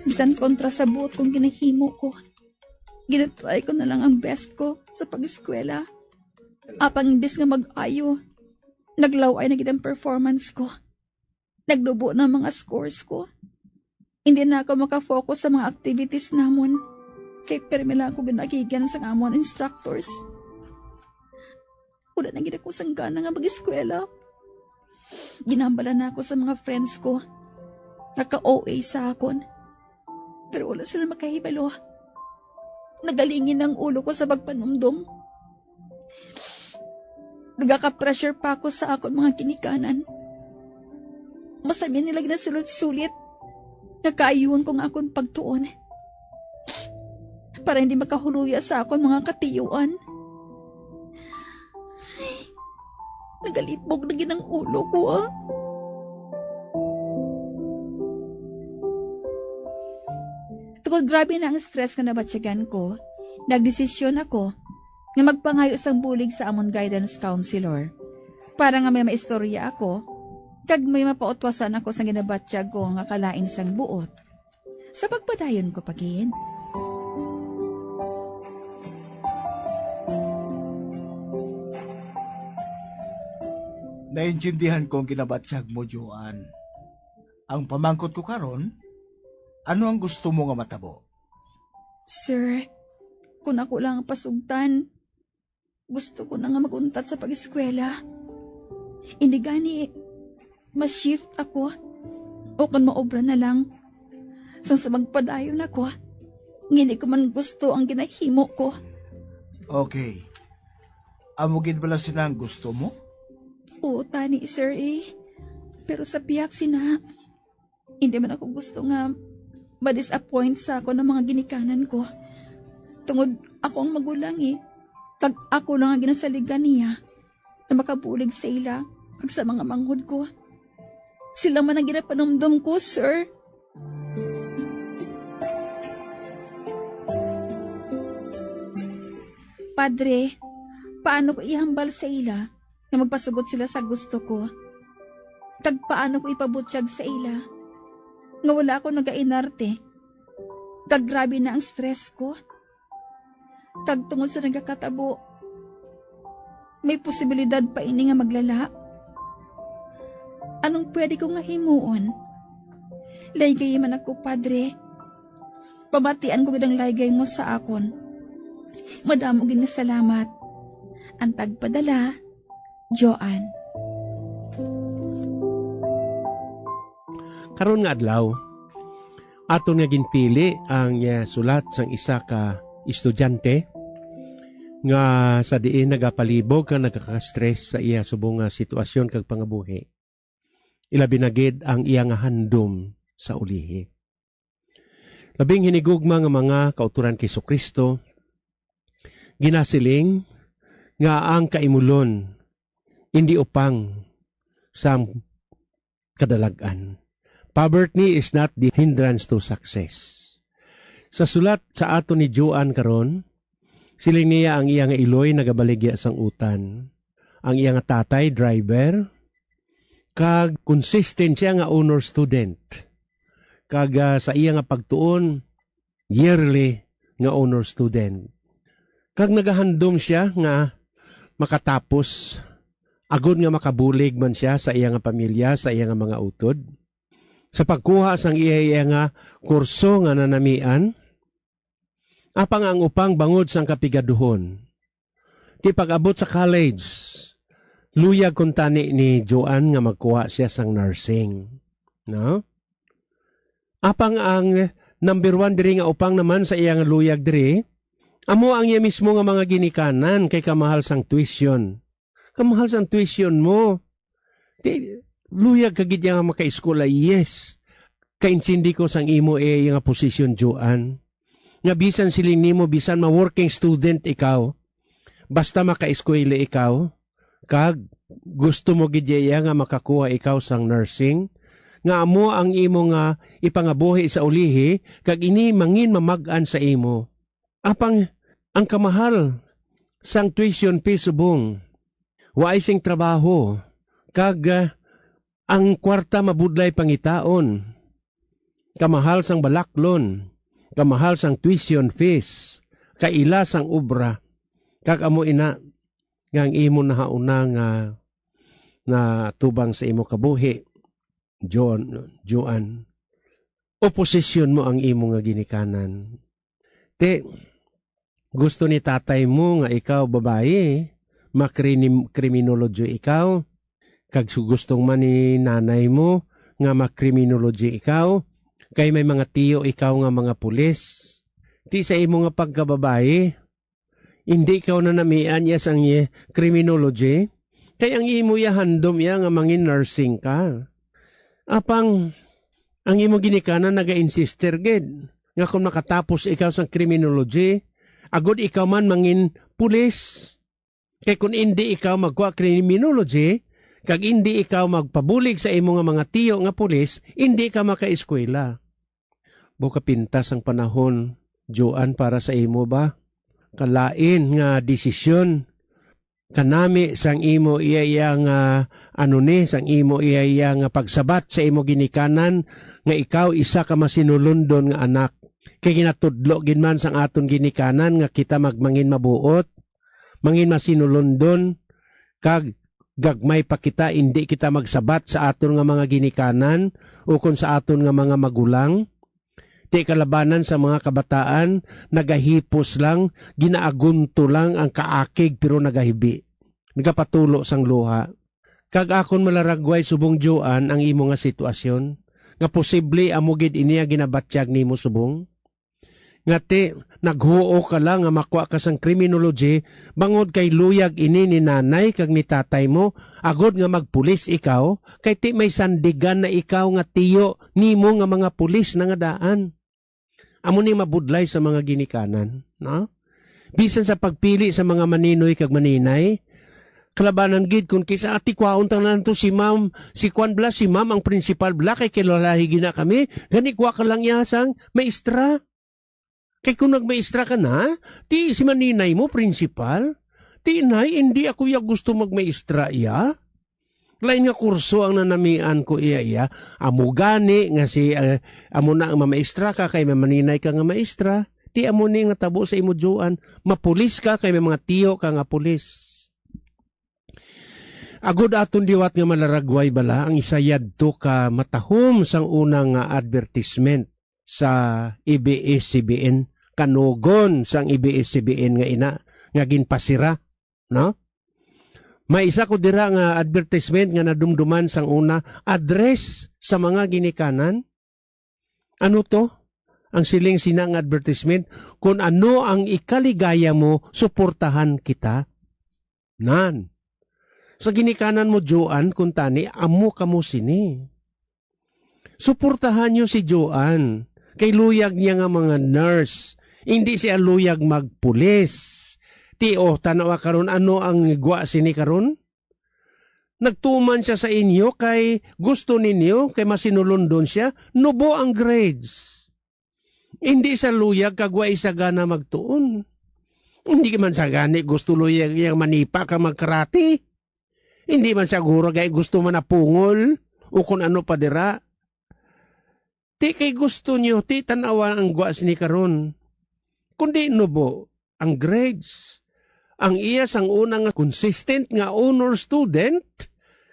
[SPEAKER 12] Bisan kontra sa buot kong ginahimo ko. Ginatry ko na lang ang best ko sa pag-eskwela. Apang imbis nga mag-ayo, naglaway na gid ang performance ko. Nagdubo na mga scores ko. Hindi na ako makafocus sa mga activities namon. Kay permi lang ako ginagigyan sa amon instructors. Wala na gid ako sang gana nga mag-eskwela. Ginambala na ako sa mga friends ko. Naka-OA sa akon. Pero wala sila makahibalo. Nagalingin ang ulo ko sa pagpanumdum. Nagaka-pressure pa ako sa akon mga kinikanan. Masami nila ginasulit-sulit. Nakaayuan ko nga akon pagtuon. Para hindi makahuluya sa akon mga katiyuan. Nagalipog na ginang ulo ko, ah. Tungod grabe na ang stress nga nabatsyagan ko, nagdesisyon ako nga magpangayo sang bulig sa amon guidance counselor para nga may maistorya ako kag may mapautwasan ako sa ginabatsyag ko nga kalain sang buot. Sa pagpadayon ko pagin.
[SPEAKER 15] Naintindihan ko ang kinabatsyag mo, Joan. Ang pamangkot ko karon, ano ang gusto mo nga matabo?
[SPEAKER 12] Sir, kung ako lang ang pasugtan, gusto ko na nga maguntat sa pag-eskwela. Hindi gani, mas-shift ako o kung maobra na lang. Sa magpadayon ako, hindi ko man gusto ang ginahimo ko.
[SPEAKER 15] Okay. Amugin bala sina ang gusto mo?
[SPEAKER 12] Oo, tani, sir, eh. Pero sa piyak sina, hindi man ako gusto nga ma-disappoint sa ako ng mga ginikanan ko. Tungod ako ang magulang, eh. Kag ako lang ang ginasaligan niya na makabulig sa ila kag sa mga manghod ko. Sila man ang ginapanumdum ko, sir. Padre, paano ko ihambal sa ila na magpasugot sila sa gusto ko? Kag paano ko ipabutyag sa ila nga wala ako nagainarte? Kag grabe na ang stress ko. Kag tungod sa nagkakatabo, may posibilidad pa ini nga maglala. Anong pwede ko nga himuon? Laygay man ako, Padre. Pamatian ko gidang laygay mo sa akon. Madamo gid nga salamat. Ang tagpadala, Joan.
[SPEAKER 24] Karon nga adlaw, aton nga ginpili ang sulat sang isa ka estudyante nga sa diin nagapalibog kang nagkaka-stress sa iya subong nga sitwasyon kag pangabuhi. Ilabi na gid ang iya nga handom sa ulihi. Labing hinigugma nga mga kauturan kay Kristo, ginasiling nga ang kaimulon hindi upang sa kadalagan. Poverty is not the hindrance to success. Sa sulat sa ato ni Joan karon, siling niya ang iya nga iloy nagabaligya sang utan. Ang iya nga tatay driver, kag consistent siya nga honor student. Kag sa iya nga pagtuon yearly nga honor student. Kag nagahandom siya nga makatapos, agod nga makabulig man siya sa iya nga pamilya, sa iya nga mga utod. Sa pagkuha sang iya nga kurso nga nanamian, apang ang upang bangod sang kapigaduhon. Ti pag-abot sa college, luyag kuntani ni Joan nga magkuha siya sang nursing. No? Apang ang number 1 diri nga upang naman sa iya nga luyag diri, amo ang iya mismo nga mga ginikanan kay kamahal sang tuition. Kamahal sang tuition mo. Luyag kagid nga maka-eskwela, yes. Kaintindi ko sang imo nga posisyon, Joan. Nga bisan siling nimo, bisan ma-working student ikaw, basta maka-eskwela ikaw, kag gusto mo gid nga makakuha ikaw sang nursing, nga amo ang imo nga ipangabuhi sa ulihi, kag ini mangin mamag-an sa imo. Apang ang kamahal sang tuition fee subong, waay sing trabaho, kag ang kwarta mabudlay pangitaon, kamahal sang balaklon, kamahal sang tuition fees, kaila sang obra, kag amo ina nga ang imo nahauna nga na tubang sa imo kabuhi, Joan. Oposisyon mo ang imo nga ginikanan. Te, gusto ni tatay mo nga ikaw babae, makriminology ikaw, kag gustong man ni nanay mo nga makriminology ikaw, kay may mga tiyo ikaw nga mga pulis. Ti sa imo nga pagkababae, hindi ikaw na namian ya sang criminology, kay ang imo ya handom ya nga mangin nursing ka. Apang ang imo ginikanan naga-insister gid nga kung nakatapos ikaw sa criminology, agod ikaw man mangin pulis. Kay kung hindi ikaw magkuha criminology, kag hindi ikaw magpabulig sa imo nga mga tiyo nga pulis, hindi ka makaeskwela. Buka pintas ang panahon, Joan, para sa imo ba? Kalain nga desisyon. Kanami sang imo iya nga sang imo iya nga pagsabat sa imo ginikanan nga ikaw isa ka masinulundon nga anak. Kay ginatudlo gin man sang aton ginikanan nga kita magmangin mabuot, mangin masinulundon, kag gagmay pa kita, hindi kita magsabat sa aton nga mga ginikanan o kung sa aton nga mga magulang. Di kalabanan sa mga kabataan, nagahipos lang, ginaagunto lang ang kaakig pero nagahibi. Nagapatulo sang luha. Kag akon malaragway subong Joan ang imo nga sitwasyon, nga posible amugid iniya ginabatyag nimo subong. Ngati, naghuo ka lang nga makuha ka sang criminology, bangod kay luyag ini ni nanay kag ni tatay mo, agod nga magpulis ikaw, kay ti may sandigan na ikaw nga tiyo nimo nga mga pulis na nga daan. Amo ni mabudlay sa mga ginikanan, no? Bisan sa pagpili sa mga maninoy kag maninay, kalabanan gid kung kisa ati kwaon tanan to si ma'am, si Kwan Bla, si ma'am ang principal Bla, kay kilalahi gina kami, gani kwa ka lang yasang maestra. Kay kung nagmaestra ka na, ti si maninay mo principal, ti inay, hindi ako ya gusto magmaestra iya. Lain nga kurso ang nanamian ko iya. Amo gani nga si amo na ang mamaestra ka kay maninay ka nga maestra. Ti amo ni nga tabo sa imo Joan, mapulis ka kay may mga tiyo ka nga pulis. Agod aton diwat nga malaragway bala ang isayad to ka matahom sang unang advertisement sa ABS-CBN, kanugon sang ABS-CBN nga ina nga ginpasira, no? May isa ko dira nga advertisement nga nadumduman sang una, address sa mga ginikanan. Ano to? Ang siling sinang advertisement, kung ano ang ikaligaya mo, suportahan kita. Nan. Sa ginikanan mo, Joan, kung tani, amo ka mo sini. Suportahan nyo si Joan. Kay luyag niya nga mga nurse. Hindi siya luyag magpulis. Tio, tanawa karon ano ang gwa sini karon? Nagtuman siya sa inyo kay gusto ninyo, kay masinulundon siya, nubo ang grades. Hindi sa luyag kagwa isa gana magtuon. Hindi man sa gani gusto luyag yang manipa ka magkarate. Hindi man siguro kay gusto man na pungol o kung ano pa dira. Ti kay gusto niyo, ti tanawa ang gwa sini karon. Kundi nubo ang grades. Ang iya sang unang consistent nga honor student,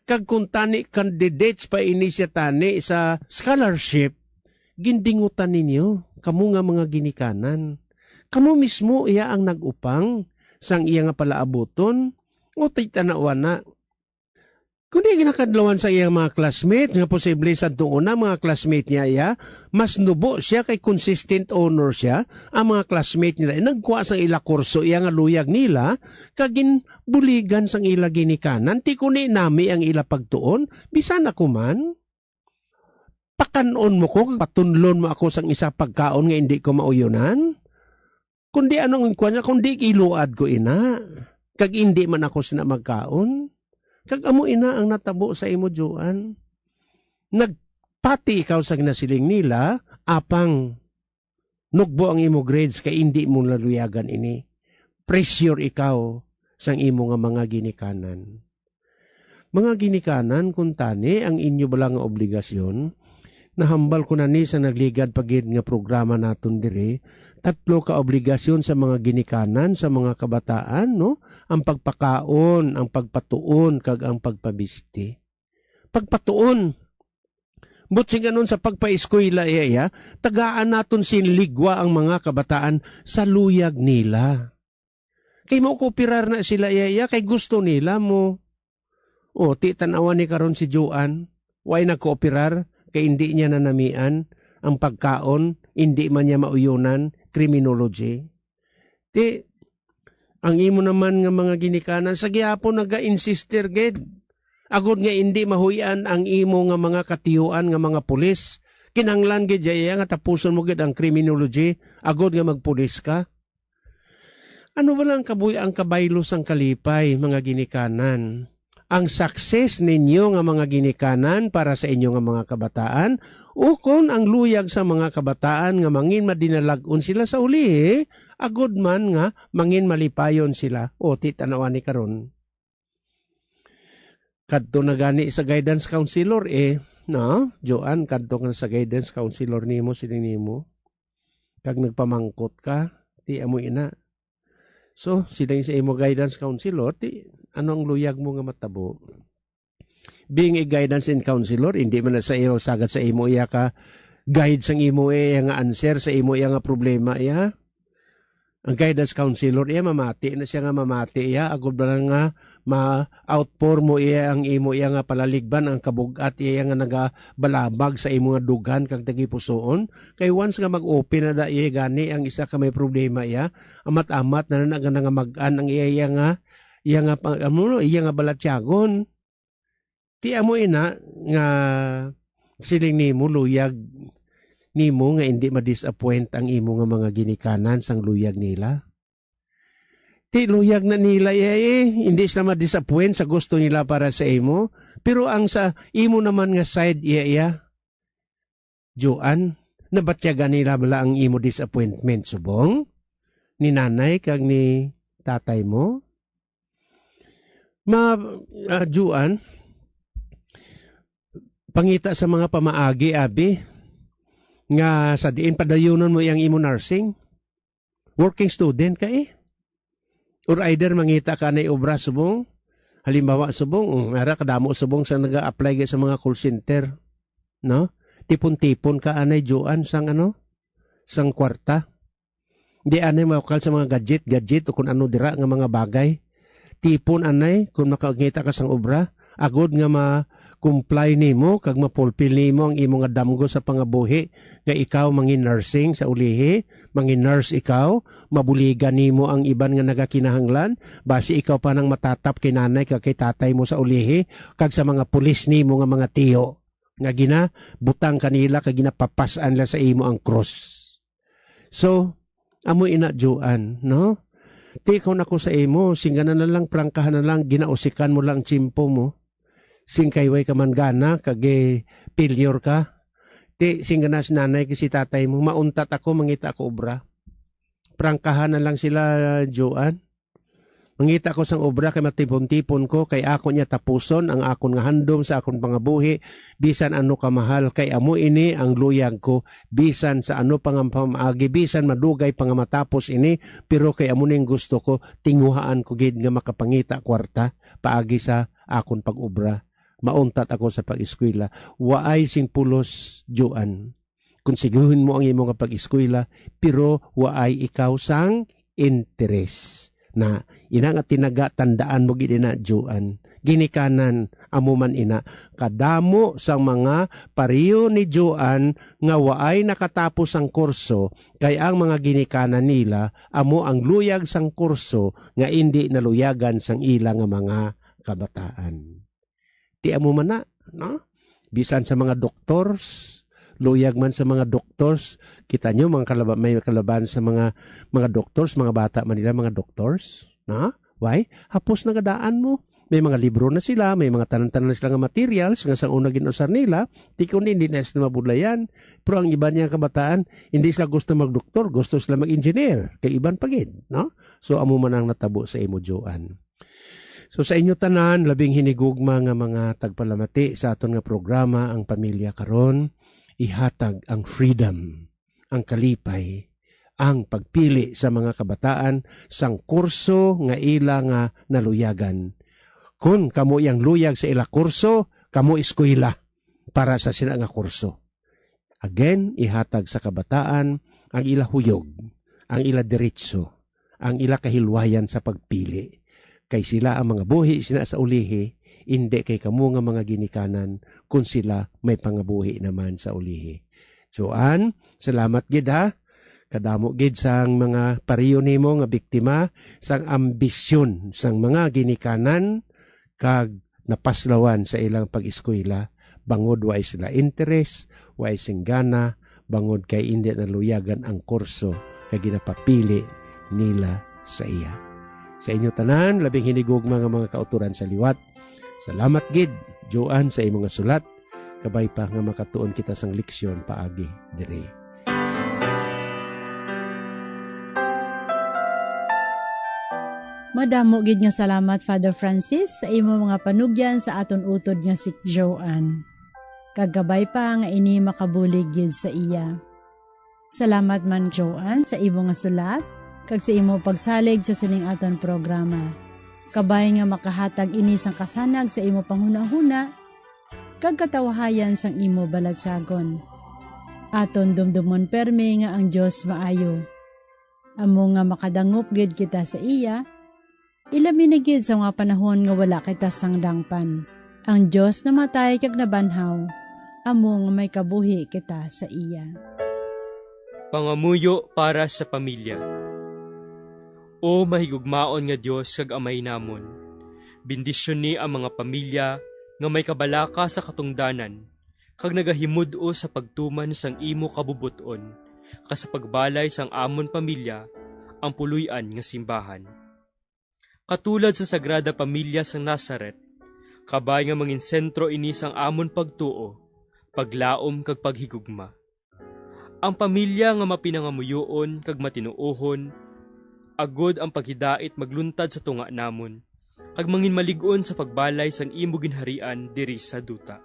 [SPEAKER 24] kag kung tani candidates pa ini siya tani sa scholarship, gindingutan ninyo, kamu nga mga ginikanan. Kamu mismo iya ang nagupang sang iya nga palaabuton, o tay tanawa na. Kundi ginakadlawan sa iyang mga classmate, nga posible sa doon na mga classmate niya iya, mas nubo siya kay consistent honor siya, ang mga classmate nila, nagkuha sang ila kurso iya nga luyag nila, kagin buligan sang ila ginikanan, ti kuni nami ang ila pagtuon, bisan ako man. Pakanon mo ko, patunlon mo ako sang isa pagkaon nga hindi ko mauyunan. Kundi anong kuha niya, kundi iluad ko ina, kag hindi man ako sina magkaon. Kag amo ina ang natabo sa imo Joan. Nagpati ikaw sa ginasiling nila, apang nugbo ang imo grades kay hindi mo laluyagan ini. Pressure ikaw sang imo nga mga ginikanan. Mga ginikanan kung tani ang inyo bala nga obligasyon, nahambal ko na ni sa nagligad pagid nga programa naton diri, 3 ka obligasyon sa mga ginikanan, sa mga kabataan, no? Ang pagpakaon, ang pagpatuon, kag ang pagpabisti. Pagpatuon. Butsing ganon sa pagpaeskwela iya, tagaan naton sinligwa ang mga kabataan sa luyag nila. Kay mo kooperar na sila iya, kay gusto nila mo. O, ti tanawan ni karon si Joan, way nagkooperar, kay hindi niya nanamian ang pagkaon, hindi man niya mauyunan, criminology. Ti, ang imo naman nga mga ginikanan, sa gihapon naga-insister ged. Agod nga hindi mahuyan ang imo nga mga katiyuan nga mga pulis. Kinanglan ged jaya nga tapuson mo ged ang criminology, agod nga magpulis ka. Ano ba lang ang kabaylos ang kalipay, mga ginikanan? Ang success ninyo nga mga ginikanan para sa inyo nga mga kabataan, ukon ang luyag sa mga kabataan nga mangin madinalag-on sila sa uli, agod man nga mangin malipayon sila. O titanawan ni karon. Kadto na gani sa guidance counselor no? Joan, kadto nga sa guidance counselor nimo sining nimo. Kag nagpamangkot ka, ti amo ina. So, sila sa imo guidance counselor, anong luyag mo nga matabo? Being a guidance and counselor, hindi man na sa iyo sagad sa imo iya ka guide sang imo nga answer sa imo iya nga problema iya. Ang guidance counselor iya mamati na siya nga mamati iya agud ba nga ma-outpour mo iya ang imo iya nga palaligban ang kabugat iya nga nagabalabag sa imo nga dughan kag tagipusoon. Kay once nga mag-open na da iya gani ang isa ka may problema iya, amat-amat na nga mag-an ang iya nga balatyagon. Ti amo ina nga siling nimo luyag nimo nga hindi ma-disappoint ang imo nga mga ginikanan sang luyag nila. Ti luyag na nila hindi sila ma-disappoint sa gusto nila para sa imo, pero ang sa imo naman nga side Joan, nabatyagan nila bala ang imo disappointment subong ni nanay kag ni tatay mo. Joan, pangita sa mga pamaagi abi nga sa diin padayunon mo yang imo nursing, working student ka or either mangita ka na obra subong, halimbawa subong ara kadamo subong sa naga-apply sa mga call center, no? Tipon-tipon ka anay Joan sang sang kwarta, di anay mawakal sa mga gadget o kung ano dira nga mga bagay, tipon anay kung makangita ka sang obra agod nga ma-comply nimo kag mapulpil nimo ang imo nga damgo sa pangabuhi nga ikaw mangin nursing sa ulihi, mangin nurse ikaw, mabuligan nimo ang iban nga nagakinahanglan basi ikaw pa nang matatap kay nanay kag kay tatay mo sa ulihi kag sa mga pulis nimo nga mga tiyo nga butang kanila kag ginapapasan la sa imo ang cross. So amo ina Joan, no? Tikaw na ko sa imo, singganan na lang, prangkahan na lang, ginausikan mo lang chimpo mo. Sing kayway ka man gana, kage failure ka. Singgana si nanay kasi tatay mo, mauntat ako, mangita ako obra. Prangkahan na lang sila, Joan. Mangita ko sang obra, kay matipon-tipon ko, kay ako niya tapuson, ang akon nga handom sa akon pangabuhi, bisan ano kamahal, kay amo ini ang luyag ko, bisan sa ano pangamaagi, bisan madugay pangamatapos ini, pero kay amo ning gusto ko, tinguhaan ko gid nga makapangita kwarta, paagi sa akon pag-obra. Mauntat ako sa pag-eskwela. Waay sing pulos, Joan. Konsiguhin mo ang imo nga pag-eskwela, pero waay ikaw sang interes. Na ina nga tinaga tandaan mo gid na Joan. Ginikanan amo man ina kadamo sang mga pariyo ni Joan nga waay nakatapos ang kurso kay ang mga ginikanan nila amo ang luyag sang kurso nga indi naluyagan sang ila nga mga kabataan. Ti amo man na, no? Bisan sa mga doctors, luyag man sa mga doctors, kita nyo may kalaban sa mga doctors, mga bata man nila mga doctors, na? Why? Hapos na gadaan mo. May mga libro na sila, may mga tanan-tanan na sila nga materials nga sa una ginusar nila, tikon hindi na sila mabudlayan. Pero ang iba niya kabataan, hindi sila gusto mag-doktor, gusto sila mag-engineer, kay iban pagid, no? So amo man ang natabo sa imo Joan. So sa inyo tanan, labing hinigugma nga mga tagpalamati sa aton nga programa ang Pamilya Karon, ihatag ang freedom, ang kalipay, ang pagpili sa mga kabataan sang kurso nga ila nga naluyagan. Kung kamo yang luyag sa ila kurso, kamo eskwela para sa sina nga kurso. Again, ihatag sa kabataan ang ila huyog, ang ila diretso, ang ila kahilwayan sa pagpili. Kay sila ang mga buhi sina sa ulihi, hindi kay kamo nga mga ginikanan kung sila may pangabuhi naman sa ulihi. Joan, salamat gid ha. Kadamo gid sang mga pariyo nimo nga biktima sang ambisyon sang mga ginikanan kag napaslawan sa ilang pag-eskwela. Bangod way sila interes, way singgana, bangod kay hindi naluyagan ang kurso kay ginapapili nila sa iya. Sa inyo tanan, labing hinigugma nga mga kauturan sa liwat. Salamat gid, Joan, sa imong nga sulat. Kabay pa nga makatuon kita sang leksyon paagi diri.
[SPEAKER 23] Madamo gid nga salamat Father Francis sa imo mga panugyan sa aton utod nga si Joan. Kagabay pa nga ini makabulig gid sa iya. Salamat man Joan sa imo nga sulat kag sa imo pagsalig sa sining aton programa. Kabay nga makahatag ini sang kasanag sa imo panghunahuna kag katawahayan sang imo balatsagon. Aton dumdumon permi nga ang Dios maayo. Amo nga makadangop gid kita sa iya. Ilabi na gid sa mga panahon nga wala kita sang dangpan. Ang Dios namatay kag nabanhaw. Amo nga may kabuhi kita sa iya.
[SPEAKER 3] Pangamuyo para sa pamilya. O mahigugmaon nga Dios kag amay namon. Bendisyon ni ang mga pamilya nga may kabalaka sa katungdanan kag nagahimud-o sa pagtuman sang imo kabubuton kas sa pagbalay sang amon pamilya ang puloy-an nga simbahan. Katulad sa Sagrada Pamilya sang Nazaret, kabay nga mangin sentro ini sang amon pagtuo, paglaom kag paghigugma. Ang pamilya nga mapinangamuyoon kag matinuohon, agod ang paghidait magluntad sa tunga namon, kag mangin malig-on sa pagbalay sang imo ginharian diri sa duta.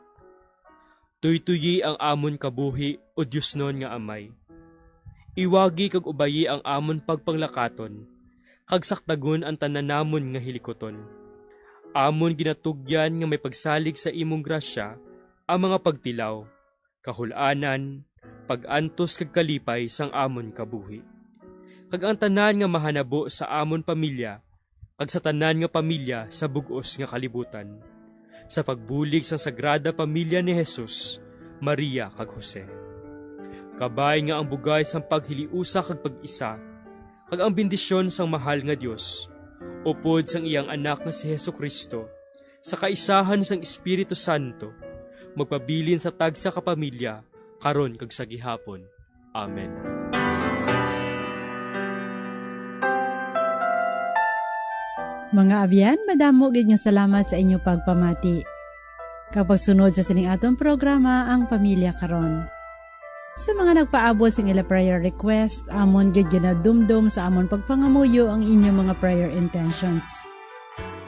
[SPEAKER 3] Tuytuyi ang amon kabuhi o Diosnon nga amay. Iwagi kag ubayi ang amon pagpanglakaton, kag saktagon ang tanan namon nga hilikoton. Amon ginatugyan nga may pagsalig sa imong grasya ang mga pagtilaw, kahul-anan, pag-antos kag kalipay sang amon kabuhi. Kag ang tanan nga mahanabo sa amon pamilya, kag sa tanan nga pamilya sa bug-os nga kalibutan, sa pagbulig sa Sagrada Pamilya ni Jesus, Maria kag Jose. Kabay nga ang bugay sang paghiliusa kag pag-isa, kag ang bendisyon sang mahal nga Dios, upod sang iyang anak nga si Hesukristo, sa kaisahan sang Espiritu Santo, magpabilin sa tagsa ka pamilya, karon kag sa gihapon. Amen.
[SPEAKER 23] Mga abyan, madamo gid nga salamat sa inyo pagpamati. Kapag sunod sa sining atong programa ang Pamilya Karon. Sa mga nagpaabot sa ila prayer request, amon gid ginadumdum sa amon pagpangamuyo ang inyong mga prayer intentions.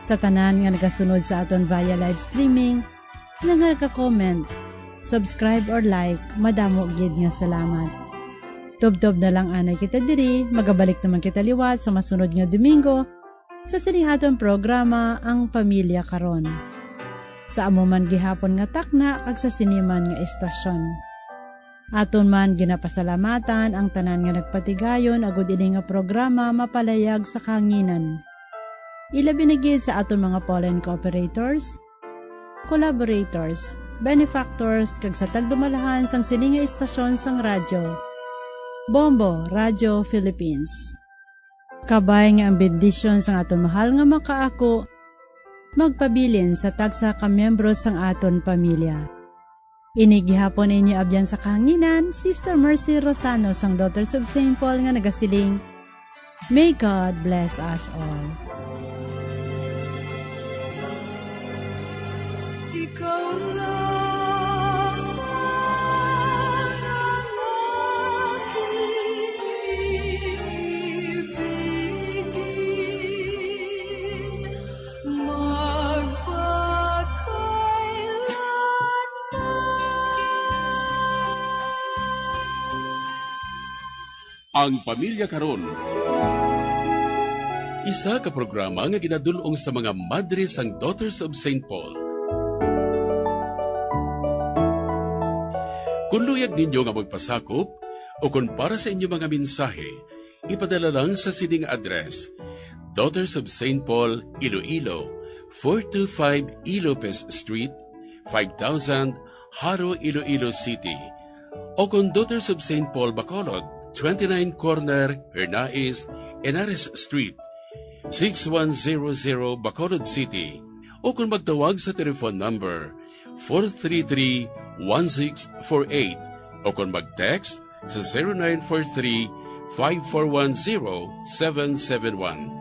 [SPEAKER 23] Sa tanan nga nagasunod sa aton via live streaming, nagka-comment, subscribe or like, madamo gid nga salamat. Tubtob na lang anay kita diri, magabalik naman kita liwat sa masunod nga Domingo sa sining aton programa ang Pamilya Karon. Sa amo man gihapon nga takna kag sa siniman nga estasyon. Aton man ginapasalamatan ang tanan nga nagpatigayon agud ini nga programa mapalayag sa kanginan. Ilabi na gid sa aton mga pollen cooperators, collaborators, benefactors kag sa tagdumalahan sang sini nga estasyon sang radyo. Bombo Radio Philippines. Kabay nga ang bendisyon sang aton mahal nga makaako magpabilin sa tagsa ka miyembro sang aton pamilya. Inigihapon ninyo abyan sa kahanginan, Sister Mercy Rosano sang Daughters of St. Paul nga nagasiling, May God bless us all.
[SPEAKER 21] Ikaw lang ang aking ibigin,
[SPEAKER 22] Ang Pamilya Karon. Isa ka programa nga ginadulong sa mga madre sang Daughters of St. Paul. Kung luyag ninyo nga magpasakop o kung para sa inyo mga mensahe, ipadala lang sa sining address: Daughters of St. Paul, Iloilo, 425 Ilopez Street, 5000 Haro, Iloilo City. O kung Daughters of St. Paul, Bacolod, 29 Corner, Hernais, Henares Street, 6100 Bacolod City. O kung magtawag sa telephone number 433-1648 o kung mag-text sa 5410771.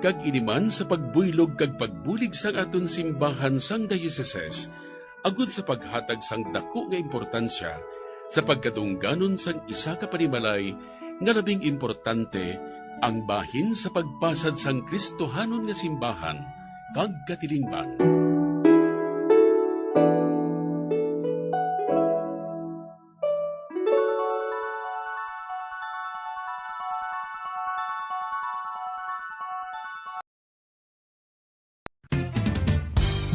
[SPEAKER 22] Kag iniman sa pagbuylog kag pagbulig sang aton simbahan sang dioceses, agud sa paghatag sang dako nga importansya sa pagkadungganon sang isa ka panimalay nga labing importante ang bahin sa pagpasad sang Kristohanon nga simbahan kag katilingban.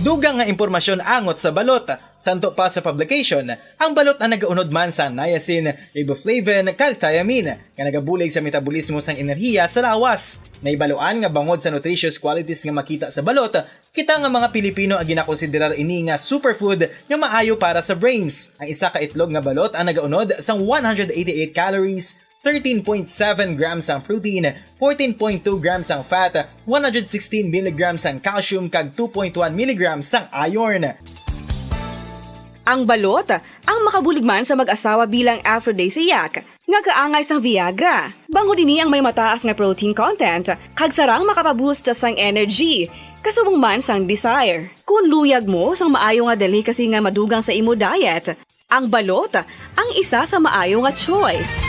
[SPEAKER 8] Dugang nga impormasyon angot sa balot. Santo pa sa publication, ang balot na nagaunod man sa niacin, riboflavin, kag thiamine nga nagabulig sa metabolismo sang enerhiya sa lawas. Naibaluan nga bangod sa nutritious qualities nga makita sa balot, kita nga mga Pilipino ang ginakonsiderar ini nga superfood nga maayo para sa brains. Ang isa ka itlog nga balot ang nagaunod sang 188 calories, 13.7 grams ang protein, 14.2 grams ang fat, 116 mg ang calcium kag 2.1 mg ang iron.
[SPEAKER 9] Ang balot, ang makabulig man sa mag-asawa bilang aphrodisiac, nga kaangay sang Viagra. Bango dinhi ang may mataas nga protein content, kag sarang makapaboost sang energy, kasubong man sang desire. Kung luyag mo sang maayo nga delicacy nga madugang sa imo diet, ang balot ang isa sa maayo nga choice.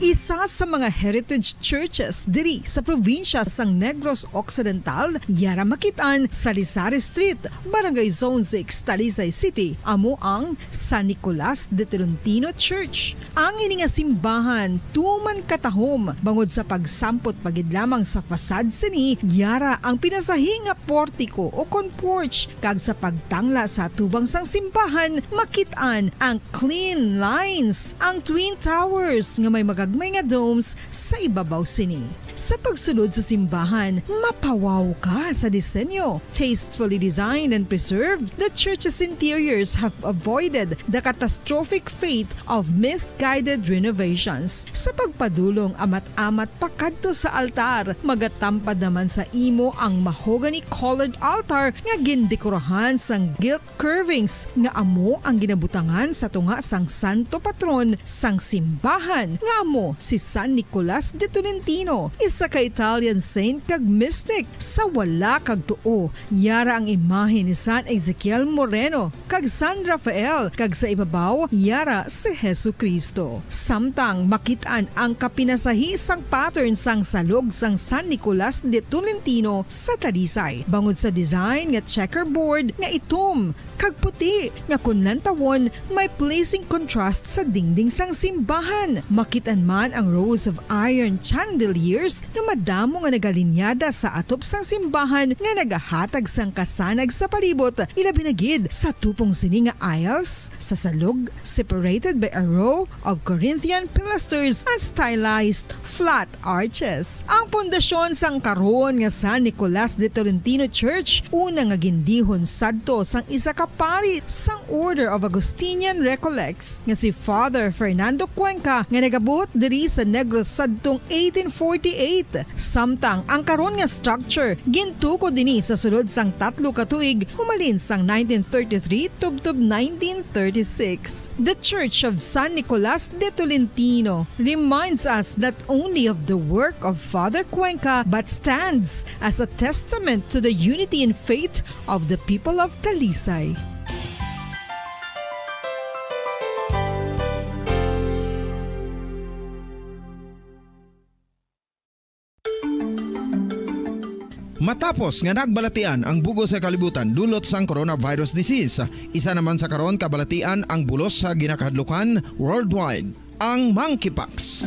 [SPEAKER 5] Isa sa mga heritage churches diri sa probinsya sang Negros Occidental, yara makitaan sa Lisari Street, Barangay Zone 6, Talisay City, amo ang San Nicolas de Tolentino Church. Ang ini nga simbahan tuman katahom bangod sa pagsampot pagid lamang sa fasad sini, yara ang pinasahi nga portico o kon porch, kag sa pagtangla sa tubang sang simbahan makitaan ang clean lines, ang twin towers nga may magagmay nga domes sa ibabaw sini. Sa pagsulod sa simbahan, mapawaw ka sa disenyo. Tastefully designed and preserved, the church's interiors have avoided the catastrophic fate of misguided renovations. Sa pagpadulong amat-amat pakadto sa altar, magatampad naman sa imo ang mahogany colored altar nga gindekorahan sang gilt curvings nga amo ang ginabutangan sa tunga sang santo patron sang simbahan nga amo si San Nicolas de Tolentino, isa ka Italian saint kag mystic. Sa wala kag tuo, yara ang imahe ni San Ezekiel Moreno kag San Rafael, kag sa ibabaw yara si Jesucristo. Samtang makitaan ang kapinasahi sang pattern sang salog sang San Nicolas de Tolentino sa Talisay, bangod sa design nga checkerboard nga itom kag puti nga kunlantawon may pleasing contrast sa dingding sang simbahan. Makitaan man ang rows of iron chandeliers nga madamo nga nagalinyada sa atop sang simbahan nga nagahatag sang kasanag sa palibot, ilabi na gid sa tupong sini nga aisles sa salog, separated by a row of Corinthian pilasters and stylized flat arches. Ang pundasyon sang karon nga San Nicolas de Tolentino Church una nga gindihon sadto sang isa ka pari sang Order of Augustinian Recollects nga si Father Fernando Cuenca nga nagabot diri sa Negros sadtong 1848. Samtang ang karon nga structure gintuko dinhi sa sulod sang 3 ka tuig humalin sang 1933 tubtob 1936. The Church of San Nicolas de Tolentino reminds us not only of the work of Father Cuenca but stands as a testament to the unity and faith of the people of Talisay.
[SPEAKER 1] Matapos nga nagbalatian ang bugo sa kalibutan dulot sang coronavirus disease, isa naman sa karon kabalatian ang bulos sa ginakahadlukan worldwide, ang monkeypox.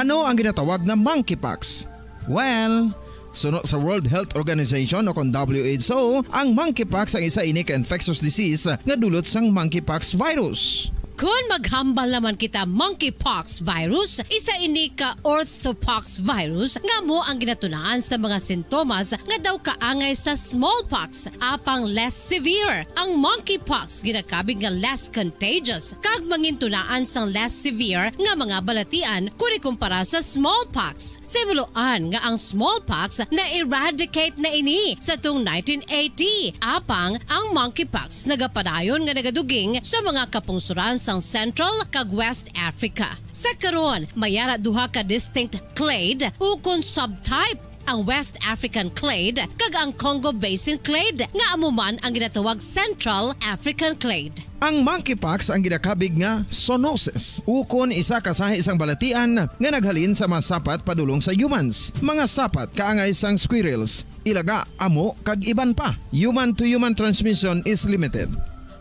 [SPEAKER 1] Ano ang ginatawag na monkeypox? Well, sunod sa World Health Organization o kon WHO, ang monkeypox ang isa ini ka infectious disease nga dulot sang monkeypox virus.
[SPEAKER 2] Kung maghambal naman kita monkeypox virus, isa ini ka orthopox virus nga mo ang ginatunaan sa mga sintomas nga daw kaangay sa smallpox, apang less severe. Ang monkeypox ginakabig nga less contagious, kag mangintunaan sang less severe nga mga balatian kung ikumpara sa smallpox. Simuloan nga ang smallpox na-eradicate na ini sa tung 1980, apang ang monkeypox nagapadayon nga nagaduging sa mga kapungsuran sang Central kag West Africa. Sa karon, mayara duha ka distinct clade ukon subtype, ang West African clade kag ang Congo Basin clade nga amuman ang ginatawag Central African clade.
[SPEAKER 1] Ang monkeypox ang ginakabig nga zoonosis. Ukon isa kasahi isang balatian nga naghalin sa mga sapat padulong sa humans. Mga sapat kaangay sang squirrels, ilaga, amo kag iban pa. Human to human transmission is limited.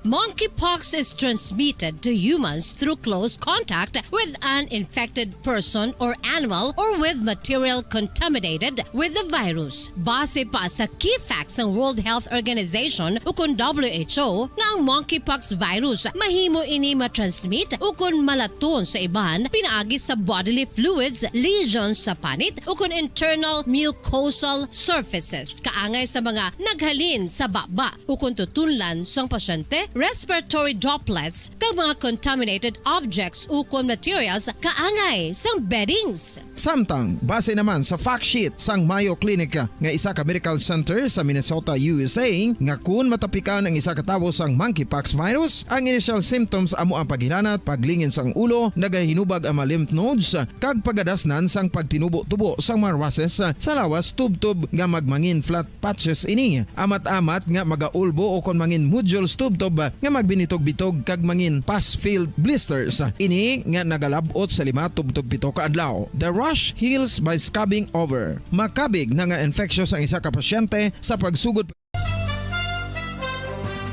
[SPEAKER 2] Monkeypox is transmitted to humans through close contact with an infected person or animal or with material contaminated with the virus. Base pa sa key facts ng World Health Organization ukon WHO nga ang monkeypox virus mahimo ini matransmit ukon malaton sa iban pinaagi sa bodily fluids, lesions sa panit ukon internal mucosal surfaces kaangay sa mga naghalin sa baba ukon tutunlan sang pasyente, respiratory droplets kag mga contaminated objects ukon materials kaangay sang beddings.
[SPEAKER 1] Samtang, base naman sa fact sheet sang Mayo Clinic nga isa ka medical center sa Minnesota, USA, nga kun matapikan ang isa ka tawo sang monkeypox virus, ang initial symptoms amo ang paghilanat, paglingin sang ulo, nagahinubag ang mga lymph nodes, kag pagadasnan sang pagtinubo-tubo sang mga rashes sa lawas tubtob nga magmangin flat patches ini. Amat-amat nga magaulbo o kon mangin nodules tubtob nga magbinitog-bitog kag mangin pus-filled blisters. Ini nga nagalabot sa 5 tubtob 7 ka adlaw. The rash heals by scabbing over. Makabig na nga infectious ang isa ka pasyente sa pagsugod.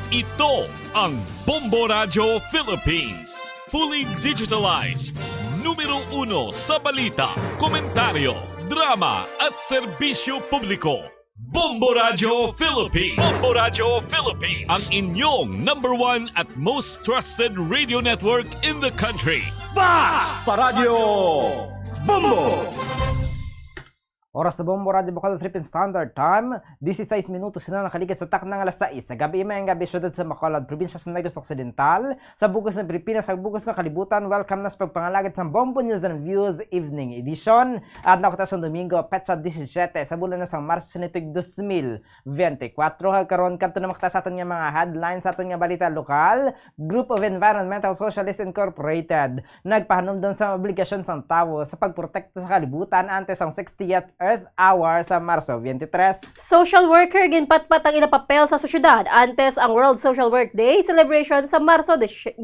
[SPEAKER 10] Ito ang Bombo Radio Philippines. Fully digitalized. Numero 1 sa balita, komentaryo, drama at serbisyo publiko. Bombo Radio Philippines. Bombo Radio Philippines. Ang inyong #1 at most trusted radio network in the country.
[SPEAKER 17] Basta Radio Bombo! Oras sa Bombo Radio Bacolod Philippine Standard Time, 16 minutos na nakaligid sa taknang alas 6 sa gabi mayang gabi syudad sa Bacolod, probinsya sa Negros Occidental, sa bugos ng Pilipinas, sa bugos ng kalibutan. Welcome na sa pagpangalagad sa Bombo News and Views Evening Edition. At nakutas ng Domingo, petsa 17 sa bulan na sang Marso nitong 2024. Karon kanto na makita sa aton nga mga headlines sa aton nga balita lokal. Group of Environmental Socialists Incorporated nagpahanumdum sa obligasyon sang tawo sa pagprotekta sa kalibutan antes ang 60th Earth Hour sa Marso 23.
[SPEAKER 4] Social worker ginpatpat ang ilapapel sa sosyedad antes ang World Social Work Day celebration sa Marso 19.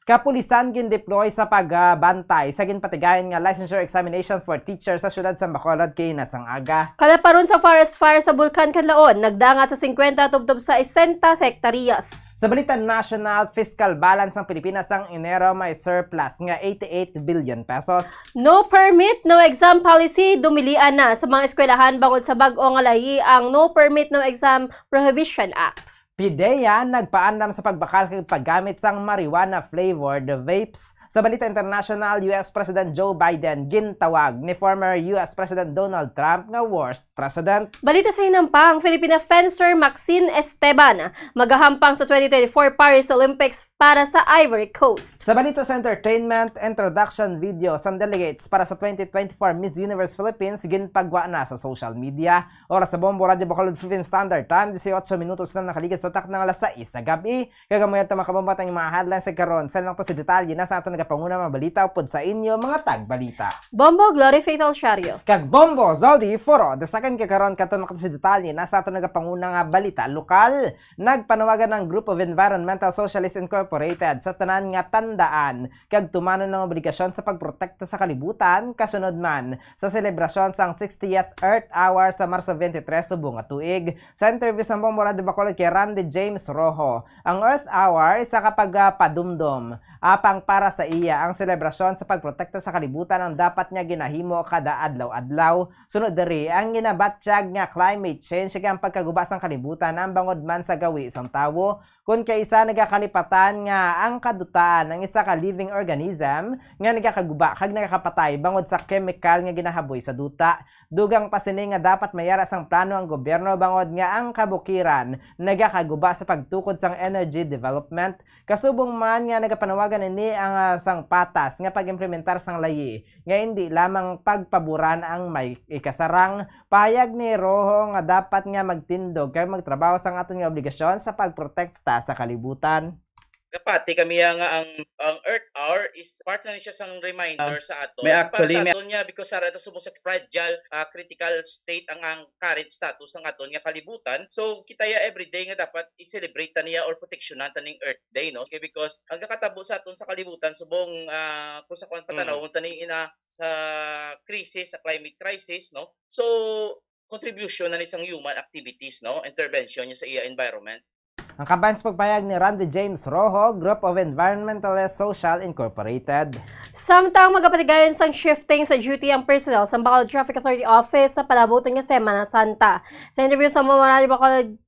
[SPEAKER 17] Kapulisan gin-deploy sa pagbantay sa ginpatigayon nga licensure examination for teachers sa syudad sa Bacolod kay nasang aga.
[SPEAKER 4] Kalaparon sa forest fire sa Bulkan Kanlaon, nagdangat sa 50 tubtob sa 60 hektaryas.
[SPEAKER 17] Sa balita national, fiscal balance ng Pilipinas ang Enero may surplus nga 88 billion pesos.
[SPEAKER 4] No permit, no exam policy dumilian na sa mga eskwelahan bangod sa bag-o nga lahi ang No Permit, No Exam Prohibition Act.
[SPEAKER 17] PIDEA nagpaandam sa pagbakal kag paggamit sang marijuana flavored vapes. Sa balita international, US President Joe Biden gintawag ni former US President Donald Trump nga worst president.
[SPEAKER 4] Balita sa hinampang, Filipina fencer Maxine Esteban magahampang sa 2024 Paris Olympics para sa Ivory Coast.
[SPEAKER 17] Sa balita sa entertainment, introduction video sa delegates para sa 2024 Miss Universe Philippines ginpagwa na sa social media. Oras sa Bombo Radio Bacolod Philippine Standard Time, 18 minutos na nakaligid sa tak ng alas 6 sa gabi. Kagamayat na makabambat ang mga headlines sa karon. Sa lang to si detalye na sa ato nagapanguna mga balita upod sa inyo mga tagbalita.
[SPEAKER 4] Bombo Glory Fatal Shario.
[SPEAKER 17] Kag Bombo Zaldi Foro. The second kakaron kato na si detalye na sa ato nagapanguna nga balita lokal. Nagpanawagan ng Group of Environmental Socialists Incorporated sa tanan nga tandaan kag tumanon ng obligasyon sa pagprotekta sa kalibutan kasunod man sa selebrasyon sang 60th Earth Hour sa Marso 23 subong nga tuig. Sa interview sa Bombo Radio Bacolod kay Randy James Rojo, ang Earth Hour isa kapag padumdum apang para sa iya ang selebrasyon sa pagprotekta sa kalibutan ang dapat niya ginahimo kada adlaw-adlaw. Sunod diri ang ginabatsyag nga climate change kag ang pagkagubas ng kalibutan ang bangod man sa gawi isang tawo Kung kaisa nagakalipatan nga ang kadutaan ng isa ka living organism nga nagakaguba kag nagakapatay bangod sa chemical nga ginahaboy sa duta. Dugang pasini nga dapat mayara sang plano ang gobyerno bangod nga ang kabukiran nagakaguba sa pagtukod sang energy development. Kasubong man nga nagapanawagan ini ang sang patas nga pag-implementar sang layi nga hindi lamang pagpaboran ang may ikasarang. Pahayag ni Rojo nga dapat nga magtindog kay magtrabaho sang aton nga obligasyon sa pagprotekta sa kalibutan.
[SPEAKER 6] Pati kami nga ang Earth Hour is part na siya sang reminder sa ato.
[SPEAKER 7] May actually,
[SPEAKER 6] para sa aton niya because sa ato sa fragile critical state ang current status ng aton nga kalibutan. So kita ya everyday nga dapat i-celebrate ta niya or proteksyonan ta ning Earth Day, no? Okay, because ang kakatabo sa aton sa kalibutan subong kung sa kuan patanawon ta ni ina sa crisis, sa climate crisis, no? So contribution na ni sang human activities, no? Intervention niya sa iya environment.
[SPEAKER 17] Ang kabayan sa pagpayag ni Randy James Rojo, Group of Environmentalist Social Incorporated.
[SPEAKER 4] Samtang magapatigayon sang shifting sa duty ang personnel sa Bacolod Traffic Authority Office sa palabutan nga Semana Santa. Sa interview sa Mamarali Bacolod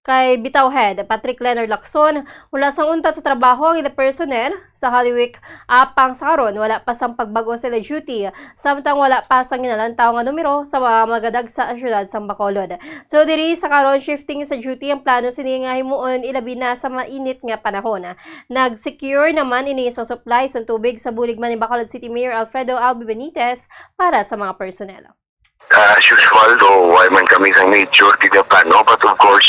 [SPEAKER 4] kay Bitaw Head Patrick Leonard Lacson, wala sang untat sa trabaho ang ila personnel sa Holy Week apang sa karon wala pa sang pagbago sa ila duty samtang wala pa sang ginalantaw nga numero sa mga magadag sa syudad sang Bacolod. So diri sa karon shifting sa duty ang plano sini nga himuon ilabi na sa mainit nga panahon. Nag-secure naman ini sa supply sa tubig sa bulig man ni Bacolod City Mayor Alfredo Albi Benitez para sa mga personnel.
[SPEAKER 16] As usual, though, why man kami sa major tiga plano, but of course,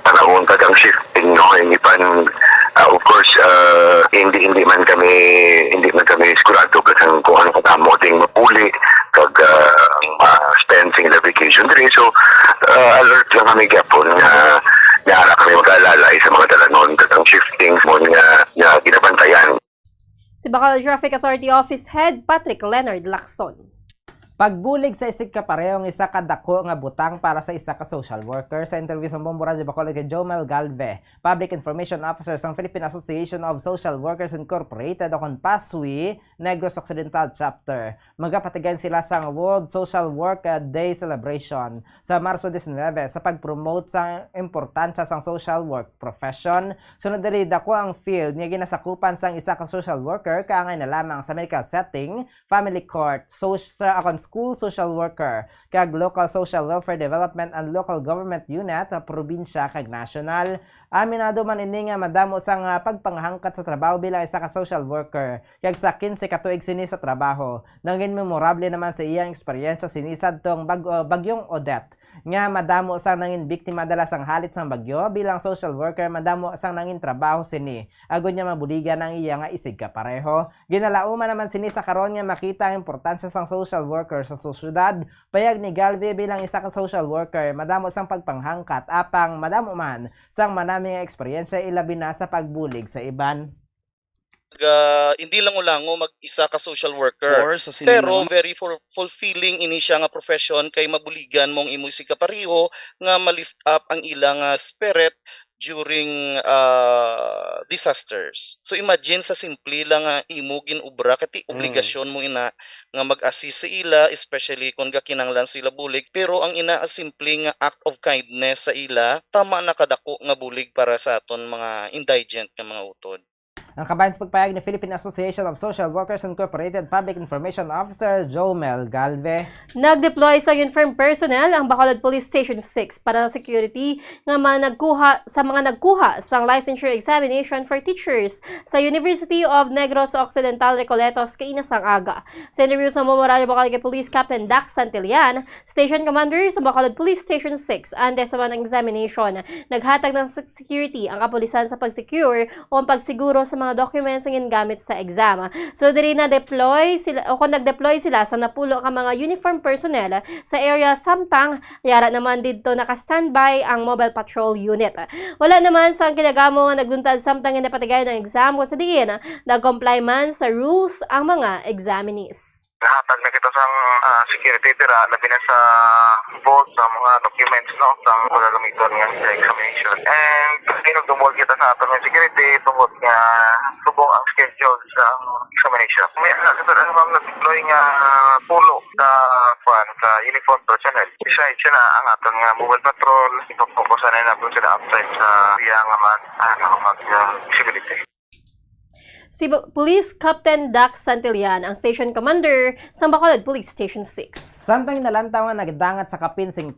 [SPEAKER 16] panahon ang shifting, no? Hindi pan, of course, hindi man kami sigurado kasi kung ano katamo ting mapuli kag spending the vacation day. So, alert lang kami gapon na naara kami mag-alalay sa mga dalanon at ang shifting mo nga ginabantayan.
[SPEAKER 4] Si Bacolod Traffic Authority Office Head Patrick Leonard Lacson.
[SPEAKER 17] Pagbulig sa isig ka parehong isa ka dako nga butang para sa isa ka social worker. Sa interview sa Bombo Radio Bacolod kay Jomel Galve, Public Information Officer sa Philippine Association of Social Workers Incorporated o kon PASWI, Negros Occidental Chapter. Magapatigan sila sa World Social Work Day Celebration sa Marso 19 sa pag-promote sa importansya sang social work profession. Sunod diri dako ang field nga ginasakupan sang isa ka social worker kaangay na lamang sa medical setting, family court, social school social worker, kag local social welfare development and local government unit, probinsya kag national. Aminado man ini nga madamo sang pagpanghangkat sa trabaho bilang isa ka social worker. Kag sa 15 ka tuig sini sa trabaho, nangin memorable naman sa iyang eksperyensya sinisad tong bagyong Odette. Nga madamo sang nangin biktima dala sang halit sang bagyo bilang social worker madamo sang nangin trabaho sini agud niya mabuligan ang iya nga isig ka pareho. Ginalauman naman sini sa karon nga makita ang importansya sang social worker sa sosyedad. Payag ni Galve bilang isa ka social worker madamo sang pagpanghangkat apang madamo man sang manami nga eksperyensya ilabi na sa pagbulig sa iban.
[SPEAKER 6] Hindi lang ulango mag-isa ka social worker pero very fulfilling ini siya nga profession kay mabuligan mong imo si kapariho nga ma-lift up ang ilang spirit during disasters. So imagine sa simple lang nga imo ginubra kati obligasyon mo ina nga mag-assist sa ila especially kung gakinanglan sila bulig pero ang ina as simple nga act of kindness sa ila tama na kadako nga bulig para sa aton mga indigent nga mga utod.
[SPEAKER 17] Ang kabayan sa pagpayag ni Philippine Association of Social Workers Incorporated Public Information Officer Jomel Galve.
[SPEAKER 4] Nag-deploy sa uniformed personnel ang Bacolod Police Station 6 para sa security nga mga nagkuha sa licensure examination for teachers sa University of Negros Occidental Recoletos kainasang aga. Sa interview sa Mamarali Bacolod kay Police Captain Dax Santillan, Station Commander sa Bacolod Police Station 6, ante sa mga examination, naghatag ng security ang kapulisan sa pag-secure o pagsiguro sa mga documents ang ginamit sa exam. So diri na nag-deploy sila sa napulo ka mga uniform personnel sa area samtang yara naman dito naka-standby ang mobile patrol unit. Wala naman sa kinagamo nga nagduntad samtang napatigayon ng exam o sa diin nag-comply man sa rules ang mga examinees.
[SPEAKER 16] Nahatag na kita sa security dira, labi na sa vault sa mga documents, no, sa pagagamiton nga sa examination. And pinagdumol kita sa ato ng security tungkol nga subong ang schedule sa examination. May mga nag-deploy nga pulo sa uniform personnel. Besides na ang aton nga mobile patrol, ipapokusan na natin sila outside sa riya nga mag-visibility.
[SPEAKER 4] Si Police Captain Dax Santillan ang station commander sa Bacolod Police Station 6.
[SPEAKER 17] Samtang nalantawan nagdangat sa kapin 50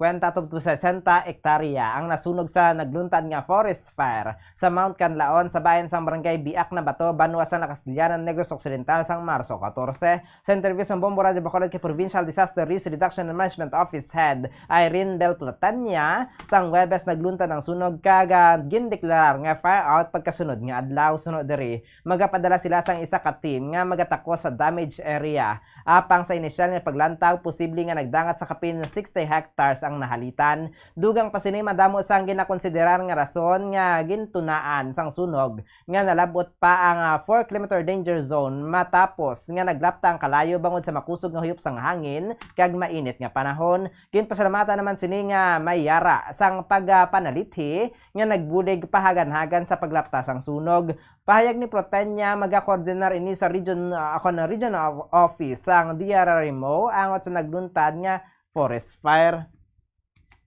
[SPEAKER 17] to 60 hektarya ang nasunog sa nagluntad nga forest fire sa Mount Canlaon sa bayan sang Barangay Biak na Bato, Banwa sa Castellanan, Negros Occidental sang Marso 14. Sa interview sa Bombo Radio Bacolod kay Provincial Disaster Risk Reduction and Management Office Head Irene Bel Platania, sang Webes nagluntad ang sunog kaga gindeklarar nga fire out pagkasunod nga adlaw sunod diri magapadala sila sang isa ka team nga magatako sa damaged area. Apang sa inisyal nga paglantaw, posible nga nagdangat sa kapin 60 hectares ang nahalitan. Dugang pa sini madamo sang ginakonsiderar nga rason nga gintunaan sang sunog nga nalabot pa ang 4 km danger zone matapos nga naglapta ang kalayo bangod sa makusog nga huyop sang hangin kag mainit nga panahon. Ginpasalamatan naman sini nga may yara sang pagpanalithi nga nagbulig pahagan-hagan sa paglapta sang sunog. Pahayag ni Protenya magakoordinar ini sa regional office sang DRRMO angot sa nagluntad nga forest fire.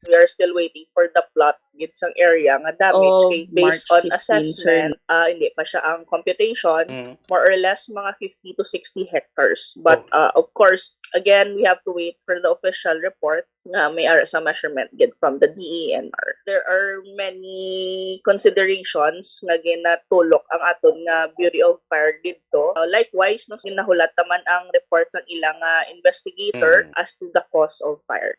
[SPEAKER 7] We are still waiting for the plot gitsang area nga damage kay based on assessment hindi pa siya ang computation, more or less mga 50 to 60 hectares, but of course again we have to wait for the official report nga may ara sa measurement get from the DENR. There are many considerations nga ginatulok ang aton nga Bureau of Fire didto. Likewise no ginahulat naman ang report sang ilang investigator as to the cause of fire.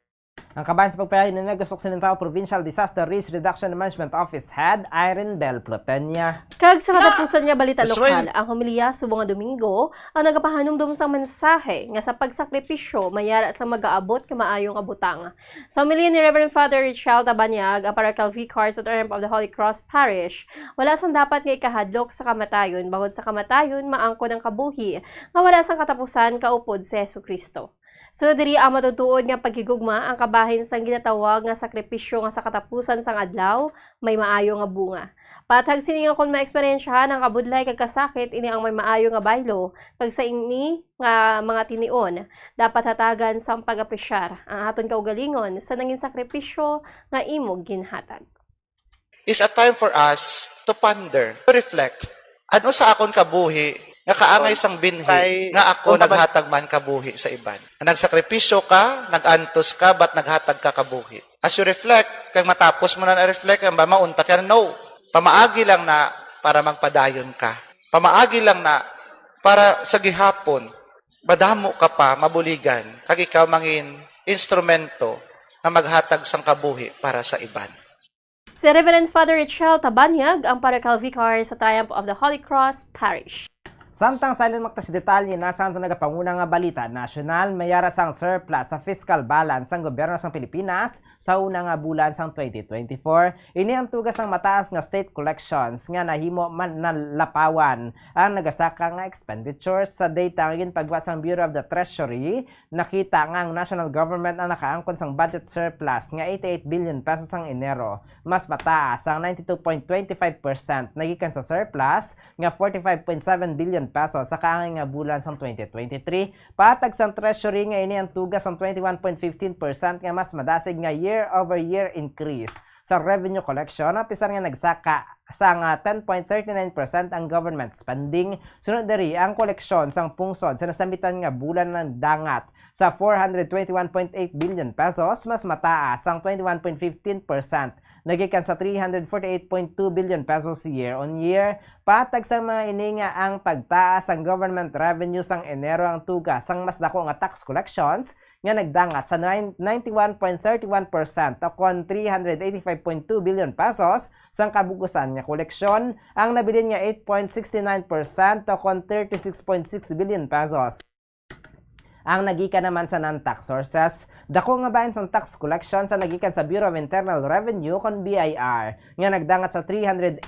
[SPEAKER 17] Ang kabayan sa pagpayahin ng Negros Occidental Provincial Disaster Risk Reduction and Management Office Head Irene Bel Platenia.
[SPEAKER 4] Kag sa katapusan nga balita lokal, ang homilya subong nga Domingo ang nagapahanumdum sang mensahe nga sa pagsakripisyo mayara sa mag-aabot ka maayong abutang. Sa homilya ni Reverend Father Richel Tabanyag, ang Parochial Vicar sa Triumph of the Holy Cross Parish, wala sang dapat nga ikahadlok sa kamatayon, bangod sa kamatayon maangkon ang kabuhi nga wala sang katapusan kaupod si Jesucristo. So diri ang matutuod nga paghigugma ang kabahin sang ginatawag nga sakripisyo nga sa katapusan sang adlaw may maayo nga bunga. Patag sini nga kon maeksperiensyahan ang kabudlay kag kasakit ini ang may maayo nga baylo kag sa ini nga mga tinion dapat hatagan sang pag-apresyar ang aton kaugalingon sa nanging sakripisyo nga imong ginhatag.
[SPEAKER 18] It's a time for us to ponder, to reflect. Ano sa akon kabuhi nga kaangay sang binhi nga ako naghatag man kabuhi sa iban. Nagsakripisyo ka, nagantos ka, ba't naghatag ka kabuhi? As you reflect, kag matapos mo na na-reflect, ba maunta ka, no. Pamaagi lang na para magpadayon ka. Pamaagi lang na para sa gihapon, madamo ka pa, mabuligan, kag ikaw mangin instrumento na maghatag sang kabuhi para sa iban.
[SPEAKER 4] Si Reverend Father Richel Tabanyag, ang Parochial Vicar sa Triumph of the Holy Cross Parish.
[SPEAKER 17] Samtang silent maktas detalye na sa nagapanguna nga balita nasyonal, mayara sang surplus sa fiscal balance sang gobyerno sang Pilipinas sa una nga bulan sang 2024. Ini ang tugas sang mataas nga state collections nga nahimo man nalapawan ang nagasaka nga expenditures sa data nga ginpagwa sang Bureau of the Treasury. Nakita nga ang national government ang nakaangkon sang budget surplus nga 88 billion pesos sang Enero. Mas mataas ang 92.25% nagikan sa surplus nga 45.7 billion pesos sa kaangay nga bulan sang 2023. Patag sang Treasury nga ini ang tugas sang 21.15% nga mas madasig nga year-over-year increase sa revenue collection. Apisan nga nagsaka sang 10.39% ang government spending. Sunod diri ang koleksyon sang pungsod sa nasambitan nga bulan ng dangat sa 421.8 billion pesos, mas mataas ang 21.15%. Nagikan sa 348.2 billion pesos year-on-year. Patag sa mga ini nga ang pagtaas ang government revenue sang Enero ang tugas sang mas dako nga tax collections nga nagdangat sa 91.31% o kon 385.2 billion pesos sang kabugusan nga koleksyon. Ang nabilin nga 8.69% o kon 36.6 billion pesos. Ang nagikan naman sa non-tax sources, dako nga bahin sa tax collection sa nagikan sa Bureau of Internal Revenue kon BIR nga nagdangat sa 308.4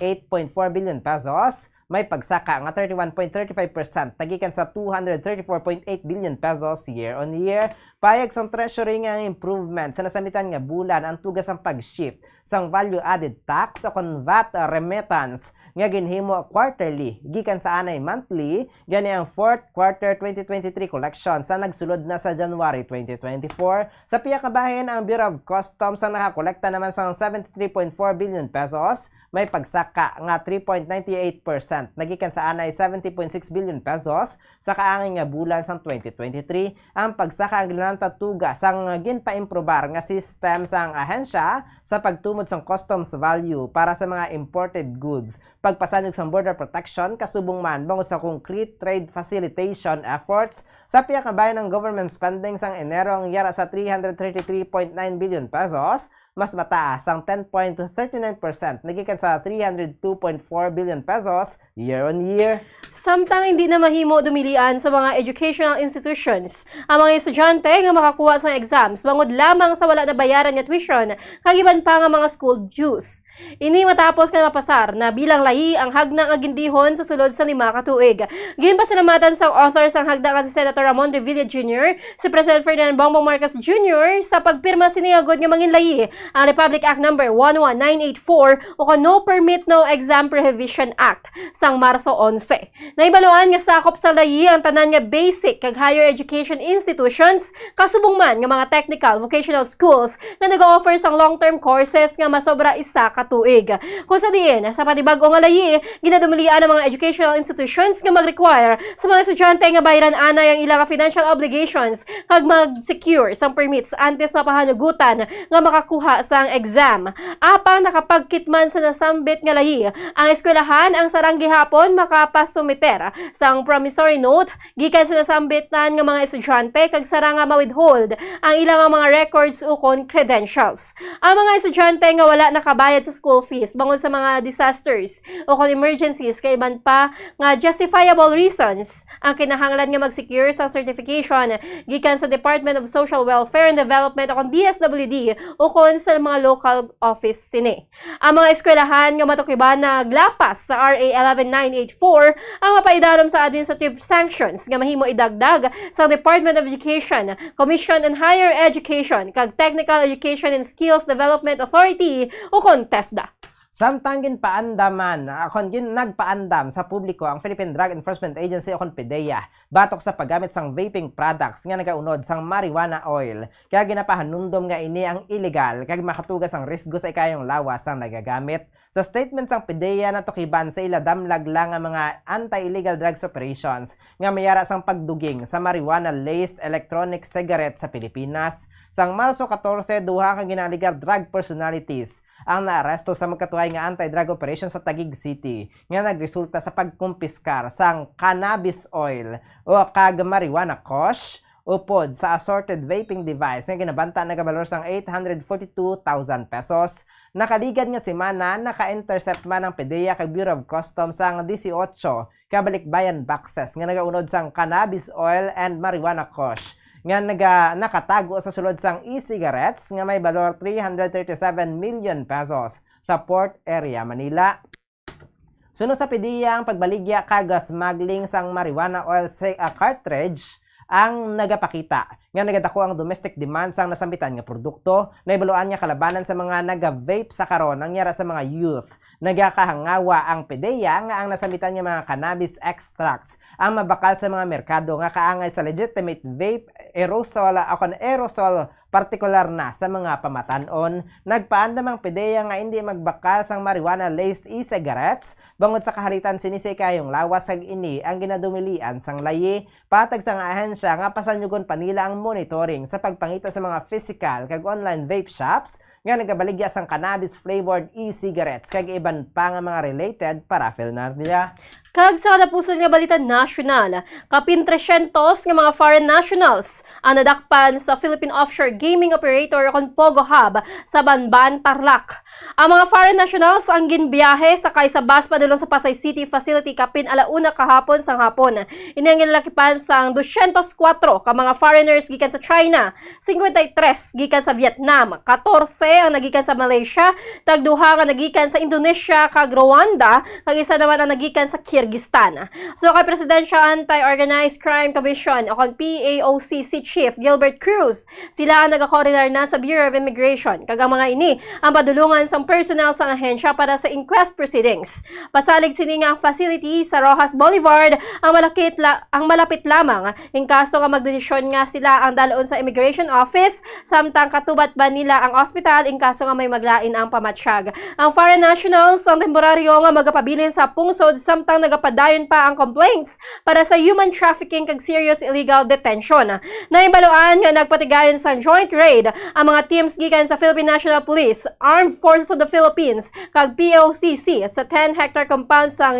[SPEAKER 17] billion pesos, may pagsaka nga 31.35% nagikan sa 234.8 billion pesos year-on-year. Payag sang treasury nga improvement sa nasamitan nga bulan ang tugas ang pag-shift sang value-added tax o kon VAT remittance nga ginhimo quarterly gikan sa anay monthly gani ang fourth quarter 2023 collection sa nagsulod na sa January 2024. Sa piya ka bahin ang Bureau of Customs ang nakakolekta naman sang 73.4 billion pesos, may pagsaka nga 3.98% nagikan sa anay 70.6 billion pesos sa kaangin nga bulan sang 2023. Ang pagsaka ang ginantatuga sang ginpa-improbar nga system sang ahensya sa pagtumod sang customs value para sa mga imported goods, pagpasanyog sang border protection kasubong man bangod sa concrete trade facilitation efforts. Sa piya ka bahin ng government spending sang Enero ang yara sa 333.9 billion pesos, mas mataas ang 10.39% nagikan sa 302.4 billion pesos year-on-year.
[SPEAKER 4] Samtang hindi na mahimo dumilian sa mga educational institutions ang mga estudyante nga makakuha sa exams bangod lamang sa wala na bayaran nga tuition kagiban pa nga mga school dues. Ini matapos nga mapasar na bilang lahi ang hagdang agindihon sa sulod sa 5 ka tuig. Ginpasalamatan sa author sang hagdang si Senator Ramon Revilla Jr., si President Ferdinand Bongbong Marcos Jr. sa pagpirma siniyagod nga mangin lahi ang Republic Act No. 11984 o No Permit No Exam Prohibition Act sang Marso 11. Naibaluan nga sakop sa lahi ang tanan nga basic kag higher education institutions kasubong man nga mga technical vocational schools nga nag-offer sang long-term courses nga masobra 1 ka tuig. Kung sa diin, sa patibag-o nga layi, ginadumulian ang mga educational institutions nga mag-require sa mga estudyante nga bayaran anay ang ilang financial obligations kag mag-secure sang permits antes mapahanugutan nga makakuha sang exam. Apang nakapagkitman sa nasambit nga layi, ang eskwelahan ang sarang gihapon makapasumiter sang promissory note gikan sa nasambitan nga mga estudyante kag sarang nga ma-withhold ang ilang mga records ukon credentials. Ang mga estudyante nga wala nakabayad sa school fees bangod sa mga disasters o kung emergencies kay iban pa nga justifiable reasons ang kinahanglan nga mag-secure sa certification gikan sa Department of Social Welfare and Development o kung DSWD o kung sa mga local office sini. Ang mga eskwelahan nga matukiban na glapas sa RA 11984 ang mapaidanom sa administrative sanctions nga mahimo idagdag sa Department of Education, Commission on Higher Education kag Technical Education and Skills Development Authority o kung TESDA.
[SPEAKER 17] Samtang ginpaandaman, nagpaandam sa publiko ang Philippine Drug Enforcement Agency o PDEA batok sa paggamit sang vaping products nga nagaunod sang marijuana oil. Kaya ginapahanumdom nga ini ang illegal kag makatugas ang risgo sa ikayong lawas ang nagagamit. Sa statement sang PDEA natukiban sa ila damlag lang ang mga anti-illegal drugs operations nga mayara sang pagduging sa marijuana-laced electronic cigarettes sa Pilipinas. Sang Marso 14, duha ka ginaligar drug personalities ang naaresto sa magkatuhay nga anti-drug operation sa Taguig City nga nagresulta sa pagkumpiskar sang cannabis oil o kag marijuana kush upod sa assorted vaping device nga ginabanta nagabalor sang 842,000 pesos. Nakaligan nga semana naka-intercept man ang PDEA kag Bureau of Customs sang 18 kabalikbayan boxes nga nagaunod sang cannabis oil and marijuana kush nga nakatago sa sulod sang e-cigarettes nga may balor 337 million pesos sa Port Area, Manila. Sunod sa PDEA ang pagbaligya kag smuggling sang marijuana oil cartridge ang nagapakita nga nagadako ang domestic demand sang nasambitan nga produkto. Naibaluan nga kalabanan sa mga naga-vape sa karon ang yara sa mga youth. Nagakahangawa ang PDEA nga ang nasambitan nga mga cannabis extracts ang mabakal sa mga merkado nga kaangay sa legitimate vape aerosol partikular na sa mga pamatanon. Nagpaandam ang PDEA nga hindi magbakal sang marijuana-laced e-cigarettes bangod sa kahalitan sinisay kayong lawas kag ini ang ginadumilian sang layi. Patag sang ahensya nga pasanyugon pa nila ang monitoring sa pagpangita sa mga physical kag online vape shops nga nagabaligya sang cannabis flavored e-cigarettes kag iban pa nga mga related paraphernalia.
[SPEAKER 4] Kag sa kadapuson nga balita nasyonal, kapin 300 nga mga foreign nationals ang nadakpan sa Philippine Offshore Gaming Operator o Pogo Hub sa Banban, Tarlac. Ang mga foreign nationals ang ginbiyahe sakay sa bus padulong sa Pasay City Facility kapin alauna kahapon sang hapon. Ini ang ginlakipan sang 204 ka mga foreigners gikan sa China, 53 gikan sa Vietnam, 14 ang nagikan sa Malaysia, tagduha nga nagikan sa Indonesia kag Rwanda, kag isa naman ang nagikan sa Kyrgyzstan. So kay Presidential Anti-Organized Crime Commission o PAOCC Chief Gilbert Cruz, sila ang nag-coordinar na sa Bureau of Immigration. Kagang mga ini ang padulungan sa personnel sa ahensya para sa inquest proceedings. Pasalig sini nga facility sa Rojas Boulevard ang malapit lamang in kaso nga magdesisyon nga sila ang daloon sa Immigration Office samtang katubat ba nila ang ospital in kaso nga may maglain ang pamatsyag. Ang foreign nationals ang temporaryo nga magapabilin sa pungsod samtang nagapadayon pa ang complaints para sa human trafficking kag serious illegal detention. Naimbaluan nga nagpatigayon sa joint raid ang mga teams gikan sa Philippine National Police, Armed Forces of the Philippines kag POCC sa 10-hectare compound sa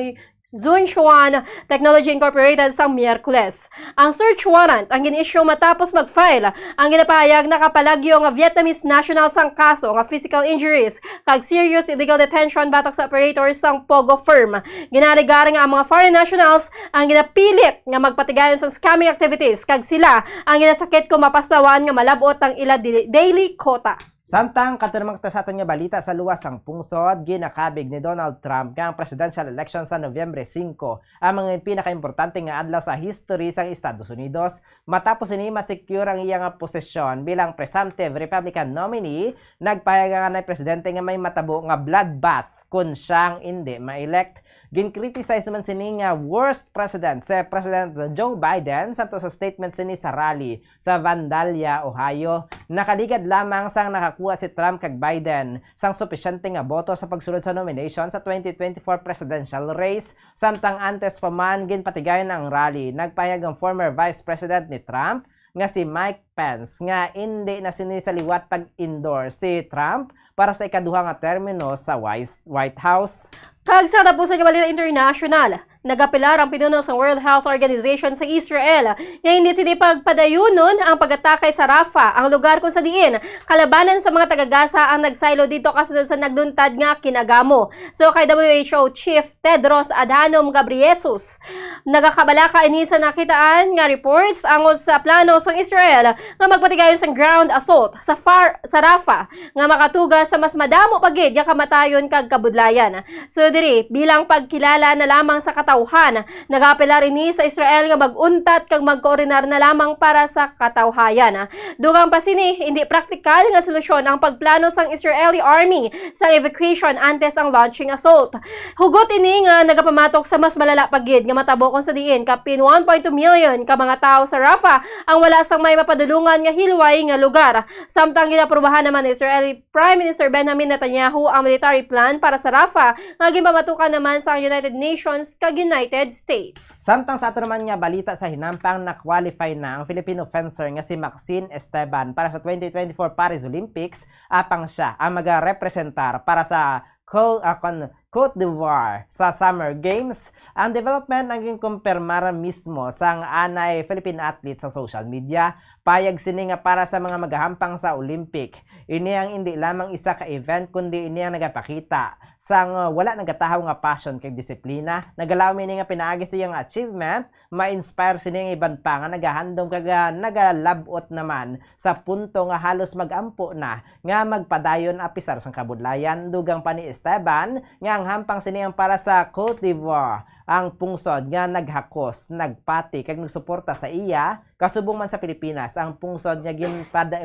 [SPEAKER 4] Zunchuan Technology Incorporated sa Miyerkules. Ang search warrant ang gin-issue matapos mag-file ang ginapahayag na kapalagyo nga Vietnamese national sang kaso nga physical injuries kag serious illegal detention batok sa operators sang Pogo firm. Ginaligar nga ang mga foreign nationals ang ginapilit nga magpatigayon sa scamming activities kag sila ang ginasakit kung mapaslawan nga malabot ang ila daily quota.
[SPEAKER 17] Samtang katirmang sa aton nga balita sa luwas ang pungsod, ginakabig ni Donald Trump nga ang presidential election sa Nobyembre 5 ang mga pinakaimportante nga adlaw sa history sa Estados Unidos matapos ini ma-secure ang iyang posisyon bilang presumptive Republican nominee. Nagpahayag nga na presidente nga may matabo nga bloodbath kung siyang hindi ma-elect. Gin-criticize man sini nga worst president si President Joe Biden sa statement sini sa rally sa Vandalia, Ohio. Nakaligad lamang sang nakakuha si Trump kag Biden sang supisyente nga boto sa pagsulod sa nomination sa 2024 presidential race. Samtang antes pa man ginpatigayon ang rally, nagpahayag ang former vice president ni Trump nga si Mike Pence nga hindi na sinisaliwat pag-endorse si Trump para sa ikaduha nga termino sa White House.
[SPEAKER 4] Kag sa tapusan nga balita international, nagapilar ang pinuno sa World Health Organization sa Israel nga hindi sila pagpadayunon ang pag-atakay sa Rafah, ang lugar kung sa diin kalabanan sa mga taga-Gaza ang nagsaylo dito kasunod sa nagduntad nga kinagamo. So kay WHO Chief Tedros Adhanom Ghebreyesus, nagakabalaka ini sa nakitaan nga reports angod sa plano sa Israel nga magpatigayon sa ground assault sa Rafah nga makatuga sa mas madamo pagid nga kamatayon kag kabudlayan. So diri bilang pagkilala na lamang sa katawhan, nagapelar ini sa Israel nga mag-untat kag magkoordinar na lamang para sa katawhayan. Dugang pa sini hindi praktikal nga solusyon ang pagplano sang Israeli army sa evacuation antes ang launching assault. Hugot ini nga nagapamatok sa mas malala pagid nga matabo kon sa diin kapin 1.2 million ka mga tao sa Rafah ang wala sang may mapadulungan nga hilway nga lugar. Samtang ginaprubahan naman ni Israeli Prime Minister Benjamin Netanyahu ang military plan para sa Rafah nga pamatukan naman sa United Nations kag United States.
[SPEAKER 17] Samtang sa ato naman nga balita sa hinampang na-qualify na ang Filipino fencer nga si Maxine Esteban para sa 2024 Paris Olympics, apang siya ang mag-representar para sa Cote d'Ivoire sa Summer Games. Ang development ang kumpirmara mismo sang anay Philippine athlete sa social media. Payag sini nga para sa mga magahampang sa Olympic. Ini ang hindi lamang isa ka event kundi ini ang nagapakita sang wala nagatahaw nga passion kay disiplina. Nagalaw mini nga pinaagi sa iyang achievement, ma-inspire sini nga iban pa nga nagahandom kag nagalabot naman sa punto nga halos magampo na nga magpadayon apisar sang kabudlayan. Dugang pa ni Esteban nga ang hampang siniyang para sa Cote d'Ivoire ang pungsod nga naghakos, nagpati kag nagsuporta sa iya kasubong man sa Pilipinas. Ang pungsod nga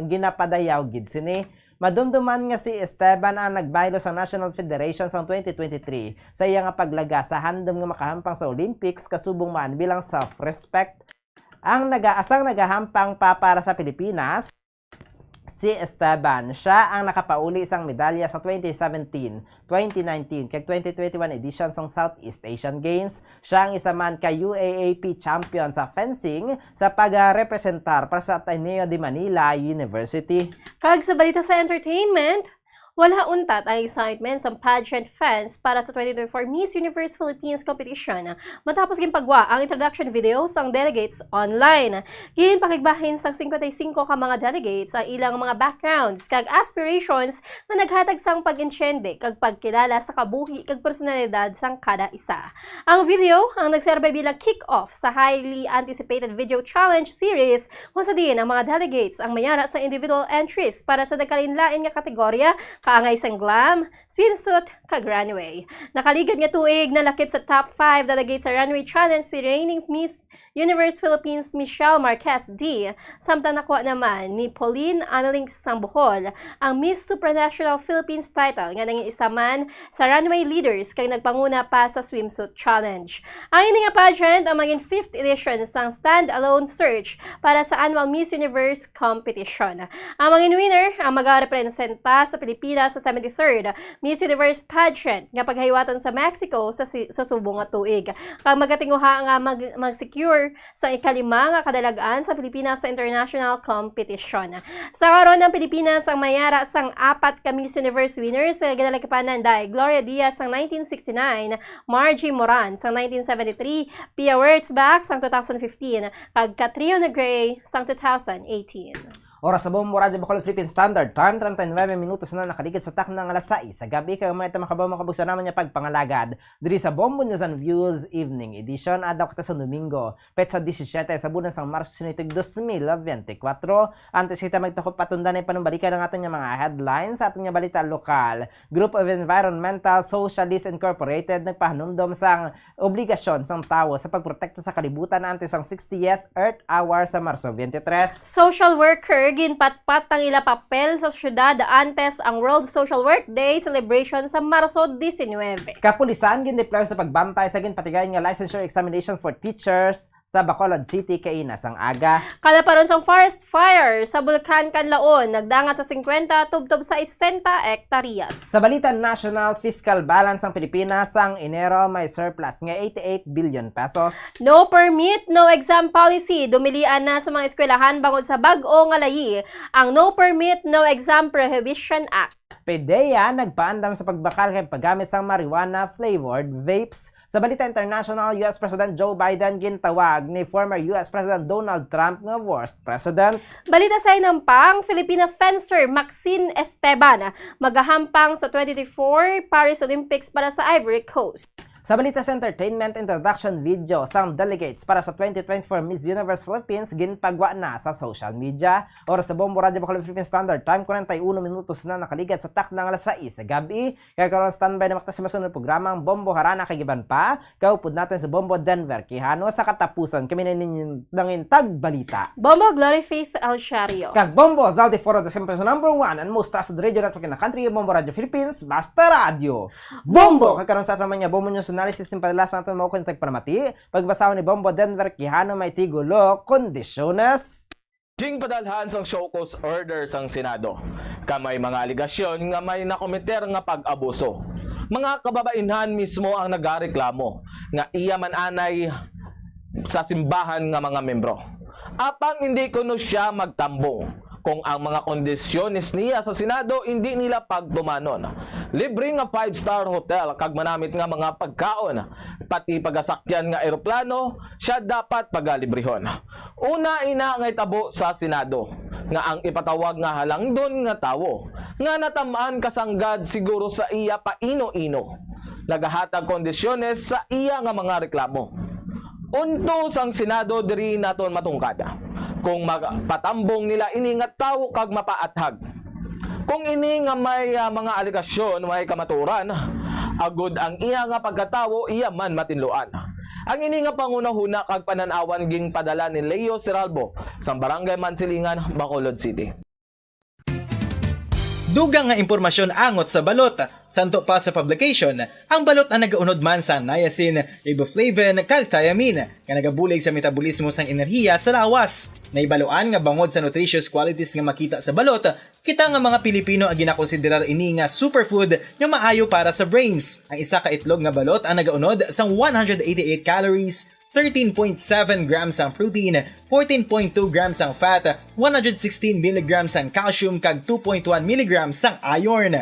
[SPEAKER 17] ginapadayaw gid sini. Madumduman nga si Esteban ang nagbaylo sa National Federation sa 2023 sa iya nga paglaga sa handom nga makahampang sa Olympics kasubong man bilang self-respect. Ang nagaasang nagahampang pa para sa Pilipinas si Esteban. Siya ang nakapauli isang medalya sa 2017, 2019, kag 2021 edition ng Southeast Asian Games. Siya ang isa man ka UAAP champion sa fencing sa pag-representar para sa Ateneo de Manila University.
[SPEAKER 4] Kag sa balita sa entertainment, wala untat ang excitement sa pageant fans para sa 2024 Miss Universe Philippines competition matapos ginpagwa ang introduction video sang delegates online. Ginpakigbahin sang 55 ka mga delegates ang ilang mga backgrounds kag aspirations na naghatag sang pag-ensyende kag pagkilala sa kabuhi kag personalidad sang kada isa. Ang video ang nagserbe bilang kick-off sa highly anticipated video challenge series kung sa diin ang mga delegates ang mayara sa individual entries para sa nagkalinlain nga kategorya kaangay sang glam, swimsuit, kag runway. Nakaligad nga tuig na lakip sa top 5 delegate sa runway challenge si reigning Miss Universe Philippines Michelle Marquez D. Samtang nakuha naman ni Pauline Ameling sang Bohol ang Miss Supranational Philippines title nga nanging isa man sa runway leaders kay nagpanguna pa sa swimsuit challenge. Ang ini nga pageant ang maging 5th edition sang stand-alone search para sa annual Miss Universe competition. Ang maging winner ang magarepresenta sa Pilipinas sa 73rd Miss Universe pageant nga paghahiwaton sa Mexico sa subong nga tuig. Kag magatinguha nga mag-secure sa ikalima nga kadalagaan sa Pilipinas sa international competition. Sa karon ng Pilipinas ang mayara sang 4 ka Miss Universe winners nga ginalakipanan dahil Gloria Diaz sang 1969, Margie Moran sang 1973, Pia Wurtzbach sang 2015, kag Catriona Gray sang 2018.
[SPEAKER 17] Oras sa Bombo Radyo Bacolod Philippine Standard Time, 39 minutos na nakaligid sa tak ng alas 6 sa gabi. Kaya may makabaw makabuksan naman niya pagpangalagad diri sa Bombo News and Views Evening Edition. Adlaw kita sa Domingo, petsa 17 sa bulan sang Marso sinitig 2024. Antes kita magtakop patundan ay panumbalikan ng aton mga headlines sa aton balita lokal. Group of Environmental Socialists Incorporated nagpahanumdom sang obligasyon sang tawo sa pagprotekta sa kalibutan antes ang 60th Earth Hour sa Marso 23.
[SPEAKER 4] Social worker ginpatpat ang ila papel sa syudad antes ang World Social Work Day celebration sa Marso 19.
[SPEAKER 17] Kapulisan gindeploy sa pagbantay sa ginpatigayon nga licensure examination for teachers sa Bacolod City kay Inasang Aga.
[SPEAKER 4] Kalaparon sa forest fire sa Bulkan Canlaon nagdangat sa 50 tubtob sa 60 hektaryas.
[SPEAKER 17] Sa balita national fiscal balance ng Pilipinas ang Enero may surplus nga 88 billion pesos.
[SPEAKER 4] No permit, no exam policy dumilian na sa mga eskwelahan bangod sa bag-o nga layi ang No Permit, No Exam Prohibition Act.
[SPEAKER 17] PDEA nagpaandam sa pagbakal kay paggamit sa marijuana flavored vapes. Sa balita international, US President Joe Biden gintawag ni former US President Donald Trump nga worst president.
[SPEAKER 4] Balita sa inampang, Filipina fencer Maxine Esteban magahampang sa 2024 Paris Olympics para sa Ivory Coast.
[SPEAKER 17] Sa balita sa entertainment introduction video sang delegates para sa 2024 Miss Universe Philippines ginpagwa na sa social media. Oras sa Bombo Radyo Bacolod Philippine Standard Time 41 minutos na nakaligat sa tak ng alas 6 sa gabi. Kaya karon standby na makita sa masunod programang Bombo Harana kagiban pa. Kaupod natin sa Bombo Denver Quijano sa katapusan kami na ninyong tagbalita.
[SPEAKER 4] Bombo Glory Faith Alciario.
[SPEAKER 17] Kag Bombo Zaldi Foro the Simples number 1 and most trusted radio network in the country, Bombo Radio Philippines, basta radio. Bombo! Kakaroon sa atin mga Bombo News analysis yung padalas natin maukong tagparamati. Pagbasahon ni Bombo Denver Quijano may tigulo kondisyones.
[SPEAKER 11] King padalhan sang show cause order sang Senado. Kamay mga aligasyon nga may nakomiter nga pag-abuso. Mga kababainhan mismo ang nagareklamo nga iya man anay sa simbahan nga mga membro. Apang hindi kuno siya magtambong kung ang mga kondisyones niya sa Senado hindi nila pagtumanon. Libre nga 5-star hotel kag manamit nga mga pagkaon, pati pagasakyan nga eroplano, siya dapat pagalibrehon. Una ina nga itabo sa Senado nga ang ipatawag nga halangdon nga tawo nga natamaan kasanggad siguro sa iya paino-ino. Nagahatag kondisyones sa iya nga mga reklamo. Unto sang Senado diri naton matungkad. Kung magpatambong nila ini nga tawo kag mapaathag. Kung ini nga may mga aligasyon may kamaturan, agud ang iya nga pagkatawo iya man matinluan. Ang ini nga pangunahuna kag pananawan ging padala ni Leo Seralbo sa Barangay Mansilingan, Bacolod City.
[SPEAKER 8] Dugang nga impormasyon angot sa balot. Santo pa sa publication, ang balot ang nagaunod man sa niacin, riboflavin, calthiamine, nga nagabulig sa metabolismo sang enerhiya sa lawas. Naibaloan nga bangod sa nutritious qualities nga makita sa balot, kita nga mga Pilipino ang ginakonsiderar ini nga superfood nga maayo para sa brains. Ang isa ka itlog nga balot ang nagaunod sang 188 calories, 13.7 grams ang protein, 14.2 grams ang fat, 116 mg ang calcium kag 2.1 mg ang iron.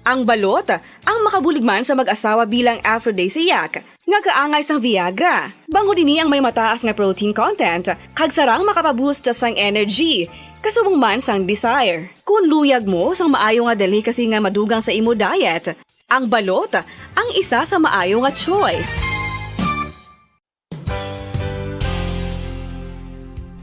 [SPEAKER 9] Ang balot, ang makabuligman sa mag-asawa bilang aphrodisiac, nga kaangay sang Viagra. Bango dini ang may mataas nga protein content, kag sarang makapaboost sang energy, kasubong man sang desire. Kung luyag mo sang maayo nga delicacy nga madugang sa imo diet, ang balot, ang isa sa maayo nga choice.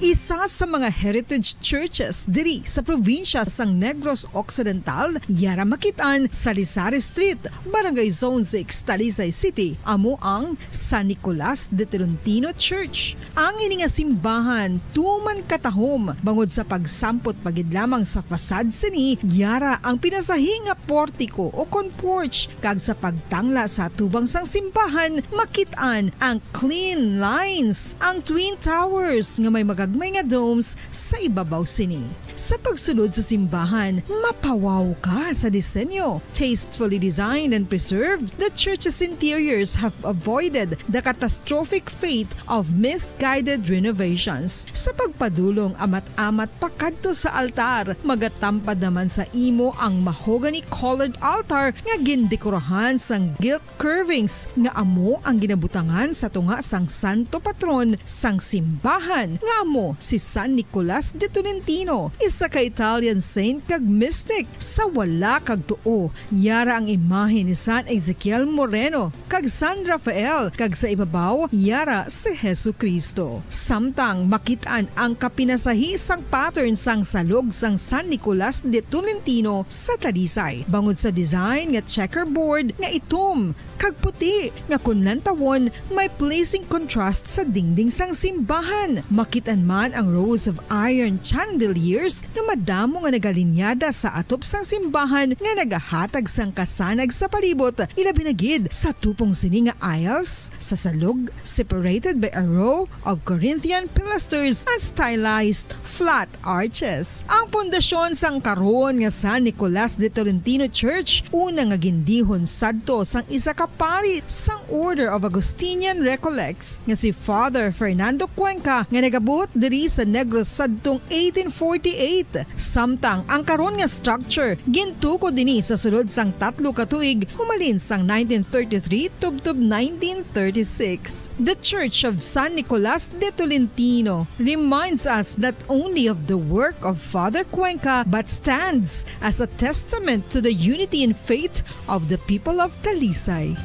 [SPEAKER 5] isa sa mga heritage churches diri sa probinsya sang Negros Occidental, yara makitaan sa Lisari Street, Barangay Zone 6, Talisay City, amo ang San Nicolas de Tolentino Church. Ang ini nga simbahan tuman katahom bangod sa pagsampot pagid lamang sa fasad sini, yara ang pinasahi nga portiko o kon porch, kag sa pagtangla sa tubang sang simbahan makitaan ang clean lines, ang twin towers nga may magagmay nga domes sa ibabaw sini. Sa pagsulod sa simbahan, mapawaw ka sa disenyo. Tastefully designed and preserved, the church's interiors have avoided the catastrophic fate of misguided renovations. Sa pagpadulong amat-amat pakadto sa altar, magatampad naman sa imo ang mahogany colored altar nga gindekorahan sang gilt curvings nga amo ang ginabutangan sa tunga sang santo patron sang simbahan nga amo si San Nicolas de Tolentino, isa ka Italian saint kag mystic. Sa wala kag tuo, yara ang imahe ni San Ezekiel Moreno kag San Rafael, kag sa ibabaw yara si Hesu Kristo. Samtang makitaan ang kapinasahi sang pattern sang salog sang San Nicolas de Tolentino sa Talisay, bangod sa design nga checkerboard nga itom kag puti nga kunlan tawon may pleasing contrast sa dingding sang simbahan. Makitan man ang rows of iron chandeliers nga madamo nga nagalinyada sa atop sang simbahan nga nagahatag sang kasanag sa palibot, ilabi na gid sa tupong sini nga aisles sa salog, separated by a row of Corinthian pilasters and stylized flat arches. Ang pundasyon sang karon nga San Nicolas de Tolentino Church una nga gindihon sadto sang isa ka pari sang Order of Augustinian Recollects nga si Father Fernando Cuenca nga nagabot diri sa Negros sadtong 1848. Samtang ang karon nga structure gintuko dinhi sa sulod sang 3 ka tuig humalin sang 1933 tubtob 1936. The Church of San Nicolas de Tolentino reminds us not only of the work of Father Cuenca but stands as a testament to the unity and faith of the people of Talisay.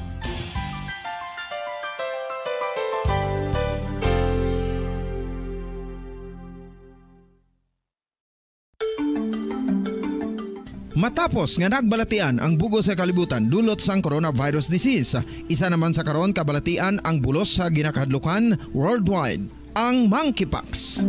[SPEAKER 1] Matapos nga nagbalatian ang bugos sa kalibutan dulot sang coronavirus disease, isa naman sa karon kabalatian ang bulos sa ginakahadlukan worldwide, ang monkeypox.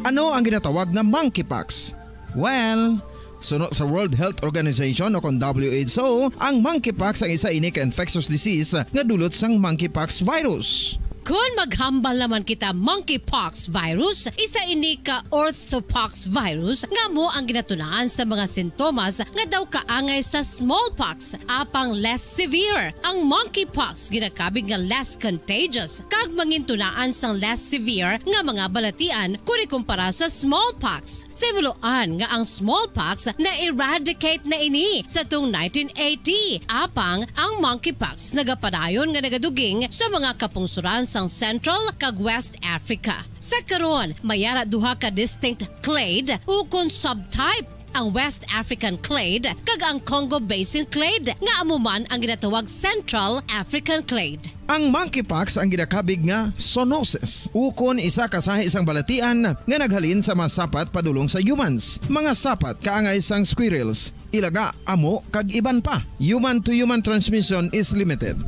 [SPEAKER 1] Ano ang ginatawag na monkeypox? Well, sunod sa World Health Organization o kon WHO, ang monkeypox ang isa ini ka infectious disease nga dulot sang monkeypox virus.
[SPEAKER 2] Kung maghambal naman kita monkeypox virus, isa ini ka orthopox virus nga mo ang ginatunaan sa mga sintomas nga daw kaangay sa smallpox, apang less severe. Ang monkeypox ginakabig nga less contagious kag mangintunaan sang less severe nga mga balatian kung ikumpara sa smallpox. Sa ibuloan nga ang smallpox na eradicate na ini sa tung 1980, apang ang monkeypox nagapadayon nga nagaduging sa mga kapungsuran sa Central kag West Africa. Sa karon, mayara duha ka distinct clade ukon subtype, ang West African clade kag ang Congo Basin clade nga amuman ang ginatawag Central African clade.
[SPEAKER 1] Ang monkeypox ang ginakabig nga zoonosis, ukon isa kasahi isang balatian nga naghalin sa mga sapat padulong sa humans. Mga sapat kaangay sang squirrels, ilaga, amo kag iban pa. Human to human transmission is limited.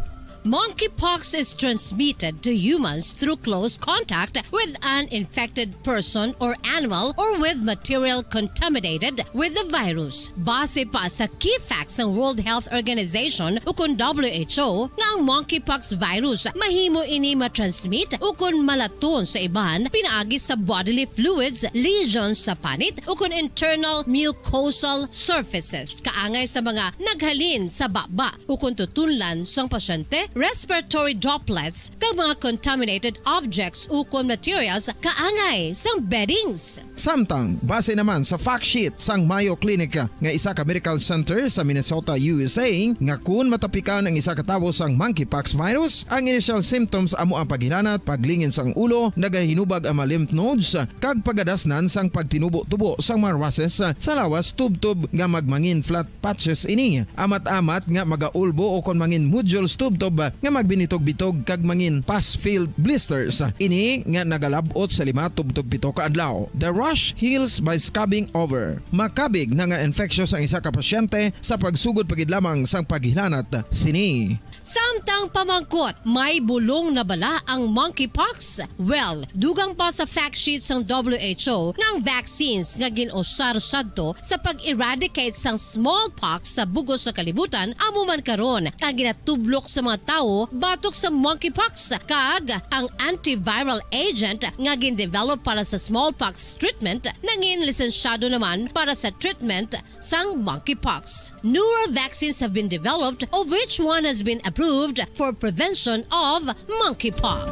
[SPEAKER 2] Monkeypox is transmitted to humans through close contact with an infected person or animal or with material contaminated with the virus. Base pa sa key facts ng World Health Organization ukon WHO nga ang monkeypox virus mahimo ini matransmit ukon malaton sa iban pinaagi sa bodily fluids, lesions sa panit ukon internal mucosal surfaces kaangay sa mga naghalin sa baba ukon tutunlan sang pasyente, respiratory droplets kag mga contaminated objects ukon materials kaangay sang beddings.
[SPEAKER 1] Samtang base naman sa fact sheet sang Mayo Clinic nga isa ka medical center sa Minnesota, USA, nga kun matapikan ang isa ka tawo sang monkeypox virus, ang initial symptoms amo ang paghilanat, paglingin sang ulo, nagahinubag ang mga lymph nodes kag pagadasnan sang pagtinubo-tubo sang mga rashes sa lawas tubtob nga magmangin flat patches ini. Amat-amat nga magaulbo o kon mangin nodules tubtob nga magbinitog-bitog kag mangin pus-filled blisters. Ini nga nagalabot sa 5-7 ka adlaw. The rash heals by scabbing over. Makabig na nga infectious ang isa ka pasyente sa pagsugod pagid lamang sang paghilanat sini.
[SPEAKER 2] Samtang pamangkot, may bulong na bala ang monkeypox? Well, dugang pa sa fact sheet ng WHO ng vaccines nga ginusar sadto sa pag-eradicate sang smallpox sa bugos sa kalibutan amo man karon ang ginatublok sa mga tao batok sa monkeypox kag ang antiviral agent nga gin-develop para sa smallpox treatment nangin lisensyado naman para sa treatment sang monkeypox. Newer vaccines have been developed of which one has been approved for prevention of monkeypox.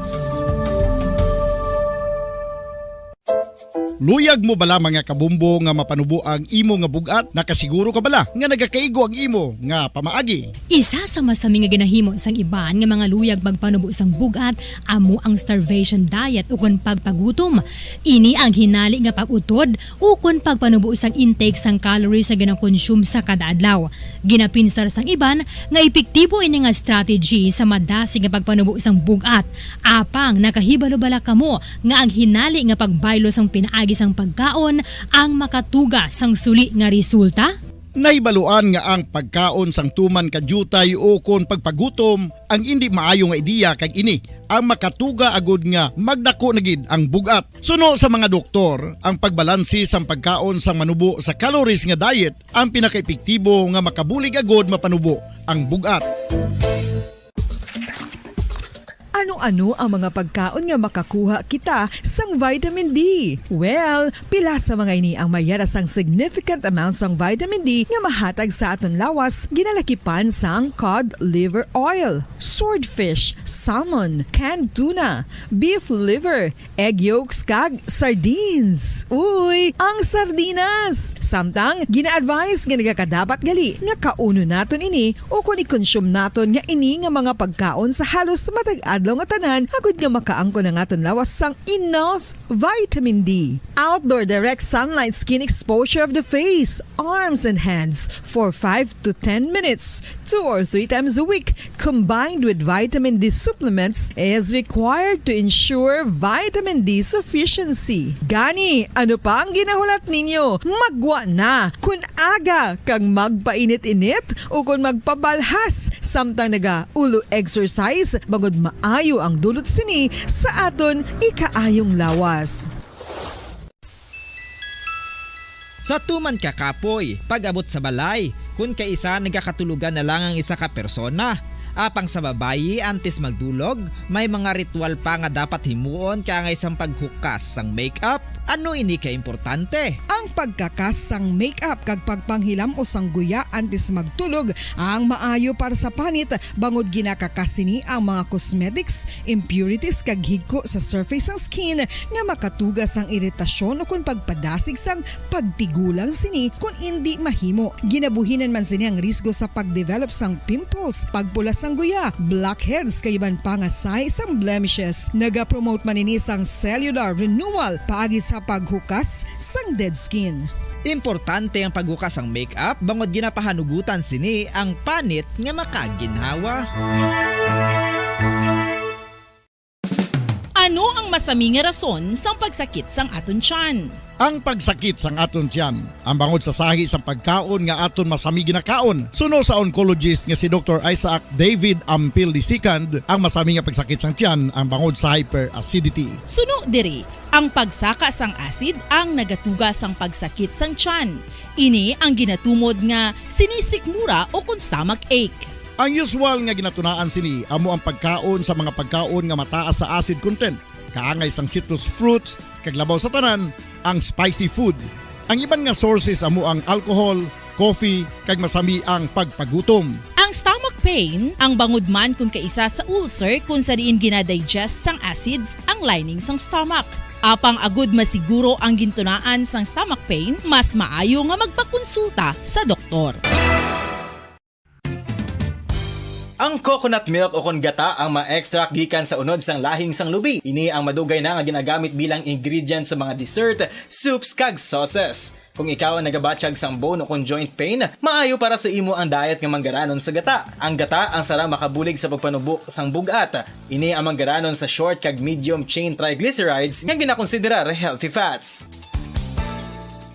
[SPEAKER 13] Luyag mo bala mga kabumbo nga mapanubo ang imo nga bugat? Nakasiguro ka bala nga nagakaigo ang imo nga pamaagi?
[SPEAKER 14] Isa sa masami nga ginahimo sang iban nga mga luyag magpanubo sang bugat amo ang starvation diet ukon pagpagutom. Ini ang hinali nga pag-utod ukon pagpanubo sang intake sang calories sa ginakonsume sa kada adlaw. Ginapinsar sang iban nga epektibo ini nga strategy sa madasi nga pagpanubo sang bugat. Apang nakahibalo-bala kamo nga ang hinali nga pagbaylo sang pinaagi sang pagkaon ang makatuga sang suli nga resulta?
[SPEAKER 13] Naibaluan nga ang pagkaon sang tuman kadyutay o kon pagpagutom ang hindi maayo nga ideya kag ini ang makatuga agud nga magdako na gid ang bugat. Suno sa mga doktor, ang pagbalansi sang pagkaon sang manubo sa calories nga diet ang pinakaepektibo nga makabulig agud mapanubo ang bugat.
[SPEAKER 5] Ano-ano ang mga pagkaon nga makakuha kita sang vitamin D? Well, pila sa mga ini ang mayara sang significant amounts sang vitamin D nga mahatag sa aton lawas ginalakipan sang cod liver oil, swordfish, salmon, canned tuna, beef liver, egg yolks kag sardines. Uy, ang sardinas! Samtang gina-advise nga nagakadapat gali nga kauno naton ini o kung i-consume naton nga ini nga mga pagkaon sa halos matag adlaw nga tanan agud nga makaangko na ngaton lawas sang enough vitamin D. Outdoor direct sunlight skin exposure of the face, arms and hands for 5 to 10 minutes 2 or 3 times a week combined with vitamin D supplements is required to ensure vitamin D sufficiency. Gani, ano pa ang ginahulat ninyo? Magwa na kun aga kang magpainit-init o kun magpabalhas samtang naga-ulo exercise bagod maayo ang dulot sini sa aton ikaayong lawas.
[SPEAKER 19] Sa tuman ka kapoy, pag-abot sa balay, kung kaisa nagkakatulugan na lang ang isa ka persona. Apang sa babayi antes magdulog, may mga ritual pa nga dapat himuon kaya nga isang paghukas sang makeup. Ano ini ka importante?
[SPEAKER 5] Ang pagkakas sang makeup kag pagpanghilam o sang guya antes magtulog ang maayo para sa panit bangod ginakakas sini ang mga cosmetics, impurities kag higko sa surface sang skin nga makatugas sang iritasyon o kung pagpadasig sang pagtigulang sini kung hindi mahimo. Ginabuhinan man sini ang risgo sa pagdevelop sang pimples, pagpula sang guya, blackheads kay iban pa nga size sang blemishes. Naga-promote man ini sang cellular renewal paagi sa paghukas sang dead skin.
[SPEAKER 19] Importante ang paghukas ang makeup bangod ginapahanugutan sini ang panit nga makaginhawa.
[SPEAKER 20] Ano ang masami nga rason sang pagsakit sang aton tiyan?
[SPEAKER 13] Ang pagsakit sang aton tiyan, ang bangod sa sahi sang pagkaon nga aton masami ginakaon. Suno sa oncologist nga si Dr. Isaac David Ampil II, ang masami nga pagsakit sang tiyan ang bangod sa hyperacidity.
[SPEAKER 20] Suno diri, ang pagsaka sang acid ang nagatuga sang pagsakit sang tiyan. Ini ang ginatumod nga sinisikmura o kung stomach ache.
[SPEAKER 13] Ang usual nga ginatunaan sini amo ang pagkaon sa mga pagkaon nga mataas sa acid content, kaangay sang citrus fruits, kag labaw sa tanan ang spicy food. Ang iban nga sources amo ang alcohol, coffee, kag masami ang pagpagutom.
[SPEAKER 20] Ang stomach pain ang bangod man kung kaisa sa ulcer kung sa diin ginadigest sang acids ang lining sang stomach. Apang agud masiguro ang gintunaan sang stomach pain, mas maayo nga magpakonsulta sa doktor.
[SPEAKER 8] Ang Ang coconut milk o kon gata ang ma-extract gikan sa unod sang lahing sang lubi. Ini ang madugay na nga ginagamit bilang ingredient sa mga dessert, soups kag sauces. Kung ikaw ang nagabatsyag sang bone o kung joint pain, maayo para sa imo ang diet nga manggaranon sa gata. Ang gata ang sara makabulig sa pagpanubo sang bugat. Ini ang manggaranon sa short kag medium chain triglycerides nga ginakonsiderar healthy fats.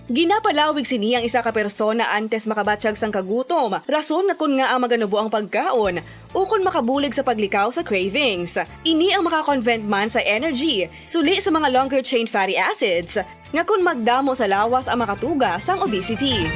[SPEAKER 9] Ginapalawig sini ang isa ka persona antes makabatsyag sang kagutom. Rason na kun nga ang maganubo ang pagkaon o kun makabulig sa paglikaw sa cravings. Ini ang makakonvent man sa energy, suli sa mga longer chain fatty acids, nga kun magdamo sa lawas ang makatuga sang obesity.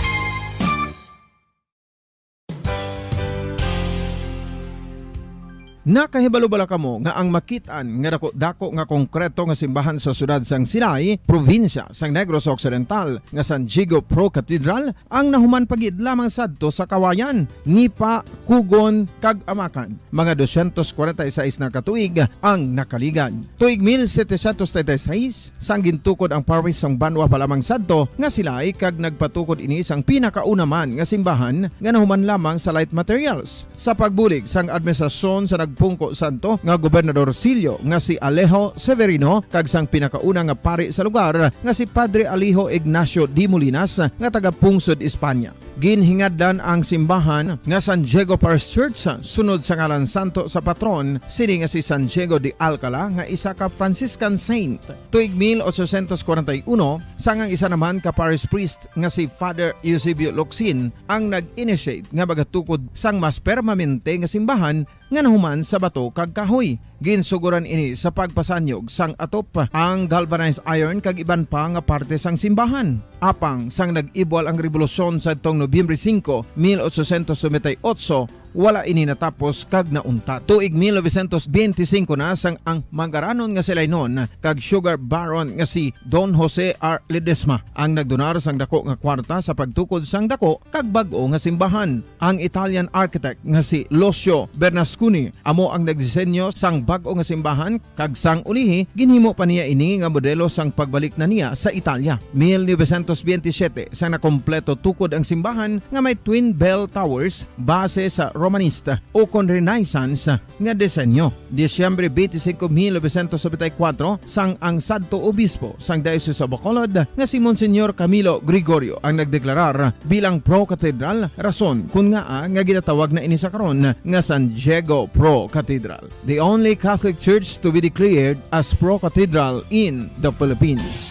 [SPEAKER 1] Nakahibalo-bala kamo nga ang makitaan nga dako nga konkreto nga simbahan sa sudad sang Sinay, probinsya sang Negros Occidental nga San Diego Pro Cathedral ang nahuman pagid lamang sadto sa kawayan, Nipa, Kugon, kag Amakan. Mga 246 na katuig ang nakaligan. Tuig 1736 sang gintukod ang parish sang Banwa pa lamang sadto nga silay kag nagpatukod ini sang pinakauna man nga simbahan nga nahuman lamang sa light materials. Sa pagbulig sang administrasyon sa Pungko Santo nga Gobernador Silio nga si Alejo Severino kag sang pinakauna nga pari sa lugar nga si Padre Alijo Ignacio de Molinas nga taga Pungsod, Espanya. Ginhingadlan ang simbahan nga San Diego Parish Church sunod sa ngalan santo sa patron sini nga si San Diego de Alcala nga isa ka Franciscan saint. Tuig 1841 sangang isa naman ka parish priest nga si Father Eusebio Locsin ang nag-initiate nga bagatukod sang mas permanente nga simbahan nga nahuman sa bato kag kahoy. Ginsuguran ini sa pagpasanyog sang atop ang galvanized iron kag iban pa nga parte sang simbahan. Apang sang nag-ibwal ang revolusyon sa tong Nobyembre 5, 1898, wala ini natapos kag naunta. Tuig 1925 na sang ang manggaranon nga silay nun kag sugar baron nga si Don Jose R. Ledesma ang nagdonar sang dako nga kwarta sa pagtukod sang dako kag bag-o nga simbahan. Ang Italian architect nga si Lucio Bernasconi amo ang nagdisenyo sang bag-o nga simbahan kag sang ulihi ginhimo pa niya ini nga modelo sang pagbalik na niya sa Italia. 1927 sang nakompleto tukod ang simbahan nga may twin bell towers base sa Romanista o kon Renaissance nga disenyo. Disyembre 25, 1974 sang ang sadto obispo sang Diocese of Bacolod nga si Monsignor Camilo Gregorio ang nagdeklarar bilang pro-cathedral, rason kun nga ginatawag na ini sa karon nga San Diego Pro-Cathedral, the only Catholic church to be declared as pro-cathedral in the Philippines.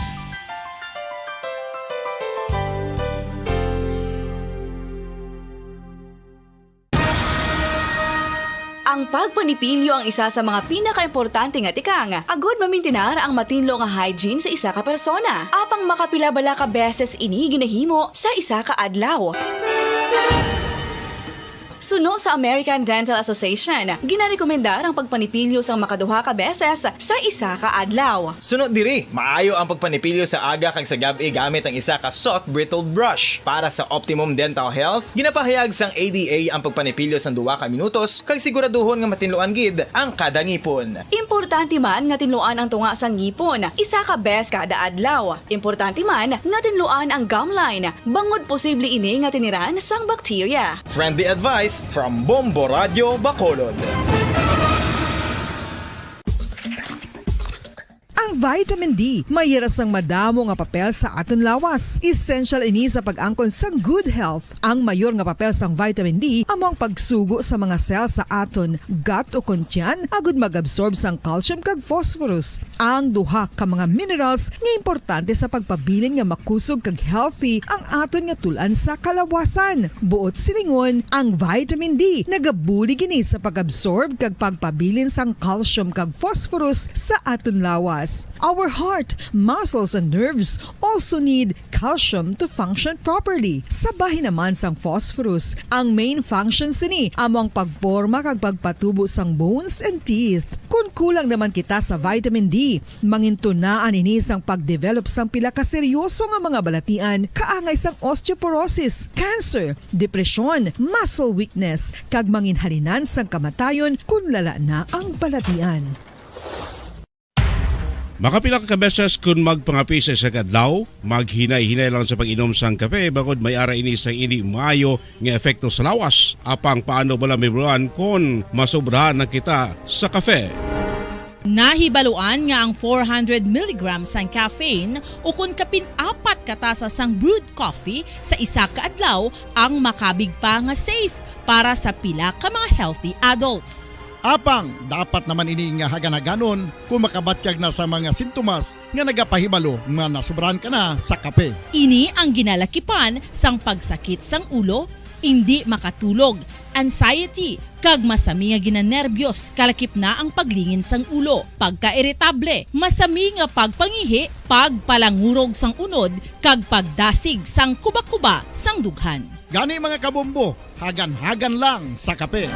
[SPEAKER 9] Ang pagpanipilyo ang isa sa mga pinaka-importante nga tikang. Agod mamintinar ang matinlo nga hygiene sa isa ka persona. Apang makapilabala ka beses ini ginahimo sa isa ka adlaw. Suno sa American Dental Association, ginarekomendar ang pagpanipilyo sang makaduha ka beses sa isa ka adlaw.
[SPEAKER 8] Sunod diri, maayo ang pagpanipilyo sa aga kag sa gabi gamit ang isa ka soft brittled brush. Para sa optimum dental health, ginapahayag sang ADA ang pagpanipilyo sang 2 ka minutos kag siguraduhon nga matinluan gid ang kada ngipon.
[SPEAKER 9] Importante man nga tinluan ang tunga sang ngipon, isa ka bes kada adlaw. Importante man nga tinluan ang gum line, bangod posible ini nga tiniran sang bakterya.
[SPEAKER 8] Friendly advice from Bombo Radio Bacolod.
[SPEAKER 5] Ang vitamin D mayira sang madamo nga papel sa aton lawas. Essential ini sa pag-angkon sa good health. Ang mayor nga papel sang vitamin D amo ang pagsugo sa mga cell sa aton gut o kuntyan agud mag-absorb sang calcium kag phosphorus. Ang duha ka mga minerals nga importante sa pagpabilin nga makusog kag healthy ang aton nga tulan sa kalawasan. Buot silingon, ang vitamin D nagabuli gini sa pag-absorb kag pagpabilin sang calcium kag phosphorus sa aton lawas. Our heart, muscles, and nerves also need calcium to function properly. Sabahin naman sang phosphorus. Ang main function sini among pagporma kag pagpatubo sang bones and teeth. Kung kulang naman kita sa vitamin D, mangintunaan ini sang pagdevelop sang pila ka seryoso nga mga balatian, kaangay sang osteoporosis, cancer, depresyon, muscle weakness, kag manginhalinan sang kamatayon kung lala na ang balatian.
[SPEAKER 3] Makapila ka beses kung magpangapi sa isa kadlaw, maghinay-hinay lang sa pag-inom sang kape bakod may ara ini sa ini maayo nga epekto sa lawas. Apang paano bala mibruan kung masobrahan na kita sa kafe.
[SPEAKER 20] Nahibaluan nga ang 400 mg sang caffeine o kung kapin-apat katasa sang brewed coffee sa isa ka adlaw ang makabig pa nga safe para sa pila ka mga healthy adults.
[SPEAKER 13] Apang, dapat naman ini nga haganaganon kung makabatyag na sa mga sintomas nga nagapahibalo nga nasubrahan ka na sa kape.
[SPEAKER 20] Ini ang ginalakipan sang pagsakit sang ulo, hindi makatulog, anxiety, kag masami nga ginanerbiyos, kalakip na ang paglingin sang ulo, pagka-iritable, masami nga pagpangihi, pagpalangurog sang unod, kag pagdasig sang kuba-kuba sang dughan.
[SPEAKER 13] Gani mga kabombo, hagan-hagan lang sa kape.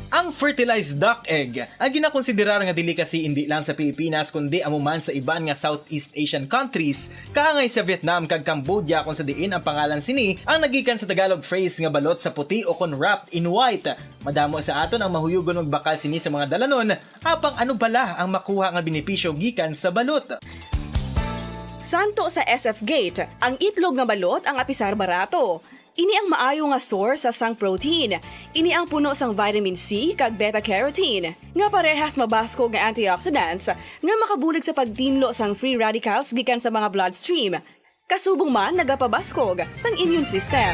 [SPEAKER 8] Ang fertilized duck egg ang ginakonsiderar nga dili kasi hindi lang sa Pilipinas kundi amuman sa iban nga Southeast Asian countries kaangay sa Vietnam kag Cambodia kung sa diin ang pangalan sini ang nagikan sa Tagalog phrase nga balot sa puti o kon wrapped in white. Madamo sa aton ang mahuyugon og bakal sini sa mga dalanon apang ano bala ang makuha nga benepisyo gikan sa balot.
[SPEAKER 9] Santo sa SF Gate, ang itlog nga balot ang apisar barato. Ini ang maayo nga source sa sang protein. Ini ang puno sang vitamin C kag beta-carotene. Nga parehas mabasko nga antioxidants nga makabulig sa pagtinlo sang free radicals gikan sa mga bloodstream. Kasubong man nagapabaskog sang immune system.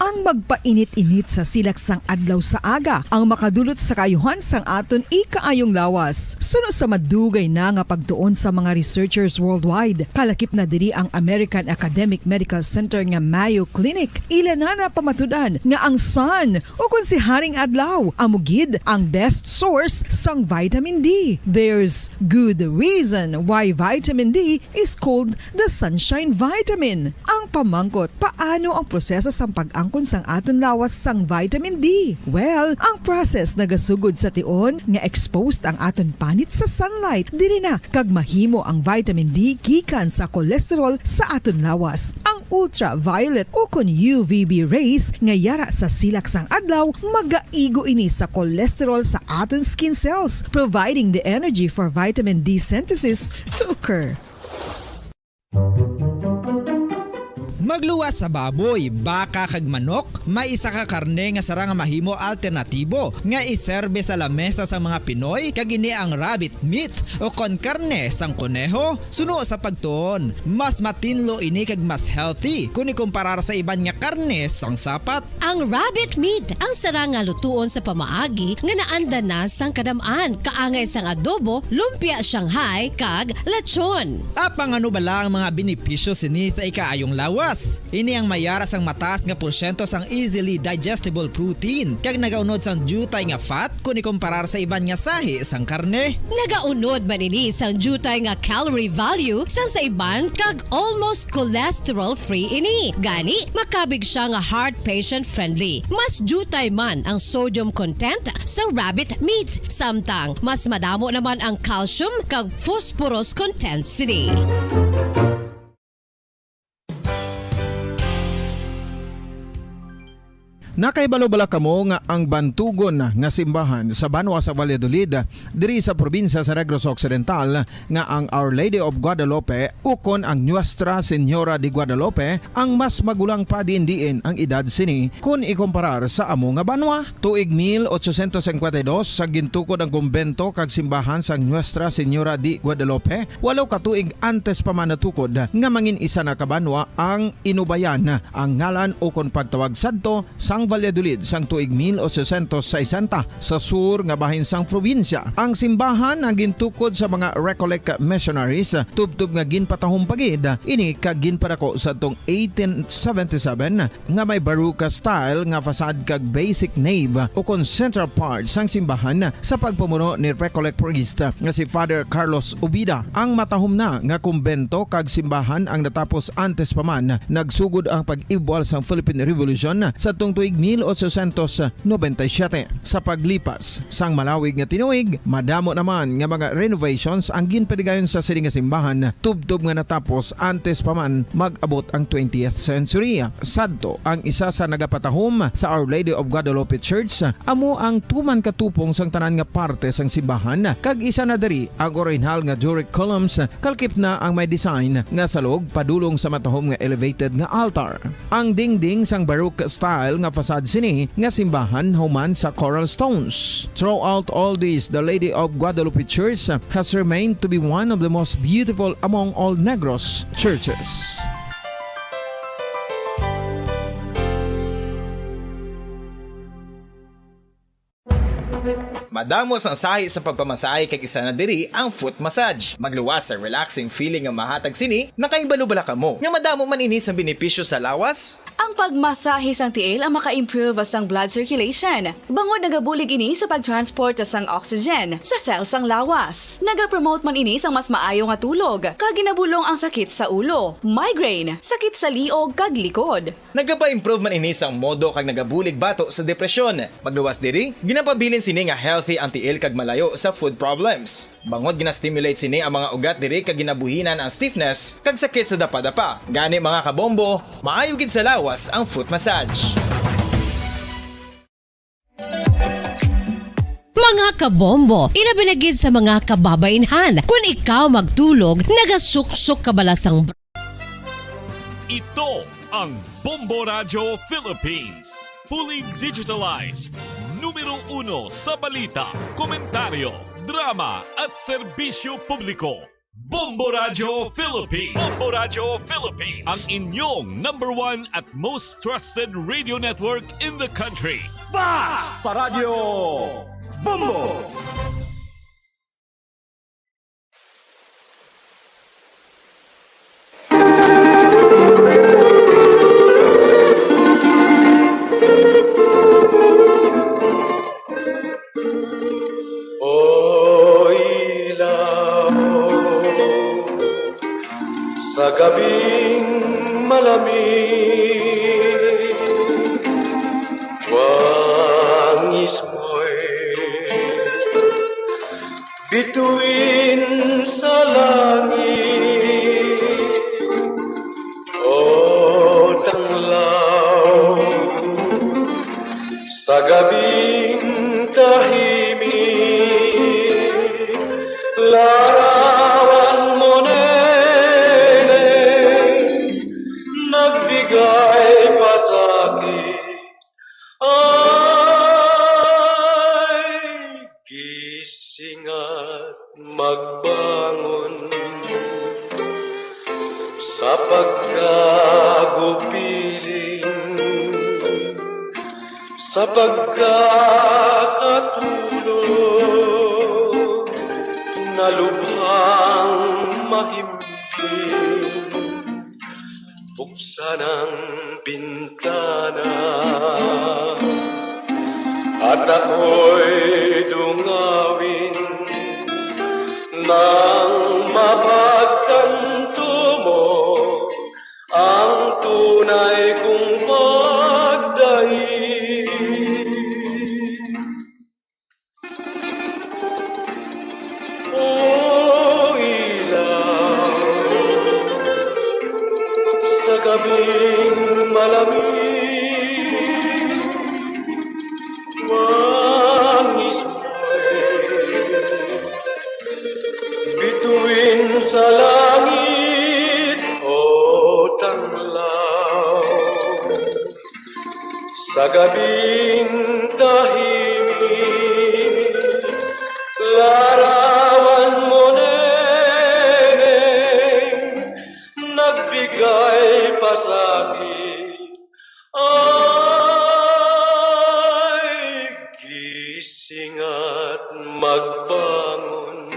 [SPEAKER 5] Ang magpainit-init sa silaksang adlaw sa aga ang makadulot sa kaayuhan sang aton ikaayong lawas. Suno sa madugay na nga pagtuon sa mga researchers worldwide, kalakip na diri ang American Academic Medical Center nga Mayo Clinic. Ila na pamatudan nga ang sun o kung si Haring Adlaw amugid ang best source sang vitamin D. There's good reason why vitamin D is called the sunshine vitamin. Ang pamangkot, paano ang proseso sa pag-angkon sang aton lawas sang vitamin D? Well, ang process nagasugod sa tion nga exposed ang aton panit sa sunlight dili na kag mahimo ang vitamin D gikan sa cholesterol sa aton lawas. Ang ultraviolet o kon UVB rays nga yara sa silak sang adlaw magaigo ini sa cholesterol sa aton skin cells, providing the energy for vitamin D synthesis to occur.
[SPEAKER 19] Magluwas sa baboy, baka kag manok, may isa ka karne nga sara nga mahimo alternatibo nga iserbe sa lamesa sa mga Pinoy kag ini ang rabbit meat o kon karne sang kuneho. Suno sa pagtuon, mas matinlo ini kag mas healthy kung ikumparar sa iban nga karne sang sapat.
[SPEAKER 2] Ang rabbit meat ang sara nga lutuon sa pamaagi nga naanda na sang kadamaan, kaangay sang adobo, lumpia Shanghai kag lechon.
[SPEAKER 19] Apang ano bala ang mga benepisyo sini sa ikaayong lawas? Ini ang mayara sang mataas nga porsyento sang easily digestible protein kag nagaunod sang jutay nga fat kung ikumparar sa iban nga sahi sang karne.
[SPEAKER 2] Nagaunod man ini sang jutay nga calorie value sang sa iban kag almost cholesterol free ini. Gani makabig siya nga heart patient friendly. Mas jutay man ang sodium content sa rabbit meat, samtang mas madamo naman ang calcium kag phosphorus content sini.
[SPEAKER 1] Nakaibalo-bala kamo nga ang bantugon nga simbahan sa Banwa sa Valladolid diri sa probinsya sa Negros Occidental nga ang Our Lady of Guadalupe ukon ang Nuestra Señora de Guadalupe ang mas magulang pa diin ang edad sini kung ikumparar sa amo nga banwa. Tuig 1852 sa gintukod ang kumbento kag simbahan sang Nuestra Señora de Guadalupe, walaw ka tuig antes pa man natukod nga mangin isa na kabanwa ang inubayan ang ngalan ukon pagtawag sadto sang Valladolid sang tuig 1860 sa sur nga bahin sang probinsya. Ang simbahan ang gintukod sa mga Recollect missionaries tubtub nga ginpatahong pagid ini kag ginpadako sa tong 1877 nga may baruka style nga fasad kag basic nave o kon central part sang simbahan sa pagpamuno ni Recollect priest nga si Father Carlos Ubida. Ang matahom na nga kumbento kag simbahan ang natapos antes pa man nagsugod ang pag-ibwal sang Philippine Revolution sa tong tuig tuig 1897. Sa paglipas sang malawig nga tinuig, madamo naman nga mga renovations ang ginpadigayon sa sining nga simbahan tubtob nga natapos antes pa man mag-abot ang 20th century. Sadto ang isa sa nagapatahom sa Our Lady of Guadalupe Church, amo ang tuman katupong sang tanan nga parte sang simbahan, kag isa na diri ang original nga Doric columns, kalkip na ang may design nga salog padulong sa matahom nga elevated nga altar. Ang dingding sang Baroque style nga facade sini nga simbahan human sa coral stones. Throughout all this, the Lady of Guadalupe Church has remained to be one of the most beautiful among all Negros churches.
[SPEAKER 8] Madamos ang sahi sa pagpamasahe kay isa na diri ang foot massage. Magluwas sa relaxing feeling nga mahatag sini, nakaibalo-bala ka mo. Nga madamo man ini sa benepisyo sa lawas.
[SPEAKER 9] Ang pagmasahe sang tiil ang maka-improve sang blood circulation. Bangod nagabulig ini sa pag-transport sang oxygen sa cells sang lawas. Nagapromote man ini sang mas maayo nga tulog, kag ginabulong ang sakit sa ulo, migraine, sakit sa liog kag likod.
[SPEAKER 8] Nagapa-improve man ini sang modo kag nagabulig bato sa depresyon. Magluwas diri, ginapabilin sini nga healthy ang tiil kag malayo sa food problems. Bangod gina-stimulate sini ang mga ugat diri kag ginabuhinan ang stiffness kag sakit sa dapa-dapa. Gani mga kabombo, maayo gid sa lawas ang foot massage.
[SPEAKER 2] Mga kabombo, ilabinagid sa mga kababainhan. Kung ikaw magtulog, nagasuksok kabalasang
[SPEAKER 10] Ito ang Bombo Radio Philippines. Fully digitalized. Numero 1 sa balita, komentaryo, drama at serbisyo publiko. Bombo Radio Philippines. Bombo Radio Philippines. Ang inyong #1 at most trusted radio network in the country.
[SPEAKER 11] Basta Radio Bombo!
[SPEAKER 12] Sa gabing malamig, wangis mo'y bituin sa langit. O tanglaw sa gabing tahimik, larawan mo nagbigay pa sa'kin ay gising at magbangon sa pagkagupiling, sa pagkakatulog na lubhang mahimbing. Buksan ang bintana at ako'y dungawin nang mapagtanto mo ang tunay kong pagdaig. O ilaw sa gabing malamig, wangis mo'y bituin sa langit. O tanglaw sa gabing tahimik, larawan mo nagbigay pa sa'kin ay gising at magbangon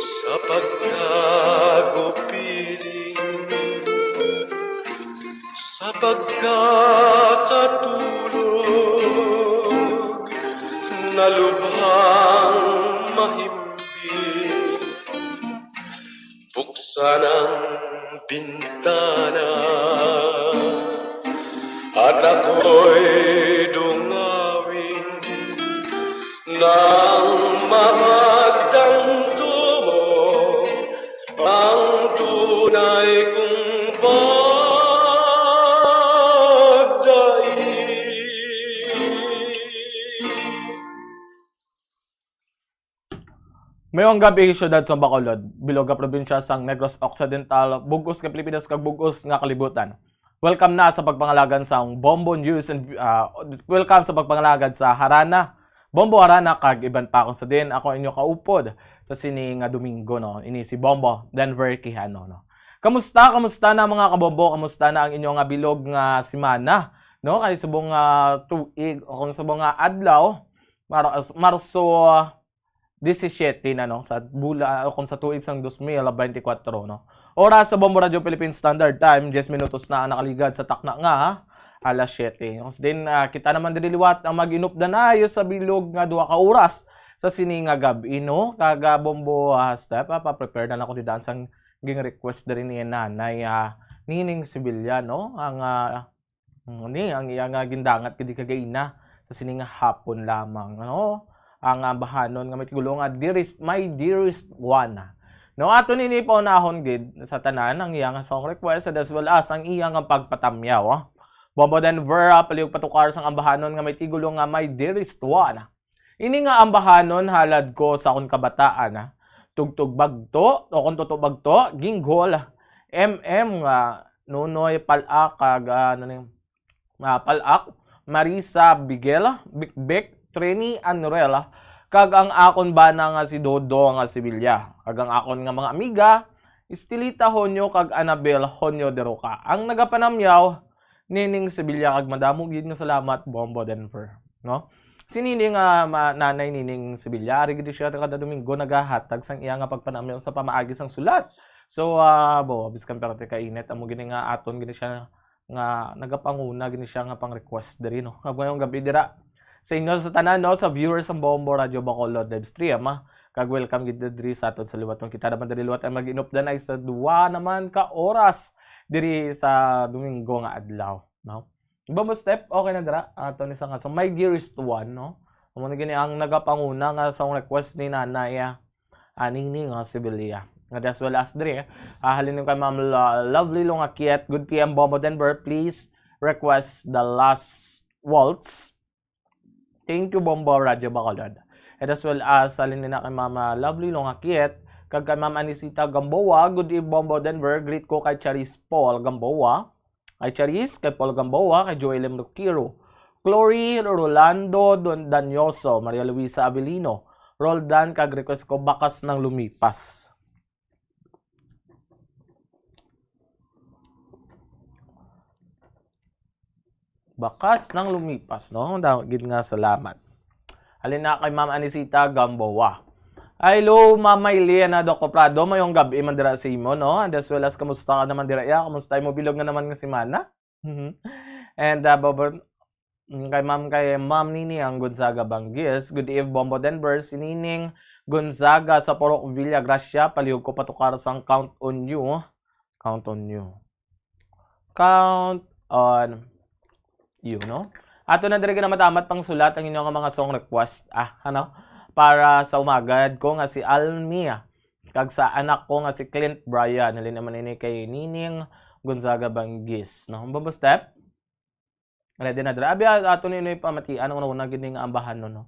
[SPEAKER 12] sa pagkagupiling, sa pagkakatulog na lubhang mahimbing. Buksan ang bintana at ako'y dungawin ng magdangto mo ang tunay kong
[SPEAKER 11] Mayong gabi syudad sa Bacolod, bilog nga probinsya sang Negros Occidental, bugos ka Pilipinas kag bugos nga kalibutan. Welcome na sa pagpangalagan sa Bombo News and welcome sa pagpangalagan sa Harana. Bombo Harana kag iban pa akong sa din ako inyo kaupod sa sini nga Domingo no. Ini si Bombo Denver Quijano no. Kamusta na mga kabombo? Kamusta na ang inyo nga bilog nga semana no? Kay subong tuig o kung subong nga adlaw Marso 17 na no sa bula kung sa tuig sang 2024 no. Oras sa Bombo Radio Philippine Standard Time 10 minutos na nakaligad sa takna nga alas 7. Then kita naman diliwat ang mag-inupda na sa bilog nga 2 ka oras sa sininga gabi no. Kaga Bombo step prepare na ako di dansang ging request din ni nanay Nining Sibilya no. Ang ang iyang gindangat kadi kagaina sa sininga hapon lamang no. Ang bahanon nga may tigulo nga my dearest one. No ato nini paunahon gid sa tanan ang iyang song request as well as ang iyang pagpatamyaw. Bombo Denver paliog patukar sang ambahanon nga may tigulo nga my dearest one. Ini nga ambahanon halad ko sa akong kabataan. Tugtog bagto o kung tuto bagto ginggol nga Nunoy Palak kag Palak Marisa Bigel Bikbek Trini Anorela kag ang akon bana nga si Dodo nga Sibilya kag ang akon nga mga amiga Estelita Honyo kag Annabel Honyo de Roca ang nagapanamyaw Nining Sibilya kag madamo gid nga salamat Bombo Denver no sinining nga nanay Nining Sibilya ari gid siya kada Domingo nagahatag sang iya nga pagpanamyaw sa pamaagi sang sulat so biskan perti ka init amo gini nga aton gini siya nga nagapanguna gini siya nga pang request diri no ngayong gabi dira sa inyo sa tanan no sa viewers ng Bombo Radio Bacolod live stream kag welcome gid diri sa aton sa liwat kita naman diri liwat ay mag-inupdan ay sa 2 naman ka oras diri sa Domingo nga adlaw no iba mo step okay na dira aton isa nga so my dearest one no amo gini ang nagapanguna nga song request ni nanay Nining Sibilya as well as diri halin kay Ma'am Lovely Longakiet good PM Bombo Denver please request the last waltz. Thank you Bombo Radio Bacolod. And as well as alin na kay Mama Lovely Longakiet kag kay Ma'am Anisita Gamboa, good evening Bombo Denver. Greet ko kay Charis Paul Gamboa, kay Charis, kay Paul Gamboa, kay Joel M. Luquiro, Glory Rolando Danyoso, Maria Luisa Avelino, Roldan kag request ko bakas ng lumipas. Bakas ng lumipas, no? Gid nga salamat. Halin na kay Ma'am Anisita Gamboa. Hello, Ma'am Maylena Doko Prado, mayong gabi man dira sa imo, no? And as well as kamusta ka naman dira ya? Kamusta mo bilog nga naman nga semana? And kay Ma'am Nini ang Gonzaga Banggis. Good evening Bombo Denver, si Nining Gonzaga sa Porok Villa Gracia, palihog ko patukar sang count on you. Count on you. Count on you, no? Ato na diri na matamat pang sulat ang inyong mga song request. Para sa umagad ko nga si Almia. Kag sa anak ko nga si Clint Bryan. Halin naman ini kay Nining Gonzaga Banggis. No? Bombo step. Ready na diri. Abi ato ninoy pamatian ang una gid nga ambahan no.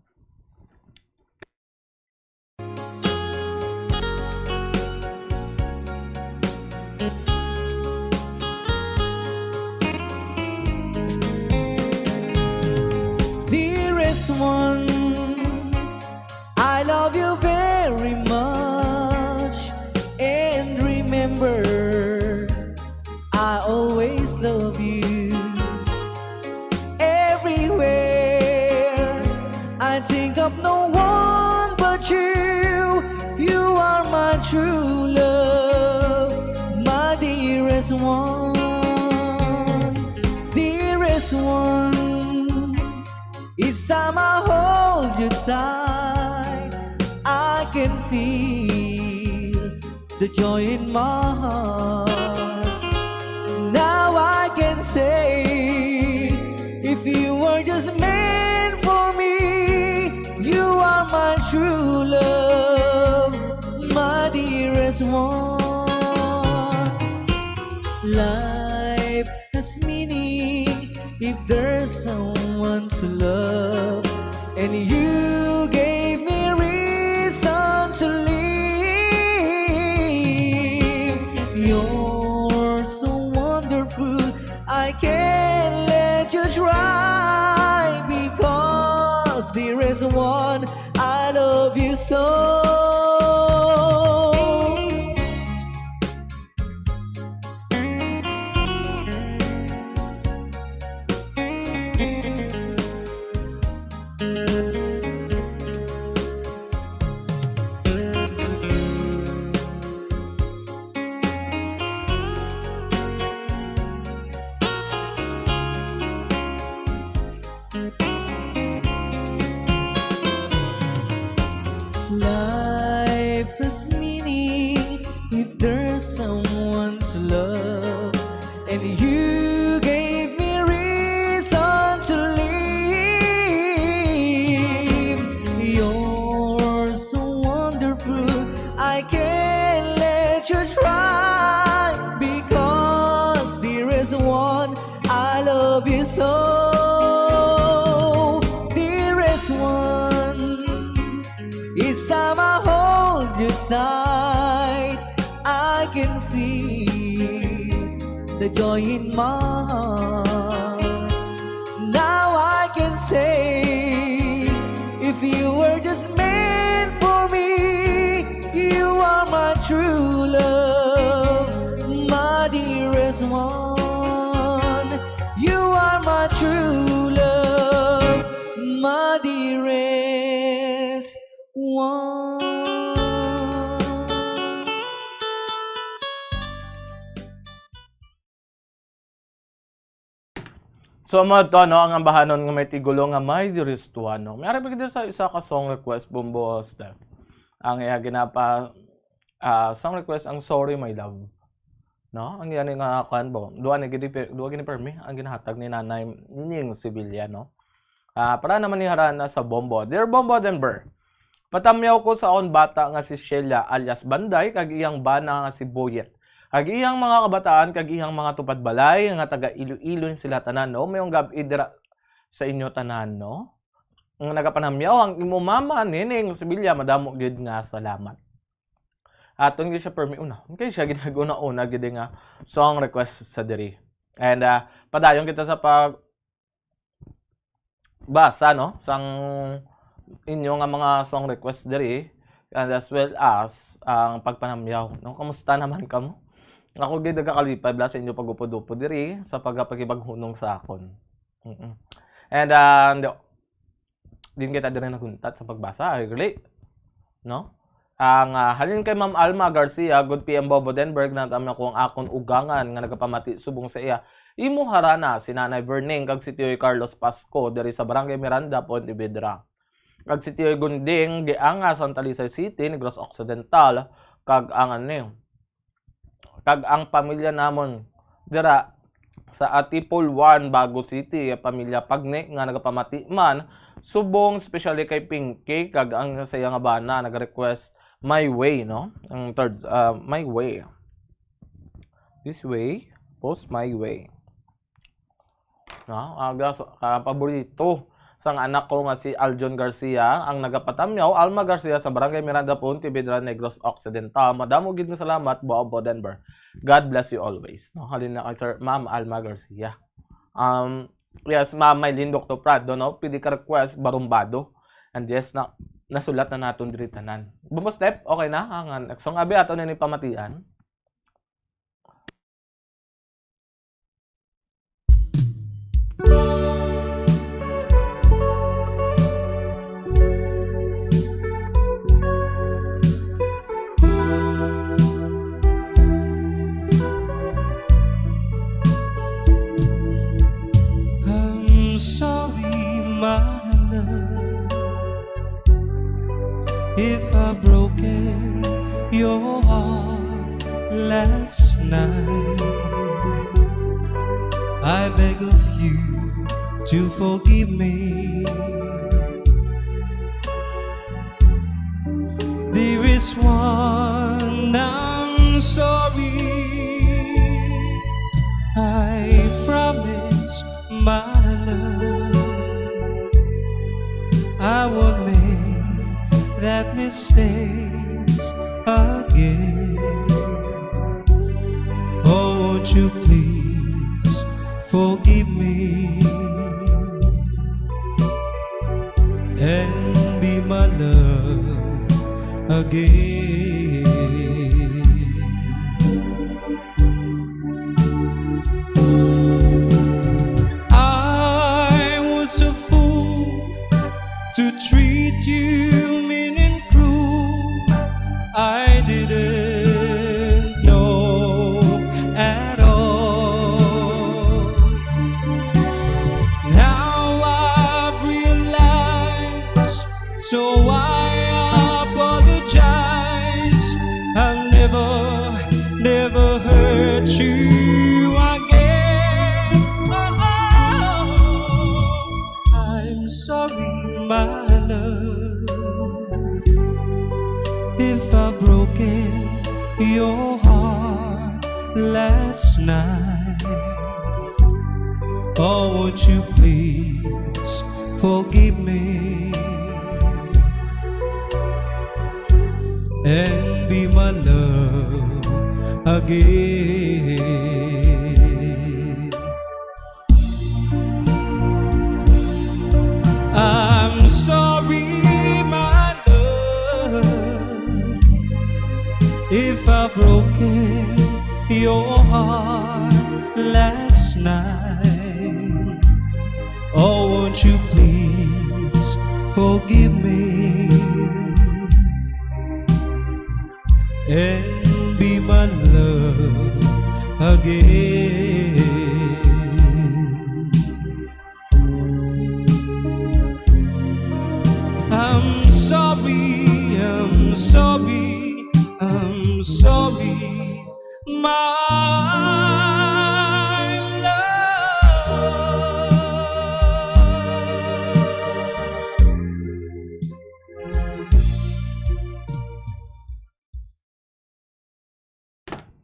[SPEAKER 15] One, I love you very much, and remember, I always love you. Everywhere, I think of no one but you. You are my true love, my dearest one, dearest one. Each time I hold you tight, I can feel the joy in my heart. Now I can say Life has meaning if there's someone to love, and you gave me reason to live. You're so wonderful, I can't let you try, because there is one I love you so. Life has meaning if there's someone to love, and you gave me reason to live. You're so wonderful, I can't let you try, because there is one I love you so. There is one. Each time I hold you tight, I can feel the joy in my heart. Now I can say, if you were just meant for me, you are my true love, my dearest one. You are my true love, my dearest one.
[SPEAKER 11] So mo to no ang ambahanon nga may tigulo nga may dearest one no. May ara pagid sa isa ka song request Bombo Steph. Ang iya ginapa song request ang Sorry My Love. No, ang yan nga kan bo. Duwa gini permi ang ginahatag ni Nanay Ning Sibilya no. Para naman ni harana sa Bombo. Dear Bombo Denver. Patamyaw ko sa on bata nga si Shelia alias Banday kag iyang bana nga si Boyet. Kag iyang mga kabataan kag iyang mga tupad balay nga taga Iloilo sila tanan no. Mayong gabi dira sa inyo tanan no. Ang nagapanamyaw ang imo mama Nining Sibilya madamo gid nga salamat. Aton gyud siya permi una. Kay siya ginaguna-una gid nga song request sa diri. And padayon kita sa pag basa no sang inyo nga mga song request diri, and as well as ang pagpanamyaw no. Kamusta naman kamo? Ako gid nagakalipay bla sa inyo pagupod-upod diri sa pagapagibaghunong sa akon. And din kita diri naguntat sa pagbasa, really. No? Ang halin kay Ma'am Alma Garcia, good PM Bobo Denberg, natama ko ang akon ugangan nga nagapamati subong sa iya. Imo harana si Nanay Berning kag si Tioy Carlos Pasco diri sa Barangay Miranda, Pontevedra. Kag si Tioy Gunding gianga Santa Talisay City, Negros Occidental, kag ang kag ang pamilya namon dira sa Atipol 1 Bago City, pamilya Pagne nga nagapamati man subong especially kay Pinky kag ang sa iya nga bana nag-request My Way no. Ang third My Way. This way, post My Way. No, paborito sang anak ko nga si Aljon Garcia ang nagapatamyaw Alma Garcia sa Barangay Miranda, Pontevedra, Negros Occidental. Madamo gid nga salamat Bobo Denver. God bless you always. No, halin na kay Sir Ma'am Alma Garcia. Yes, Ma'am Maylin Dr. Prado no, pwede ka request barumbado. And yes na nasulat na naton diri tanan. Bumbo step, okay na ang song abi ato ni pamatian.
[SPEAKER 15] I'm sorry, my love, if I've broken your heart last night. I beg of you to forgive me. There is one I'm sorry mistakes again. Oh, won't you please forgive me and be my love again. I was a fool to treat you mean and cruel. I didn't know at all. Now I've realized, so I apologize. I'll never hurt you again. Oh, I'm sorry, my love, if I've broken your heart last night. Oh, won't you please forgive me and be my love again. I'm sorry, my love, if I've broken your heart last night. Oh, won't you please forgive me and be my love again. I'm sorry, I'm sorry, I'm sorry, my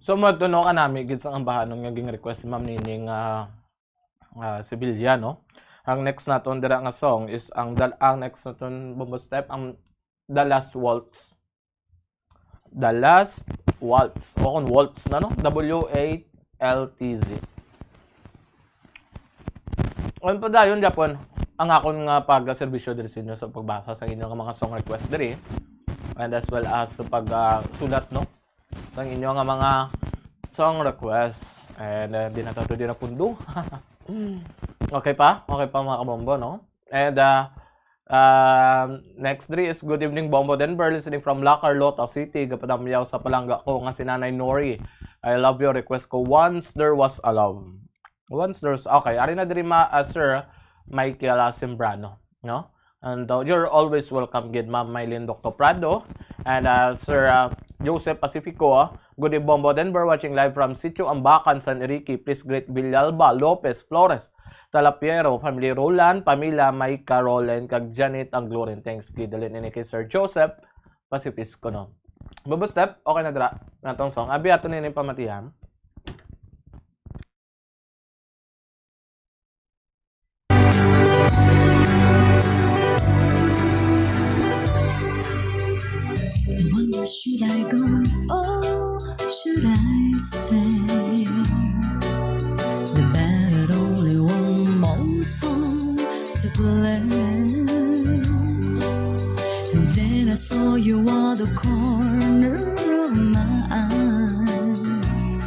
[SPEAKER 11] So matuno ka nami gid sa ambahan ng naging request si Ma'am Nining Sevilla, no? Ang next naton dira nga song is ang next naton Bumbo Step ang The Last Waltz. The Last Waltz o kon Waltz na, no? W-A-L-T-Z. On pa dayon Japon ang akon nga pag-serbisyo diri sa inyo sa pagbasa sa inyong mga song request diri and as well as sa pag-sulat, no? Ang inyo nga mga song request and di na to di na pundo. Okay pa mga kabombo, no? And next three is good evening Bombo Denver, listening from La Carlota City, gapadamyaw sa palangga ko nga si Nanay Nori. I love your request ko, Once There Was a Love. Once there's okay, ari na diri Sir Michael Sembrano, no? And you're always welcome gid Ma'am Mylene Dr. Prado and Sir Joseph Pacifico. Good evening Bombo Denver, watching live from Sitio Ambacan, San Enrique. Please greet Villalba, Lopez, Flores, Talapiero, Family Roland, Pamila, Maika, Roland, kag Janet, ang Glorin. Thanks kidalin ini kay Sir Joseph Pacifico, no? Bubble Step, okay na dra natong song. Abi ato nini pamatihan.
[SPEAKER 21] Should I go or should I stay? The band had only one more song to play, and then I saw you on the corner of my eyes,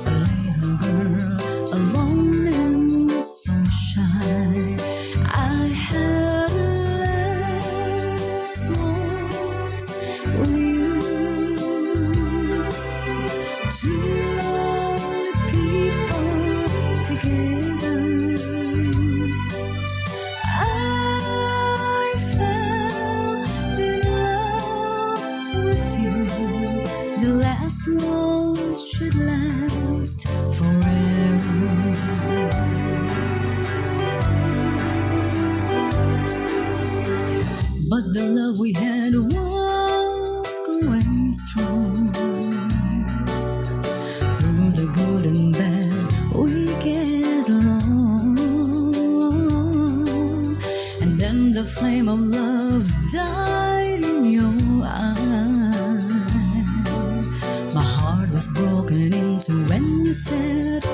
[SPEAKER 21] a little girl alone and so shy. I had last waltz with you. Two lonely people together. I fell in love with you. The last waltz should last forever. But the love we had was going strong. Through the good and bad, we get along. And then the flame of love died in your broken into when you said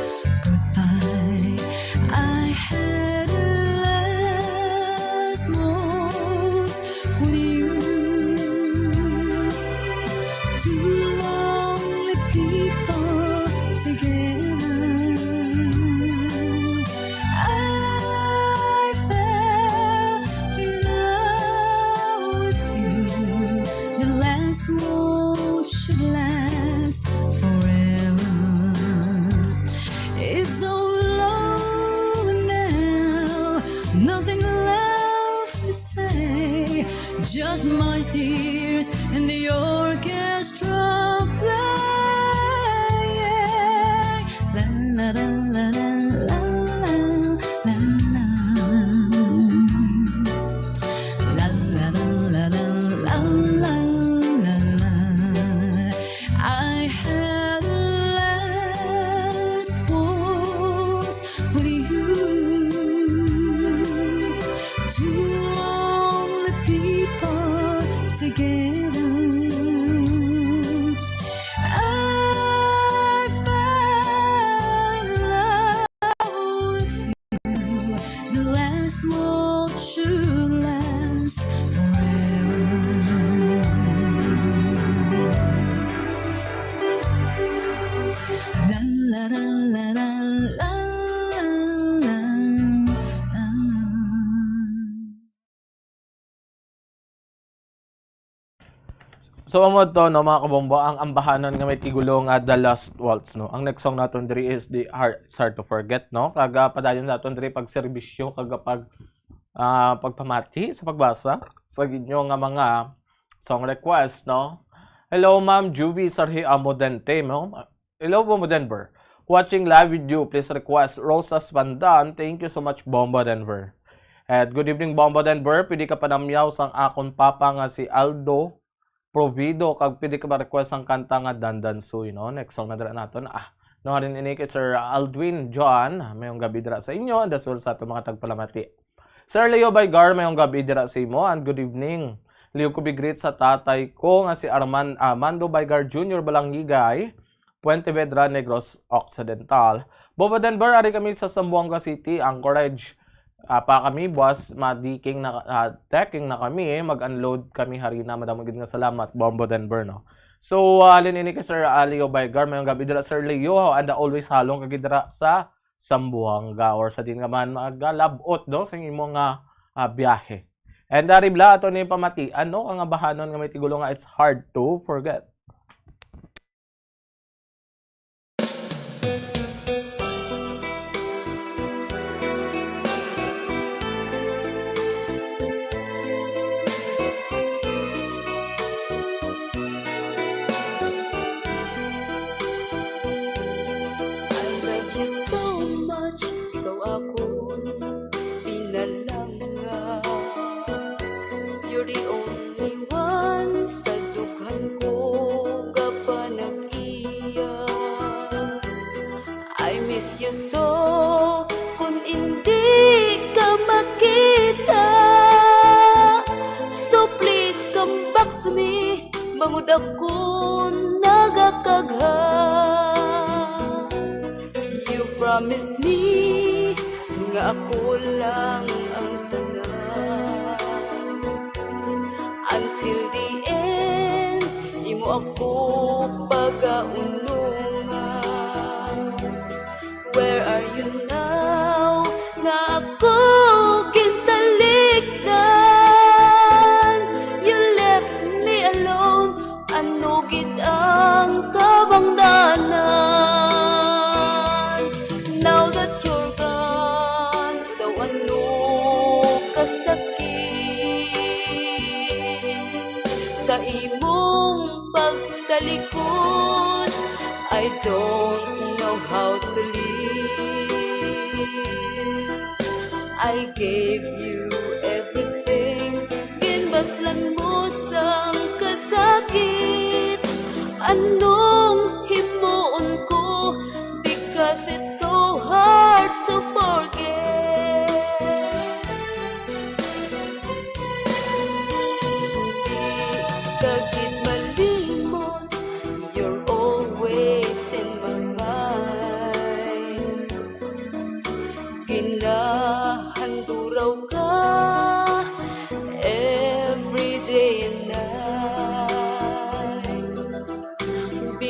[SPEAKER 21] goodbye. I had a last words with you. Two lonely people together. I fell in love with you. The last words should last forever. It's so low now, nothing left to say, just my tears and the orchestra playing. La la la la la la la la. La la la la la la la la la. I had last words with you. Two lonely people together. I fell in love with you. The last word should last forever. La la la la la la la la.
[SPEAKER 11] So amod to no mga kabombo ang ambahanon nga may tigulo nga The Last Waltz no. Ang next song naton diri is the It's Hard to Forget no. Kaga padayon naton diri pag serbisyo kaga pagpamati sa pagbasa sa ginyo nga mga song request no. Hello Ma'am Juby Sarhi Amodente no. Hello Bombo Denver. Watching live with you, please request Rosas Bandan. Thank you so much Bombo Denver. At good evening Bombo Denver. Pwede ka panamyaw sang akon papa nga si Aldo Provido kag pwede ka ba request ang kanta nga Dandan Suy no. Next song na dira naton no rin ini kay Sir Aldwin John mayong gabi dira sa inyo and as well sa ato mga tagpalamati. Sir Leo Baygar mayong gabi dira sa imo and good evening. Leo ko big greet sa tatay ko nga si Armando Baygar Jr. Balangigay, Puente Vedra, Negros Occidental. Bobo Denver ari kami sa Zamboanga City, Anchorage. Pa kami boss, madiking na decking na kami mag-unload kami harina madamo gid nga salamat Bombo Denver no. So linini kay Sir Leo Baygar mayong gabi dira Sir Leo and always halong kag dira sa Zamboanga or sa din nga man magalabot no sa imong biyahe. And daribla ato ni pamati ano ang abahanon nga may tigulo nga It's Hard to Forget.
[SPEAKER 21] So much, ikaw akong pinalanga. You're the only one sa dughan ko kapanag-iya. I miss you so, kung hindi ka makita. So please come back to me, bangod ako nagakagha. Promise me nga ako lang ang tanan. Until the end, imo ako pagaunungan. Where are you now? Nga ako kintalikdan. You left me alone. Ano gid ang kabangdanan? Sa imong pagtalikod, I don't know how to live. I gave you everything, ginbaslan mo sang kasakit. Anong himuon ko, because it's so hard to forget. Kagit malimot, you're always in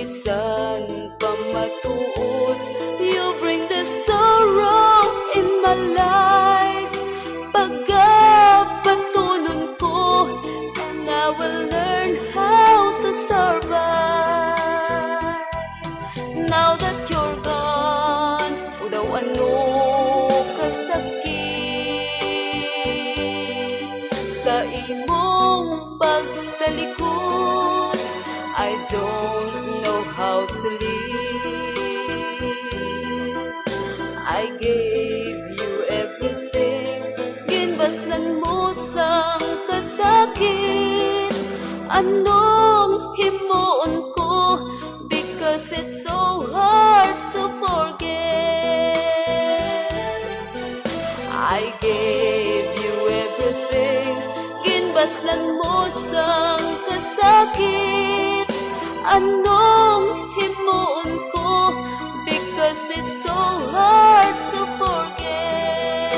[SPEAKER 21] bisan pa matuod. You bring the sorrow in my life. Pagkapatunon ko, and I will learn how to survive. Now that you're gone, o daw ano kasakit sa imong pagtalikod. I don't know how to live. I gave you everything, ginbaslan mo sang kasakit. Anong himuon ko, because it's so hard to forget. I gave you everything, ginbaslan mo sang kasakit. Anong himuon ko, because it's so hard to forget.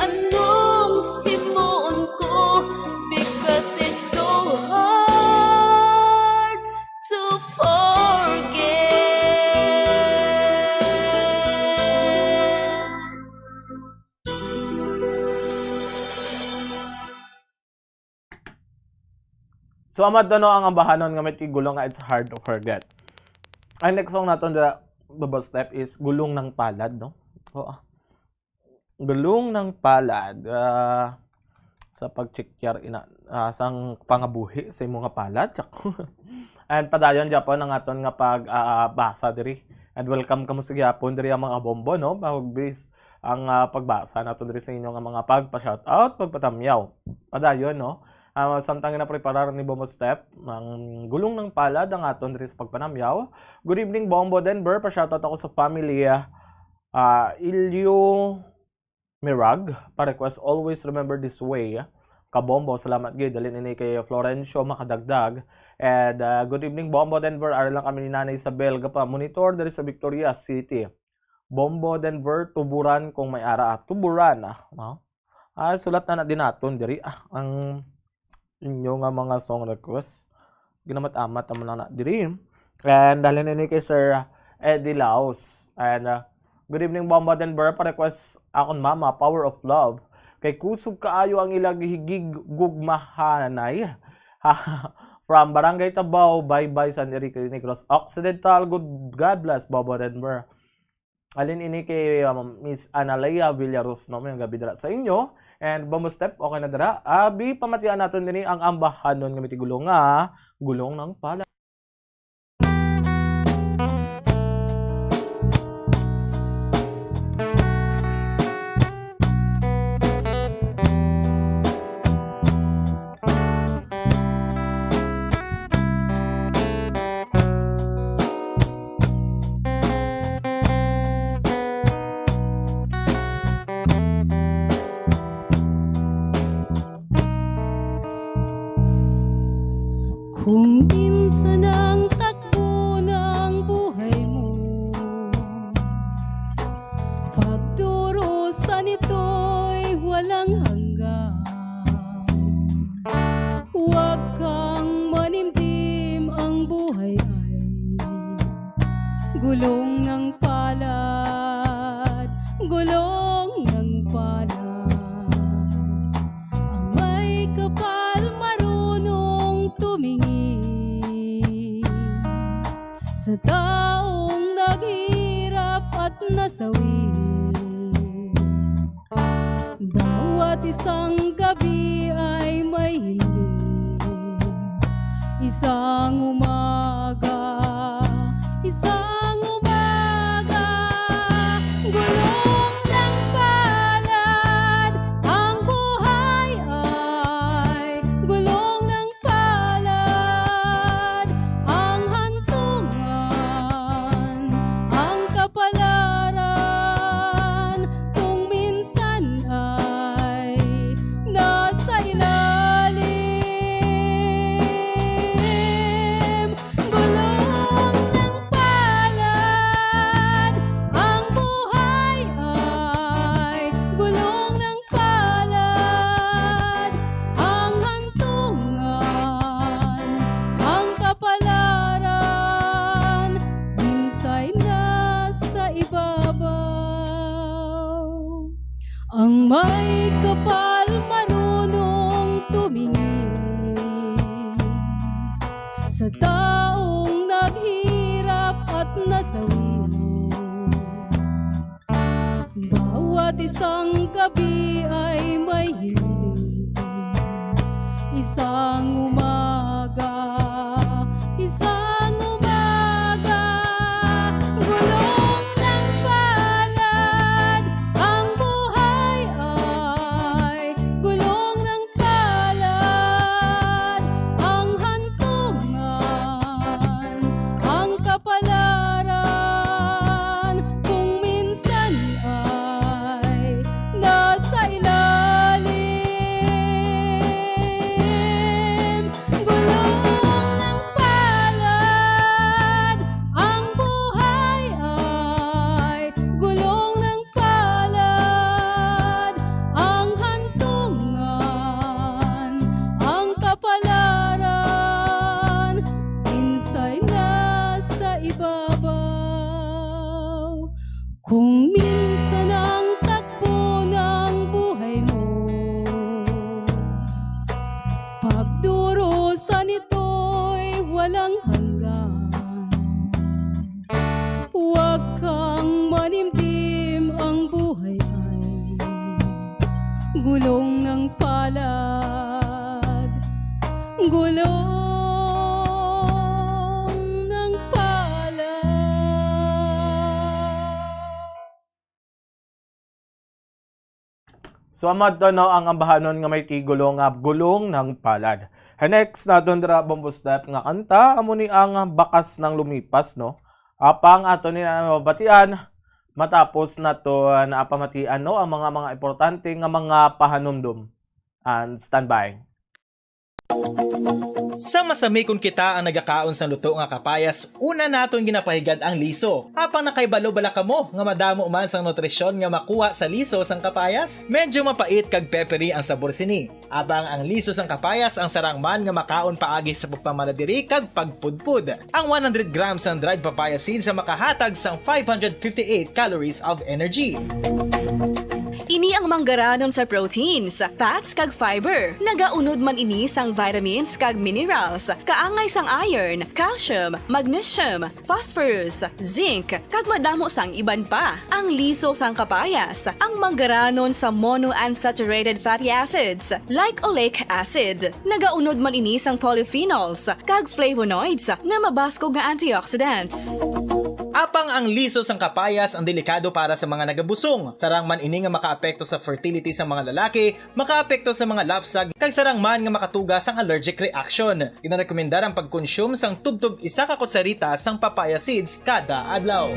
[SPEAKER 21] Anong himuon ko, because it's so hard to forget.
[SPEAKER 11] So amad no ang ambahanon nga may gulong nga it's hard to forget. Ang next song naton the double step is Gulong ng Palad, no? Oo. Gulong ng Palad sa pagchekyar ina sang pangabuhi sa imong nga palad. And padayon Japon ang aton nga pagbasa diri. And welcome kamo sa gyapon diri ang mga bombo, no? Bahog-bis ang pagbasa naton diri sa inyo nga mga pagpa-shoutout, pagpatamyaw. Padayon, no? Samtang na preparar ni Bombo Step ang Gulong ng Palad ang aton diri sa pagpanamyaw. Good evening Bombo Denver, pa-shoutout ako sa family Ilyo Mirag. Pa-request always remember this way. Kabombo, salamat gid dalin ini kay Florencio makadagdag. And good evening Bombo Denver, ara lang kami ni Nanay Isabel gapa monitor diri sa Victoria City. Bombo Denver, tuburan kung may ara. Tuburan no? Sulat na din naton diri ang inyo nga mga song request. Ginamat-amat naman na diri. And dalhin ini kay Sir Eddie Laos. And good evening Bombo Denver, pa-request akon mama Power of Love. Kay kusog kaayo ang ilang higig gugmahanay. From Barangay Tabaw, bye-bye San Enrique Negros Occidental. God bless Bombo Denver. Alin ini kay Miss Analea Villaros, no? May gabi dira sa inyo. And Bombo Step, okay na dira. Abi, pamatian natin din ang ambahanon nga may gulong nga. Gulong ng Palad.
[SPEAKER 6] Kung minsan ang takbo ng buhay mo, pagdurusan ito'y walang hanggan. Huwag kang manimdim, ang buhay ay gulong ng palad, gulong ng palad. Ang may kapal marunong tumingin sa taong naghirap at nasawi. Bawat isang gabi ay may hiling, isang umaga, isang umaga. Gulong ng palad, ang buhay ay gulong ng palad. Ang hantungan, ang kapalaran, kung minsan ay nasa ilalim. Gulong ng palad, sa taong naghirap at nasawi. Bawat isang gabi ay may hindi, isang umaga, isang umaga, gulong ng palad, ang buhay ay gulong ng palad, ang hantungan, ang kapalaran, kung minsan ay nasa ilalim. Gulong ng palad, ang buhay ay gulong ng palad, ang hantungan, ang kapalaran, minsa'y nasa ibabaw. Kung minsan ang takbo ng buhay mo, pagdurusan ito'y walang hanggan. Huwag kang manimdim, ang buhay ay gulong ng palad, gulong ng palad.
[SPEAKER 11] So amad no ang ambahanon nga may tigulong nga gulong ng palad. Next naton dira bombo step nga kanta amo ni ang bakas ng lumipas no. Apang ato ni mabatian matapos nato na apamatian no ang mga importante nga mga pahanumdum. And standby.
[SPEAKER 8] Sa masami kung kita ang nagakaon sa luto nga kapayas, una naton ginapahigad ang liso. Apang nakaibalo bala kamo nga madamo man sang nutrisyon nga makuha sa liso sang kapayas. Medyo mapait kag peppery ang sabor sini. Apang ang liso sang kapayas ang sarang man nga makaon paagi sa pagpamaladiri kag pagpudpud. Ang 100 grams ng dried papaya seeds sa makahatag sang 558 calories of energy.
[SPEAKER 9] Ini ang manggaranon sa proteins, fats kag fiber. Nagaunod man ini sang vitamins kag minerals, kaangay sang iron, calcium, magnesium, phosphorus, zinc, kag madamo sang iban pa. Ang liso sang kapayas, ang manggaranon sa monounsaturated fatty acids like oleic acid. Nagaunod man ini sang polyphenols kag flavonoids nga mabaskog nga antioxidants.
[SPEAKER 8] Apang ang liso sang kapayas ang delikado para sa mga nagabusong. Sarang man ini nga makaapekto sa fertility sa mga lalaki, makaapekto sa mga lapsag, kag sarang man nga makatuga sang allergic reaction. Ginarekomendar ang pagkonsume sang tubtub isa ka kutsarita sang papaya seeds kada adlaw.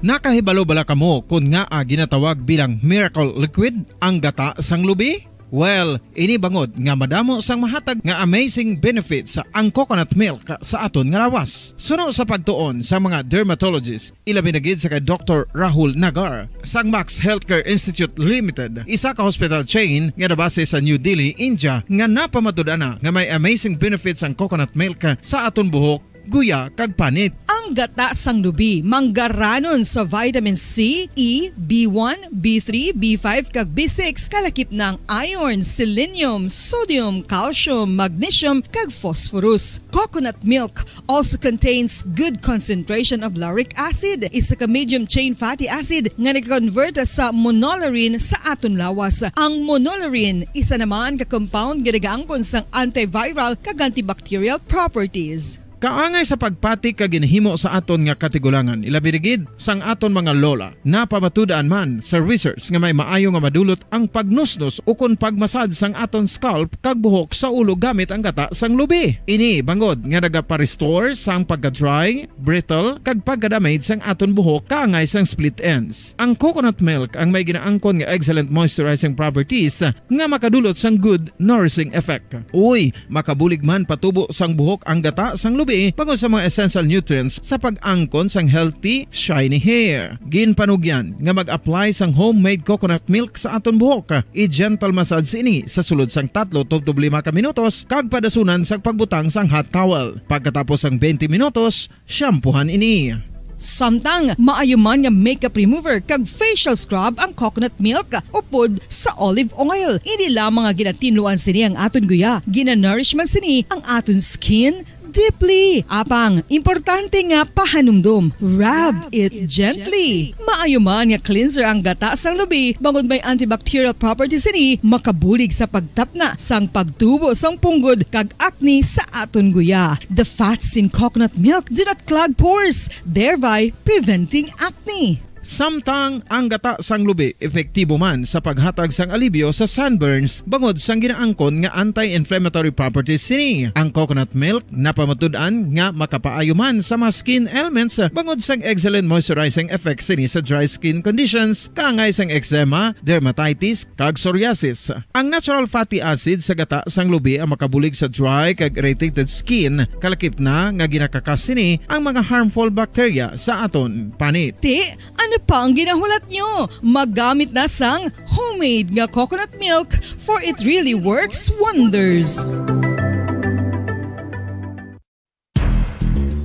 [SPEAKER 1] Nakahibalo bala kamo kung nga ginatawag bilang miracle liquid ang gata sang lubi? Well, ini bangod nga madamo sang mahatag nga amazing benefits sa ang coconut milk sa aton nga lawas. Suno sa pagtuon sa mga dermatologist, ilabi na gid sa kay Dr. Rahul Nagar sang Max Healthcare Institute Limited, isa ka hospital chain nga nabase sa New Delhi, India, nga napamatud-ana nga may amazing benefits ang coconut milk sa aton buhok, guya kag panit.
[SPEAKER 5] Ang gata sang lubi manggaranon sa vitamin C, E, B1, B3, B5 kag B6 kalakip ng iron, selenium, sodium, calcium, magnesium kag phosphorus. Coconut milk also contains good concentration of lauric acid, isa ka medium chain fatty acid nga nag-convert sa monolarin sa aton lawas. Ang monolarin isa naman ka compound nga nagaangkon sang antiviral kag antibacterial properties.
[SPEAKER 1] Kaangay sa pagpati ka ginhimo sa aton nga katigulangan, ilabirigid sang aton mga lola, napamatudan man sa research nga may maayo nga madulot ang pagnusnos o kon pagmasad sang aton scalp kag buhok sa ulo gamit ang gata sang lubi. Ini bangod nga nagapa-restore sang pagka-dry, brittle kag pagka-damage sang aton buhok kaangay sang split ends. Ang coconut milk ang may ginaangkon nga excellent moisturizing properties nga makadulot sang good nourishing effect. Uy, makabulig man patubo sang buhok ang gata sang lubi pangod sa mga essential nutrients sa pag-angkon sang healthy, shiny hair. Ginpanugyan nga mag-apply sang homemade coconut milk sa aton buhok. I-gentle massage ini sa sulod sang 3 to 5 ka minutos kag padasunan sa pagbutang sang hot towel. Pagkatapos sang 20 minutos, shampoohan ini.
[SPEAKER 5] Samtang maayo man nga makeup remover kag facial scrub ang coconut milk upod sa olive oil. Hindi lamang nga ginatinluan sini ang aton guya, ginanourishman sini ang aton skin deeply. Apang, importante nga pahanumdum. Rub it gently. Maayo man nga cleanser ang gata sang lubi, bangod may antibacterial properties ini, makabulig sa pagtapna sang pagtubo sang punggod kag acne sa aton guya. The fats in coconut milk do not clog pores, thereby preventing acne.
[SPEAKER 1] Samtang ang gata sang lubi epektibo man sa paghatag sang alibyo sa sunburns bangod sang ginaangkon nga anti-inflammatory properties sini. Ang coconut milk napamatud-an nga makapaayo man sa mga skin ailments bangod sang excellent moisturizing effect sini sa dry skin conditions kaangay sang eczema, dermatitis kag psoriasis. Ang natural fatty acid sa gata sang lubi ang makabulig sa dry kag irritated skin, kalakip na nga ginakakas sini ang mga harmful bacteria sa aton panit.
[SPEAKER 5] Ano pa ang ginahulat nyo? Maggamit na sang homemade nga coconut milk for it really works wonders.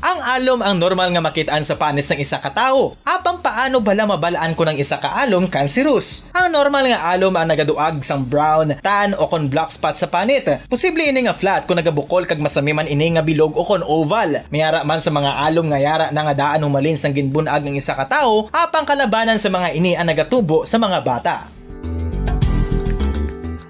[SPEAKER 8] Ang alom ang normal nga makitaan sa panit sang isa ka tawo. Apang paano bala mabalaan ko ng isa ka alom cancerous? Ang normal nga alom ang nagaduag sang brown, tan o kon black spot sa panit. Posible ini nga flat kung nagabukol kag masami man ini nga bilog o kon oval. Mayara man sa mga alom nga yara na nga daan humalin sang ginbunag ng isa ka tawo, apang kalabanan sa mga ini ang nagatubo sa mga bata.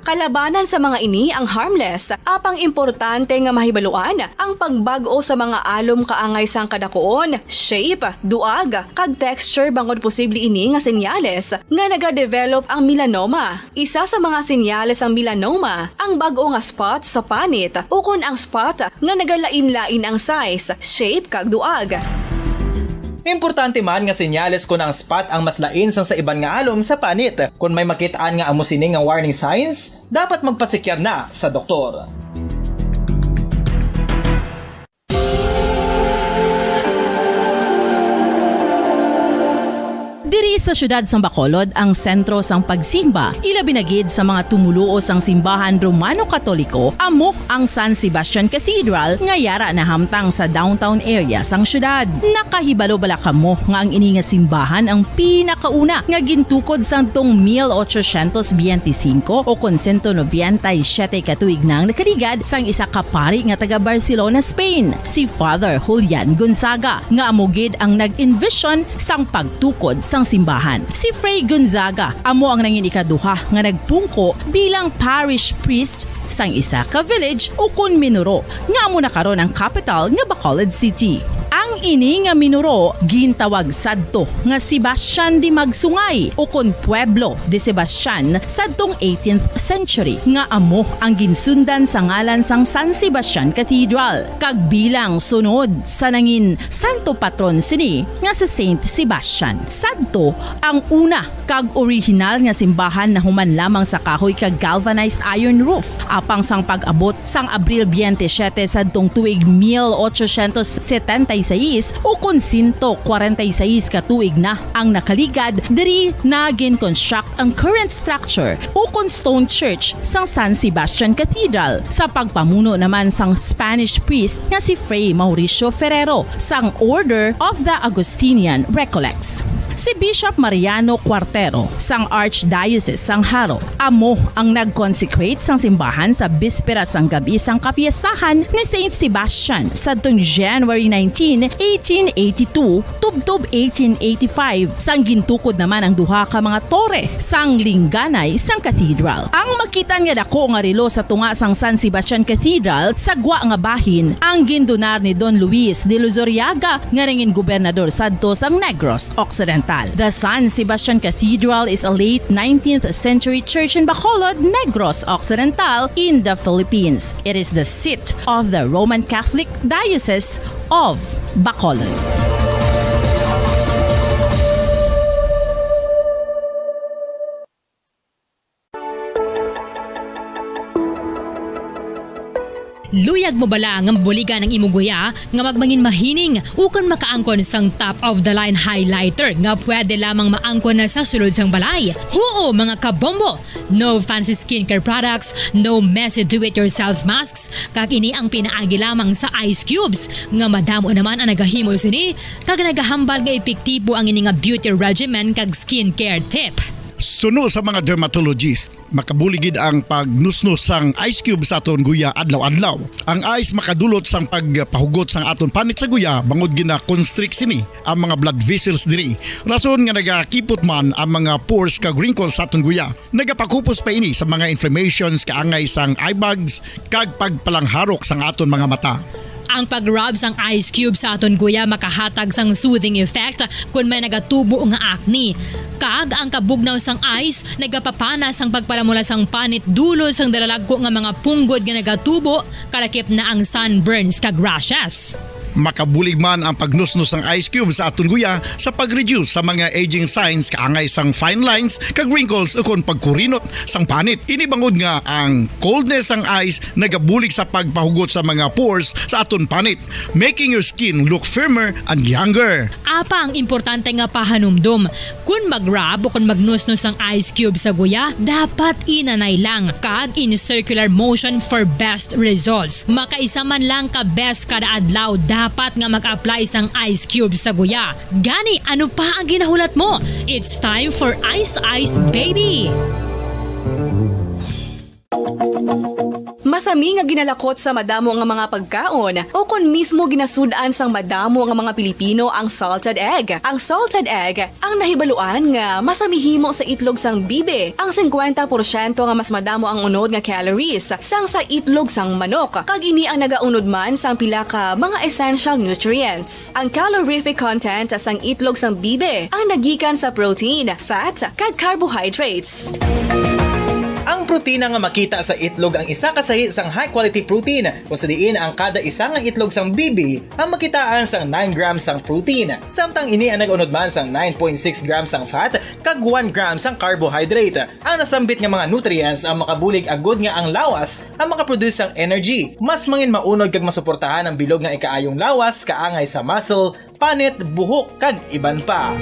[SPEAKER 9] Kalabanan sa mga ini ang harmless, apang importante nga mahibaluan ang pagbago sa mga alom kaangay sang kadakuon, shape, duag, kag texture bangod posible ini nga senyales nga nagadevelop ang melanoma. Isa sa mga senyales ang melanoma, ang bag-o nga spot sa panit o kun ang spot nga nagalain-lain ang size, shape, kag duag.
[SPEAKER 8] Importante man nga senyales kung ang spot ang mas lain sang sa iban nga alom sa panit. Kung may makitaan nga amo sini nga warning signs, dapat magpasikyar na sa doktor.
[SPEAKER 20] Diri sa syudad sang Bacolod ang sentro sang pagsimba, ilabi na gid sa mga tumuluo sang simbahan Romano-Katoliko, amok ang San Sebastian Cathedral nga yara na hamtang sa downtown area sang syudad. Nakahibalo bala kamo nga ang ini nga simbahan ang pinakauna nga gintukod sang tong 1825 o kon 197 katuig nang nakaligad sang isa ka pari nga taga Barcelona, Spain, si Father Julian Gonzaga, nga amo gid ang nag-envision sang pagtukod sang simbahan. Si Fray Gonzaga amo ang nangin ikaduha nga nagpungko bilang parish priest sang isa ka village o kun minuro nga amo na karon ang capital nga Bacolod City. Ang ini nga minuro gintawag sadto nga Sebastian de Magsungay o kon Pueblo de Sebastian sadtong 18th century nga amo ang ginsundan sa ngalan sang San Sebastian Cathedral kag bilang sunod sa nangin santo patron sini nga si Saint Sebastian. Sadto ang una kag original nga simbahan na human lamang sa kahoy kag galvanized iron roof apang sang pag-abot sang Abril 27 sadtong tuig 1876 o kun 146 katuig na ang nakaligad diri na gin-construct ang current structure o kun stone church sang San Sebastian Cathedral sa pagpamuno naman sang Spanish priest nga si Fray Mauricio Ferrero sang Order of the Augustinian Recollects. Si Bishop Mariano Cuartero sang Archdiocese sang Haro amo ang nag-consecrate sang simbahan sa bispera sang gabi sang kapiestahan ni Saint Sebastian sadtong January 19, 1882 tubtob 1885 sang gintukod naman ang duha ka mga tore sang lingganay sang cathedral. Ang makitan nga dako nga relo sa tunga sang San Sebastian Cathedral sa gwa nga bahin ang gindonar ni Don Luis de Luzuriaga nga ringin gobernador sadto sang Negros Occidental. The San Sebastian Cathedral is a late 19th century church in Bacolod, Negros Occidental in the Philippines. It is the seat of the Roman Catholic Diocese of Bacolod.
[SPEAKER 14] Luyag mo bala nga mabuligan ang imong guya nga magmangin mahining ukon makaangkon sang top of the line highlighter nga pwede lamang maangkon na sa sulod sang balay. Huo mga kabombo, no fancy skincare products, no messy do-it-yourself masks, kag ini ang pinaagi lamang sa ice cubes nga madamo naman ang nagahimo sini kag nagahambal nga epektibo ang ini nga beauty regimen kag skincare tip.
[SPEAKER 13] Suno sa mga dermatologist, makabuligid ang pagnusnos sang ice cube sa aton guya adlaw-adlaw. Ang ice makadulot sang pagpahugot sang aton panit sa guya bangod gina-constrict sini ang mga blood vessels diri. Rason nga nagakipot man ang mga pores kag wrinkles sa aton guya. Nagapakupos pa ini sa mga inflammations kaangay sang eye bags kag pagpalangharok sang aton mga mata.
[SPEAKER 14] Ang pag-rub sang ice cube sa aton guya makahatag sang soothing effect kung may nagatubo nga acne. Kag ang kabugnaw sang ice nagapapana sang pagpalamula sang panit dulo sang dalalagko nga mga punggod nga nagatubo kalakip na ang sunburns kag rashes.
[SPEAKER 13] Makabulig man ang pagnusnos ng ice cube sa aton guya sa pag-reduce sa mga aging signs kaangay sang fine lines kag wrinkles ukon pagkurinot sang panit. Ini bangod nga ang coldness sang ice nagabulig sa pagpahugot sa mga pores sa aton panit, making your skin look firmer and younger.
[SPEAKER 14] Apa ang importante nga pahanumdum, kung mag-rub o kung magnusnos ang ice cube sa guya, dapat inanay lang kag in circular motion for best results. Makaisa man lang ka best kada adlaw dapat nga mag-apply sang ice cube sa guya. Gani, ano pa ang ginahulat mo? It's time for Ice Ice Baby!
[SPEAKER 9] Masami nga ginalakot sa madamo nga mga pagkaon o kon mismo ginasudaan sang madamo nga mga Pilipino ang salted egg. Ang salted egg ang nahibaluan nga masamihimo sa itlog sang bibe. Ang 50% nga mas madamo ang unod nga calories sang sa itlog sang manok. Kag ini ang nagaunod man sang pila ka mga essential nutrients. Ang calorific content sang itlog sang bibe ang nagikan sa protein, fat, kag carbohydrates.
[SPEAKER 8] Ang protina nga makita sa itlog ang isa kasahi sang high quality protein kung sa diin ang kada isa nga itlog sang bibi ang makitaan sang 9 grams sang protein. Samtang ini ang nag-unod man sang 9.6 grams sang fat kag 1 gram sang carbohydrate. Ang nasambit nga mga nutrients ang makabulig agud nga ang lawas ang makaproduce sang energy. Mas mangin maunod kag masuportahan ang bilog nga ikaayong lawas kaangay sa muscle, panit, buhok kag iban pa.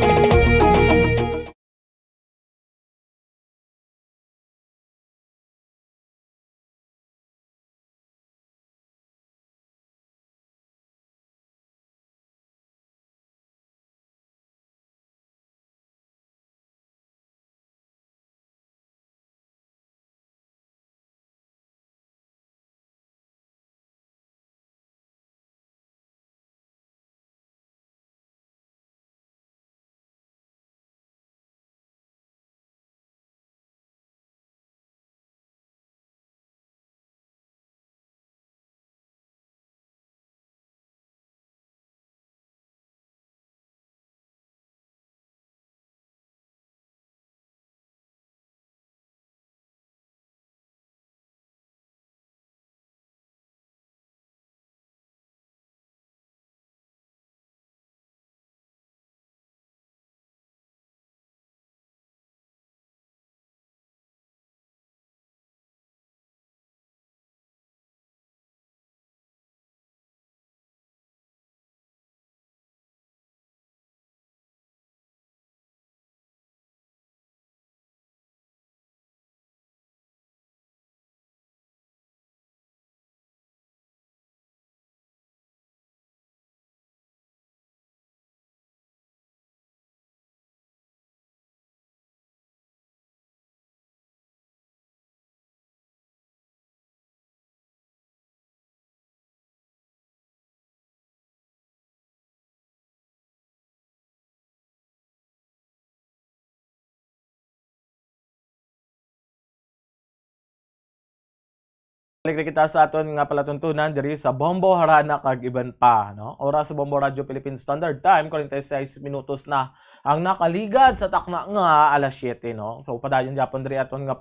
[SPEAKER 11] Balik kita sa aton nga palatuntunan diri sa Bombo Harana kag iban pa, no? Oras sa Bombo Radio Philippine Standard Time 46 minutos na ang nakaligad sa takna nga alas 7, no? So padayon gyapon diri aton nga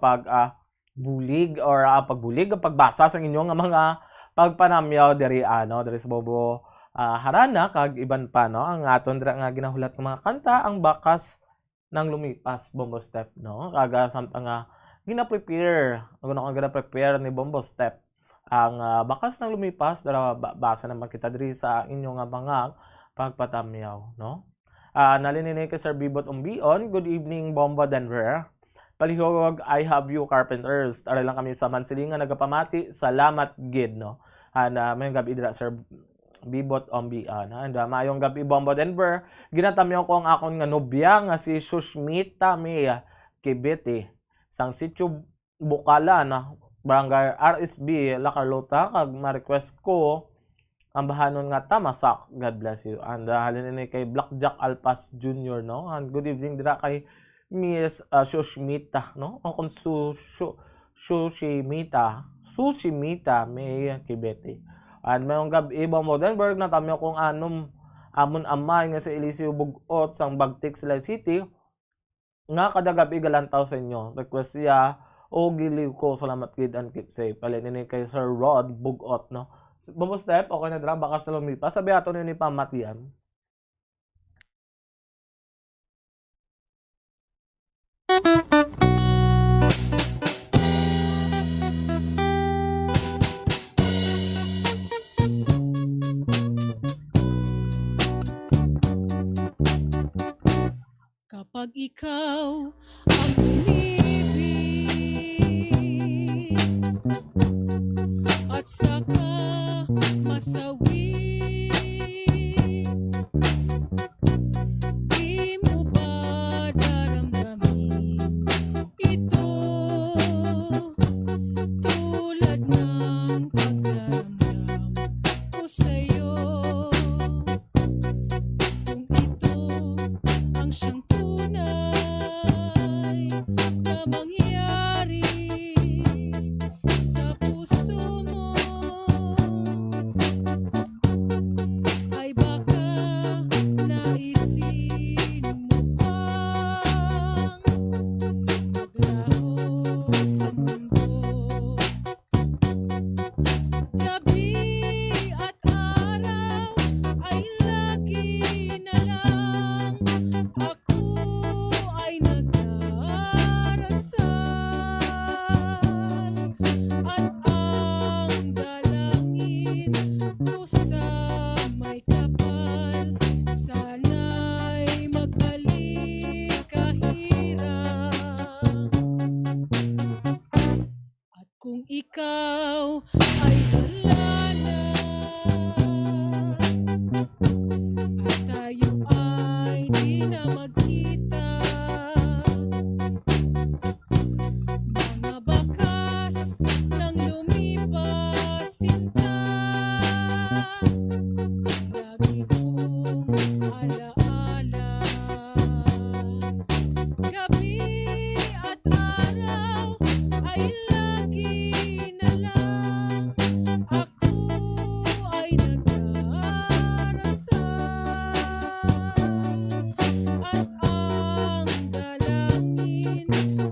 [SPEAKER 11] bulig or pagbulig ang pagbasa sa inyo nga mga pagpanamyaw diri diri sa Bombo Harana kag iban pa, no? Ang aton diri nga ginahulat nga mga kanta ang bakas ng lumipas Bombo Step, no? Kaga samtang nga gina-prepare ni Bombo Step ang bakas ng lumipas dara basa naman kita diri sa inyo nga mga pagpatamyaw, no? Nalininay kay Sir Bibot Umbion. Good evening, Bomba Denver. Palihog, I have you carpenters. Tara lang kami sa Mansilingan nagapamati. Salamat gid, no? Mayong gabi dira Sir Bibot Umbion. Mayong gabi Bomba Denver. Ginatamyaw ko ang akon nga nobya nga si Shushmita Mia Kibete sang sitio Bukala na Barangay RSB La Carlota kag ma-request ko ang bahanon nga tamasak. God bless you. And halin ini kay Blackjack Alpas Jr. no. And good evening dira kay Miss Shushmita no. Ang Sushimita may Kibete. And mayong gabi ibang Modenberg na tamyo kong amon amay nga sa Eliseo Bugot sang Bagtik Sila City nga kada gabi galantaw sa inyo. Request siya o giliw ko salamat gid and keep safe. Palin ini kay Sir Rod Bugot no. Bombo Step, okay na dra, baka sa lumipas. Sabi ato ni pamatian.
[SPEAKER 6] Kapag ikaw ang umibig at saka masawi, di mo ba daramdamin ito tulad ng pagdaramdam ko sa'yo? Kung ito ang siyang tunay na mangyari sa puso mo, ay baka naisin mo pang maglaho sa mundo. Gabi at araw ay lagi na lang ako ay nagdarasal at ang dalangin ko sa may kapal sana'y magbalik kahirap. At kung ikaw ay wala na at tayo ay di na magkita, mga bakas ng lumipas sinta, lagi kong alaala. Gabi at araw ay lagi na lang ako ay nagdarasal at ang dalangin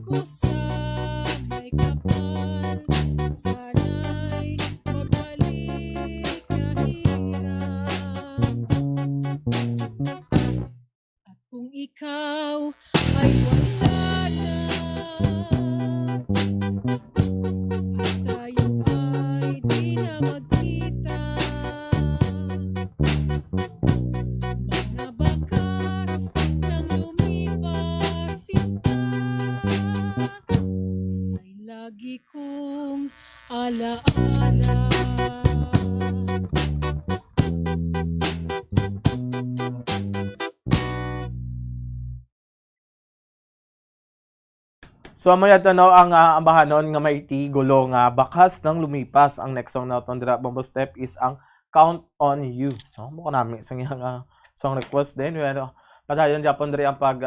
[SPEAKER 6] ko sa may kapal sana'y magbalik kahirap. At kung ikaw ay wala na at tayo ay di na magkita, mga bakas ng lumipas sinta ay lagi kong alaala.
[SPEAKER 11] So amaya tanaw ang ambahanon nga may tigulo nga bakas ng lumipas. Ang next song na dira Bombo Step is ang Count on You. No, mo nami sa nga song request din. Pero padayon Japon diri ang pag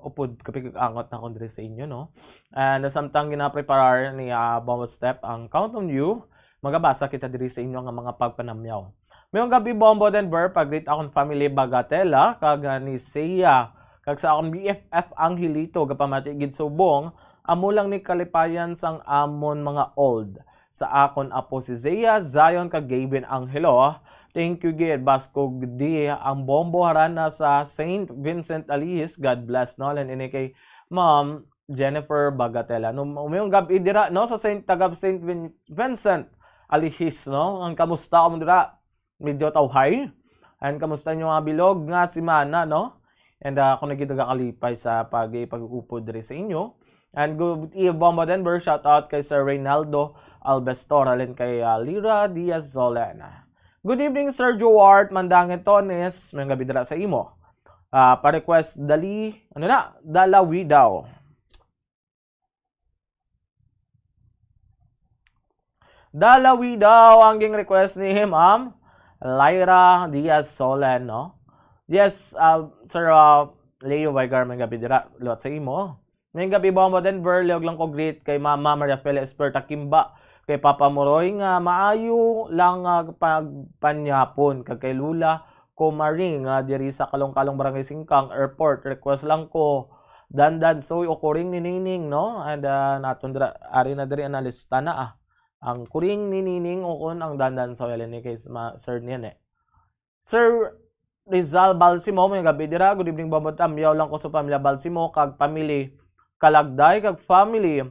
[SPEAKER 11] upod kapag angot na kon diri sa inyo, no. And samtang gina-prepare ni Bombo Step ang Count on You, magabasa kita diri sa inyo nga mga pagpanamyaw. Mayong gabi Bombo Denver, pag-greet akong family Bagatela kag ni Seiya kag sa akong BFF Angelito gapamati gid subong. Amo lang ni kalipayan sang amon mga old. Sa akon apo si Zea, Zion kag Gavin Angelo. Thank you gid Basko di ang bombo harana sa St. Vincent Alice. God bless no. Lan ini kay Ma'am Jennifer Bagatela. No umiyong gabi dira no sa St. Vincent alihis, no? Ang kamusta mo dira? Medyo tawhay. And kamusta nyo nga bilog nga si Mana, no? And ako nagkitagalipay sa pag-upod diri sa inyo. And good evening, Denver. Shout out kay Sir Reynaldo Albestor, alin kay Lira Diaz Zolena. Good evening, Sir Joart Mandangin Tones. May gabi dira sa imo. Pa-request Dalawi daw. Dalawi daw ang ging request ni Ma'am Lyra Diaz Solen, no? Yes, Sir Leo Vigar, may gabi dira. Luwat sa imo. May gabi Bombo Denver, liog lang ko greet kay Mama Maria Pele Esperta Kimba, kay Papa Moroy nga maayo lang pagpanyapon, kag kay Lula Kumaring diri sa Kalong-Kalong Barangay Singkang Airport. Request lang ko dandan soy o kuring ni Nining, no? And naton dira ari na diri analista na ang kuring ni Nining o kun ang dandan soy alin ni kay Sir Nene. Sir Rizal Balsimo, may gabi dira. Good evening, Bobo Tamyaw lang ko sa pamilya Balsimo kag family Kalagday kag family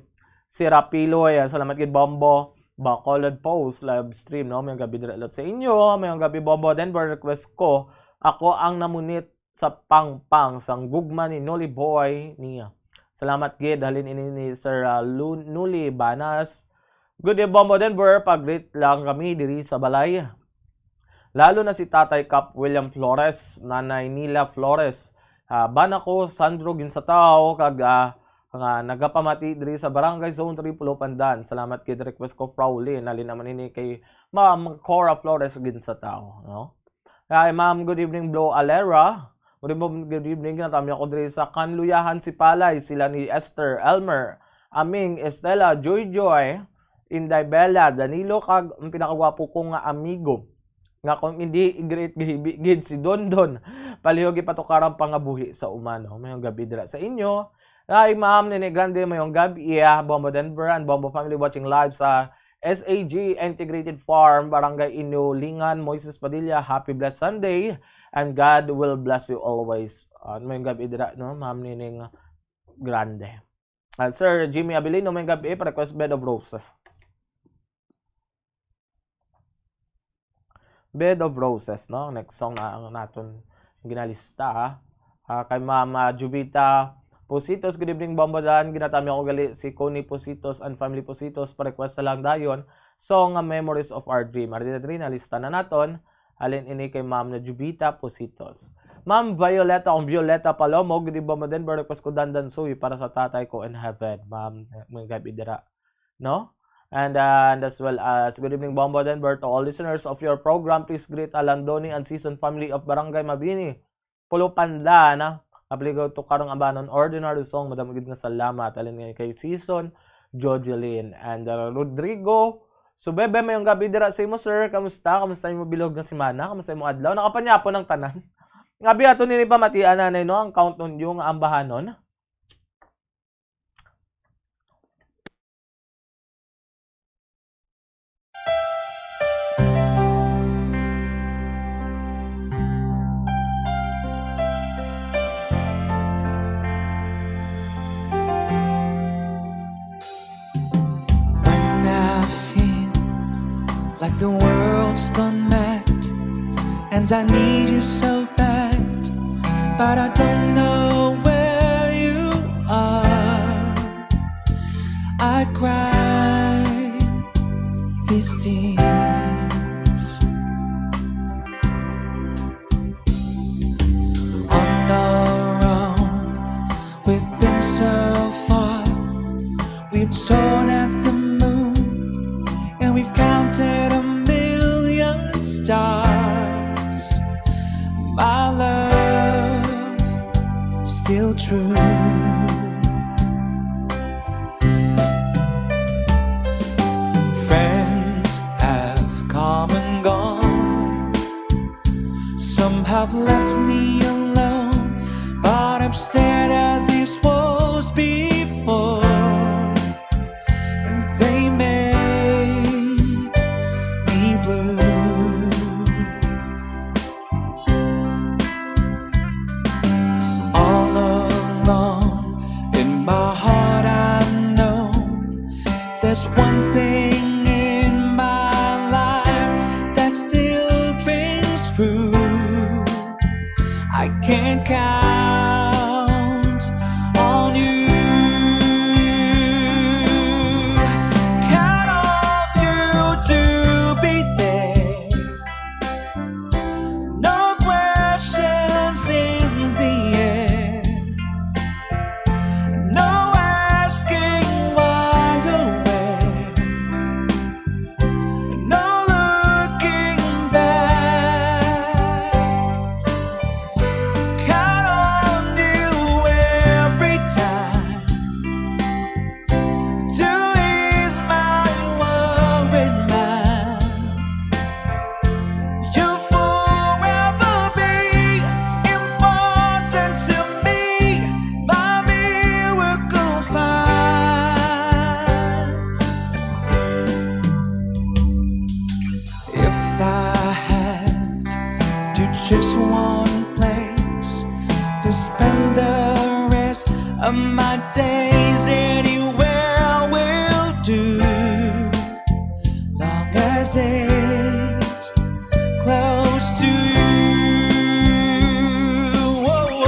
[SPEAKER 11] Sirapiloy. Salamat gid Bombo. Bacolod Post live stream, no? May gabi dira lot sa inyo. May gabi Bobo Denver, request ko ako ang namunit sa pangpang sang gugma ni Noli Boy niya. Salamat gid halin ini ni Sir Nuli Banas. Good day Bombo Denver, pag-greet lang kami diri sa balay. Lalo na si Tatay Cap William Flores, Nanay Nila Flores. Banako Sandro Ginsatao kag nga nagapamati diri sa Barangay Zone 3 Pulo Pandan. Salamat kay request ko Prowley nalin naman ini kay Ma'am Cora Flores Ginsatao, no? Ay Ma'am, good evening Blo Alera. Good evening natami ako diri sa Kanluyahan si Palay, sila ni Esther Elmer, Aming Estela, Joy, Inday Bella, Danilo kag ang pinakagwapo ko nga amigo. Nga kung hindi great gid si Dondon. Palihog ipatukarang pangabuhi sa umano. Mayong gabi dira sa inyo. Ay Ma'am Nene Grande, mayong gabi Bombo Denver and Bombo family watching live sa SAG Integrated Farm, Barangay Inulingan, Moises Padilla. Happy blessed Sunday and God will bless you always. Mayong gabi dira, no? Ma'am Nene Grande. Sir Jimmy Abilino, mayong gabi pa-request Bed of Roses. Bed of Roses, no? Next song na naton ginalista. Kay Mama Jubita Positos, good evening Bombodan. Ginatami ako gali si Connie Positos and Family Positos. Pa-request na lang dayon. Song Memories of Our Dream. Rin nalista na naton. Alin ini kay Ma'am na Jubita Positos. Ma'am Violeta, ang Violeta Palomo. Good evening Bombodan. Pa-request ko Dandan Suy para sa tatay ko in heaven. Ma'am, may gabi dira. No? And as well as good evening Bombo Denver to all listeners of your program. Please greet Alandoni and Season family of Barangay Mabini. Pulo Panda na. Apligo to karong abanon ordinary song. Madam gid nga salamat. Alin nga kay Season, Jojeline and Rodrigo. So bebe mayong gabi dira sa imo sir. Kamusta? Kamusta imo bilog nga semana? Kamusta imo adlaw? Nakapanyapon ng tanan. Ngabi ato nini pamatian nanay no ang count nun yung ambahanon.
[SPEAKER 15] Like the world's gone mad, and I need you so bad, but I don't know where you are. I cry these tears on our own. We've been so far, we've torn at the moon, and we've counted stars. My love still true. Friends have come and gone. Some have left me alone, but I've stared at these walls before, and they made me blue. Long just one place to spend the rest of my days. Anywhere will do, long as it's close to you. Whoa,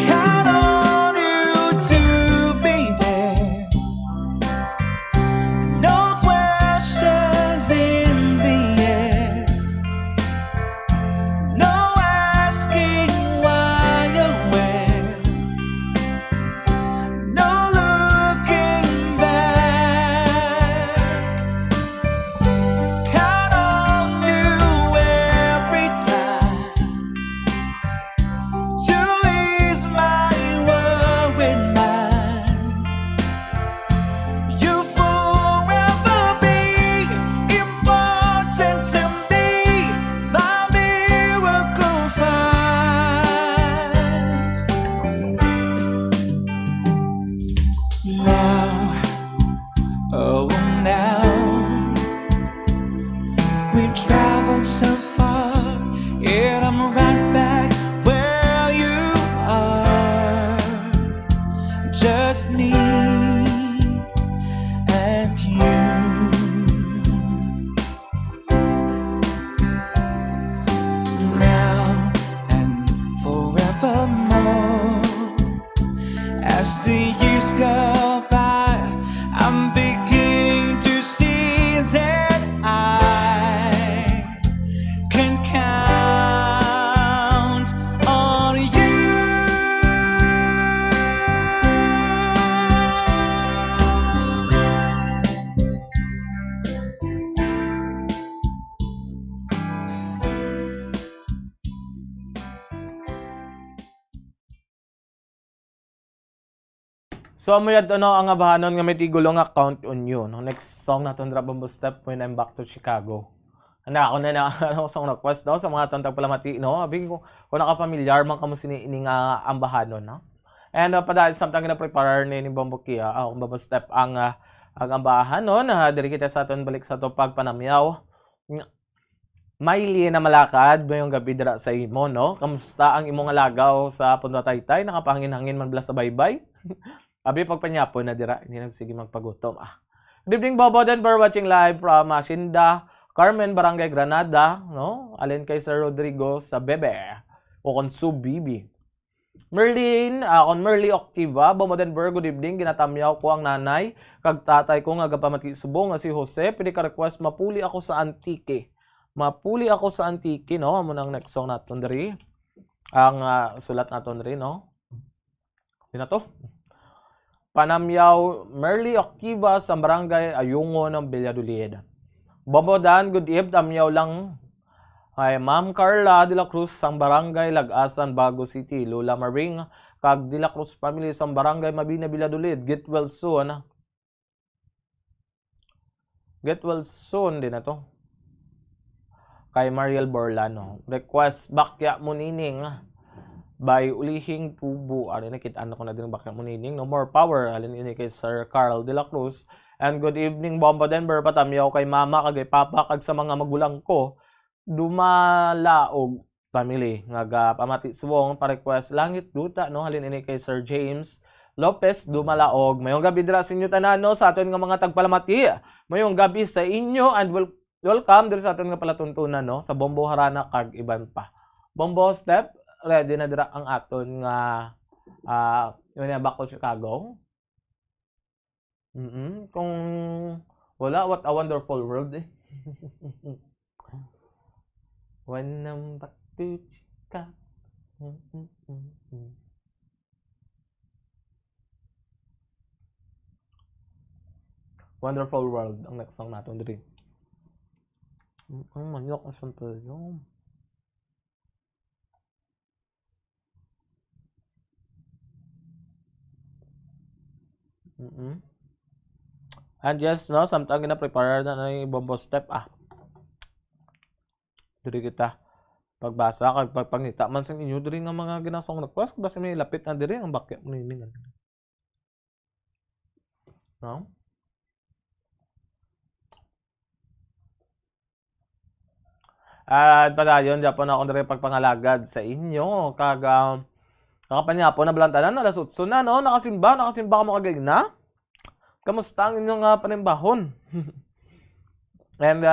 [SPEAKER 15] count on you to be there. No questions in the air. No asking why you're where. No looking back. Count on you every time to ease my worried mind. You'll forever be important to me, my miracle find. Now, oh now, we've traveled so far, yet I'm right back where you are. Just me and you. Now and forevermore. As the years go by, I'm beginning to see that I can count on you.
[SPEAKER 11] So amayad ang abahanon nga may tigulo nga count on you. No? Next song naton dra Bamboo Step when I'm back to Chicago. Ako na song request no sa mga tantang palamati no. Abi ko kung nakapamilyar man kamo sini ini nga ambahanon no. And padahil samtang na prepare ni Bamboo Kia kung Bamboo Step ang ambahanon diri kita sa aton balik sa to pagpanamyaw. Maili na malakad ngayong gabi dira sa imo no. Kamusta ang imong alagaw sa Punta Taytay? Nakapangin-hangin man bala sa baybay? Abi pagpanyapon na dira, hindi nagsige magpagutom. Good evening, Bobo Denver, watching live from Hacienda, Carmen, Barangay Granada, no? Alin kay Sir Rodrigo sa Bebe, o kon Subibi. Merlin, on Merly Octiva, Bobo Denver, good evening, ginatamyaw ko ang nanay, kag tatay ko nga gapamati subong nga si Jose, pwede ka request, mapuli ako sa Antique. Mapuli ako sa Antique, no? Amo nang next song naton diri. Ang sulat naton diri, no? Di na to. Panamyaw Merly Octiva sa Barangay Ayungo ng Valladolid. Bobodan, good eve, tamyaw lang kay Ma'am Carla de la Cruz sa Barangay Lagasan, Bago City. Lola Maring, kag de la Cruz family sa Barangay Mabini, Valladolid. Get well soon. Get well soon din na to. Kay Mariel Borlano. Request, bakya mo nining by Ulihing Tubo. Alin nakita ko na din bakit mo nining. No more power. Alin ini kay Sir Carl de la Cruz. And good evening, Bomba Denver. Patamyaw kay mama, kagay papa, kag sa mga magulang ko. Dumalaog family. Nga pamati suwong pa-request langit duta. No? Halin ini kay Sir James Lopez Dumalaog. Mayong gabi dira sa inyo tanan no? Sa aton nga mga tagpalamati. Mayong gabi sa inyo and welcome dira sa aton nga palatuntunan no? Sa Bombo Harana kag iban pa. Bombo Step, ready na dira ang aton nga yun na Back to Chicago. Kung wala, what a wonderful world eh. When I'm back to Chicago. Wonderful world ang next song natin diri. Ang manok ang sample yun. And yes, no, samtang gina-prepare na yung bombo step, diri kita pagbasa kag pagpangita man sang inyo diri nga mga ginasong nagpas basta may lapit na diri ang bakya mo niningan. No? At padayon, Japon ako na rin pagpangalagad sa inyo. Kakapanya po na balantanan, alas 8 na, no? Nakasimba ka mo kagay na? Kamusta ang inyong panimbahon? And,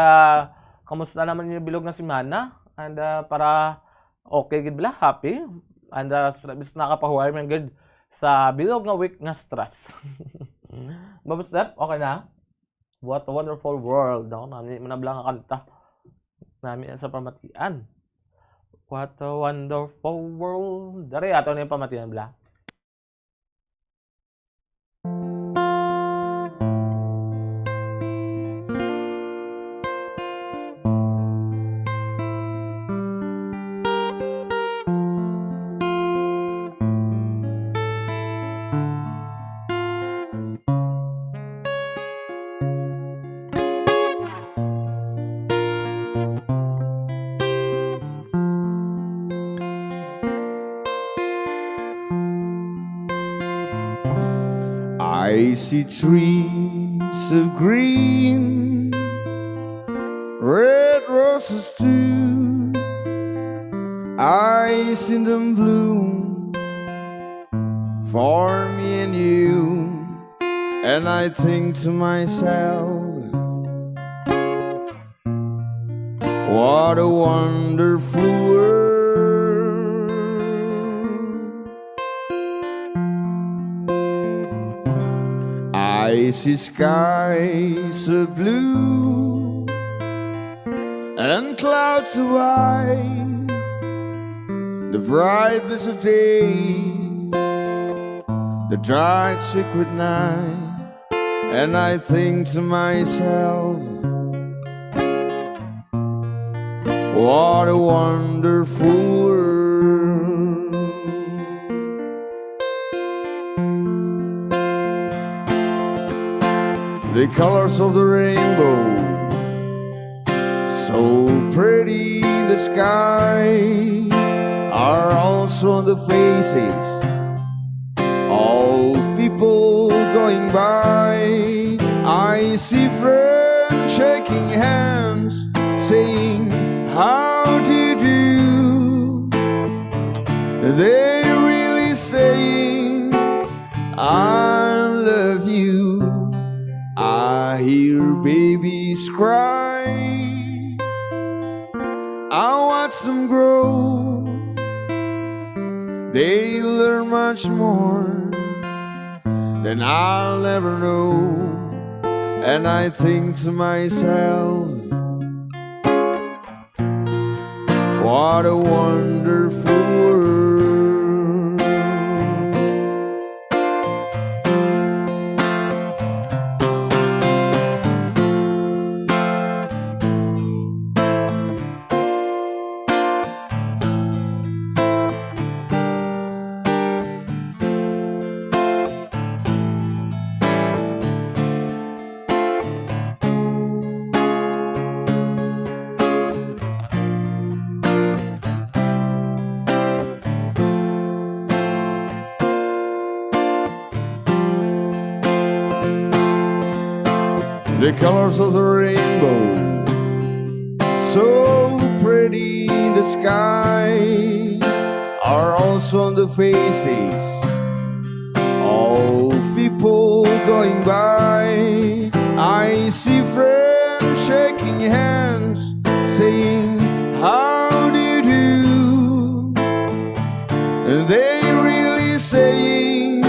[SPEAKER 11] kamusta naman yung bilog na simana? And, para okay, gid bala, happy? And, bis nakapahuway man gid sa bilog nga week nga stress. Babustep, okay na? What a wonderful world, no? Nami manablang nga kanta. Namin sa pamatian. What a wonderful world. Dari ato na yung pamatian bla.
[SPEAKER 16] I see trees of green, red roses too. I see them bloom for me and you. And I think to myself, what a wonderful world. I see skies of blue and clouds of white, the bright blessed day, the dark secret night. And I think to myself, what a wonderful world. The colors of the rainbow, so pretty in the sky, are also on the faces of people going by. I see friends shaking hands, saying, how do you do? They're really saying, I love you. I hear babies cry, I watch them grow. They learn much more than I'll ever know. And I think to myself, what a wonderful world. The colors of the rainbow, so pretty in the sky, are also on the faces of people going by. I see friends shaking hands, saying, how do you do? And they really saying,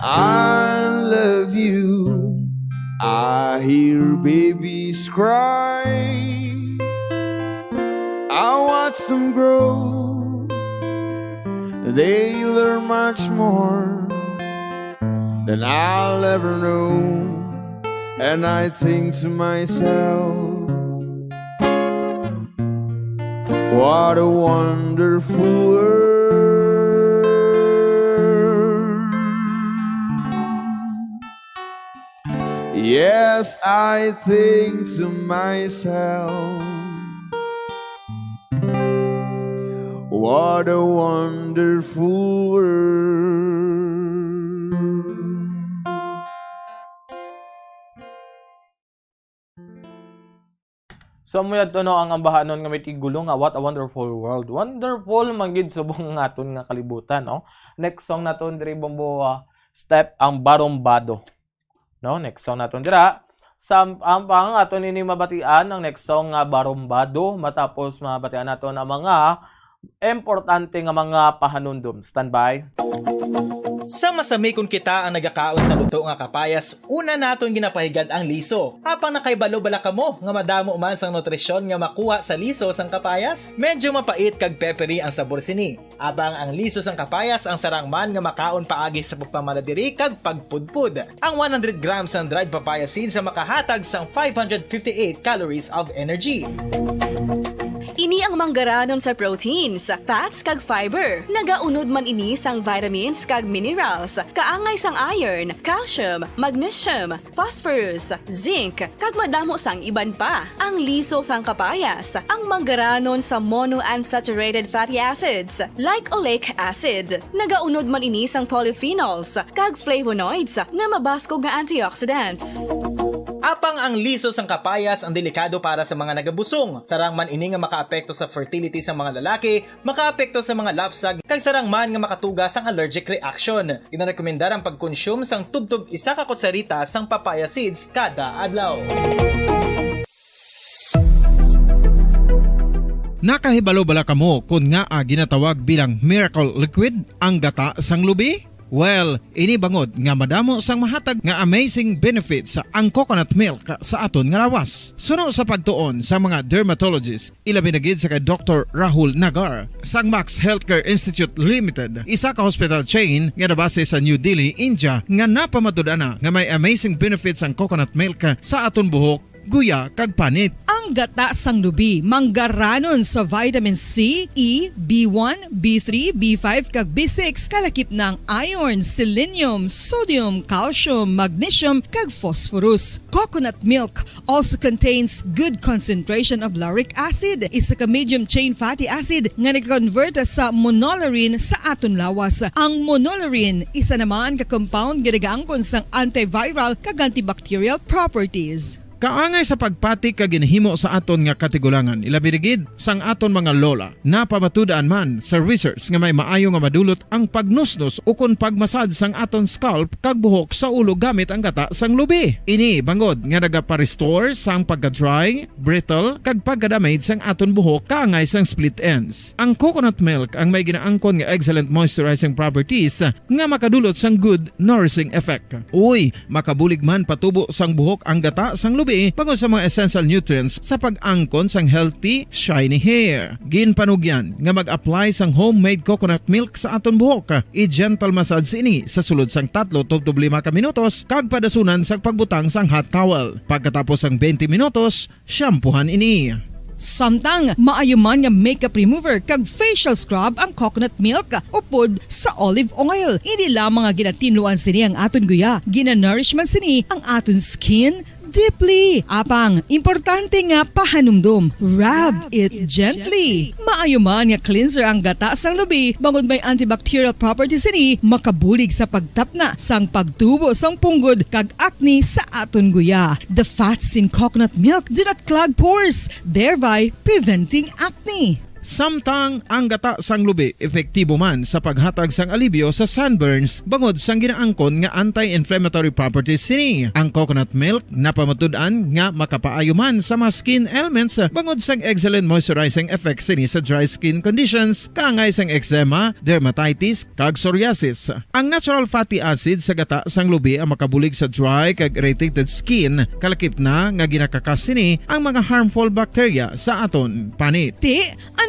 [SPEAKER 16] I love you. I hear babies cry, I watch them grow. They learn much more than I'll ever know. And I think to myself, what a wonderful world. Yes, I think to myself, what a wonderful world.
[SPEAKER 11] So muyad to no ang ambahanon nga may tigulo nga what a wonderful world. Wonderful manggid subong nga aton nga kalibutan, no? Next song naton diri Bombo step ang Barombado. No, next song naton dira. Ang pang aton ini mabatian ang next song nga Barombado matapos mabatian naton ang mga importante nga mga pahanundom. Standby.
[SPEAKER 8] Sa masamikon kita ang nagakaon sa luto nga kapayas, una naton ginapahigad ang liso. Apang nakaibalo-bala kamo nga madamo man sang nutrisyon nga makuha sa liso sang kapayas. Medyo mapait kag peppery ang sabor sini. Abang ang liso sang kapayas ang sarang man nga makaon paagi sa pagpamaladiri kag pagpudpud. Ang 100 grams ng dried papaya seeds sa makahatag sang 558 calories of energy.
[SPEAKER 9] Ini ang manggaranon sa proteins, fats kag fiber. Nagaunod man ini sang vitamins kag minerals, kaangay sang iron, calcium, magnesium, phosphorus, zinc, kag madamo sang iban pa. Ang liso sang kapayas, ang manggaranon sa monounsaturated fatty acids like oleic acid. Nagaunod man ini sang polyphenols kag flavonoids nga mabaskog nga antioxidants.
[SPEAKER 8] Apang ang liso sang kapayas ang delikado para sa mga nagabusong. Sarang man ini nga makaapekto sa fertility sa mga lalaki, makaapekto sa mga lapsag, kag sarang man nga makatuga sang allergic reaction. Ginarekomendar ang pagkonsume sang tubtog 1 ka kutsarita sang papaya seeds kada adlaw.
[SPEAKER 1] Nakahibalo bala kamo kung nga ginatawag bilang miracle liquid ang gata sang lubi? Well, ini bangod nga madamo sang mahatag nga amazing benefits sa ang coconut milk sa aton nga lawas. Suno sa pagtuon sa mga dermatologist, ilabi na gid sa kay Dr. Rahul Nagar sang Max Healthcare Institute Limited, isa ka hospital chain nga nabase sa New Delhi, India, nga napamatud-ana nga may amazing benefits ang coconut milk sa aton buhok, guya kag panit.
[SPEAKER 5] Ang gata sang lubi manggaranon sa vitamin C, E, B1, B3, B5 kag B6 kalakip ng iron, selenium, sodium, calcium, magnesium kag phosphorus. Coconut milk also contains good concentration of lauric acid, isa ka medium chain fatty acid nga nag-convert sa monolarin sa aton lawas. Ang monolarin isa naman ka compound nga nagaangkon sang antiviral kag antibacterial properties.
[SPEAKER 1] Kaangay sa pagpatik kag ginhimo sa aton nga katigulangan, ilabirigid sang aton mga lola na pamatudaan man sa research nga may maayo nga madulot ang pagnusnos o kun pagmasad sang aton scalp kag buhok sa ulo gamit ang gata sang lubi. Ini bangod nga nagapa-restore sang pagka-dry, brittle kag pagka-damage sang aton buhok kaangay sang split ends. Ang coconut milk ang may ginaangkon nga excellent moisturizing properties nga makadulot sang good nourishing effect. Uy, makabulig man patubo sang buhok ang gata sang lubi pagod sa mga essential nutrients sa pag-angkon sang healthy, shiny hair. Ginpanugyan nga mag-apply sang homemade coconut milk sa aton buhok. I-gentle massage ini sa sulod sang 3 to 5 ka minutos kag padasunan sa pagbutang sang hot towel. Pagkatapos sang 20 minutos, shampoohan ini.
[SPEAKER 5] Samtang maayo man nga makeup remover kag facial scrub ang coconut milk upod sa olive oil. Hindi lamang nga ginatinluan sini ang aton guya, gina-nourishman sini ang aton skin deeply. Apang, importante nga pahanumdum. Rub it gently. Maayo man nga cleanser ang gata sang lubi, bangod may antibacterial properties ini, makabulig sa pagtapna sang pagtubo sang punggod kag acne sa aton guya. The fats in coconut milk do not clog pores, thereby preventing acne.
[SPEAKER 1] Samtang ang gata sang lubi epektibo man sa paghatag sang alibyo sa sunburns bangod sang ginaangkon nga anti-inflammatory properties sini. Ang coconut milk napamatud-an nga makapaayo man sa mga skin ailments bangod sang excellent moisturizing effects sini sa dry skin conditions kaangay sang eczema, dermatitis kag psoriasis. Ang natural fatty acid sa gata sang lubi ang makabulig sa dry kag irritated skin, kalakip na nga ginakakas sini ang mga harmful bacteria sa aton panit.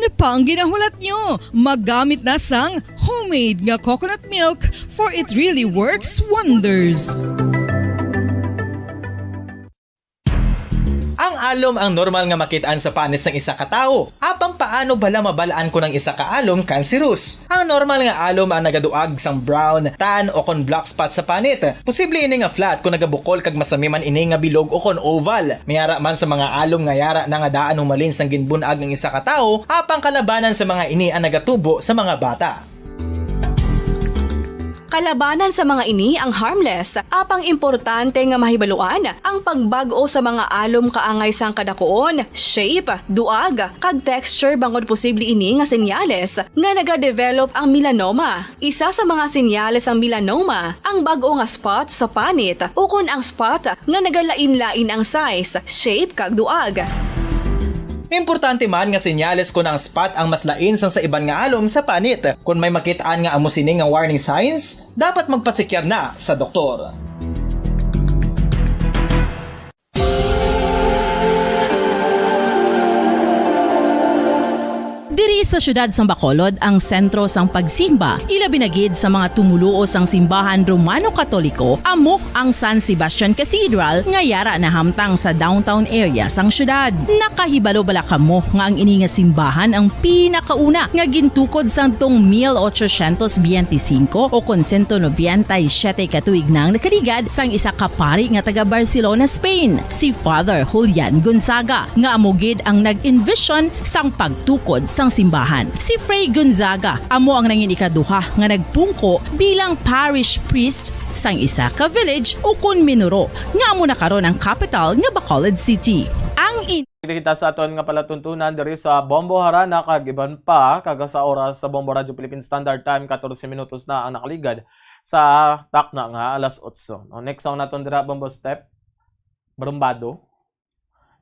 [SPEAKER 5] Ano pa ang ginahulat nyo? Maggamit na sang homemade nga coconut milk for it really works wonders.
[SPEAKER 8] Ang alom ang normal nga makitaan sa panit sang isa ka tawo. Apang paano bala mabalaan ko ng isa ka alom cancerous? Ang normal nga alom ang nagaduag sang brown, tan o kon black spot sa panit. Posible ini nga flat kung nagabukol kag masami man ini nga bilog o kon oval. Mayara man sa mga alom nga yara na nga daan humalin sang ginbunag ng isa ka tawo, apang kalabanan sa mga ini ang nagatubo sa mga bata.
[SPEAKER 9] Kalabanan sa mga ini ang harmless, apang importante nga mahibaluan ang pagbago sa mga alom kaangay sang kadakuon, shape, duag, kag texture bangod posible ini nga senyales nga nagadevelop ang melanoma. Isa sa mga senyales ang melanoma, ang bag-o nga spot sa panit o kun ang spot nga nagalain-lain ang size, shape kag duag.
[SPEAKER 8] Importante man nga senyales kung ang spot ang mas lain sang sa iban nga alom sa panit. Kung may makitaan nga amo sini nga warning signs, dapat magpasikyar na sa doktor.
[SPEAKER 20] Diri sa syudad sang Bacolod ang sentro sang pagsimba, ilabi na gid sa mga tumuluo sang simbahan Romano-Katoliko, amo ang San Sebastian Cathedral nga yara na hamtang sa downtown area sang syudad. Nakahibalo bala kamo nga ang ini nga simbahan ang pinakauna nga gintukod sang tong 1825 o kon 197 katuig nang nakaligad sang isa ka pari nga taga Barcelona, Spain, si Father Julian Gonzaga, nga amo gid ang nag-envision sang pagtukod sang simbahan. Si Fray Gonzaga amo ang nangin ikaduha nga nagpungko bilang parish priest sang isa ka village o kun Minuro nga amo na karon ang capital nga Bacolod City. Ang
[SPEAKER 11] kita sa aton nga palatuntunan diri sa Bombo Harana kag iban pa kaga sa oras sa Bombo Radio Philippine Standard Time 14 minutos na ang nakaligad sa takna nga alas 8. No, next song naton dira Bombo Step Barumbado.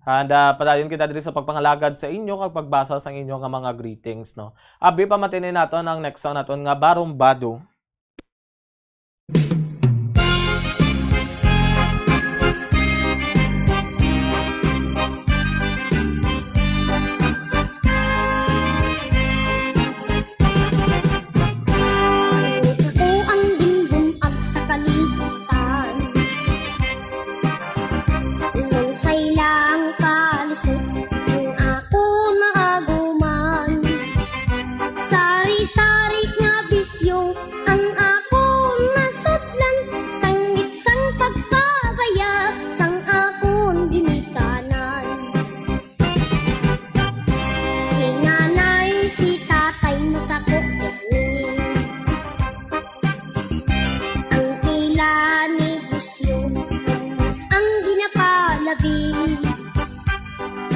[SPEAKER 11] And padayon kita diri sa pagpangalagad sa inyo kag pagbasa sa inyo nga mga greetings, no. Abi pa matinin naton ang next song naton nga Barumbado.
[SPEAKER 7] Sari-sari nga bisyo ang ako masudlan, sanggit sang pagpabaya sang akong ginikanan. Si nanay, si tatay mo sa kukyani, ang tila ni bisyo ang ginapalabi.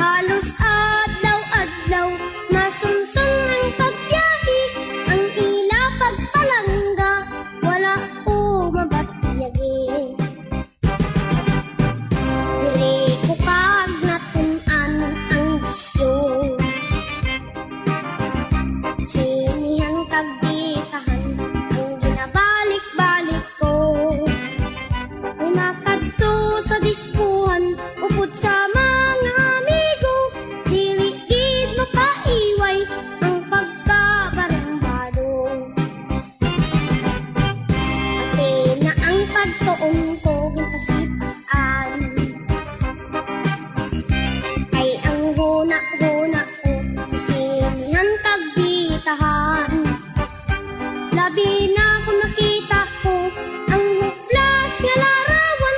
[SPEAKER 7] Halos adlaw-adlaw masumsum ang pagbiyahe, ang ila pagpalangga wala ko mabatiyagi. Dire ko kag natun-an ang bisyo, sinihang kagdikahan ang ginabalik-balik ko. May makadto sa diskuhan upod sa mga amigo, diligid mapaiway ang pagkabarumbado. Pati na ang pagtuon ko ginasipaan, ay ang huna-huna ko sa sinihan kagbitahan. Labi na kung nakita ko ang huplas nga larawan,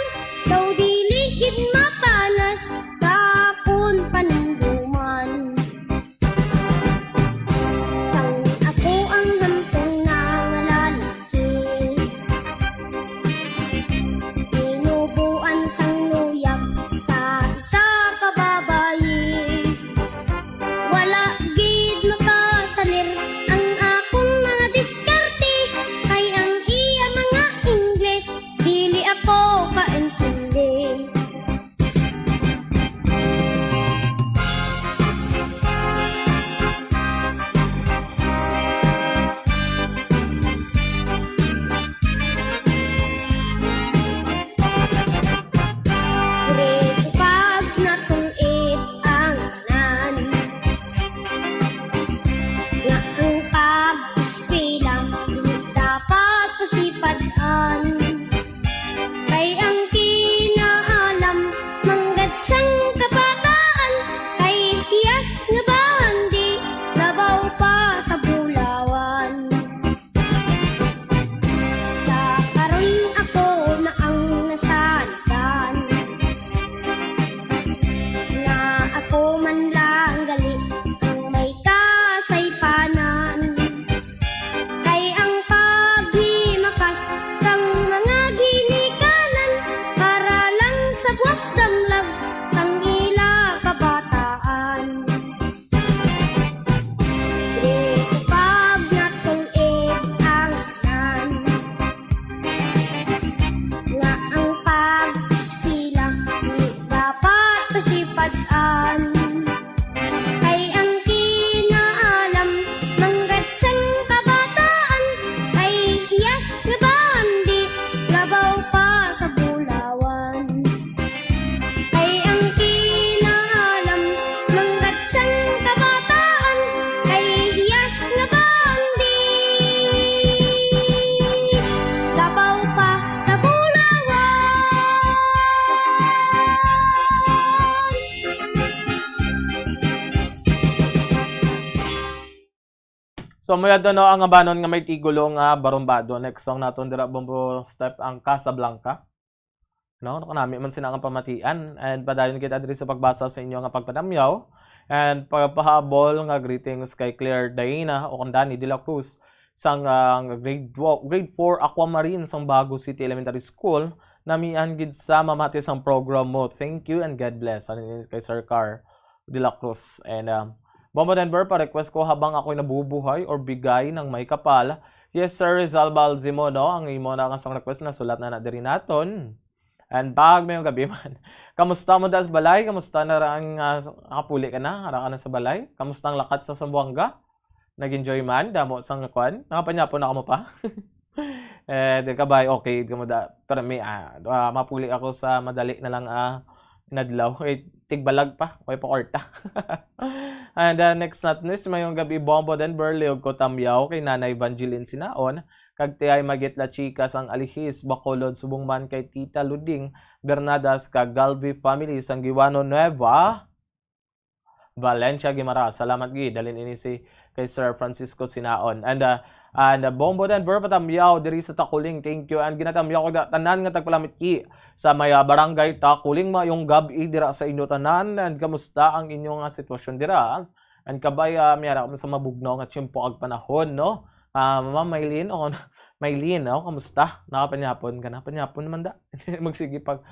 [SPEAKER 7] daw diligid mapalas sa akon paningduman. Sang ako ang hantong nangalalaki, tinubuan sang luyag sa isa ka babayi. Wala gid makasalir ang akong mga diskarte, kay ang iya mga Ingles dili ako kaintindi. Dire pag natulit ang anan, nga ang pag-ispila dili dapat pasipadaan. Kay ang kinaalam manggad sang kabataan, kay hiyas nga bandi
[SPEAKER 11] So mo no ang abanon nga may tigulo nga barumbado. Next song naton dira Bombo Step ang Casablanca. No, kanami man sina nga pamatian and padayon kita diri sa pagbasa sa inyo nga pagpadamyaw and pagpahabol nga greetings kay Claire Daina o Dani de la Cruz sang grade 4 Aquamarine sang Bago City Elementary School namian gid sa mamati sang program mo. Thank you and God bless. Ano kay Sir Car de la Cruz and Bombo Denver pa request ko habang ako'y nabubuhay or bigay ng may kapal. Yes sir, Rizal Balzimo no ang imo na nga sang request na sulat na diri naton. And pag may gabi man, kamusta mo das balay? Kamusta na ang kapuli ka na? Hara ka na sa balay? Kamusta ang lakat sa Sambuanga? Nag-enjoy man? Damo sang kwan? Nakapanyapon na ka mo pa? Di ka ba? Okay, pero may mapuli ako sa madali na lang nadlaw. Tigbalag pa. Okay pa korta. And next natin is mayong gabi Bombo Denver, Leog ko tamyaw kay Nanay Evangeline Sinaon. Kag ti ay magit la chikas ang alihis Bacolod subong man kay Tita Luding Bernadas kag Galvi family sang Giwano Nueva Valencia Guimara. Salamat gi dalin ini si kay Sir Francisco Sinaon. And Bombo Denver patamyaw diri sa Takuling. Thank you and ginatamyaw ko tanan nga tagpalamit ki sa may barangay Takuling mayong gabi dira sa inyo tanan. And kamusta ang inyong sitwasyon dira? And kabay miyara ko sa mabugnaw nga tiyempo ag panahon no. Ma'am Maylin, Maylin, kamusta? Nakapanyapon ka na? Panyapon naman da. Magsige pag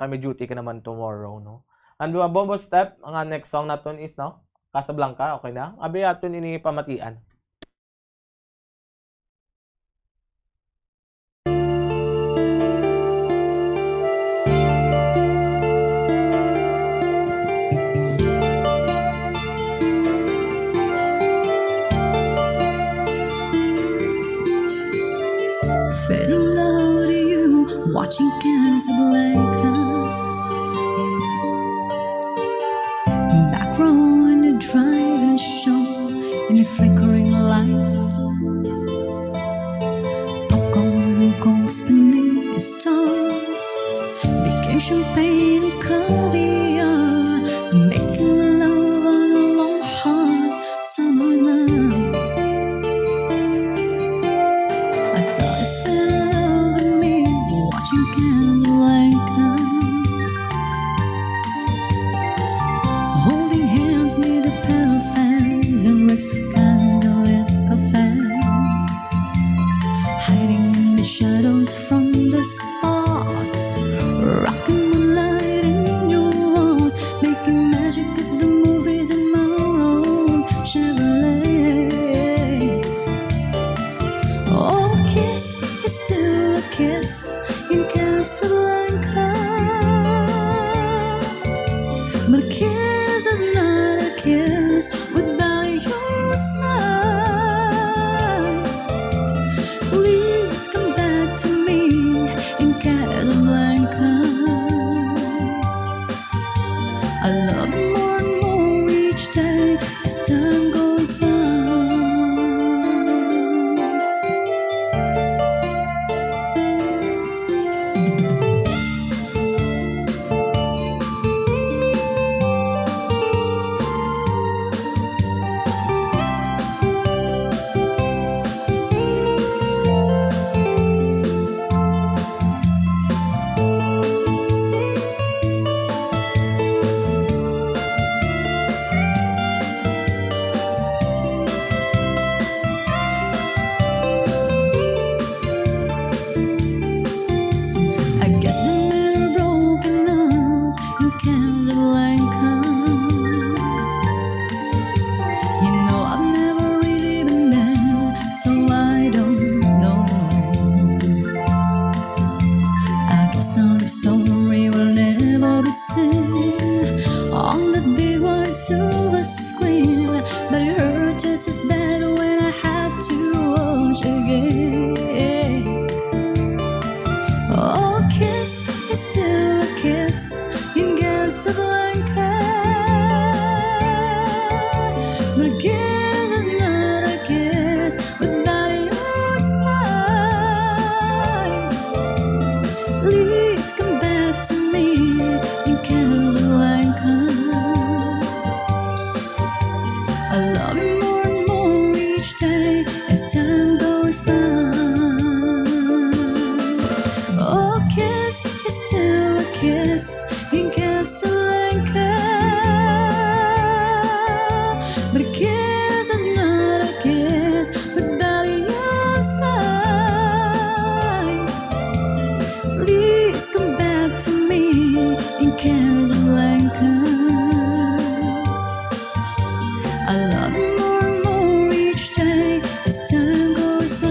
[SPEAKER 11] may duty ka naman tomorrow, no? And Bombo Step, ang next song naton is, no? Casablanca, okay na? Abi aton ini pamatian.
[SPEAKER 6] Fell in love with you, watching Casablanca. Back row in the driving show, in the flickering light. Popcorn and coke spinning the stars became champagne and caviar, making love on a long hot summer night. Holding hands near the pedal fans and Rex candlelit cafe, hiding in the shadows from the sparks, rocking moonlight in your walls, making magic of the movies in my own Chevrolet. Oh, a kiss is still a kiss in Casablanca, but a kiss is not a kiss without your side. Please come back to me in Casablanca. Casablanca. I love you more and more each day as time goes by.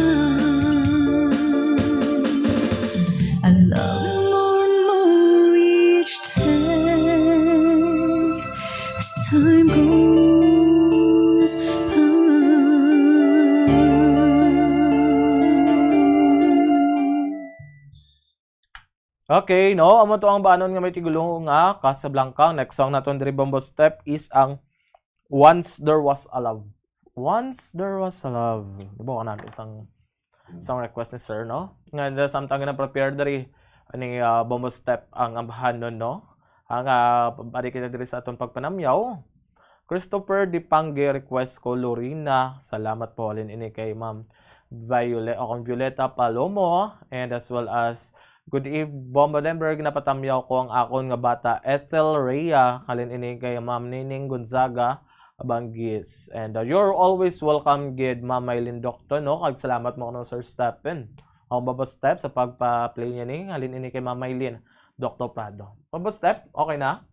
[SPEAKER 6] I love you more and more each day as time goes by.
[SPEAKER 11] Okay, no? Amo to ang banon nga may tigulong nga Casablanca. Next song naton diri Bombo Step is ang Once There Was a Love. Once There Was a Love. Diba ka natin isang song request ni Sir, no? Nga samtang na prepare diri ani Bombo Step ang ambahan nun, no? Ang bari kita diri sa atong pagpanamyaw. Christopher Dipangge request ko Lorina. Salamat po alin ini kay Ma'am Violeta Palomo, and as well as good eve Bombo Lemberg, napatamyaw ko ang akon nga bata Ethel Rhea kalin ini kay Ma'am Nining Gonzaga Abanggis, and you're always welcome gid Ma'am Maylin Doctor, no? Kag salamat mo kuno Sir Stephen ang Baba Step sa pagpa-play niya ni halin ini kay Ma'am Maylin Dr. Prado. Baba Step, okay na?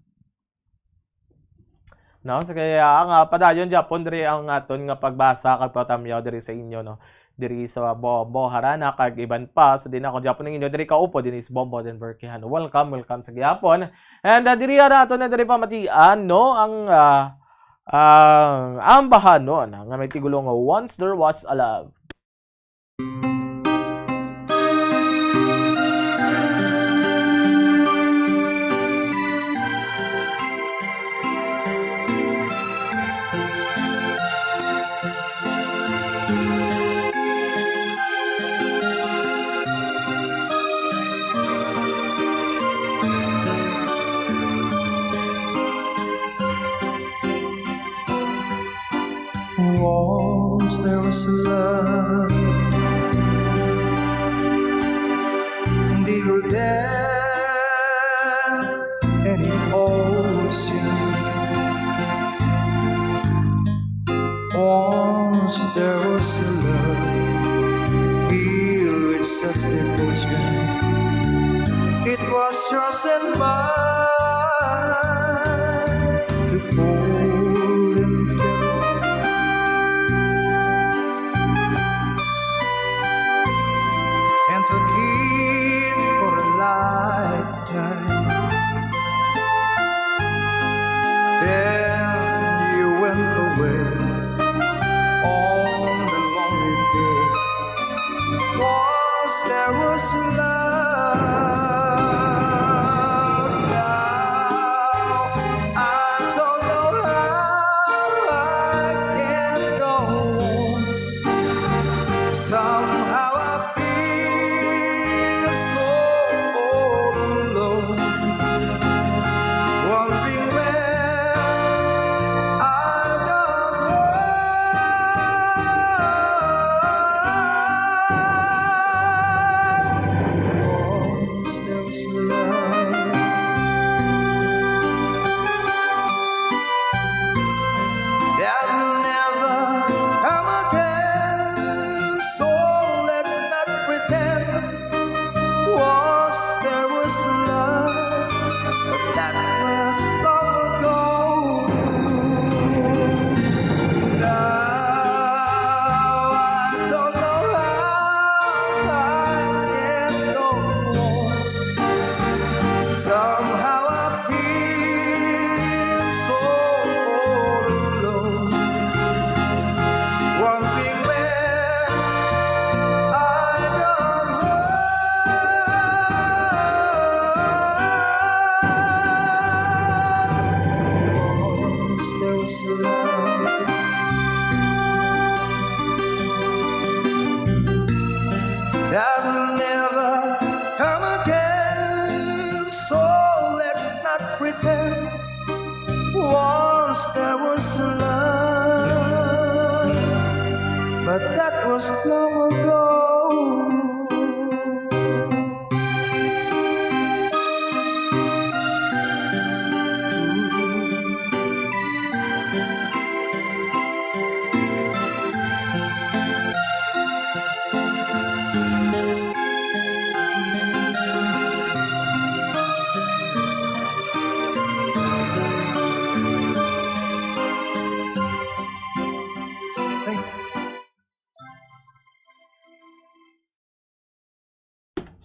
[SPEAKER 11] No, so kaya ang padayon Japon diri ang aton nga pagbasa kag patamyaw diri sa inyo, no? Diri sa Bobo Harana kag iban pa sa din ako Japon ninyo diri kaupo dinhi sa Bombo Denver Kihan. Welcome sa Gyapon. And diri na ato na diri pamatian, no, ang ambahan no nga may tigulong Once There Was a Love.
[SPEAKER 12] Once there was a love, deeper than any ocean. Once there was a love filled with such devotion. It was yours and mine to hold and kiss. And to keep for a lifetime. Then you went away on the lonely day. Once there was love. Now I don't know how I can go on. Somehow I feel so all alone, wondering where I've gone wrong. Once there was love. That will never come again, so let's not pretend. Once there was love, but that was long ago. Now I don't know how I can go on. Somehow I feel so all alone, wondering where I gone wrong. Once there was love. That will never come again, so let's not pretend. Once there was love, but that was long ago.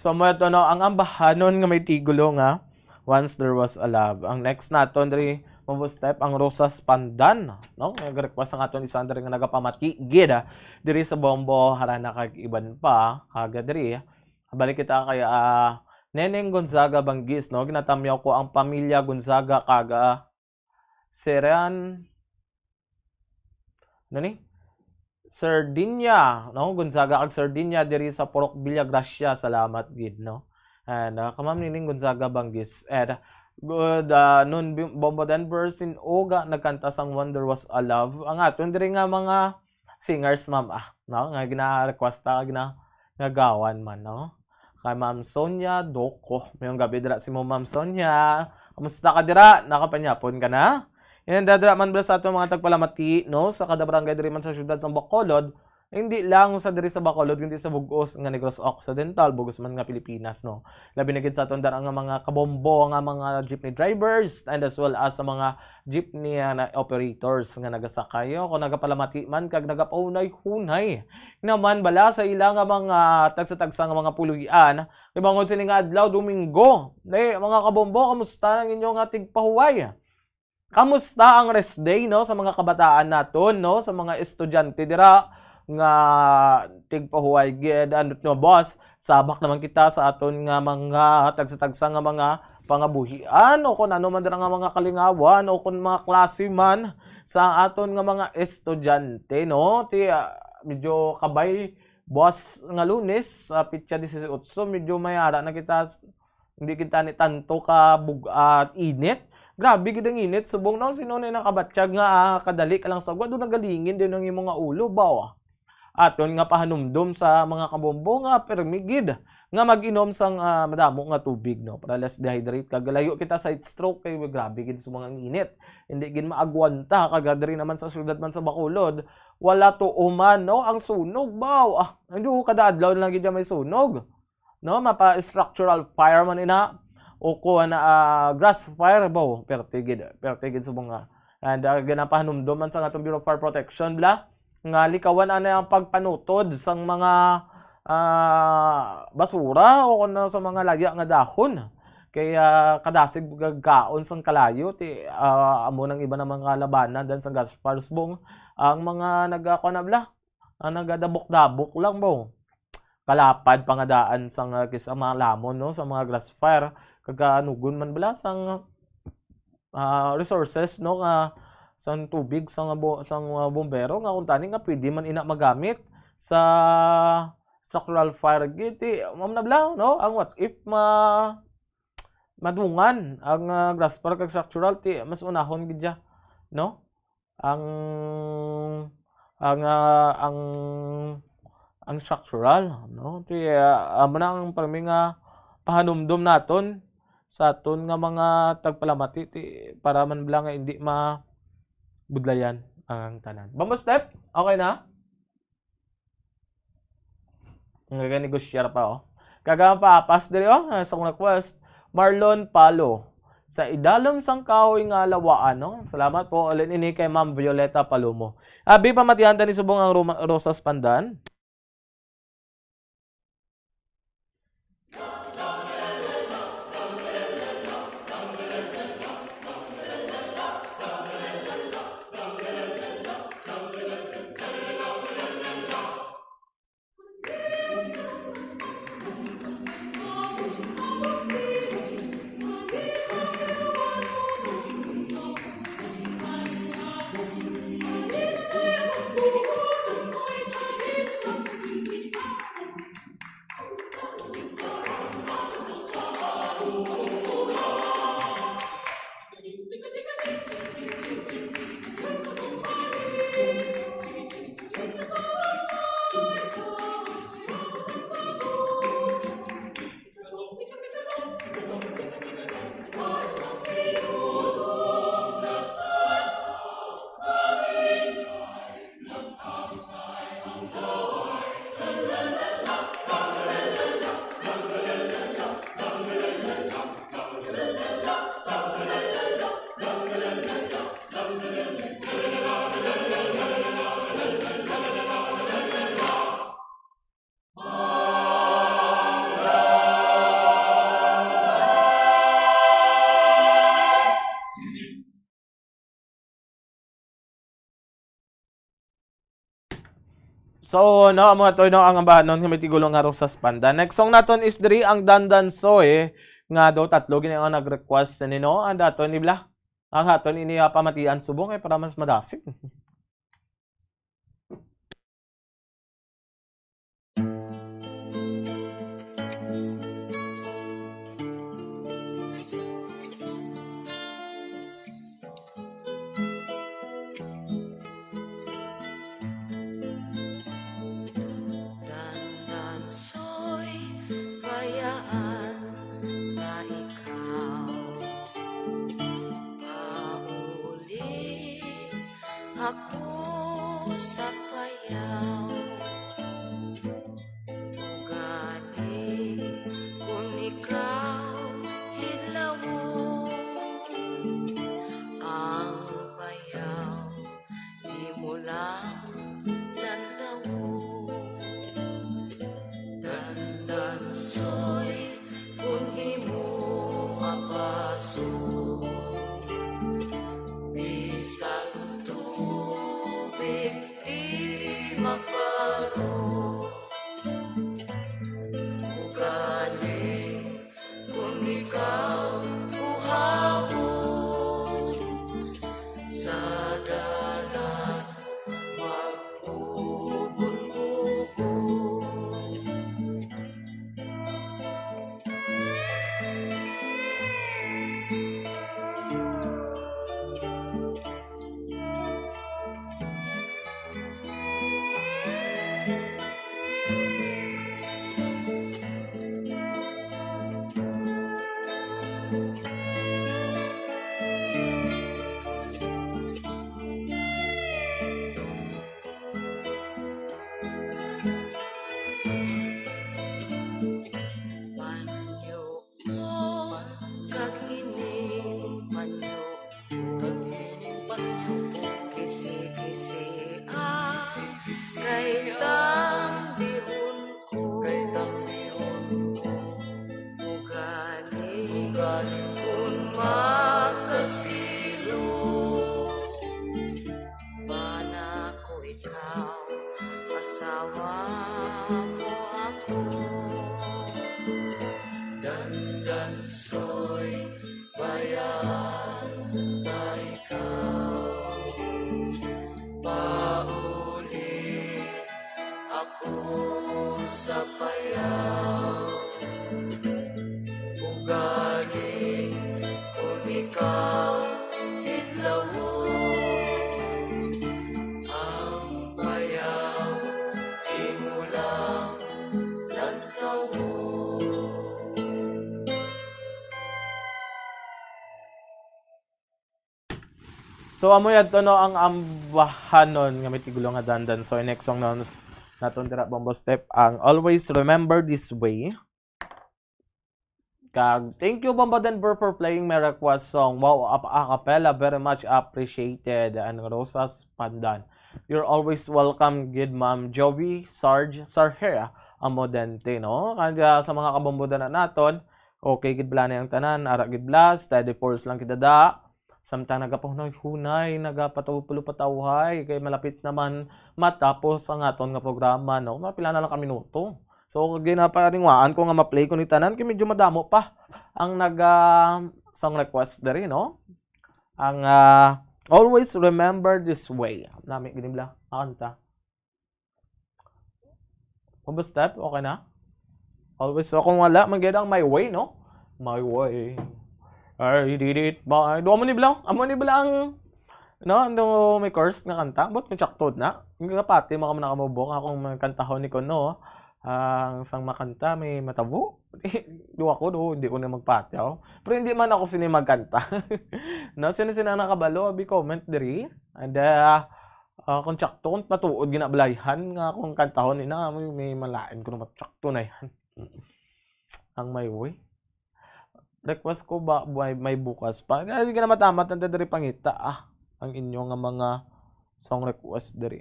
[SPEAKER 11] So mo ito no, ang ambahanon nga may tigulo nga Once There Was a Love. Ang next naton diri mo step ang Rosas Pandan, no? Nag-request ang aton isa diri nga nagapamati gid diri sa Bombo harana kag iban pa kaga diri. Balik kita kay Neneng Gonzaga Banggis, no? Ginatamyaw ko ang pamilya Gonzaga kaga Seran nani? Sardinia, no? Gonzaga kag Sardinia diri sa Purok Villagracia. Salamat gid, no? And kamam nining Gonzaga Banggis. And good noon Bombo Denver sin Oga nagkanta sang Wonder Was a Love. Ang aton diri nga mga singers ma'am no? Nga gina-request ta nga gawan man, no? Kay Ma'am Sonia Doko. Mayong gabi dira si mo Ma'am Sonia. Kamusta ka dira? Nakapanyapon ka na? Yan dadra man bala sa ato mga tagpalamati, no? Sa kada barangay diri man sa syudad sa Bacolod. Hindi lang sa diri sa Bacolod, kundi sa Bugos nga Negros Occidental, Bugos man nga Pilipinas, no. Labi na gid sa aton dara nga mga kabombo nga mga jeepney drivers and as well as sa mga jeepney na operators nga nagasakayo kung nagapalamati man kag nagapaunay-hunay naman bala sa ilang nga mga tagsa-tagsa nga mga pulugian. Ibangod sini nga adlaw Domingo. Mga kabombo, kamusta ang inyong tigpahuway? Kamusta ang rest day, no, sa mga kabataan naton, no, sa mga estudyante dira nga tigpahuway gid no boss. Sabak naman kita sa aton nga mga tagsa-tagsa nga mga pangabuhian o kung ano man dira nga mga kalingawan o kung mga klase man sa aton nga mga estudyante, no. Medyo kabay boss nga Lunes sa pitsa 18 medyo mayara na kita, hindi kita ni tanto ka bugat init. Grabe gid ang init subong nang sinunay ng kabatsyag nga kadali ka lang sa do nagalingin din ang imong nga ulo ba. Aton nga pahanumdum sa mga kabombo nga permigid nga mag-inom sang madamo nga tubig, no, para less dehydrate kag layo kita sa heat stroke kay grabe gid sa mga init. Hindi gid maagwanta kag diri naman sa syudad man sa Bacolod wala tuuman, no, ang sunog ba. Hindi kada adlaw lang gid may sunog, no, mapa structural fire man ina o ko na grass fire ba pertigid sa mga and ganapahanumdum man sa atong Bureau of Fire Protection bla nga likawan ana ang pagpanutod sang mga basura o kuno sa mga lagya nga dahon kaya kadasig gagkaon sang kalayo ti amo nang iba na mga labanan dan sang gas fires bong ang mga nagakonabla ang nagadabok-dabok lang ba kalapad pangadaan sang kisa mga lamon, no, sa mga grass fire kaganugon man bala sang resources, no, nga sang tubig sang bombero nga kung tani nga pwede man ina magamit sa structural fire giti ma'am na bla, no, ang what if madungan ang grass fire kag structural ti mas unahon gid ya, no, ang structural, no, ti amo na ang parmi nga pahanumdum naton sa aton nga mga tagpalamati ti para man bala nga hindi budlayan ang tanan. Bombo step, okay na? Nag-negosyar pa Kaga papas diri sa kong request Marlon Palo sa idalom sang kahoy nga lawaan, no. Salamat po ulit ini kay Ma'am Violeta Palomo. Abi pamatihan ni subong ang Rosas Pandan. So, no, mga toy, no, ang ambahanon nga may tigulong nga sa Spanda. Next song naton is diri ang Dandan Soy nga daw tatlo gini ang nag-request nino ang daton nibla. Ang haton ini pamatian subong para mas madasig.
[SPEAKER 21] Dandan so'y kayaan na ikaw pauli ako sa payaw ugali kung ikaw hilawo ang payaw di mo lang lantawo dandan so'y kung imo mapaso bisan tubig di magparo ugali kung ikaw buhaon sa dalan magbubon-bubon. Panyo mo kag ining panyo kisi-kisi kay tang bihon ko ugali kung makasilo bana ko ikaw asawa mo ako dandan so'y bayan na ikaw pauli ako sa payaw ugali kung ikaw idlawo ang payaw di mo lang lantawo.
[SPEAKER 11] So amoy adto no ang ambahanon nga may tigulong nga dandan. So next song naton dira Bombo Step ang Always Remember This Way. Kag thank you Bombo Denver for playing my request song. Wow, a cappella, very much appreciated. And Rosas Pandan. You're always welcome, good ma'am Joey Sarge Sarhera Amodente, no? Kaya sa mga kabombodan na naton, okay gid bla na yung tanan, ara gid bla, steady force lang kita da. Samtang nagapahunay, nagapatawpulo-patawhay, kay malapit naman matapos ang aton nga programa, no? Mapila na lang ka minuto. So, ginaparingwaan ko nga ma-play ko ni tanan, kay medyo madamo pa ang song request dari, no? Ang Always Remember This Way. Nami, ginibla, akanta. Bombo Step, okay na? Always, so kung wala, magyadang My Way, no? My Way. I did it by... Do amo ni bilang ang... No, ando may chorus nga kanta. But may tsaktod na. Nga pati mga nakamubong akong kantahon ni ko, no? Ang sang makanta, may matabo. Do ako, hindi ko na magpati ako. Pero hindi man ako sini magkanta. No, sino-sino nakabalo, abi comment diri. And kung tsakto, kung matuod, ginablayhan nga akong kantahon ni na, may malain ko na matsakto na yan. Ang My Way. Request ko ba may bukas pa? Hindi ka na matamat ang dari pangita ang inyo nga mga song request dari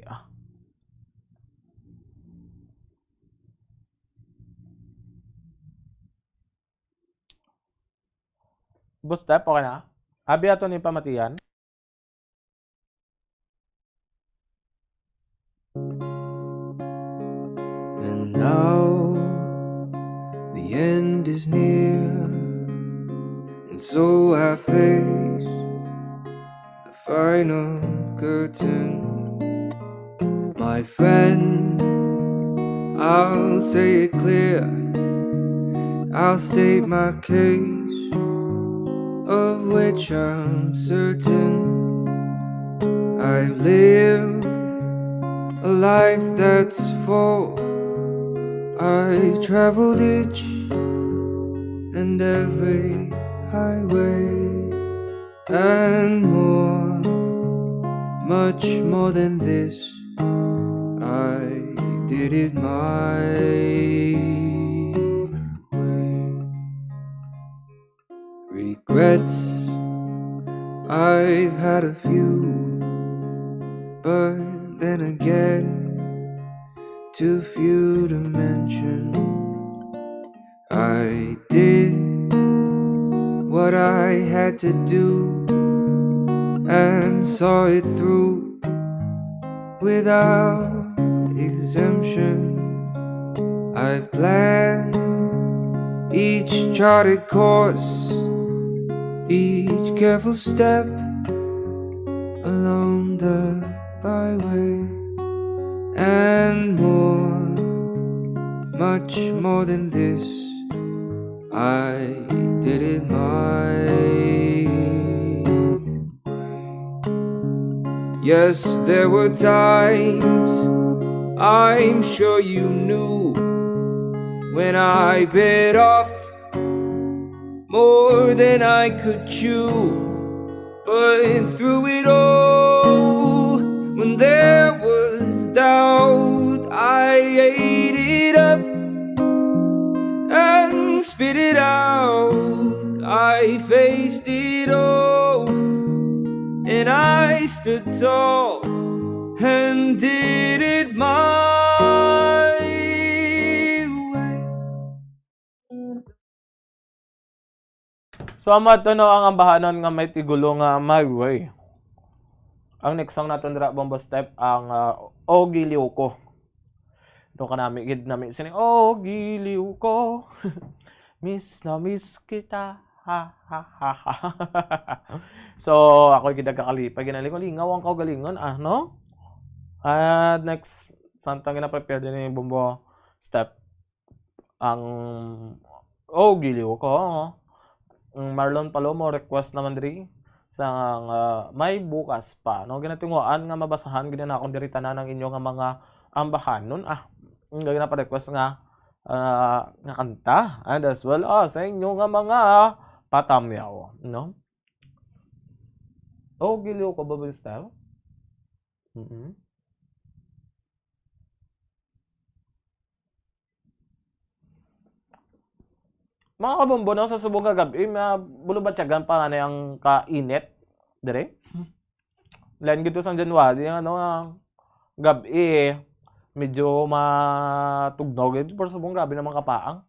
[SPEAKER 11] Bustep, okay na? Abi ato ni pamatiyan.
[SPEAKER 15] the end is near, and so I face the final curtain. My friend, I'll say it clear, I'll state my case, of which I'm certain. I've lived a life that's full. I've traveled each and every highway and more, much more than this. I did it my way. Regrets, I've had a few, but then again, too few to mention. I did what I had to do and saw it through without exemption. I've planned each charted course, each careful step along the byway, and more, much more than this. I did it my way. Yes, there were times, I'm sure you knew, when I bit off more than I could chew. But through it all, when there was doubt, I ate it up and spit it out. I faced it all, and I stood tall and did it my way.
[SPEAKER 11] So amat no ang ambahanon nga may tigulo nga my way. Ang next song naton dira Bombo Step ang O Giliw Ko. Do ka nami gid nami sini O Giliw Ko. Miss na miss kita. Ha ha ha ha. So ako gid nagkakalipay ginalingaw ang kaugalingon no? At next santang gina-prepare din ni Bombo Step ang O Giliw Ko. Marlon Palomo request naman diri sang may bukas pa no ginatinguan nga mabasahan gid na akong diri tanan ng inyo nga mga ambahanon gina pa request nga nga kanta and as well sa inyo nga mga patamyaw no. O Giliw Ko Bubble Style. Mga kabombo, no, sa subong kagabi, bulubatsagan pa nga ang kainit. Dire? Lan gito sa January, gabi, medyo matugnaw. Pero subong grabe naman kapaang.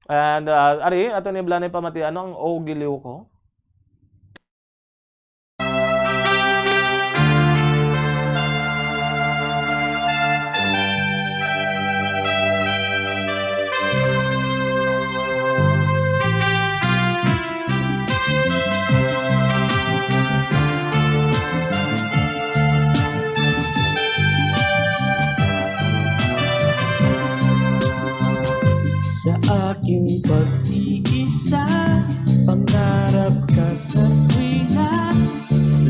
[SPEAKER 11] And, ari, ato ni Blanay pamati, ang O Giliw Ko?
[SPEAKER 15] Sa aking pag-iisa, pangarap ka sa tuwina,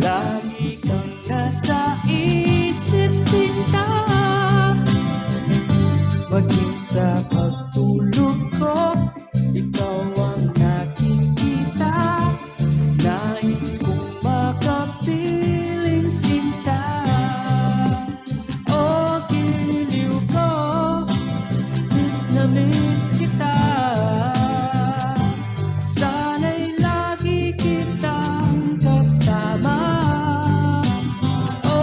[SPEAKER 15] lagi kang nasa isip sinta. Maging sa pagtulog ko, ikaw ang nakikita. Nais kong makapiling sinta. O giliw ko, miss na miss kita. Sana'y lagi kitang kasama. O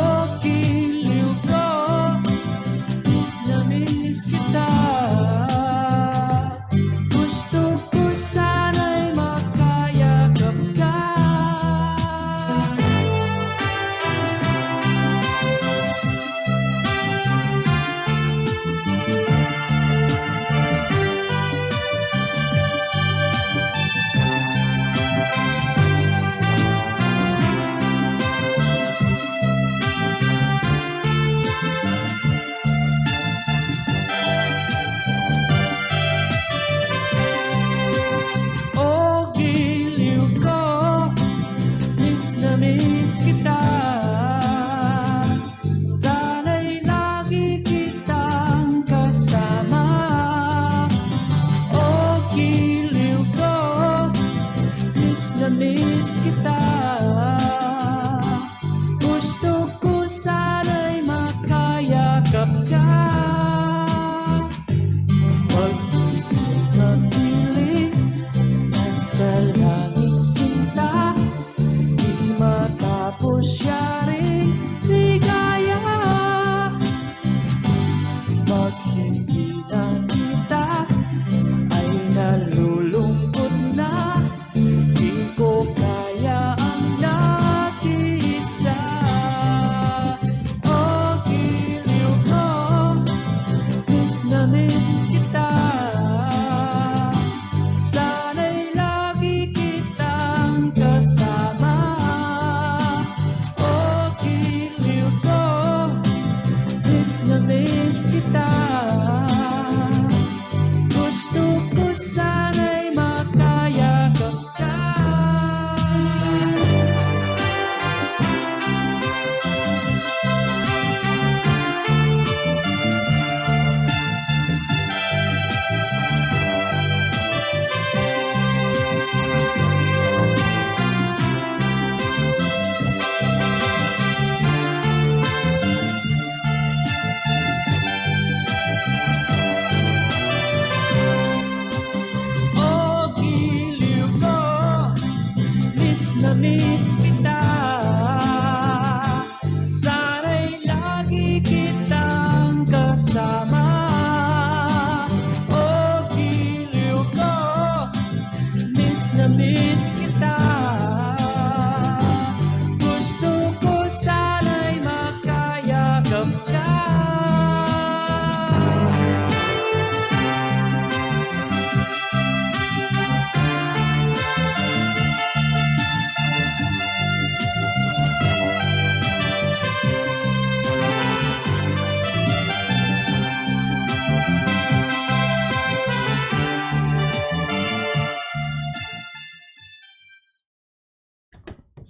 [SPEAKER 18] miss kita. Gusto ko sana'y makayakap ka. Magpapili na sa langit sinta, di matapos siya rin ligaya. Pag hindi na kita ay nalulungkot na, di ko kaya ang nag-iisa. Oh, giliw ko, miss na miss kita. Sana'y lagi kitang kasama. Oh, giliw ko, miss na miss kita. Gusto ko sana'y makayakap ka. Oh, giliw ko, miss na miss kita. Sana'y lagi kitang kasama. Oh, giliw ko, miss na miss kita. Gusto ko sana'y makayakap ka.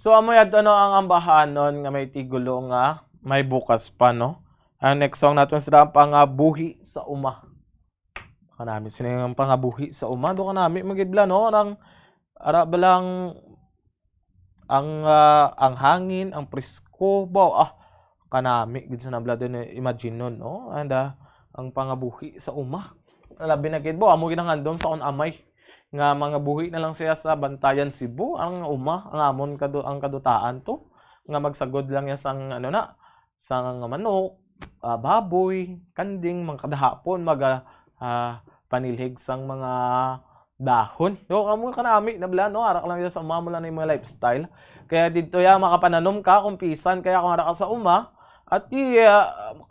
[SPEAKER 11] So amoy adto no ang ambahanon nga may tigulo nga may bukas pa no. Ang next song naton sa pangabuhi sa uma. Kanami sila ang pangabuhi sa uma do kanami magidla no nang ara balang ang hangin, ang presko ba kanami gid sa nabla din imagine nun no. And ang pangabuhi sa uma. Labi na gid bo amo ginangandom sa on amay nga mga buhi na lang siya sa Bantayan Cebu ang uma ang amon ang kadutaan to nga magsagod lang ya sang ano na sang manok, baboy, kanding mga kadahapon panilhig sang mga dahon. Yo amo kanami nabla no arak lang ya sa uma mo lang yung mga lifestyle. Kaya dito ya makapananom ka kung pisan kaya kung ara ka sa uma at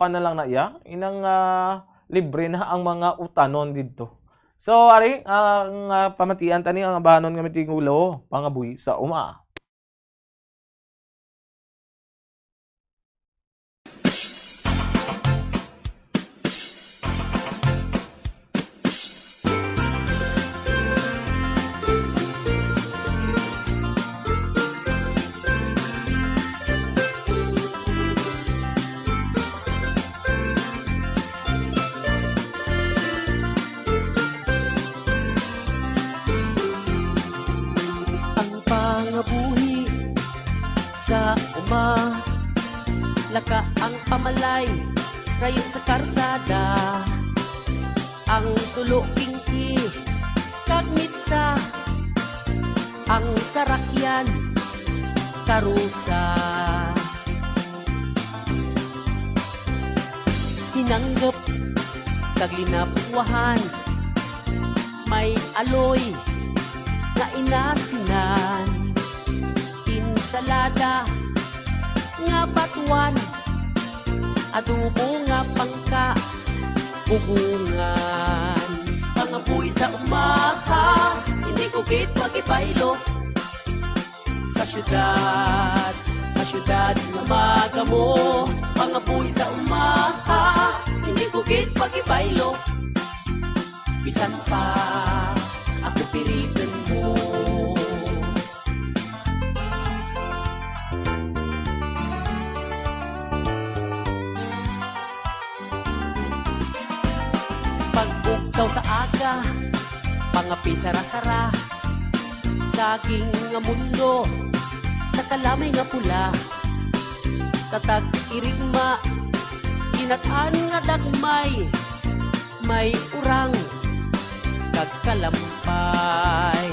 [SPEAKER 11] kana lang na ya inang libre na ang mga utanon dito. So, ari, ang pamatian tani ang bahanon nga mitigulo, pangabuhi sa uma.
[SPEAKER 18] Pangabuhi sa uma, laka ang pamalay kayo sa karsada, ang sulo kingki kagmitsa, ang sarakyan karusa, hinanggap kaglinapuhan, may aloy nga inasinan, insalada nga batuan, adobo nga pangka ugungan. Pangabuhi sa umaha, hindi ko kit magipaylo sa syudad nga magamo. Pangabuhi sa umaha, hindi ko kit magipaylo bisan pa ako piritan mo. Pag-ugtaw sa aga, pangapi sara-sara, sa
[SPEAKER 4] laging nga mundo sa kalamay nga pula, sa tag-irigma ginat-an nga dagmay, may urang kagkalampay.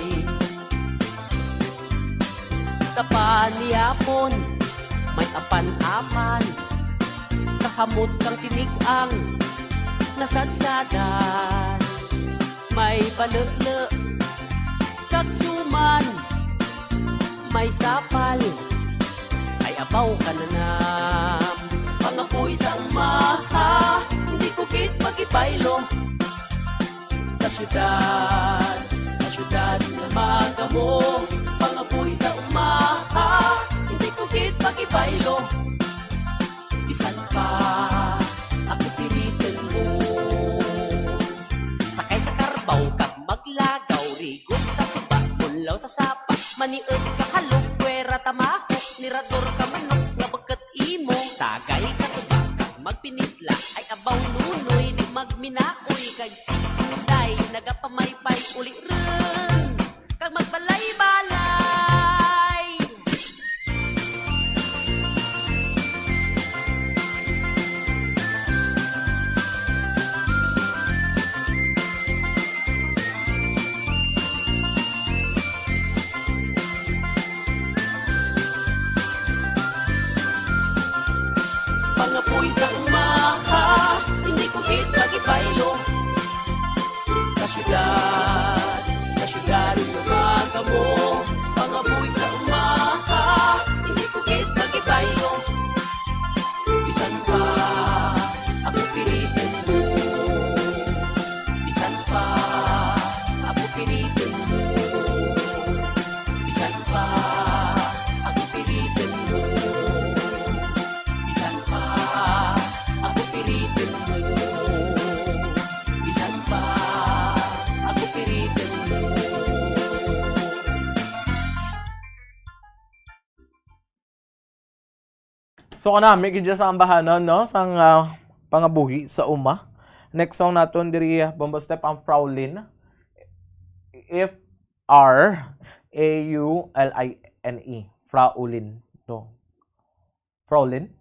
[SPEAKER 4] Sa paniyapon may apan-apan, kahamot kang tinigang nasadsadan, may palele kagsuman, may sapal ay abaw ka na nam. Pangapoy sa umaha, hindi ko kit magipaylo sa syudad na magamo. Pangapoy sa umaha, hindi ko kit magipaylo. Bisan pa ako pilitin mo, sakay sa karbaw kag maglagaw, rigon sa suba, bulaw sa sapa, maniod ka halok, kwera tamahok, nirador ka manok, nga bagkat imo, tagay ka tuba, kag magpinitla, ay abaw nunoy, di magminaoy, kag sikunday, nagapamaypay, uli rin, kag magbalay-balay. Pangapoy sa umaha, hindi ko kit magipaylo sa syudad na magamo. Pangapoy sa umaha, hindi ko kit magipaylo. Bisan pa ako pilitin mo, bisan pa ako pilitin mo, bisan pa ako pilitin mo, bisan pa ako pilitin mo, bisan pa ako pilitin mo.
[SPEAKER 11] So kanami gidya sa ambahanon no sang pangabuhi sa uma. Next song naton diri Bombo Step ang Fraulein. F R A U L I N E. Fraulein. No. Fraulein?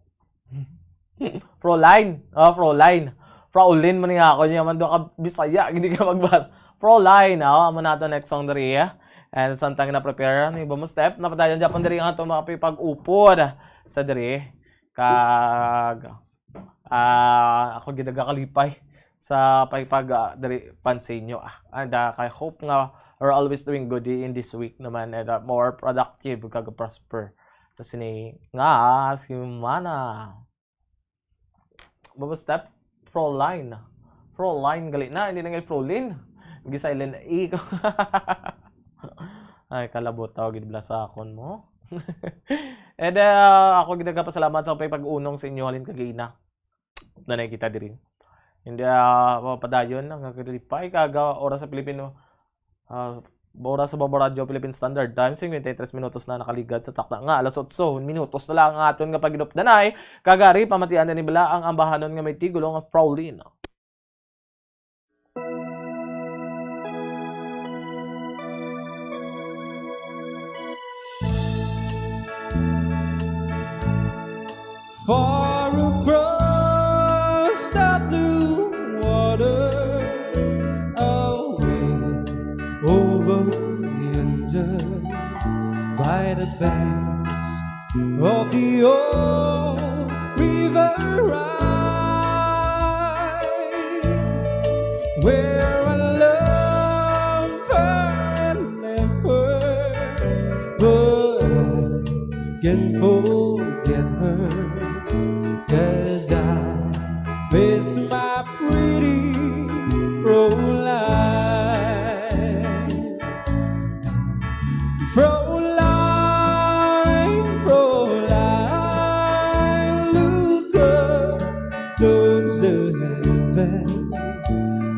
[SPEAKER 11] Fraulein. Fraulein. Fraulein man nga ako niya man do ka Bisaya hindi ka magbas. Fraulein. Amo nato next song diri. And samtang na prepare ni Bombo Step napadayon Japan diri ang ato mga pipag-upod sa diri. Kag ako gidagakalipay sa pagpag dari pansinyo and I hope nga we're always doing good in this week naman and more productive kag prosper sa sini nga simana. Bombo Step Fraulein gali na hindi na ngay Fraulein gi silent e ay kalabot tawag gid sa akon mo. And ako ginagapasalamat sa pag-unong sa inyo halin kagina na nakikita din. Hindi padayon ang kagalipay kaga oras sa Pilipino oras sa Bombo Radio Philippine Standard Time 53 minutos na nakaligad sa takda nga alas 8 minutos na lang aton nga pagidopdanay kagari pamatian na ni bala ang ambahanon nga may tigulo nga Fraulein.
[SPEAKER 15] Far across the blue water, away over yonder, by the banks of the old river Rhine, where I love her and left her, but I can forget her. 'Cause I miss my pretty Fraulein. Fraulein, Fraulein, look up towards the heaven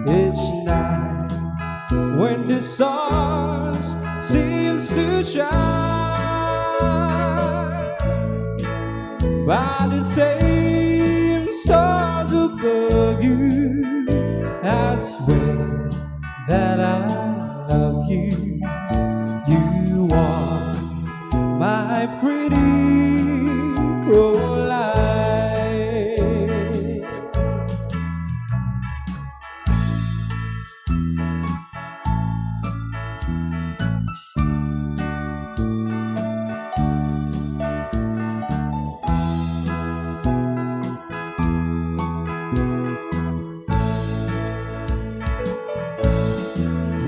[SPEAKER 15] each night when the stars seems to shine by the same stars above you. I swear that I love you. You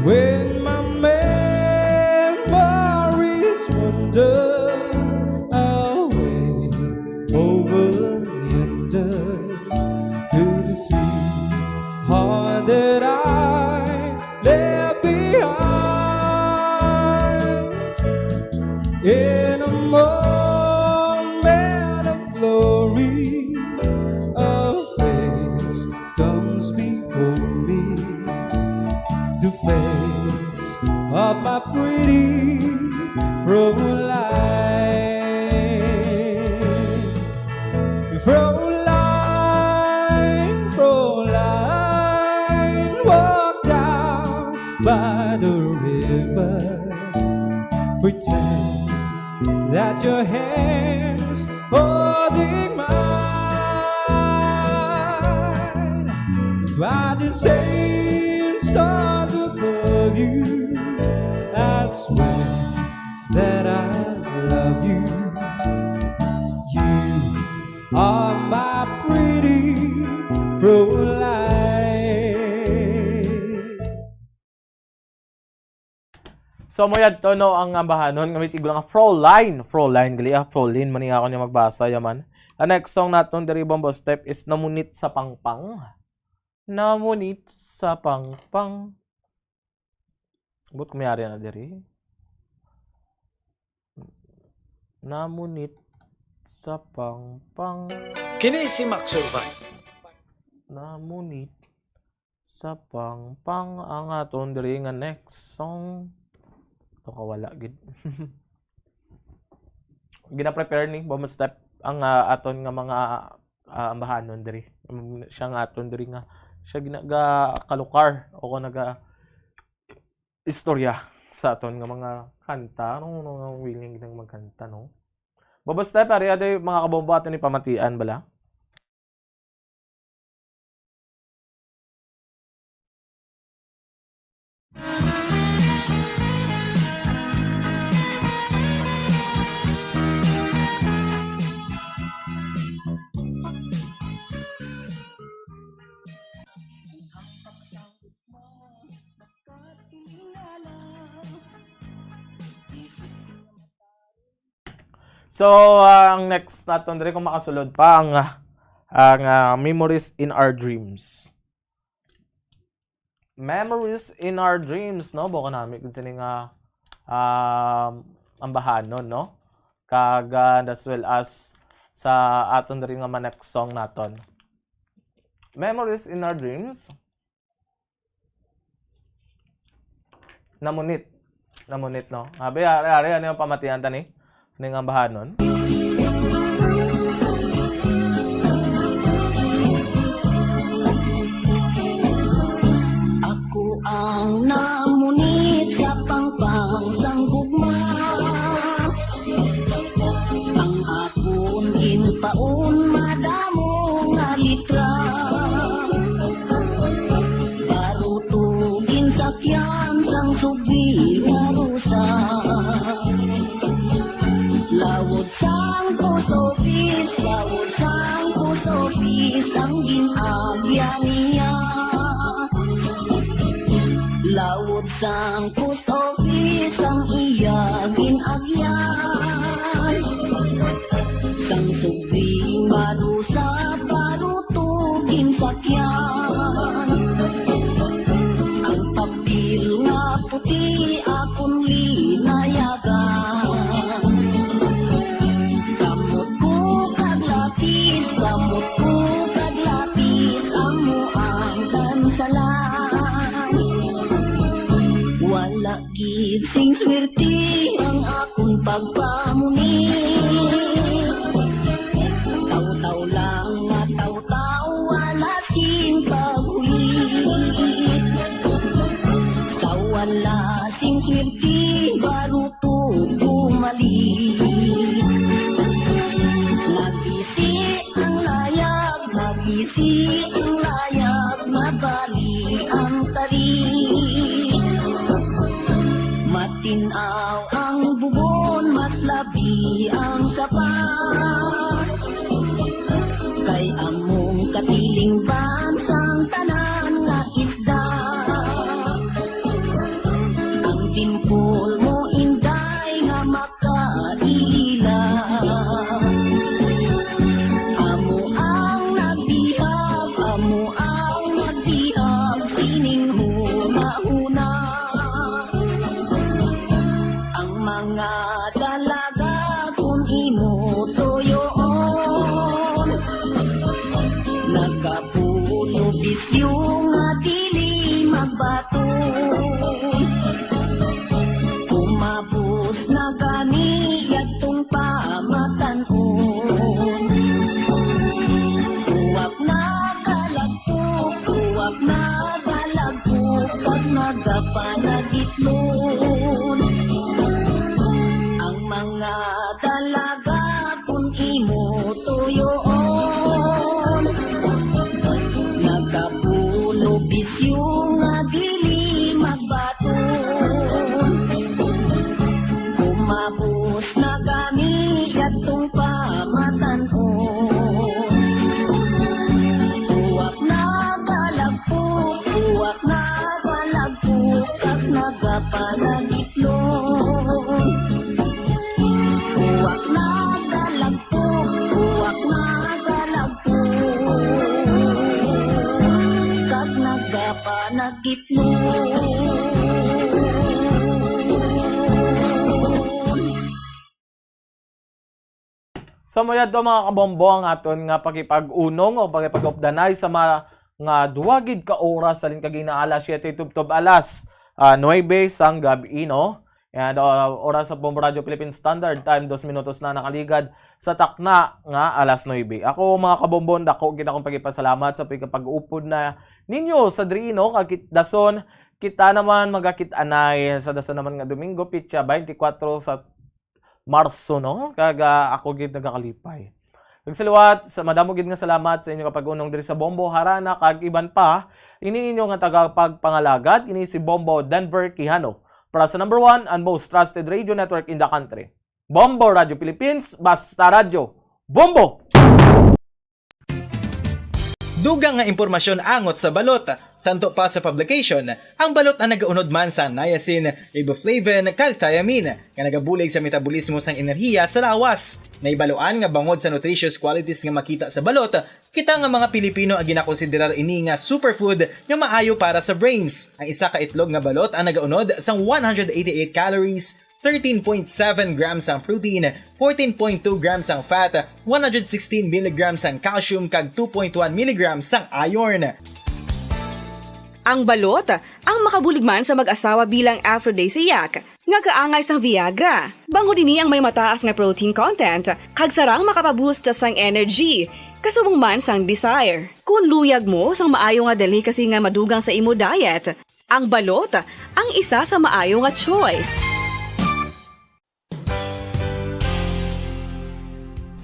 [SPEAKER 15] when my memories wander away over yonder to the sweet heart that I left behind. In a moment of glory, a face comes before me, the face of my pretty Fräulein, Fräulein, walk down by the river, pretend that your hands holding mine. By the same stars above you, I swear that I love you. You are my pretty Fräulein.
[SPEAKER 11] So mo yan tono ang ambahanon ngamit igulang Fräulein gali Fräulein mani ako niya magbasa yaman. Ang next song naton diri Bombo Step is Namunit sa Pangpang. Namunit sa Pangpang. But kumayari na diri. Namunit sa Pangpang.
[SPEAKER 17] Kini si Max Urbay.
[SPEAKER 11] Namunit sa Pangpang ang aton diri nga next song. Ito kawala gid. Gina-prepare ni Bombo Step ang aton nga mga ambahanon diri. Siya nga aton diri nga siya ginaga kalukar o ko naga istorya sa aton nga mga kanta no willing ginang magkanta no. Bombo Step ari ade mga kabombo aton ni pamatian bala. So, ang next natin diri kung makasulod pa ang Memories in Our Dreams. Memories in Our Dreams, no? Boko namin kung sini nga ambahanon, no? Kag as well as sa aton diri nga next song naton. Memories in Our Dreams. Namunit, no? Abi ari ano yung pamatian tani? Ning ambahanon.
[SPEAKER 21] Ako ang namunit sa pangpang sang gugma, ang akon ginpaon madamo nga litra, barutugin sakyan sang subi nga rusa. Lawod sang post office, ang ginagya niya. Lawod sang post office, ang iya ginagyan. Sang subing marusa, parutugin sakyan. Ang papel nga puti, akong linayagan. Kamot ko kaglapis, amo ang kansalan. Wala gid sing swerte ang akong pagpamunit. Taw-taw lang nga taw-taw, wala sing paghulit. Sa wala sing swerte, baruto bumalik. Nagisi ang layag, mabali ang tarik. Matinaw ang bubon, mas labi ang sapat. Kay among katiling bansang tanan nga isda. Dimpol mo inday nga makaila. Amo ang nagdihab, sining huna-huna. Ang mga dalaga kung imo tuyoon, nagkapulo bisyo nga dili magbaton. Kumabos na gani yatong pamatanon. Uwak na galagpok, pag nagapanagitlon. Ang mga dalaga kung imo tuyoon, nagkapulo bisyo nga dili magbaton. Kumabos na gani yatong pamatanon. Uwak na galagpok, kag nagapanagitlon. Uwak na galagpok, kag nagapanagitlon.
[SPEAKER 11] So mayad do mga kabombo ang aton nga pagipag-unong o pagipag-updanay sa mga nga duwagid ka oras sa linkagina alas 7 tubtob alas 9 sang gabi no. And oras sa Bombo Radio Philippine Standard Time 2 minutos na nakaligad sa takna nga alas 9. Ako mga kabombo dako gid akong pagipasalamat sa pagupod na ninyo sa diri no kag dason kita naman magakit-anay sa dason naman nga Domingo pitsa 24 sa Marso no kaga ako gid nagakalipay. Nagsaliwat sa madamo gid nga salamat sa inyo kapag-unong diri sa Bombo Harana kag iban pa ini inyo nga tagapagpangalagat ini si Bombo Denver Quijano para sa number 1 and most trusted radio network in the country. Bombo Radio Philippines, basta radyo. Bombo!
[SPEAKER 8] Dugang nga impormasyon angot sa balot. Santo pa sa publication, ang balot ang nagaunod man sa niacin, riboflavin, kag thiamine, nga nagabulig sa metabolismo sang enerhiya sa lawas. Naibaluan nga bangod sa nutritious qualities nga makita sa balot, kita nga mga Pilipino ang ginakonsiderar ini nga superfood nga maayo para sa brains. Ang isa ka itlog nga balot ang nagaunod sang 188 calories, 13.7 grams ang protein, 14.2 grams ang fat, 116 mg ang calcium kag 2.1 mg ang iron.
[SPEAKER 9] Ang balot, ang makabuligman sa mag-asawa bilang aphrodisiac, nga kaangay sang Viagra. Bango dini ang may mataas nga protein content, kag sarang makapaboost sang energy, kasubong man sang desire. Kung luyag mo sang maayo nga delicacy nga madugang sa imo diet, ang balot, ang isa sa maayo nga choice.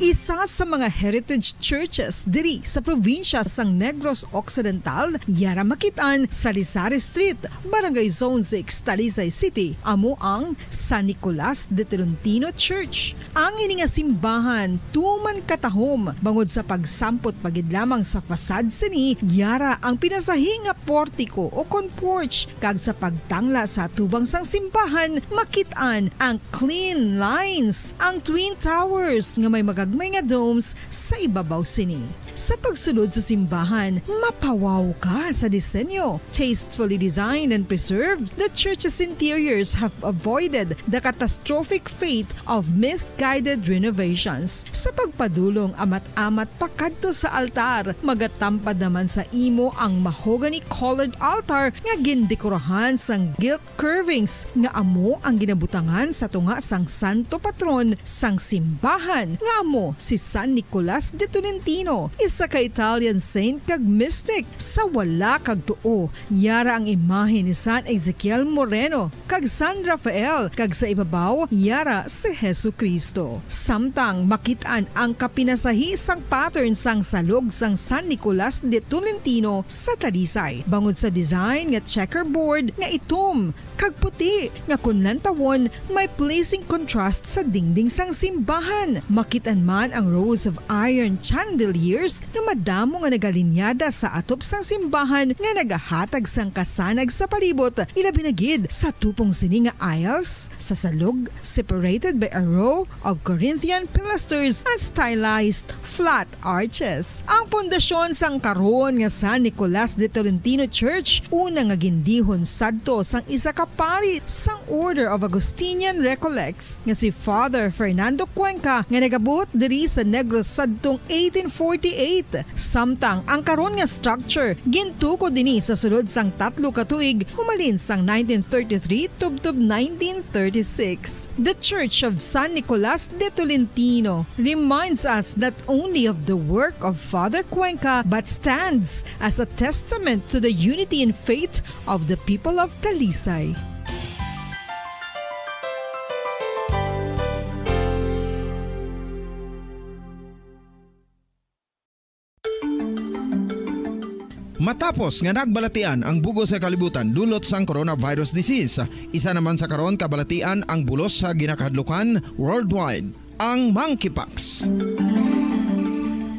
[SPEAKER 5] Isa sa mga heritage churches diri sa probinsya sang Negros Occidental, yara makitaan sa Rizal Street, Barangay Zone 6, Talisay City, amo ang San Nicolas de Tolentino Church. Ang ini nga simbahan tuman katahom bangod sa pagsampot pagid lamang sa fasad sini, yara ang pinasahi nga portico o porch kag sa pagtangla sa tubang sang simbahan makitaan ang clean lines, ang twin towers nga may magagmay nga domes sa ibabaw sini. Sa pagsulod sa simbahan, mapawaw ka sa disenyo. Tastefully designed and preserved, the church's interiors have avoided the catastrophic fate of misguided renovations. Sa pagpadulong amat-amat pakadto sa altar, magatampad naman sa imo ang mahogany colored altar nga gindekorahan sang gilt curvings nga amo ang ginabutangan sa tunga sang santo patron sang simbahan nga amo si San Nicolas de Tolentino, isa ka Italian saint kag mystic. Sa wala kag tuo, yara ang imahe ni San Ezekiel Moreno kag San Rafael, kag sa ibabaw yara si Hesu Kristo. Samtang makitaan ang kapinasahi sang pattern sang salog sang San Nicolas de Tolentino sa Talisay, bangod sa design nga checkerboard nga itom kag puti nga kunlantawon may pleasing contrast sa dingding sang simbahan. Makitaan man ang rows of iron chandeliers ministers nga madamo nga nagalinyada sa atop sang simbahan nga nagahatag sang kasanag sa palibot, ilabi na gid sa tupong sini nga aisles sa salug separated by a row of Corinthian pilasters and stylized flat arches. Ang pundasyon sang karon nga San Nicolas de Tolentino Church una nga gindihon sadto sang isa ka pari sang Order of Augustinian Recollects nga si Father Fernando Cuenca nga nagabot diri sa Negros sadtong 1848. Samtang ang karon nga structure gintuko dinhi sa sulod sang 3 ka tuig humalin sang 1933 tubtob 1936. The Church of San Nicolas de Tolentino reminds us not only of the work of Father Cuenca but stands as a testament to the unity and faith of the people of Talisay.
[SPEAKER 1] Matapos nga nagbalatian ang bugos sa kalibutan dulot sang coronavirus disease, isa naman sa karon kabalatian ang bulos sa ginakadlukan worldwide, ang monkeypox.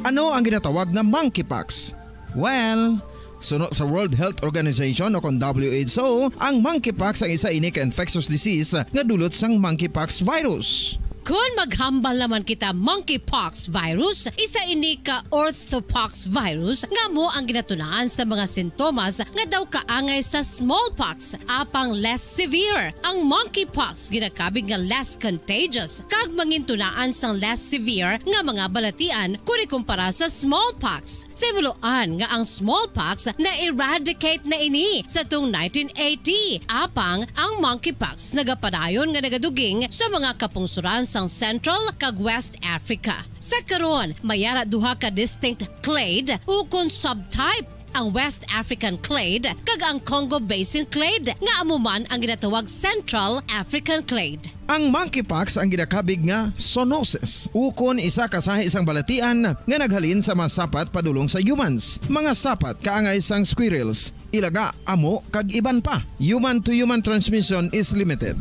[SPEAKER 1] Ano ang ginatawag na monkeypox? Well, suno sa World Health Organization o kung WHO, ang monkeypox ang isa ini ka infectious disease nga dulot sang monkeypox virus.
[SPEAKER 2] Kung maghambal naman kita monkeypox virus, isa ini ka orthopox virus nga mo ang ginatunaan sa mga sintomas nga daw kaangay sa smallpox, apang less severe. Ang monkeypox ginakabig nga less contagious kag mangintunaan sang less severe nga mga balatian kung ikumpara sa smallpox. Simuloan nga ang smallpox na eradicate na ini sa tung 1980, apang ang monkeypox nagapadayon nga nagaduging sa mga kapungsuran sang Central kag West Africa. Sa karon, mayara duha ka distinct clade ukon subtype, ang West African clade kag ang Congo Basin clade nga amuman ang ginatawag Central African clade.
[SPEAKER 1] Ang monkeypox ang ginakabig nga zoonosis, ukon isa kasahi isang balatian nga naghalin sa mga sapat padulong sa humans. Mga sapat kaangay sang squirrels, ilaga, amo kag iban pa. Human to human transmission is limited.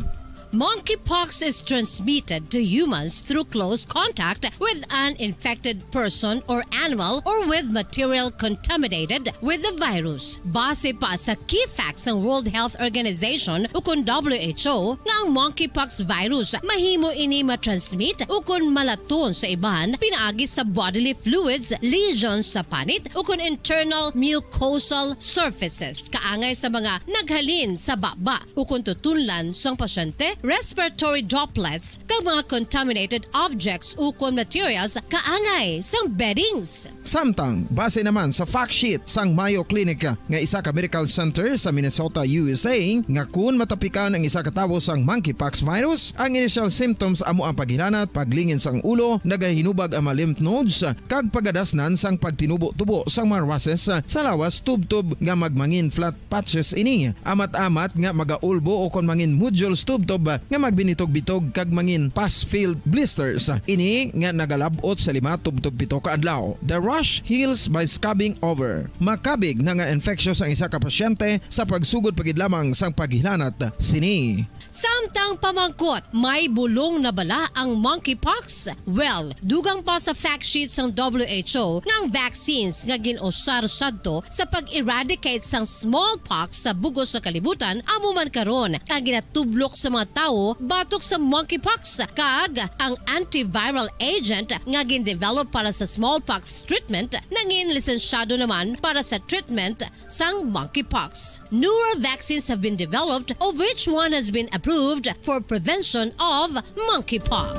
[SPEAKER 2] Monkeypox is transmitted to humans through close contact with an infected person or animal or with material contaminated with the virus. Base pa sa key facts ng World Health Organization ukon WHO nga ang monkeypox virus mahimo ini matransmit ukon malaton sa iban pinaagi sa bodily fluids, lesions sa panit ukon internal mucosal surfaces kaangay sa mga naghalin sa baba ukon tutunlan sang pasyente, respiratory droplets kag mga contaminated objects ukon materials kaangay sang beddings.
[SPEAKER 1] Samtang, base naman sa fact sheet sang Mayo Clinic nga isa ka medical center sa Minnesota, USA, nga kun matapikan ang isa ka tawo sang monkeypox virus, ang initial symptoms amo ang paghilanat, paglingin sang ulo, nagahinubag ang mga lymph nodes, kag pagadasnan sang pagtinubo-tubo sang mga rashes sa lawas tubtob nga magmangin flat patches ini. Amat-amat nga magaulbo o kon mangin nodules tubtob nga magbinitog-bitog kag mangin pus-filled blisters. Ini nga nagalabot sa 5 tubtob 7 ka adlaw. The rash heals by scabbing over. Makabig na nga infectious ang isa ka pasyente sa pagsugod pagid lamang sang paghilanat sini.
[SPEAKER 2] Samtang pamangkot, may bulong na bala ang monkeypox? Well, dugang pa sa fact sheet sang WHO nga ang vaccines nga ginusar sadto sa pag-eradicate sang smallpox sa bugos sa kalibutan amo man karon ang ginatublok sa mga tao batok sa monkeypox kag ang antiviral agent nga gin-develop para sa smallpox treatment nangin lisensyado naman para sa treatment sang monkeypox. Newer vaccines have been developed of which one has been approved for prevention of monkeypox.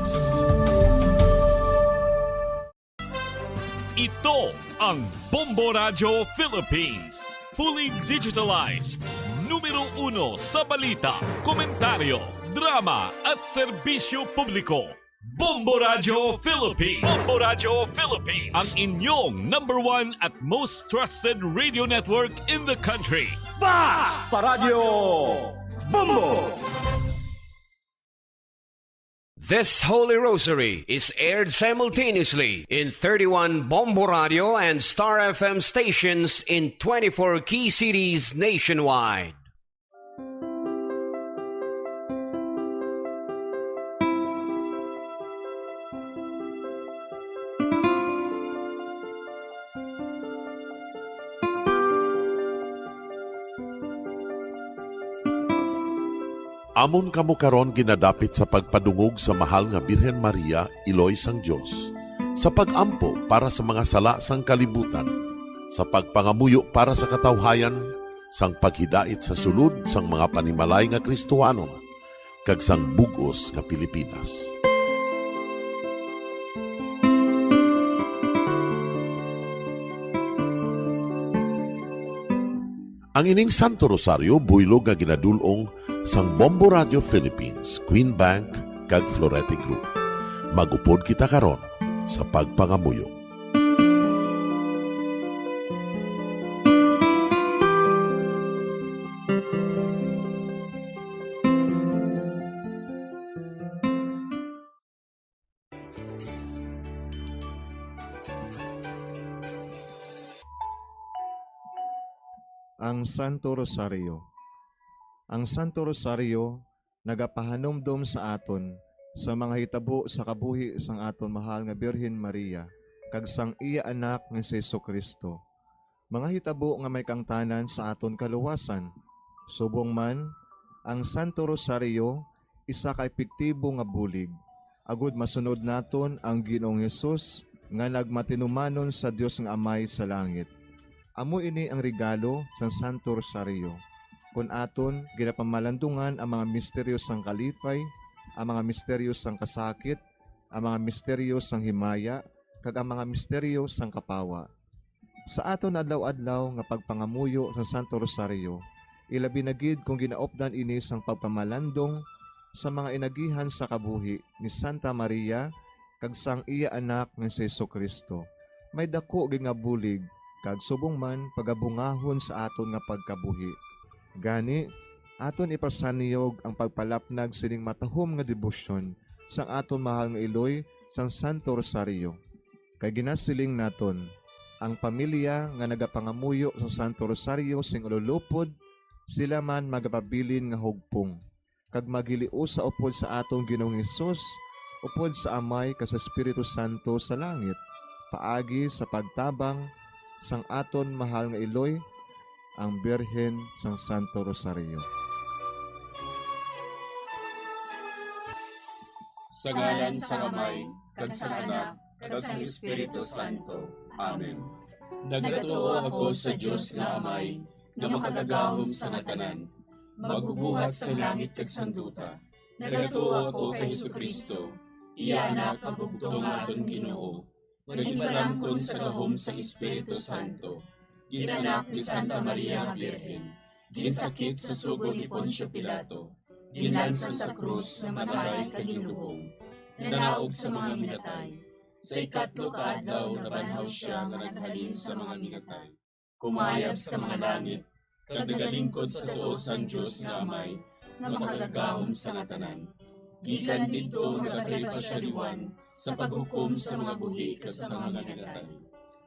[SPEAKER 10] Ito ang Bombo Radio Philippines. Fully digitalized. Numero 1 sa balita, komentaryo, drama at serbisyo publiko. Bombo Radio Philippines. Bombo Radio Philippines. Ang inyong #1 at most trusted radio network in the country.
[SPEAKER 18] Basta Radio Bombo!
[SPEAKER 3] This Holy Rosary is aired simultaneously in 31 Bombo Radio and Star FM stations in 24 key cities nationwide.
[SPEAKER 19] Amon kamo karon ginadapit sa pagpadungog sa mahal nga Birhen Maria, Iloy sang Dios, sa pagampo para sa mga sala sang kalibutan, sa pagpangamuyo para sa katawhayan, sang paghidait sa sulod sang mga panimalay nga Kristohanon, kag sang bugos nga Pilipinas. Ang ining Santo Rosario buylog nga ginadulong sang Bombo Radio Philippines, Queen Bank kag Florete Group. Magupod kita karon sa pagpangamuyo.
[SPEAKER 22] Ang Santo Rosario. Ang Santo Rosario nagapahanumdum sa aton sa mga hitabo sa kabuhi sang aton mahal nga Birhen Maria kag sang iya anak nga si Jesucristo. Mga hitabo nga may kangtanan sa aton kaluwasan. Subong man, ang Santo Rosario isa ka epektibo nga bulig. Agud masunod naton ang Ginoong Hesus nga nagmatinumanon sa Dios nga Amay sa langit. Amo ini ang regalo sa Santo Rosario. Kung aton ginapamalandungan ang mga misteryo sang kalipay, ang mga misteryo sang kasakit, ang mga misteryo sang himaya, kag ang mga misteryo sang kapawa. Sa aton adlaw-adlaw nga pagpangamuyo sa Santo Rosario, ilabi na gid kung ginaopdan ini sang pagpamalandong sa mga inagihan sa kabuhi ni Santa Maria kag sang iya anak nga si Jesucristo. May dako gid nga bulig kag subong man pagabungahon sa aton nga pagkabuhi. Gani, aton ipasaniyog ang pagpalapnag sining matahom nga debosyon sang aton mahal nga Iloy sang Santo Rosario. Kay ginasiling naton, ang pamilya nga nagapangamuyo sa Santo Rosario sing ululupod, sila man magapabilin nga hugpong. Kag magiliu sa upod sa atong Ginoong Hesus, upod sa Amay ka sa Espiritu Santo sa langit, paagi sa pagtabang sang aton mahal nga Iloy, ang Birhen sang Santo Rosario.
[SPEAKER 23] Sa ngalan sa Amay, kag sa Anak, kag sa Espiritu Santo. Amen. Nagatuo ako sa Dios nga Amay, nga makagagahom sa ngatanan, magbubuhat sa langit kag sanduta. Nagatuo ako kay Jesucristo, iya anak ang bugtong aton Ginoo. Nagimalamkon sa gahom sa Espiritu Santo, ginanak ni Santa Maria nga Birhen, ginsakit sa sugod ni Poncio Pilato, ginlansang sa krus na manaray kagilubong, nanaog sa mga minatay. Sa ikatlo ka adlaw nabanhaw siya nga naghalin sa mga minatay, kumayab sa mga langit, kag nagalingkod sa tuo sang Dios nga Amay, nga makagagahom sa ngatanan. Gikan dito nagakalipa siya liwan sa paghukom sa mga buhi kag sa mga minatay.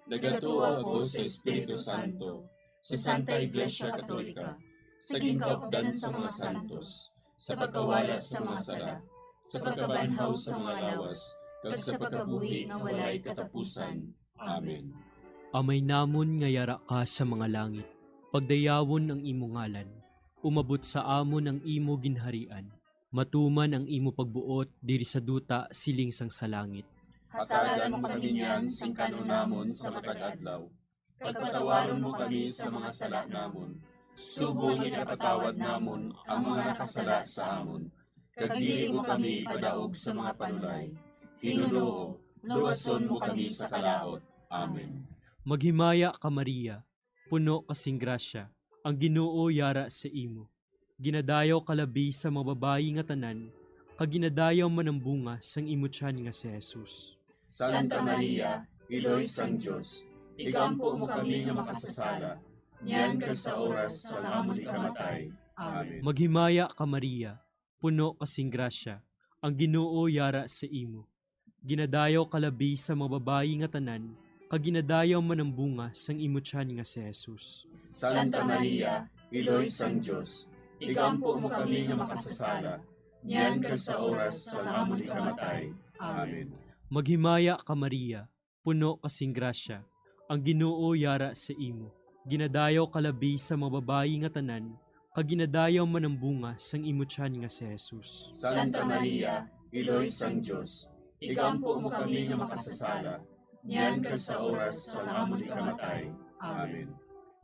[SPEAKER 23] Nagatuo ako sa Espiritu Santo, sa Santa Iglesia Katolika, sa gingkaupdan sa mga santos, sa pagkawala sa mga sala, sa pagkabanhaw sa mga lawas, kag sa pagkabuhi nga walay katapusan. Amen.
[SPEAKER 24] Amay namon nga yara ka sa mga langit, pagdayawon ang imo ngalan, umabot sa amon ang imo ginharian. Matuman ang imo pagbuot diri sa duta siling sang sa langit.
[SPEAKER 23] Hatagan mo kami niyan sing kanunamon sa matag adlaw. Pagpatawaron mo kami sa mga sala namon. Subong ipatawad namon ang mga nakasala sa amon. Kag dili mo kami padaog sa mga panulay. Hinuloo, luwason mo kami sa kalaot. Amen.
[SPEAKER 24] Maghimaya ka Maria, puno kasing grasya, ang Ginoo yara sa imo. Ginadayaw kalabi sa mga babayi nga tanan, kag ginadayaw man ang bunga sang imo tiyan nga si Jesus.
[SPEAKER 23] Santa Maria, Iloy sang Dios, igampo mo kami nga makasasala, niyan kag sa oras sa amon ikamatay. Amen.
[SPEAKER 24] Maghimaya ka Maria, puno kasing grasya, ang Ginoo yara sa imo. Ginadayaw kalabi sa mga babayi nga tanan, kag ginadayaw man ang bunga sang imo tiyan nga si Jesus.
[SPEAKER 23] Santa Maria, Iloy sang Dios, igampo mo kami nga makasasala, niyan kag sa oras sa amon ikamatay. Amen.
[SPEAKER 24] Maghimaya ka Maria, puno kasing grasya, ang Ginoo yara sa imo. Ginadayaw kalabi sa mga babayi nga tanan, kaginadayaw man ang bunga sang imutyan nga si Jesus.
[SPEAKER 23] Santa Maria, Iloy sang Diyos, igampo mo kami nga makasasala, niyan ka sa oras sa amon ikamatay. Amen.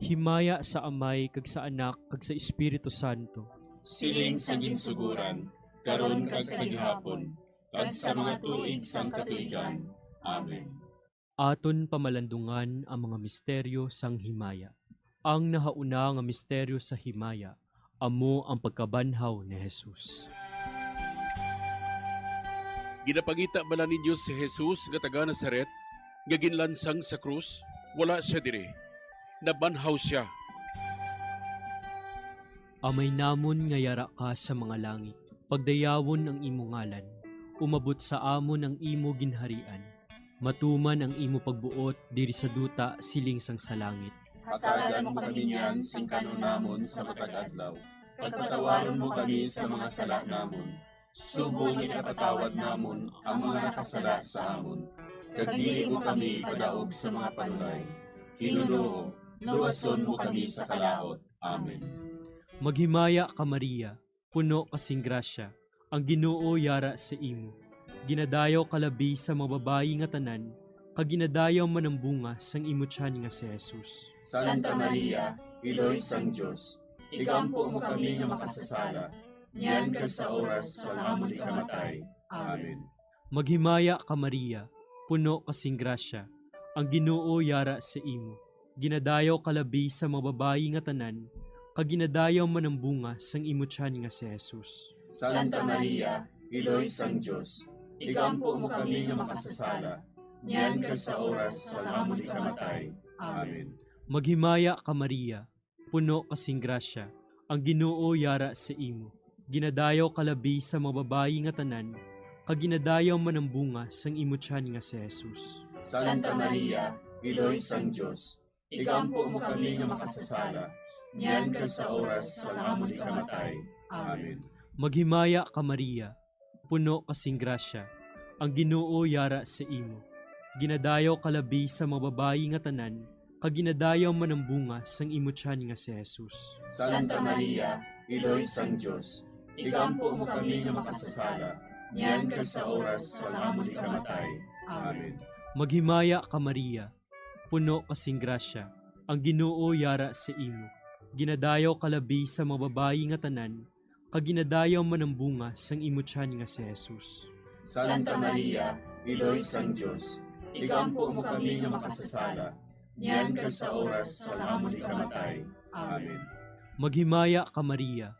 [SPEAKER 24] Himaya sa Amay, kag sa Anak, kag sa Espiritu Santo.
[SPEAKER 23] Siling sa ginsuguran, karon kag sa gihapon, kag sa mga tuig sang katuigan. Amen.
[SPEAKER 24] Aton pamalandungan ang mga misteryo sang himaya. Ang nahauna nga misteryo sa himaya, amo ang pagkabanhaw ni Jesus.
[SPEAKER 13] Ginapangita bala ninyo si Jesus nga taga Nazaret, nga ginlansang sa krus, wala siya dire. Nabanhaw siya.
[SPEAKER 24] Amay namon nga yara ka sa mga langit, pagdayawon ang imo ngalan, umabot sa amon ang imo ginharian, matuman ang imo pagbuot diri sa duta siling sang sa langit.
[SPEAKER 23] Hatagan mo kami niyan sing kanunamon sa matag adlaw. Pagpatawaron mo kami sa mga sala namon. Subong ikapatawad namon ang mga nakasala sa amon. Kag dili mo kami padaog sa mga panulay. Hinunoo, luwason mo kami sa kalaot. Amen.
[SPEAKER 24] Maghimaya ka Maria, puno kasing grasya, ang Ginoo yara sa imo. Ginadayaw kalabi sa mga babayi nga tanan, kaginadayaw man ang bunga sang imutyan nga si Jesus.
[SPEAKER 23] Santa Maria, Iloy sang Diyos, igampo mo kami nga makasasala, niyan ka sa oras sa amon ikamatay. Amen.
[SPEAKER 24] Maghimaya ka Maria, puno kasing grasya, ang Ginoo yara sa imo. Ginadayaw kalabi sa mga babayi nga tanan, kaginadayaw man ang bunga sang imutyan nga si Jesus.
[SPEAKER 23] Santa Maria, Iloy sang Diyos, igampo mo kami nga makasasala, niyan ka sa oras sa amon ikamatay. Amen.
[SPEAKER 24] Maghimaya ka Maria, puno kasing grasya, ang Ginoo yara sa imo. Ginadayaw kalabi sa mga babayi nga tanan, kaginadayaw man ang bunga sang imutyan nga si Jesus.
[SPEAKER 23] Santa Maria, Iloy sang Diyos, igampo mo kami nga makasasala, niyan ka sa oras sa amon ikamatay. Amen.
[SPEAKER 24] Maghimaya ka Maria, puno kasing grasya, ang Ginoo yara sa imo. Ginadayaw kalabi sa mga babayi nga tanan, kaginadayaw man ang bunga sang imutyan nga si Jesus.
[SPEAKER 23] Santa Maria, Iloy sang Diyos, igampo mo kami nga makasasala, niyan ka sa oras sa amon ikamatay. Amen.
[SPEAKER 24] Maghimaya ka Maria, puno kasing grasya, ang Ginoo yara sa imo. Ginadayaw kalabi sa mga babayi nga tanan, kaginadayaw man ang bunga sang imutyan nga si Jesus.
[SPEAKER 23] Santa Maria, Iloy sang Diyos, igampo mo kami nga makasasala, niyan ka sa oras sa amon ikamatay. Amen.
[SPEAKER 24] Maghimaya ka Maria,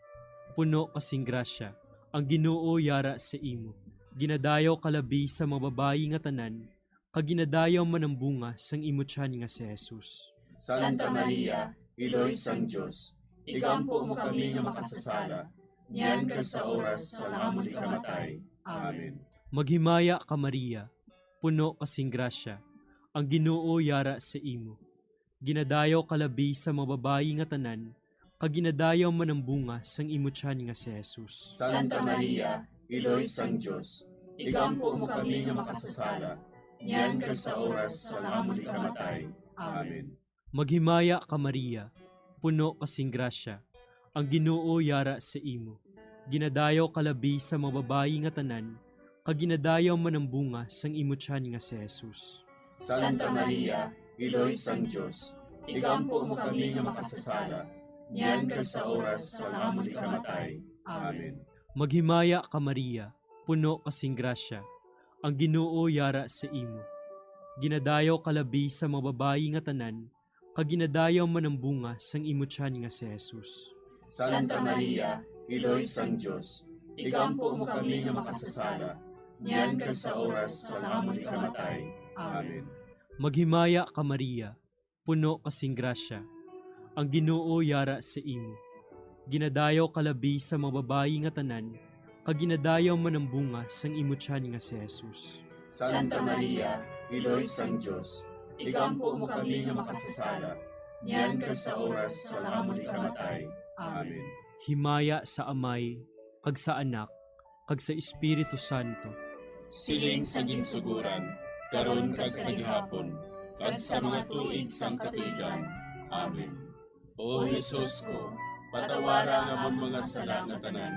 [SPEAKER 24] puno kasing grasya, ang Ginoo yara sa imo. Ginadayaw kalabi sa mga babayi nga tanan, kaginadayaw man ang bunga sang imutyan nga si Jesus.
[SPEAKER 23] Santa Maria, Iloy sang Diyos, igampo mo kami nga makasasala, niyan ka sa oras sa amon ikamatay. Amen.
[SPEAKER 24] Maghimaya ka Maria, puno kasing grasya, ang Ginoo yara sa imo. Ginadayaw kalabi sa mga babayi nga tanan, kaginadayaw man ang bunga sang imutyan nga si Jesus.
[SPEAKER 23] Santa Maria, Iloy sang Diyos, igampo mo kami nga makasasala, niyan ka sa oras sa amon ikamatay. Amen.
[SPEAKER 24] Maghimaya ka Maria, puno kasing grasya, ang Ginoo yara sa imo. Ginadayaw kalabi sa mga babayi nga tanan, kaginadayaw man ang bunga sang imutyan nga si Jesus.
[SPEAKER 23] Santa Maria, Iloy sang Diyos, igampo mo kami nga makasasala, niyan ka sa oras sa amon ikamatay. Amen.
[SPEAKER 24] Maghimaya ka Maria, puno kasing grasya, ang Ginoo yara sa imo. Ginadayaw kalabi sa mga babayi nga tanan, kaginadayaw man ang bunga sang imutyan nga si Jesus.
[SPEAKER 23] Santa Maria, Iloy sang Diyos, igampo mo kami nga makasasala, niyan ka sa oras sa amon ikamatay. Amen.
[SPEAKER 24] Maghimaya ka Maria, puno kasing grasya, ang Ginoo yara sa imo. Ginadayaw kalabi sa mga babayi nga tanan, kaginadayaw man ang bunga sang imutyan nga si Jesus.
[SPEAKER 23] Santa Maria, Iloy sang Diyos, igampo mo kami nga makasasala, niyan ka sa oras sa amon ikamatay. Amen.
[SPEAKER 24] Himaya sa Amay, kag sa Anak, kag sa Espiritu Santo.
[SPEAKER 23] Siling sa ginsuguran, karon kag sa gihapon, kag sa mga tuig sang katuigan. Amen. O Jesus ko, patawara nga among mga sala nga tanan,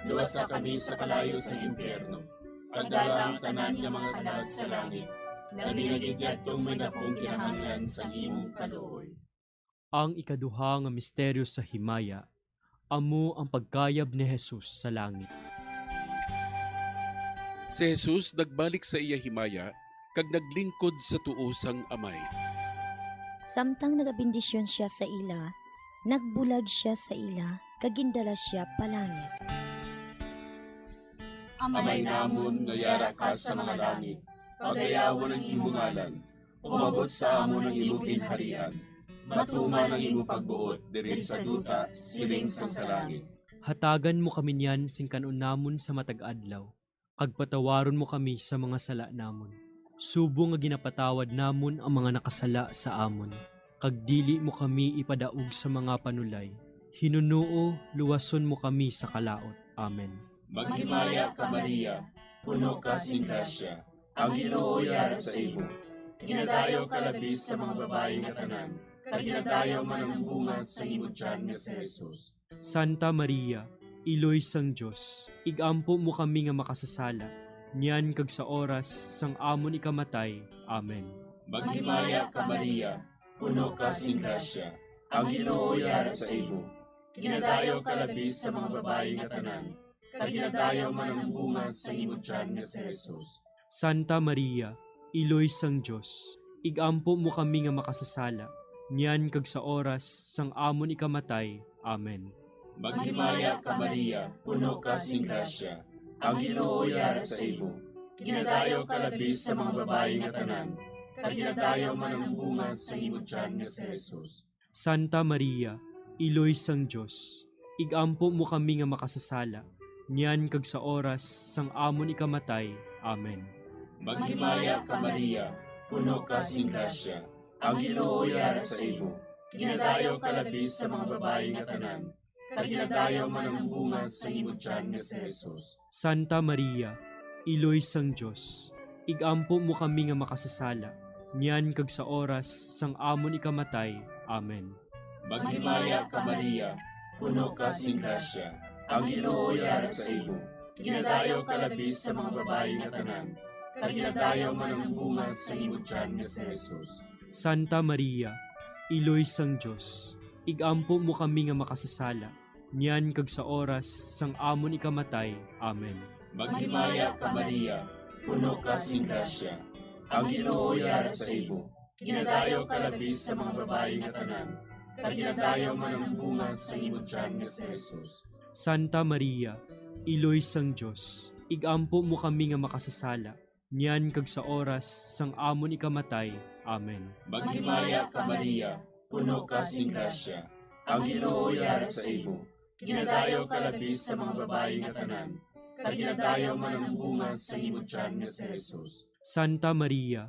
[SPEAKER 23] luwasa kami sa kalayo sa impyerno, pagdala ang tanan nga mga kalag sa langit, labi na gidyadtong may dakong kinahanglan sa imong kaluoy.
[SPEAKER 24] Ang ikaduha nga misteryo sa himaya, amo ang pagkayab ni Jesus sa langit.
[SPEAKER 13] Si Jesus nagbalik sa iya himaya, kag naglingkod sa tuo sang Amay.
[SPEAKER 7] Samtang nagabindisyon siya sa ila, nagbulag siya sa ila, kagindala siya palangit.
[SPEAKER 23] Amay namon nga yara ka sa mga langit, pagayawan ang imong ngalan, umabot sa amon ang imong ginharian, matuman ang imong pagbuot diri sa duta siling sa langit.
[SPEAKER 24] Hatagan mo kami niyan sing kanon namon sa matag adlaw, kag patawaron mo kami sa mga sala namon. Subo nga ginapatawad namon ang mga nakasala sa amon, kag dili mo kami ipadaog sa mga panulay. Hinunuo, luwason mo kami sa kalaot. Amen.
[SPEAKER 23] Maghimaya ka Maria, puno ka sing grasya, ang Ginoo yara sa imo. Ginadayaw ka labis sa mga babae nga tanan, kag ginadayaw man ang bunga sa imong tiyan nga si Jesus.
[SPEAKER 24] Santa Maria, Iloy sang Diyos, igampo mo kami nga makasasala, niyan kag sa oras sang amon ikamatay. Amen.
[SPEAKER 23] Maghimaya ka Maria, puno ka sing grasya, ang Ginoo yara sa imo. Ginadayaw ka labis sa mga babae nga tanan, kag ginadayaw man ang bunga sa imong tiyan nga si Jesus.
[SPEAKER 24] Santa Maria, Iloy sang Diyos, igampo mo kami nga makasasala, niyan kag sa oras sang amon ikamatay. Amen.
[SPEAKER 23] Maghimaya ka Maria, puno ka sing grasya, ang Ginoo yara sa imo. Ginadayaw ka labis sa mga babae nga tanan, kag ginadayaw man ang bunga sa imong tiyan nga si Jesus.
[SPEAKER 24] Santa Maria, Iloy sang Diyos, igampo mo kami nga makasasala, niyan kag sa oras sang amon ikamatay. Amen.
[SPEAKER 23] Maghimaya ka Maria, puno ka sing grasya, ang Ginoo yara sa imo. Ginadayaw ka labis sa mga babae nga tanan, kag ginadayaw man ang bunga sa imong tiyan nga si Jesus.
[SPEAKER 24] Santa Maria, Iloy sang Diyos, igampo mo kami nga makasasala, niyan kag sa oras sang amon ikamatay. Amen.
[SPEAKER 23] Maghimaya ka Maria, puno ka sing grasya, ang Ginoo yara sa imo. Ginadayaw ka labis sa mga babae nga tanan, kag ginadayaw man ang bunga sa imong tiyan nga si Jesus.
[SPEAKER 24] Santa Maria, Iloy sang Diyos, igampo mo kami nga makasasala, niyan kag sa oras sang amon ikamatay. Amen.
[SPEAKER 23] Maghimaya ka Maria, puno ka sing grasya, ang Ginoo yara sa imo. Ginadayaw ka labis sa mga babae nga tanan, kag ginadayaw man ang bunga sa imong tiyan nga si Jesus.
[SPEAKER 24] Santa Maria, Iloy sang Diyos, igampo mo kami nga makasasala, niyan kag sa oras sang amon ikamatay. Amen.
[SPEAKER 23] Maghimaya ka Maria, puno ka sing grasya, ang Ginoo yara sa imo. Ginadayaw ka labis sa mga babae nga tanan, kag ginadayaw man ang bunga sa imong tiyan nga si Jesus.
[SPEAKER 24] Santa Maria,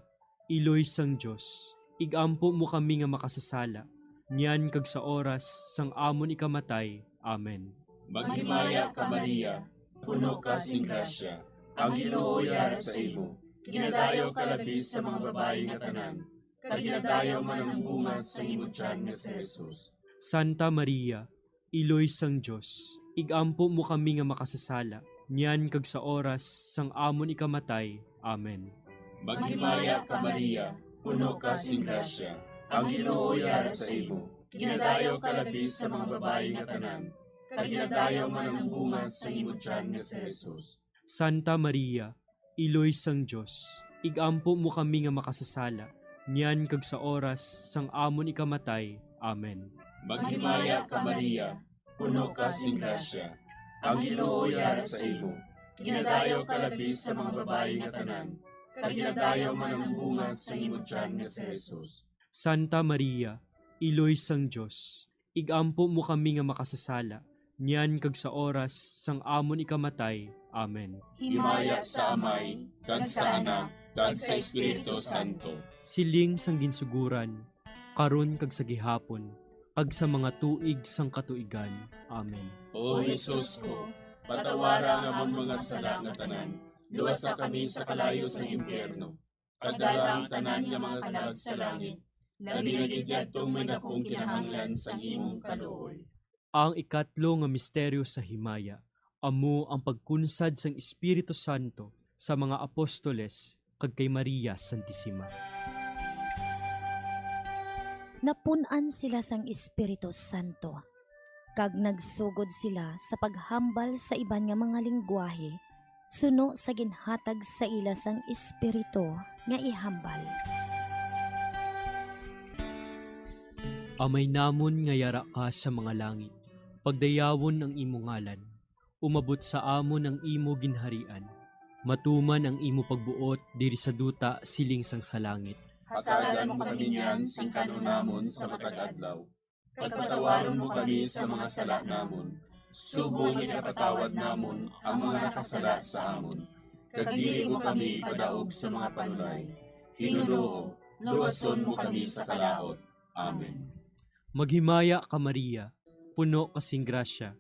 [SPEAKER 24] Iloy sang Diyos, igampo mo kami nga makasasala, niyan kag sa oras sang amon ikamatay. Amen.
[SPEAKER 23] Maghimaya ka Maria, puno ka sing grasya, ang Ginoo yara sa imo. Ginadayaw ka labis sa mga babae nga tanan, kag ginadayaw man ang bunga sa imong tiyan nga si Jesus.
[SPEAKER 24] Santa Maria, Iloy sang Diyos, igampo mo kami nga makasasala, niyan kag sa oras sang amon ikamatay. Amen.
[SPEAKER 23] Maghimaya ka Maria, puno ka sing grasya, ang Ginoo yara sa imo. Ginadayaw ka labis sa mga babae nga tanan, kag ginadayaw man ang bunga sa imong tiyan nga si Jesus.
[SPEAKER 24] Santa Maria, Iloy sang Diyos, igampo mo kami nga makasasala, niyan kag sa oras sang amon ikamatay. Amen.
[SPEAKER 23] Maghimaya ka Maria, puno ka sing grasya, ang Ginoo yara sa imo. Ginadayaw ka labis sa mga babae nga tanan, kag ginadayaw man ang bunga sa imong tiyan nga si Jesus.
[SPEAKER 24] Santa Maria, Iloy sang Diyos, igampo mo kami nga makasasala, niyan kag sa oras sang amon ikamatay. Amen.
[SPEAKER 23] Himaya sa Amay, kag sa Anak, kag sa Espiritu Santo.
[SPEAKER 24] Siling sang ginsuguran, karon kag sa gihapon, kag sa mga tuig sang katuigan. Amen.
[SPEAKER 23] O Jesus ko, patawara nga among mga sala nga tanan, luwasa kami sa kalayo sa impyerno, kag dala ang tanan nga mga kalag sa langit, labi na gidyadtong may dakong kinahanglan sa imong kaluoy.
[SPEAKER 24] Ang ikatlo nga misteryo sa himaya, amo ang pagkunsad sang Espiritu Santo sa mga apostoles kag kay Maria Santissima.
[SPEAKER 7] Napunan sila sang Espiritu Santo, kag nagsugod sila sa paghambal sa iban nga mga lingwahe, suno sa ginhatag sa ila sang Espiritu nga ihambal.
[SPEAKER 24] Amay namon nga yara ka sa mga langit, pagdayawon ang imo ngalan, umabot sa amon ang imo ginharian, matuman ang imo pagbuot diri sa duta siling sang sa langit.
[SPEAKER 23] Hatagan mo kami niyan sing kanunamon sa matag adlaw. Pagpatawaron mo kami sa mga sala namon. Subong ikapatawad namon ang mga nakasala sa amon. Kag dili mo kami padaog sa mga panulay. Hinunoo, luwason mo kami sa kalaot. Amen.
[SPEAKER 24] Maghimaya ka Maria, puno kasing grasya,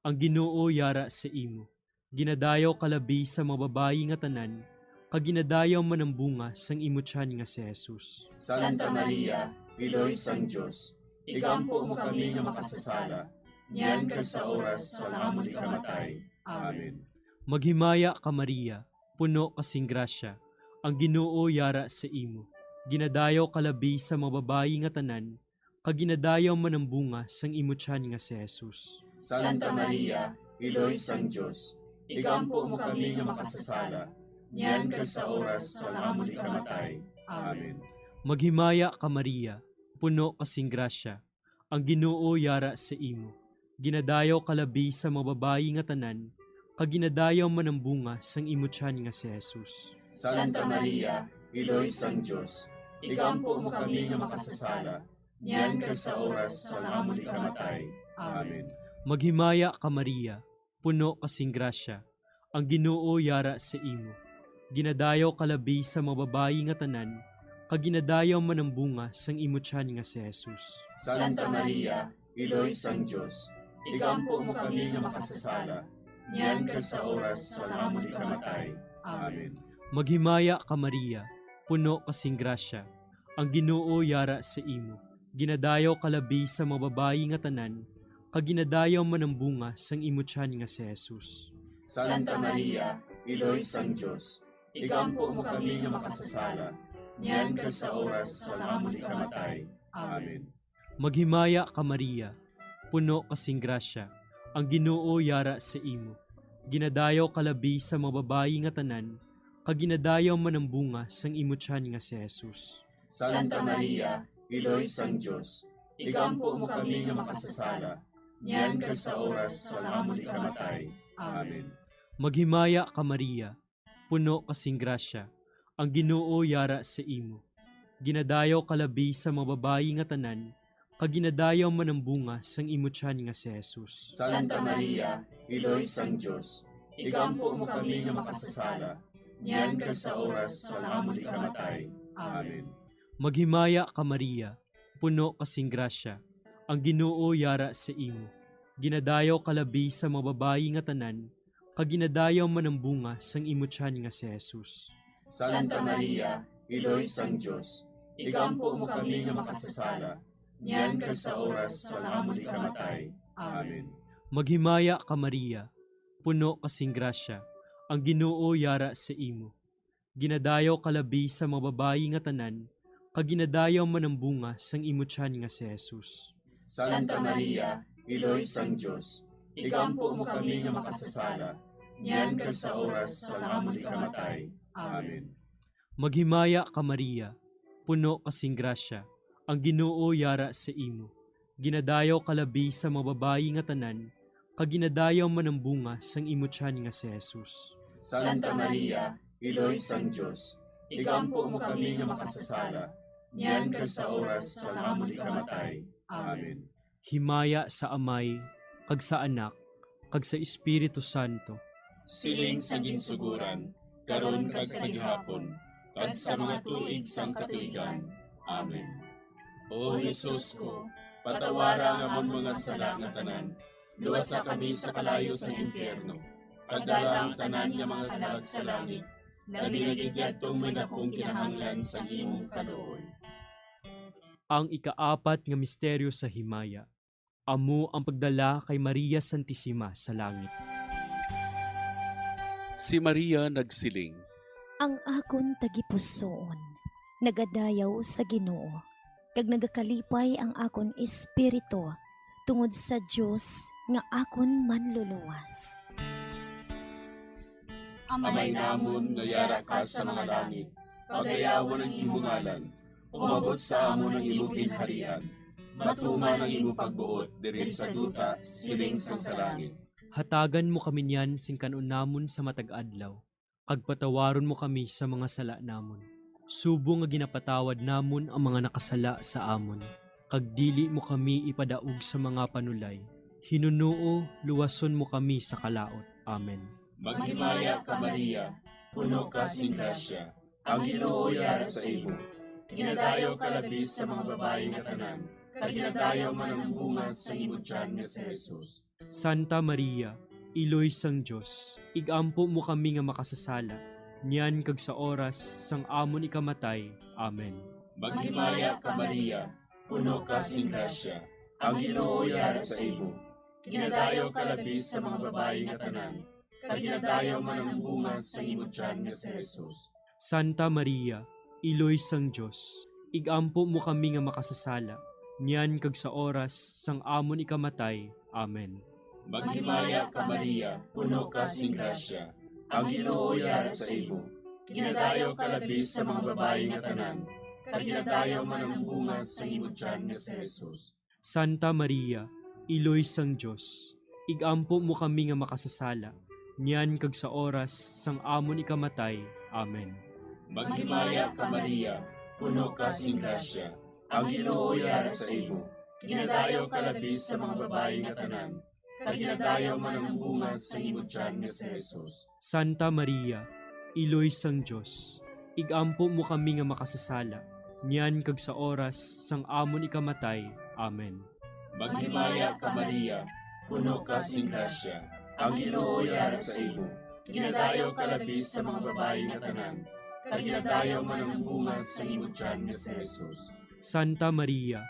[SPEAKER 24] ang Ginoo yara sa imo. Ginadayaw kalabi sa mga babayi nga tanan, kag ginadayaw man ang bunga sang imo tiyan nga si Jesus.
[SPEAKER 23] Santa Maria, Iloy sang Dios, igampo mo kami nga makasasala, niyan kag sa oras sa amon ikamatay. Amen.
[SPEAKER 24] Maghimaya ka Maria, puno kasing grasya, ang Ginoo yara sa imo. Ginadayaw kalabi sa mga babayi nga tanan, kag ginadayaw man ang bunga sang imo tiyan nga si Jesus.
[SPEAKER 23] Santa Maria, Iloy sang Dios, igampo mo kami nga makasasala, niyan kag sa oras sa amon ikamatay. Amen.
[SPEAKER 24] Maghimaya ka Maria, puno kasing grasya, ang Ginoo yara sa imo. Ginadayaw kalabi sa mga babayi nga tanan, kag ginadayaw man ang bunga sang imo tiyan nga si Jesus.
[SPEAKER 23] Santa Maria, Iloy sang Dios, igampo mo kami nga makasasala, niyan kag sa oras sa amon ikamatay. Amen.
[SPEAKER 24] Maghimaya ka Maria, puno kasing grasya, ang Ginoo yara sa imo. Ginadayaw kalabi sa mga babayi nga tanan, kag ginadayaw man ang bunga sang imo tiyan nga si Jesus.
[SPEAKER 23] Santa Maria, Iloy sang Dios, igampo mo kami nga makasasala, niyan kag sa oras sa amon ikamatay. Amen.
[SPEAKER 24] Maghimaya ka Maria, puno kasing grasya, ang Ginoo yara sa imo. Ginadayaw kalabi sa mga babayi nga tanan, kag ginadayaw man ang bunga sang imo tiyan nga si Jesus.
[SPEAKER 23] Santa Maria, Iloy sang Dios, igampo mo kami nga makasasala, niyan kag sa oras sa amon ikamatay. Amen.
[SPEAKER 24] Maghimaya ka Maria, puno kasing grasya, ang Ginoo yara sa imo. Ginadayaw kalabi sa mga babayi nga tanan, kag ginadayaw man ang bunga sang imo tiyan nga si Jesus.
[SPEAKER 23] Santa Maria, Iloy sang Dios, igampo mo kami nga makasasala, niyan kag sa oras sa amon ikamatay. Amen.
[SPEAKER 24] Maghimaya ka Maria, puno kasing grasya, ang Ginoo yara sa imo. Ginadayaw kalabi sa mga babayi nga tanan, kag ginadayaw man ang bunga sang imo tiyan nga si Jesus.
[SPEAKER 23] Santa Maria, Iloy sang Dios, igampo mo kami nga makasasala, niyan kag sa oras sa amon ikamatay. Amen.
[SPEAKER 24] Maghimaya ka Maria, puno kasing grasya, ang Ginoo yara sa imo. Ginadayaw kalabi sa mga babayi nga tanan, kag ginadayaw man ang bunga sang imo tiyan nga si Jesus.
[SPEAKER 23] Santa Maria, Iloy sang Dios, igampo mo kami nga makasasala, niyan kag sa oras sa amon ikamatay. Amen.
[SPEAKER 24] Maghimaya ka Maria, puno kasing grasya, ang Ginoo yara sa imo. Ginadayaw kalabi sa mga babayi nga tanan, kag ginadayaw man ang bunga sang imo tiyan nga si Jesus.
[SPEAKER 23] Santa Maria, Iloy sang Dios, igampo mo kami nga makasasala, niyan kag sa oras sa amon ikamatay. Amen.
[SPEAKER 24] Maghimaya ka Maria, puno kasing grasya, ang Ginoo yara sa imo. Ginadayaw kalabi sa mga babayi nga tanan, kag ginadayaw man ang bunga sang imo tiyan nga si Jesus.
[SPEAKER 23] Santa Maria, Iloy sang Dios, igampo mo kami nga makasasala, niyan kag sa oras sa amon ikamatay. Amen.
[SPEAKER 24] Himaya sa Amay, kag sa Anak, kag sa Espiritu Santo.
[SPEAKER 23] Siling sa ginsuguran, karon kag sa gihapon, kag sa mga tuig sang katuigan. Amen. O Jesus ko, patawara nga amon mga sala nga tanan, luwasa kami sa kalayo sa impyerno, pagdala ang tanan nga mga kalag sa langit, labi nagidyadtong may nakong kinahanglan sa imong kaluoy.
[SPEAKER 24] Ang ikaapat nga misteryo sa himaya, Amo ang pagdala kay Maria Santissima sa langit.
[SPEAKER 13] Si Maria nagsiling,
[SPEAKER 7] Ang akon tagipusoon, nagadayaw sa Ginoo, kag nagakalipay ang akon espiritu tungod sa Dios nga akon manluluwas.
[SPEAKER 23] Amay namon nga yara ka sa mga langit, pagayawan ang imo ngalan, umabot sa amon ang imo ginharian, matuman ang imo pagbuot diri sa duta siling sa langit.
[SPEAKER 24] Hatagan mo kami niyan sing kanon namon sa matag adlaw, kag patawaron mo kami sa mga sala namon. Subo nga ginapatawad namon ang mga nakasala sa amon, kag dili mo kami ipadaog sa mga panulay. Hinunuo, luwason mo kami sa kalaot. Amen.
[SPEAKER 23] Maghimaya ka Maria, puno ka sing grasya, ang Ginoo yara sa imo. Ginadayaw ka labis sa mga babae nga tanan, kag ginadayaw man ang bunga sa imo tiyan nga si Jesus.
[SPEAKER 24] Santa Maria, Iloy sang Diyos, igampo mo kami nga makasasala, niyan kag sa oras sang amon ikamatay. Amen.
[SPEAKER 23] Maghimaya ka Maria, puno ka sing grasya, ang Ginoo yara sa imo. Ginadayaw ka labis sa mga babae nga tanan, kag ginadayaw man ang bunga sa imo tiyan nga si Jesus.
[SPEAKER 24] Santa Maria, Iloy sang Diyos, igampo mo kami nga makasasala, niyan kag sa oras sang amon ikamatay. Amen.
[SPEAKER 23] Maghimaya ka Maria, puno ka sing grasya, ang Ginoo yara sa imo. Ginadayaw ka labis sa mga babae nga tanan, kag ginadayaw man ang bunga sa imo tiyan nga si Jesus.
[SPEAKER 24] Santa Maria, Iloy sang Diyos, igampo mo kami nga makasasala, niyan kag sa oras sang amon ikamatay. Amen.
[SPEAKER 23] Maghimaya ka Maria, puno ka sing grasya, ang Ginoo yara sa imo. Ginadayaw ka labis sa mga babae nga tanan, kag ginadayaw man ang bunga sa imo tiyan nga si Jesus.
[SPEAKER 24] Santa Maria, Iloy sang Diyos, igampo mo kami nga makasasala, niyan kag sa oras sang amon ikamatay. Amen.
[SPEAKER 23] Maghimaya ka Maria, puno ka sing grasya, ang Ginoo yara sa imo. Ginadayaw ka labis sa mga babae nga tanan, kag ginadayaw man ang bunga sa imo tiyan nga si Jesus.
[SPEAKER 24] Santa Maria,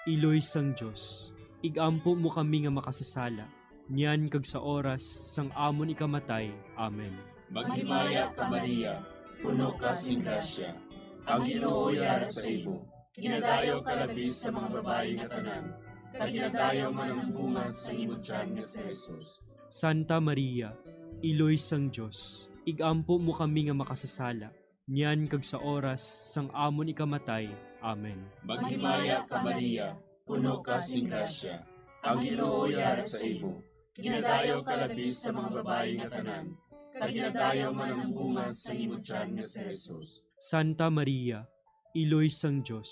[SPEAKER 24] Iloy sang Diyos, igampo mo kami nga makasasala, niyan kag sa oras sang amon ikamatay. Amen.
[SPEAKER 23] Maghimaya ka Maria, puno ka sing grasya, ang Ginoo yara sa imo. Ginadayaw ka labis sa mga babae nga tanan, kag ginadayaw man ang bunga sa imo tiyan nga si Jesus.
[SPEAKER 24] Santa Maria, Iloy sang Diyos, igampo mo kami nga makasasala, niyan kag sa oras sang amon ikamatay. Amen.
[SPEAKER 23] Maghimaya ka Maria, puno ka sing grasya, ang Ginoo yara sa imo. Ginadayaw ka labis sa mga babae nga tanan, kag ginadayaw man ang bunga sa imo tiyan nga si Jesus.
[SPEAKER 24] Santa Maria, Iloy sang Diyos,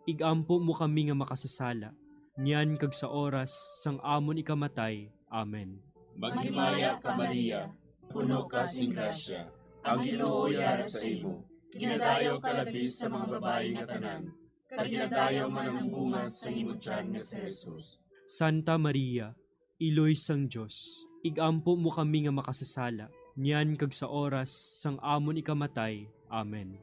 [SPEAKER 24] igampo mo kami nga makasasala, niyan kag sa oras sang amon ikamatay. Amen.
[SPEAKER 23] Maghimaya ka Maria, puno ka sing grasya, ang Ginoo yara sa imo. Ginadayaw ka labis sa mga babae nga tanan, kag ginadayaw man ang bunga sa imo tiyan nga si Jesus.
[SPEAKER 24] Santa Maria, Iloy sang Diyos, igampo mo kami nga makasasala, niyan kag sa oras sang amon ikamatay. Amen.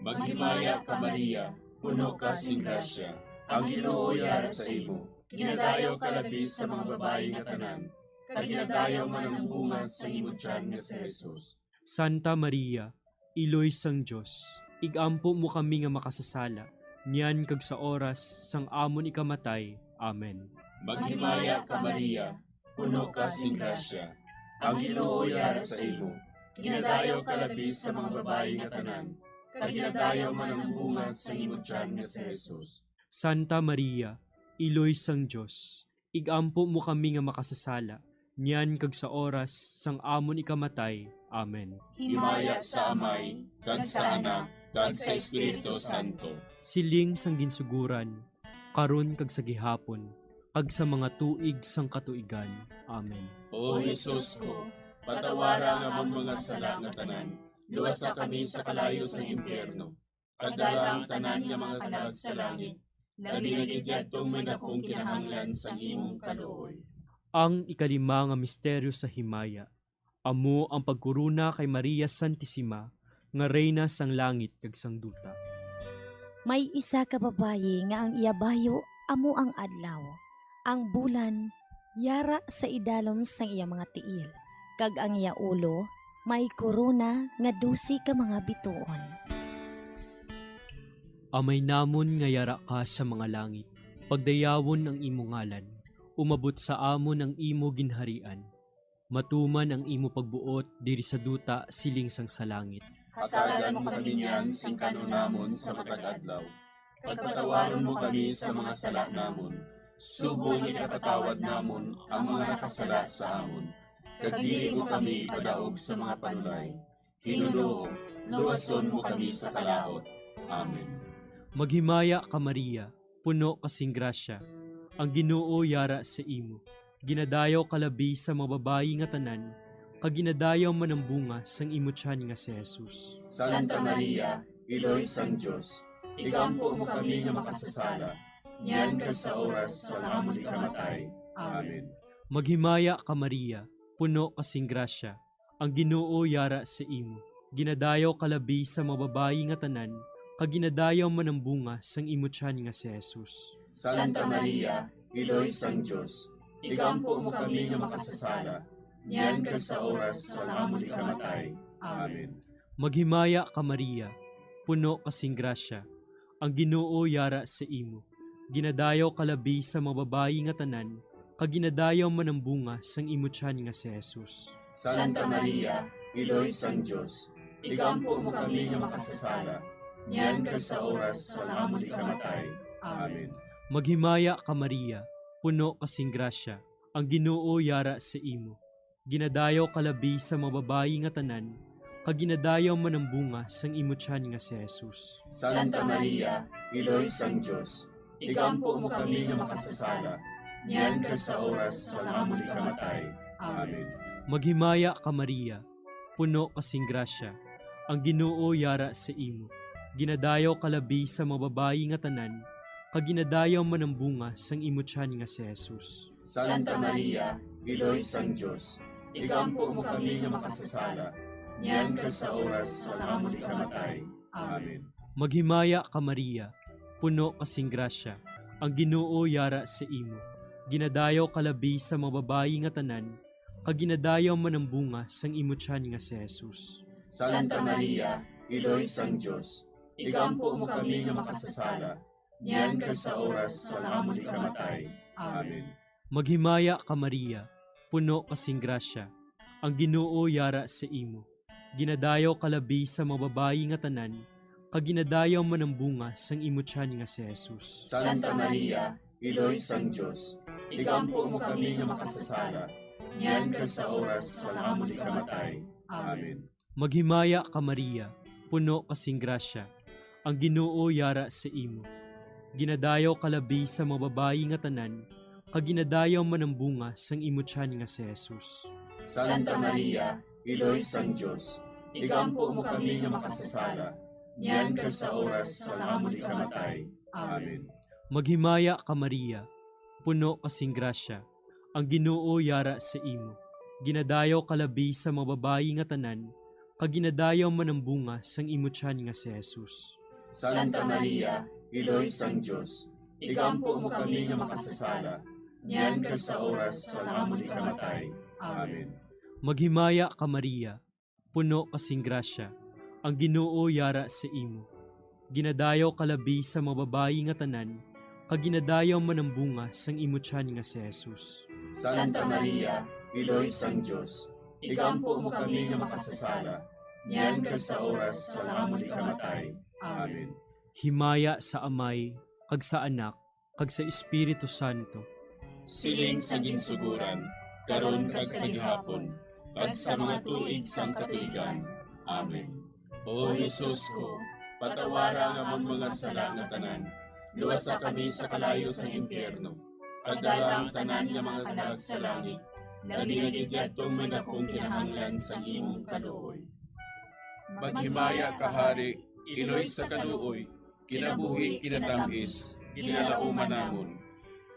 [SPEAKER 23] Maghimaya ka Maria, puno ka sing grasya, ang Ginoo yara sa imo. Ginadayaw ka labis sa mga babae nga tanan, kag ginadayaw man ang bunga sa imo tiyan nga si Jesus.
[SPEAKER 24] Santa Maria, Iloy sang Diyos, igampo mo kami nga makasasala, niyan kag sa oras sang amon ikamatay. Amen.
[SPEAKER 23] Maghimaya ka Maria, puno ka sing grasya, ang Ginoo yara sa imo. Ginadayaw ka labis sa mga babae nga tanan, kag ginadayaw man ang bunga sa imo tiyan nga si Jesus.
[SPEAKER 24] Santa Maria, Iloy sang Diyos, igampo mo kami nga makasasala, niyan kag sa oras sang amon ikamatay. Amen.
[SPEAKER 23] Himaya sa Amay, kag sa Anak, kag sa Espiritu Santo.
[SPEAKER 24] Siling sang ginsuguran, karon kag sa gihapon, kag sa mga tuig sang katuigan. Amen.
[SPEAKER 23] O Jesus ko, patawara nga ang mga sala nga tanan, luwasa kami sa kalayo sa impyerno, kag dala ang tanan nga mga kalag sa langit, labi na gidyadtong may dakong kinahanglan sa imong kaluoy.
[SPEAKER 24] Ang ikalima nga misteryo sa himaya, amo ang pagkuruna kay Maria Santissima, nga reyna sang langit kag sang duta.
[SPEAKER 7] May isa ka babayi nga ang iyabayo amo ang adlaw. Ang bulan yara sa idalom sang iya mga tiil, kag ang iya ulo may korona nga 12 ka mga bituon.
[SPEAKER 24] Amay namon nga yara ka sa mga langit, pagdayawon ang imo ngalan, umabot sa amon ang imo ginharian. Matuman ang imo pagbuot diri sa duta siling sang sa langit.
[SPEAKER 23] Hatagan mo kami niyan sing kanon namon sa matag adlaw. Pagpatawaron mo kami sa mga sala namon. Subong ikapatawad namon ang mga nakasala sa amon. Kag dili mo kami padaog sa mga panulay. Hinunoo, luwason mo kami sa kalaot. Amen.
[SPEAKER 24] Maghimaya ka Maria, puno kasing grasya, ang Ginoo yara sa imo. Ginadayaw kalabi sa mga babayi nga tanan, kag ginadayaw man ang bunga sang imo tiyan nga si Jesus.
[SPEAKER 23] Santa Maria, Iloy sang Diyos, igampo mo kami nga makasasala, niyan ka sa oras sa amon ikamatay. Amen.
[SPEAKER 24] Maghimaya ka Maria, puno kasing grasya, ang Ginoo yara sa imo. Ginadayaw kalabi sa mga babayi nga tanan, kag ginadayaw man ang bunga sang imo tiyan nga si Jesus.
[SPEAKER 23] Santa Maria, Iloy sang Diyos, igampo mo kami nga makasasala, niyan ka sa oras sa amon ikamatay. Amen.
[SPEAKER 24] Maghimaya ka Maria, puno kasing grasya, ang Ginoo yara sa imo. Ginadayaw kalabi sa mga babayi nga tanan, kag ginadayaw man ang bunga sang imo tiyan nga si Jesus.
[SPEAKER 23] Santa Maria, Iloy sang Diyos, igampo mo kami nga makasasala, niyan ka sa oras sa amon ikamatay. Amen.
[SPEAKER 24] Maghimaya ka Maria, puno kasing grasya, ang Ginoo yara sa imo. Ginadayaw kalabi sa mga babayi nga tanan, kag ginadayaw man ang bunga sang imo tiyan nga si Jesus.
[SPEAKER 23] Santa Maria, Iloy sang Diyos, igampo mo kami nga makasasala, niyan ka sa oras sa amon ikamatay. Amen.
[SPEAKER 24] Maghimaya ka Maria, puno kasing grasya, ang Ginoo yara sa imo. Ginadayaw kalabi sa mga babayi nga tanan, kag ginadayaw man ang bunga sang imo tiyan nga si Jesus.
[SPEAKER 23] Santa Maria, Iloy sang Diyos, igampo mo kami nga makasasala, niyan ka sa oras sa amon ikamatay. Amen.
[SPEAKER 24] Maghimaya ka Maria, puno kasing grasya, ang Ginoo yara sa imo. Ginadayaw kalabi sa mga babayi nga tanan, kag ginadayaw man ang bunga sang imo tiyan nga si Jesus.
[SPEAKER 23] Santa Maria, Iloy sang Diyos, igampo mo kami nga makasasala, niyan ka sa oras sa amon ikamatay. Amen.
[SPEAKER 24] Maghimaya ka Maria, puno kasing grasya, ang Ginoo yara sa imo. Ginadayaw kalabi sa mga babayi nga tanan, kag ginadayaw man ang bunga sang imo tiyan nga si Jesus.
[SPEAKER 23] Santa Maria, Iloy sang Diyos, igampo mo kami nga makasasala, niyan ka sa oras sa amon ikamatay. Amen.
[SPEAKER 24] Maghimaya ka Maria, puno kasing grasya, ang Ginoo yara sa imo. Ginadayaw kalabi sa mga babayi nga tanan, kag ginadayaw man ang bunga sang imo tiyan nga si Jesus.
[SPEAKER 23] Santa Maria, Iloy sang Diyos, igampo mo kami nga makasasala, niyan ka sa oras sa amon ikamatay. Amen.
[SPEAKER 24] Maghimaya ka Maria, puno kasing grasya, ang Ginoo yara sa imo. Ginadayaw kalabi sa mga babayi nga tanan, kag ginadayaw man ang bunga sang imo tiyan nga si Jesus.
[SPEAKER 23] Santa Maria, Iloy sang Diyos, igampo mo kami nga makasasala, niyan ka sa oras sa amon ikamatay. Amen.
[SPEAKER 24] Maghimaya ka Maria, puno kasing grasya, ang Ginoo yara sa imo. Ginadayaw kalabi sa mga babayi nga tanan, kag ginadayaw man ang bunga sang imo tiyan nga si Jesus.
[SPEAKER 23] Santa Maria, Iloy sang Diyos, igampo mo kami nga makasasala, niyan ka sa oras sa amon ikamatay. Amen.
[SPEAKER 24] Himaya sa Amay, kag sa Anak, kag sa Espiritu Santo.
[SPEAKER 23] Siling sa ginsuguran, karon kag sa gihapon, kag sa mga tuig sang katuigan. Amen. O Jesus ko, patawara nga among mga sala nga tanan, luwasa kami sa kalayo sa impyerno, pagdala ang tanan nga mga kalag sa langit, naging tong may dakong kinahanglan sa imong kaluoy.
[SPEAKER 13] Maghimaya ka Hari, Iloy sa kaluoy, kinabuhi kinatamis, kinalauman namon.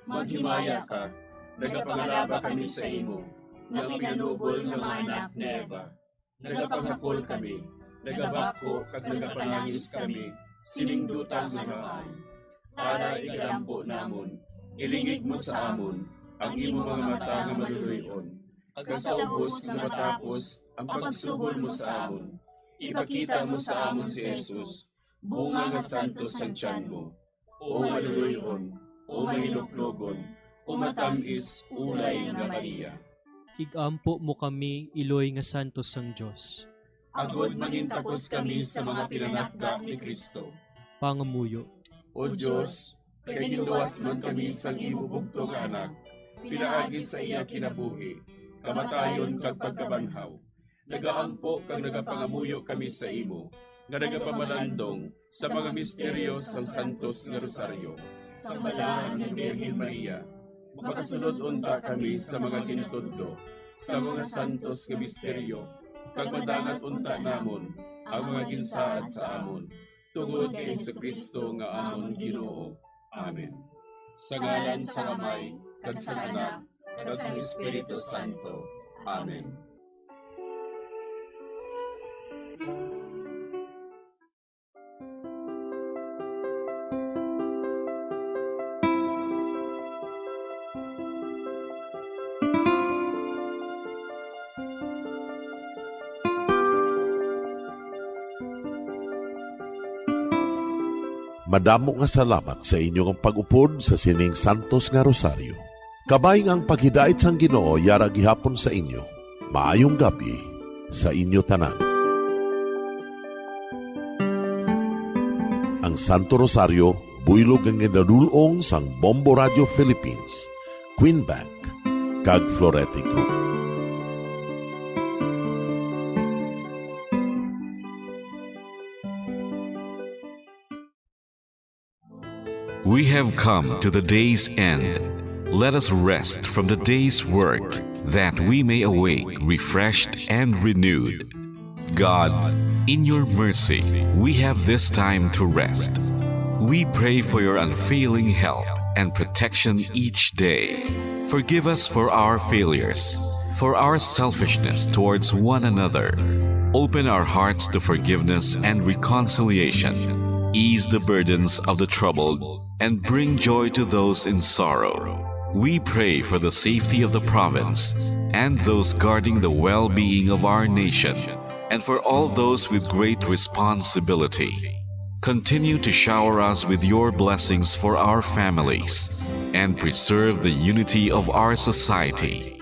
[SPEAKER 23] Maghimaya ka, nagapangalaba kami sa imo, nga pinanubol nga mga anak ni Eva. Nagapangakol kami, nagabako kag nagapanangis kami, siningdutang nga maan. Para igalampo namon, Ilingig mo sa amon ang imo mga mata nga maluluyon. Kag sa ubos nga matapos ang pagsugod mo sa amon. Ipakita mo sa amon si Jesus, bunga nga santos sa tiyan mo. O maluluyon, o mahiluklogon, o matamis ulay nga Maria.
[SPEAKER 24] Igampo mo kami, Iloy nga santos sang Dios.
[SPEAKER 23] Agod mangintakos kami sa mga pinanakda ni Kristo.
[SPEAKER 24] Pangamuyo.
[SPEAKER 23] O Diyos, kay ginduwas man kami sang imo bugtong anak, pinaagi sa iya kinabuhi, kamatayon kag pagkabanhaw. Nagaampo kag nagapangamuyo kami sa imo, nga nagapamalandong sa mga misteryo sang Santos nga Rosaryo. Sa balahan ng Birhen Maria, makasunod unta kami sa mga ginitudlo, sa mga santos nga misteryo, kag madangat unta namon ang mga ginsaad sa amon, tungod kay Jesucristo nga amon Ginoo. Amen. Sa ngalan sa Amay, kag sa Anak, kag sa Espiritu Santo. Amen.
[SPEAKER 19] Madamo nga salamat sa inyong pag-upod sa sining Santos nga Rosaryo. Kabayng ang paghidait sang Ginoo yara gihapon sa inyo. Maayong gabi sa inyo tanan. Ang Santo Rosario buylog ang ginadulong sang Bombo Radio Philippines, Queen Bank, kag Florete Group.
[SPEAKER 6] We have come to the day's end. Let us rest from the day's work, that we may awake refreshed and renewed. God, in your mercy, we have this time to rest. We pray for your unfailing help and protection each day. Forgive us for our failures, for our selfishness towards one another. Open our hearts to forgiveness and reconciliation. Ease the burdens of the troubled and bring joy to those in sorrow. We pray for the safety of the province and those guarding the well-being of our nation, and for all those with great responsibility. Continue to shower us with your blessings for our families and preserve the unity of our society.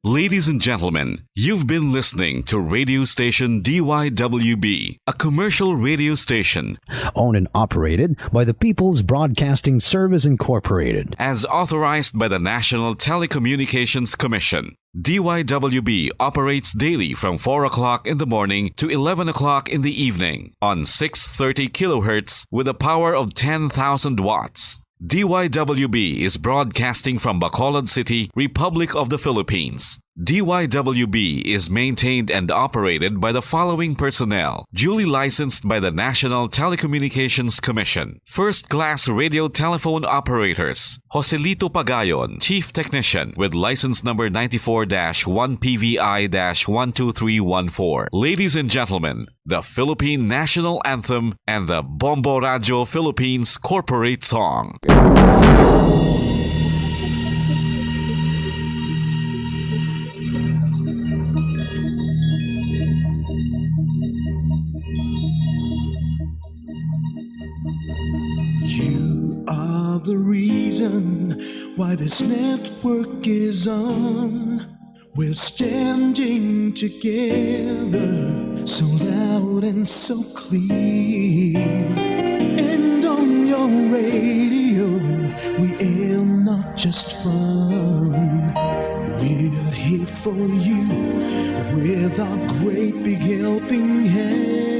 [SPEAKER 6] Ladies and gentlemen, you've been listening to radio station DYWB, a commercial radio station
[SPEAKER 14] owned and operated by the People's Broadcasting Service Incorporated,
[SPEAKER 6] as authorized by the National Telecommunications Commission. DYWB operates daily from 4 o'clock in the morning to 11 o'clock in the evening on 630 kilohertz with a power of 10,000 watts. DYWB is broadcasting from Bacolod City, Republic of the Philippines. DYWB is maintained and operated by the following personnel, duly licensed by the National Telecommunications Commission. First-class radio telephone operators, Joselito Pagayon, Chief Technician with license number 94-1PVI-12314. Ladies and gentlemen, the Philippine National Anthem and the Bombo Radio Philippines Corporate Song.
[SPEAKER 18] You are the reason why this network is on. We're standing together, so loud and so clear. And on your radio, we air not just fun. We're here for you with our great big helping hand.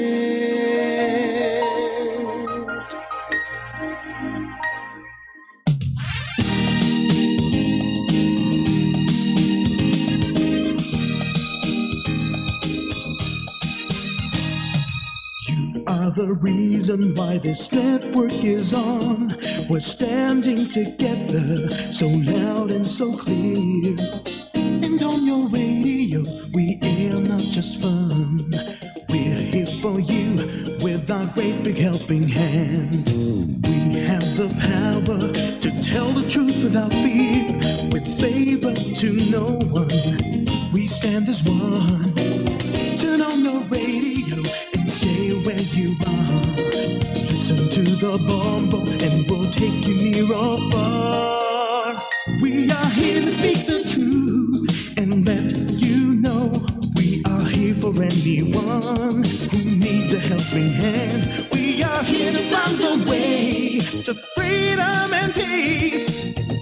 [SPEAKER 18] The reason why this network is on. We're standing together, so loud and so clear. And on your radio, we air not just fun. We're here for you with our great big helping hand. We have the power to tell the truth without fear, with favor to no one. We stand as one. Turn on your radio and stay where you are. Listen to the Bombo and we'll take you near or far. We are here to speak the truth and let you know we are here for anyone who needs a helping hand. We are here to find the way to freedom and peace,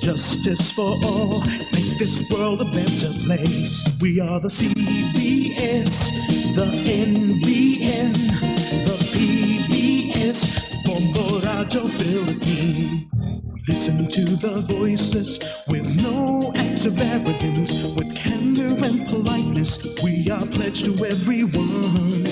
[SPEAKER 18] justice for all, make this world a better place. We are the CBS, the NBN, the PBS, Bombo Radio Philippines. Listen to the voices with no acts of arrogance, with candor and politeness. We are pledged to everyone.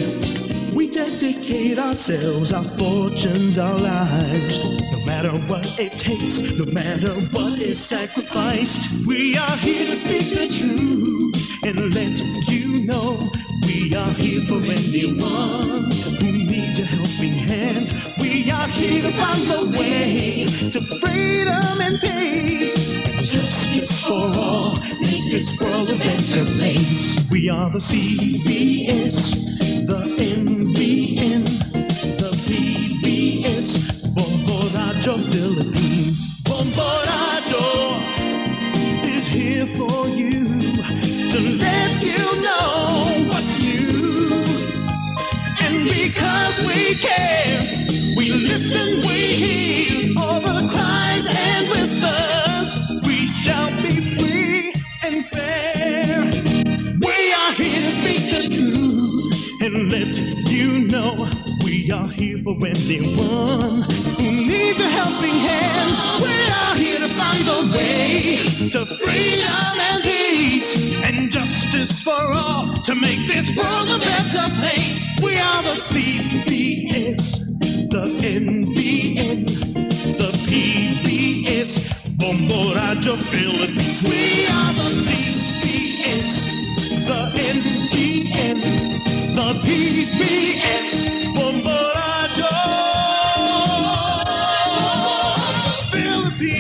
[SPEAKER 18] We dedicate ourselves, our fortunes, our lives. No matter what it takes, no matter what is sacrificed. We are here to speak the truth and let you know we are here for anyone who needs a helping hand. We are here to find the way to freedom and peace, justice for all, make this world a better place. We are the CBS, the NBN, the PBS, Bombo Radio Philippines. Bombo Radio is here for you to let you know what's new. And because we care, we listen, we hear all the cries and whispers. We shall be free and fair. We are here to speak the truth and let you know we are here for anyone who needs a helping hand. We are here to find the way to freedom and peace and justice for all, to make this world a better place. We are the CBS, the NBN, the PBS, Bombo Radio Philippines. We are the CBS, the NBN, the PBS, Bombo Radio Philippines.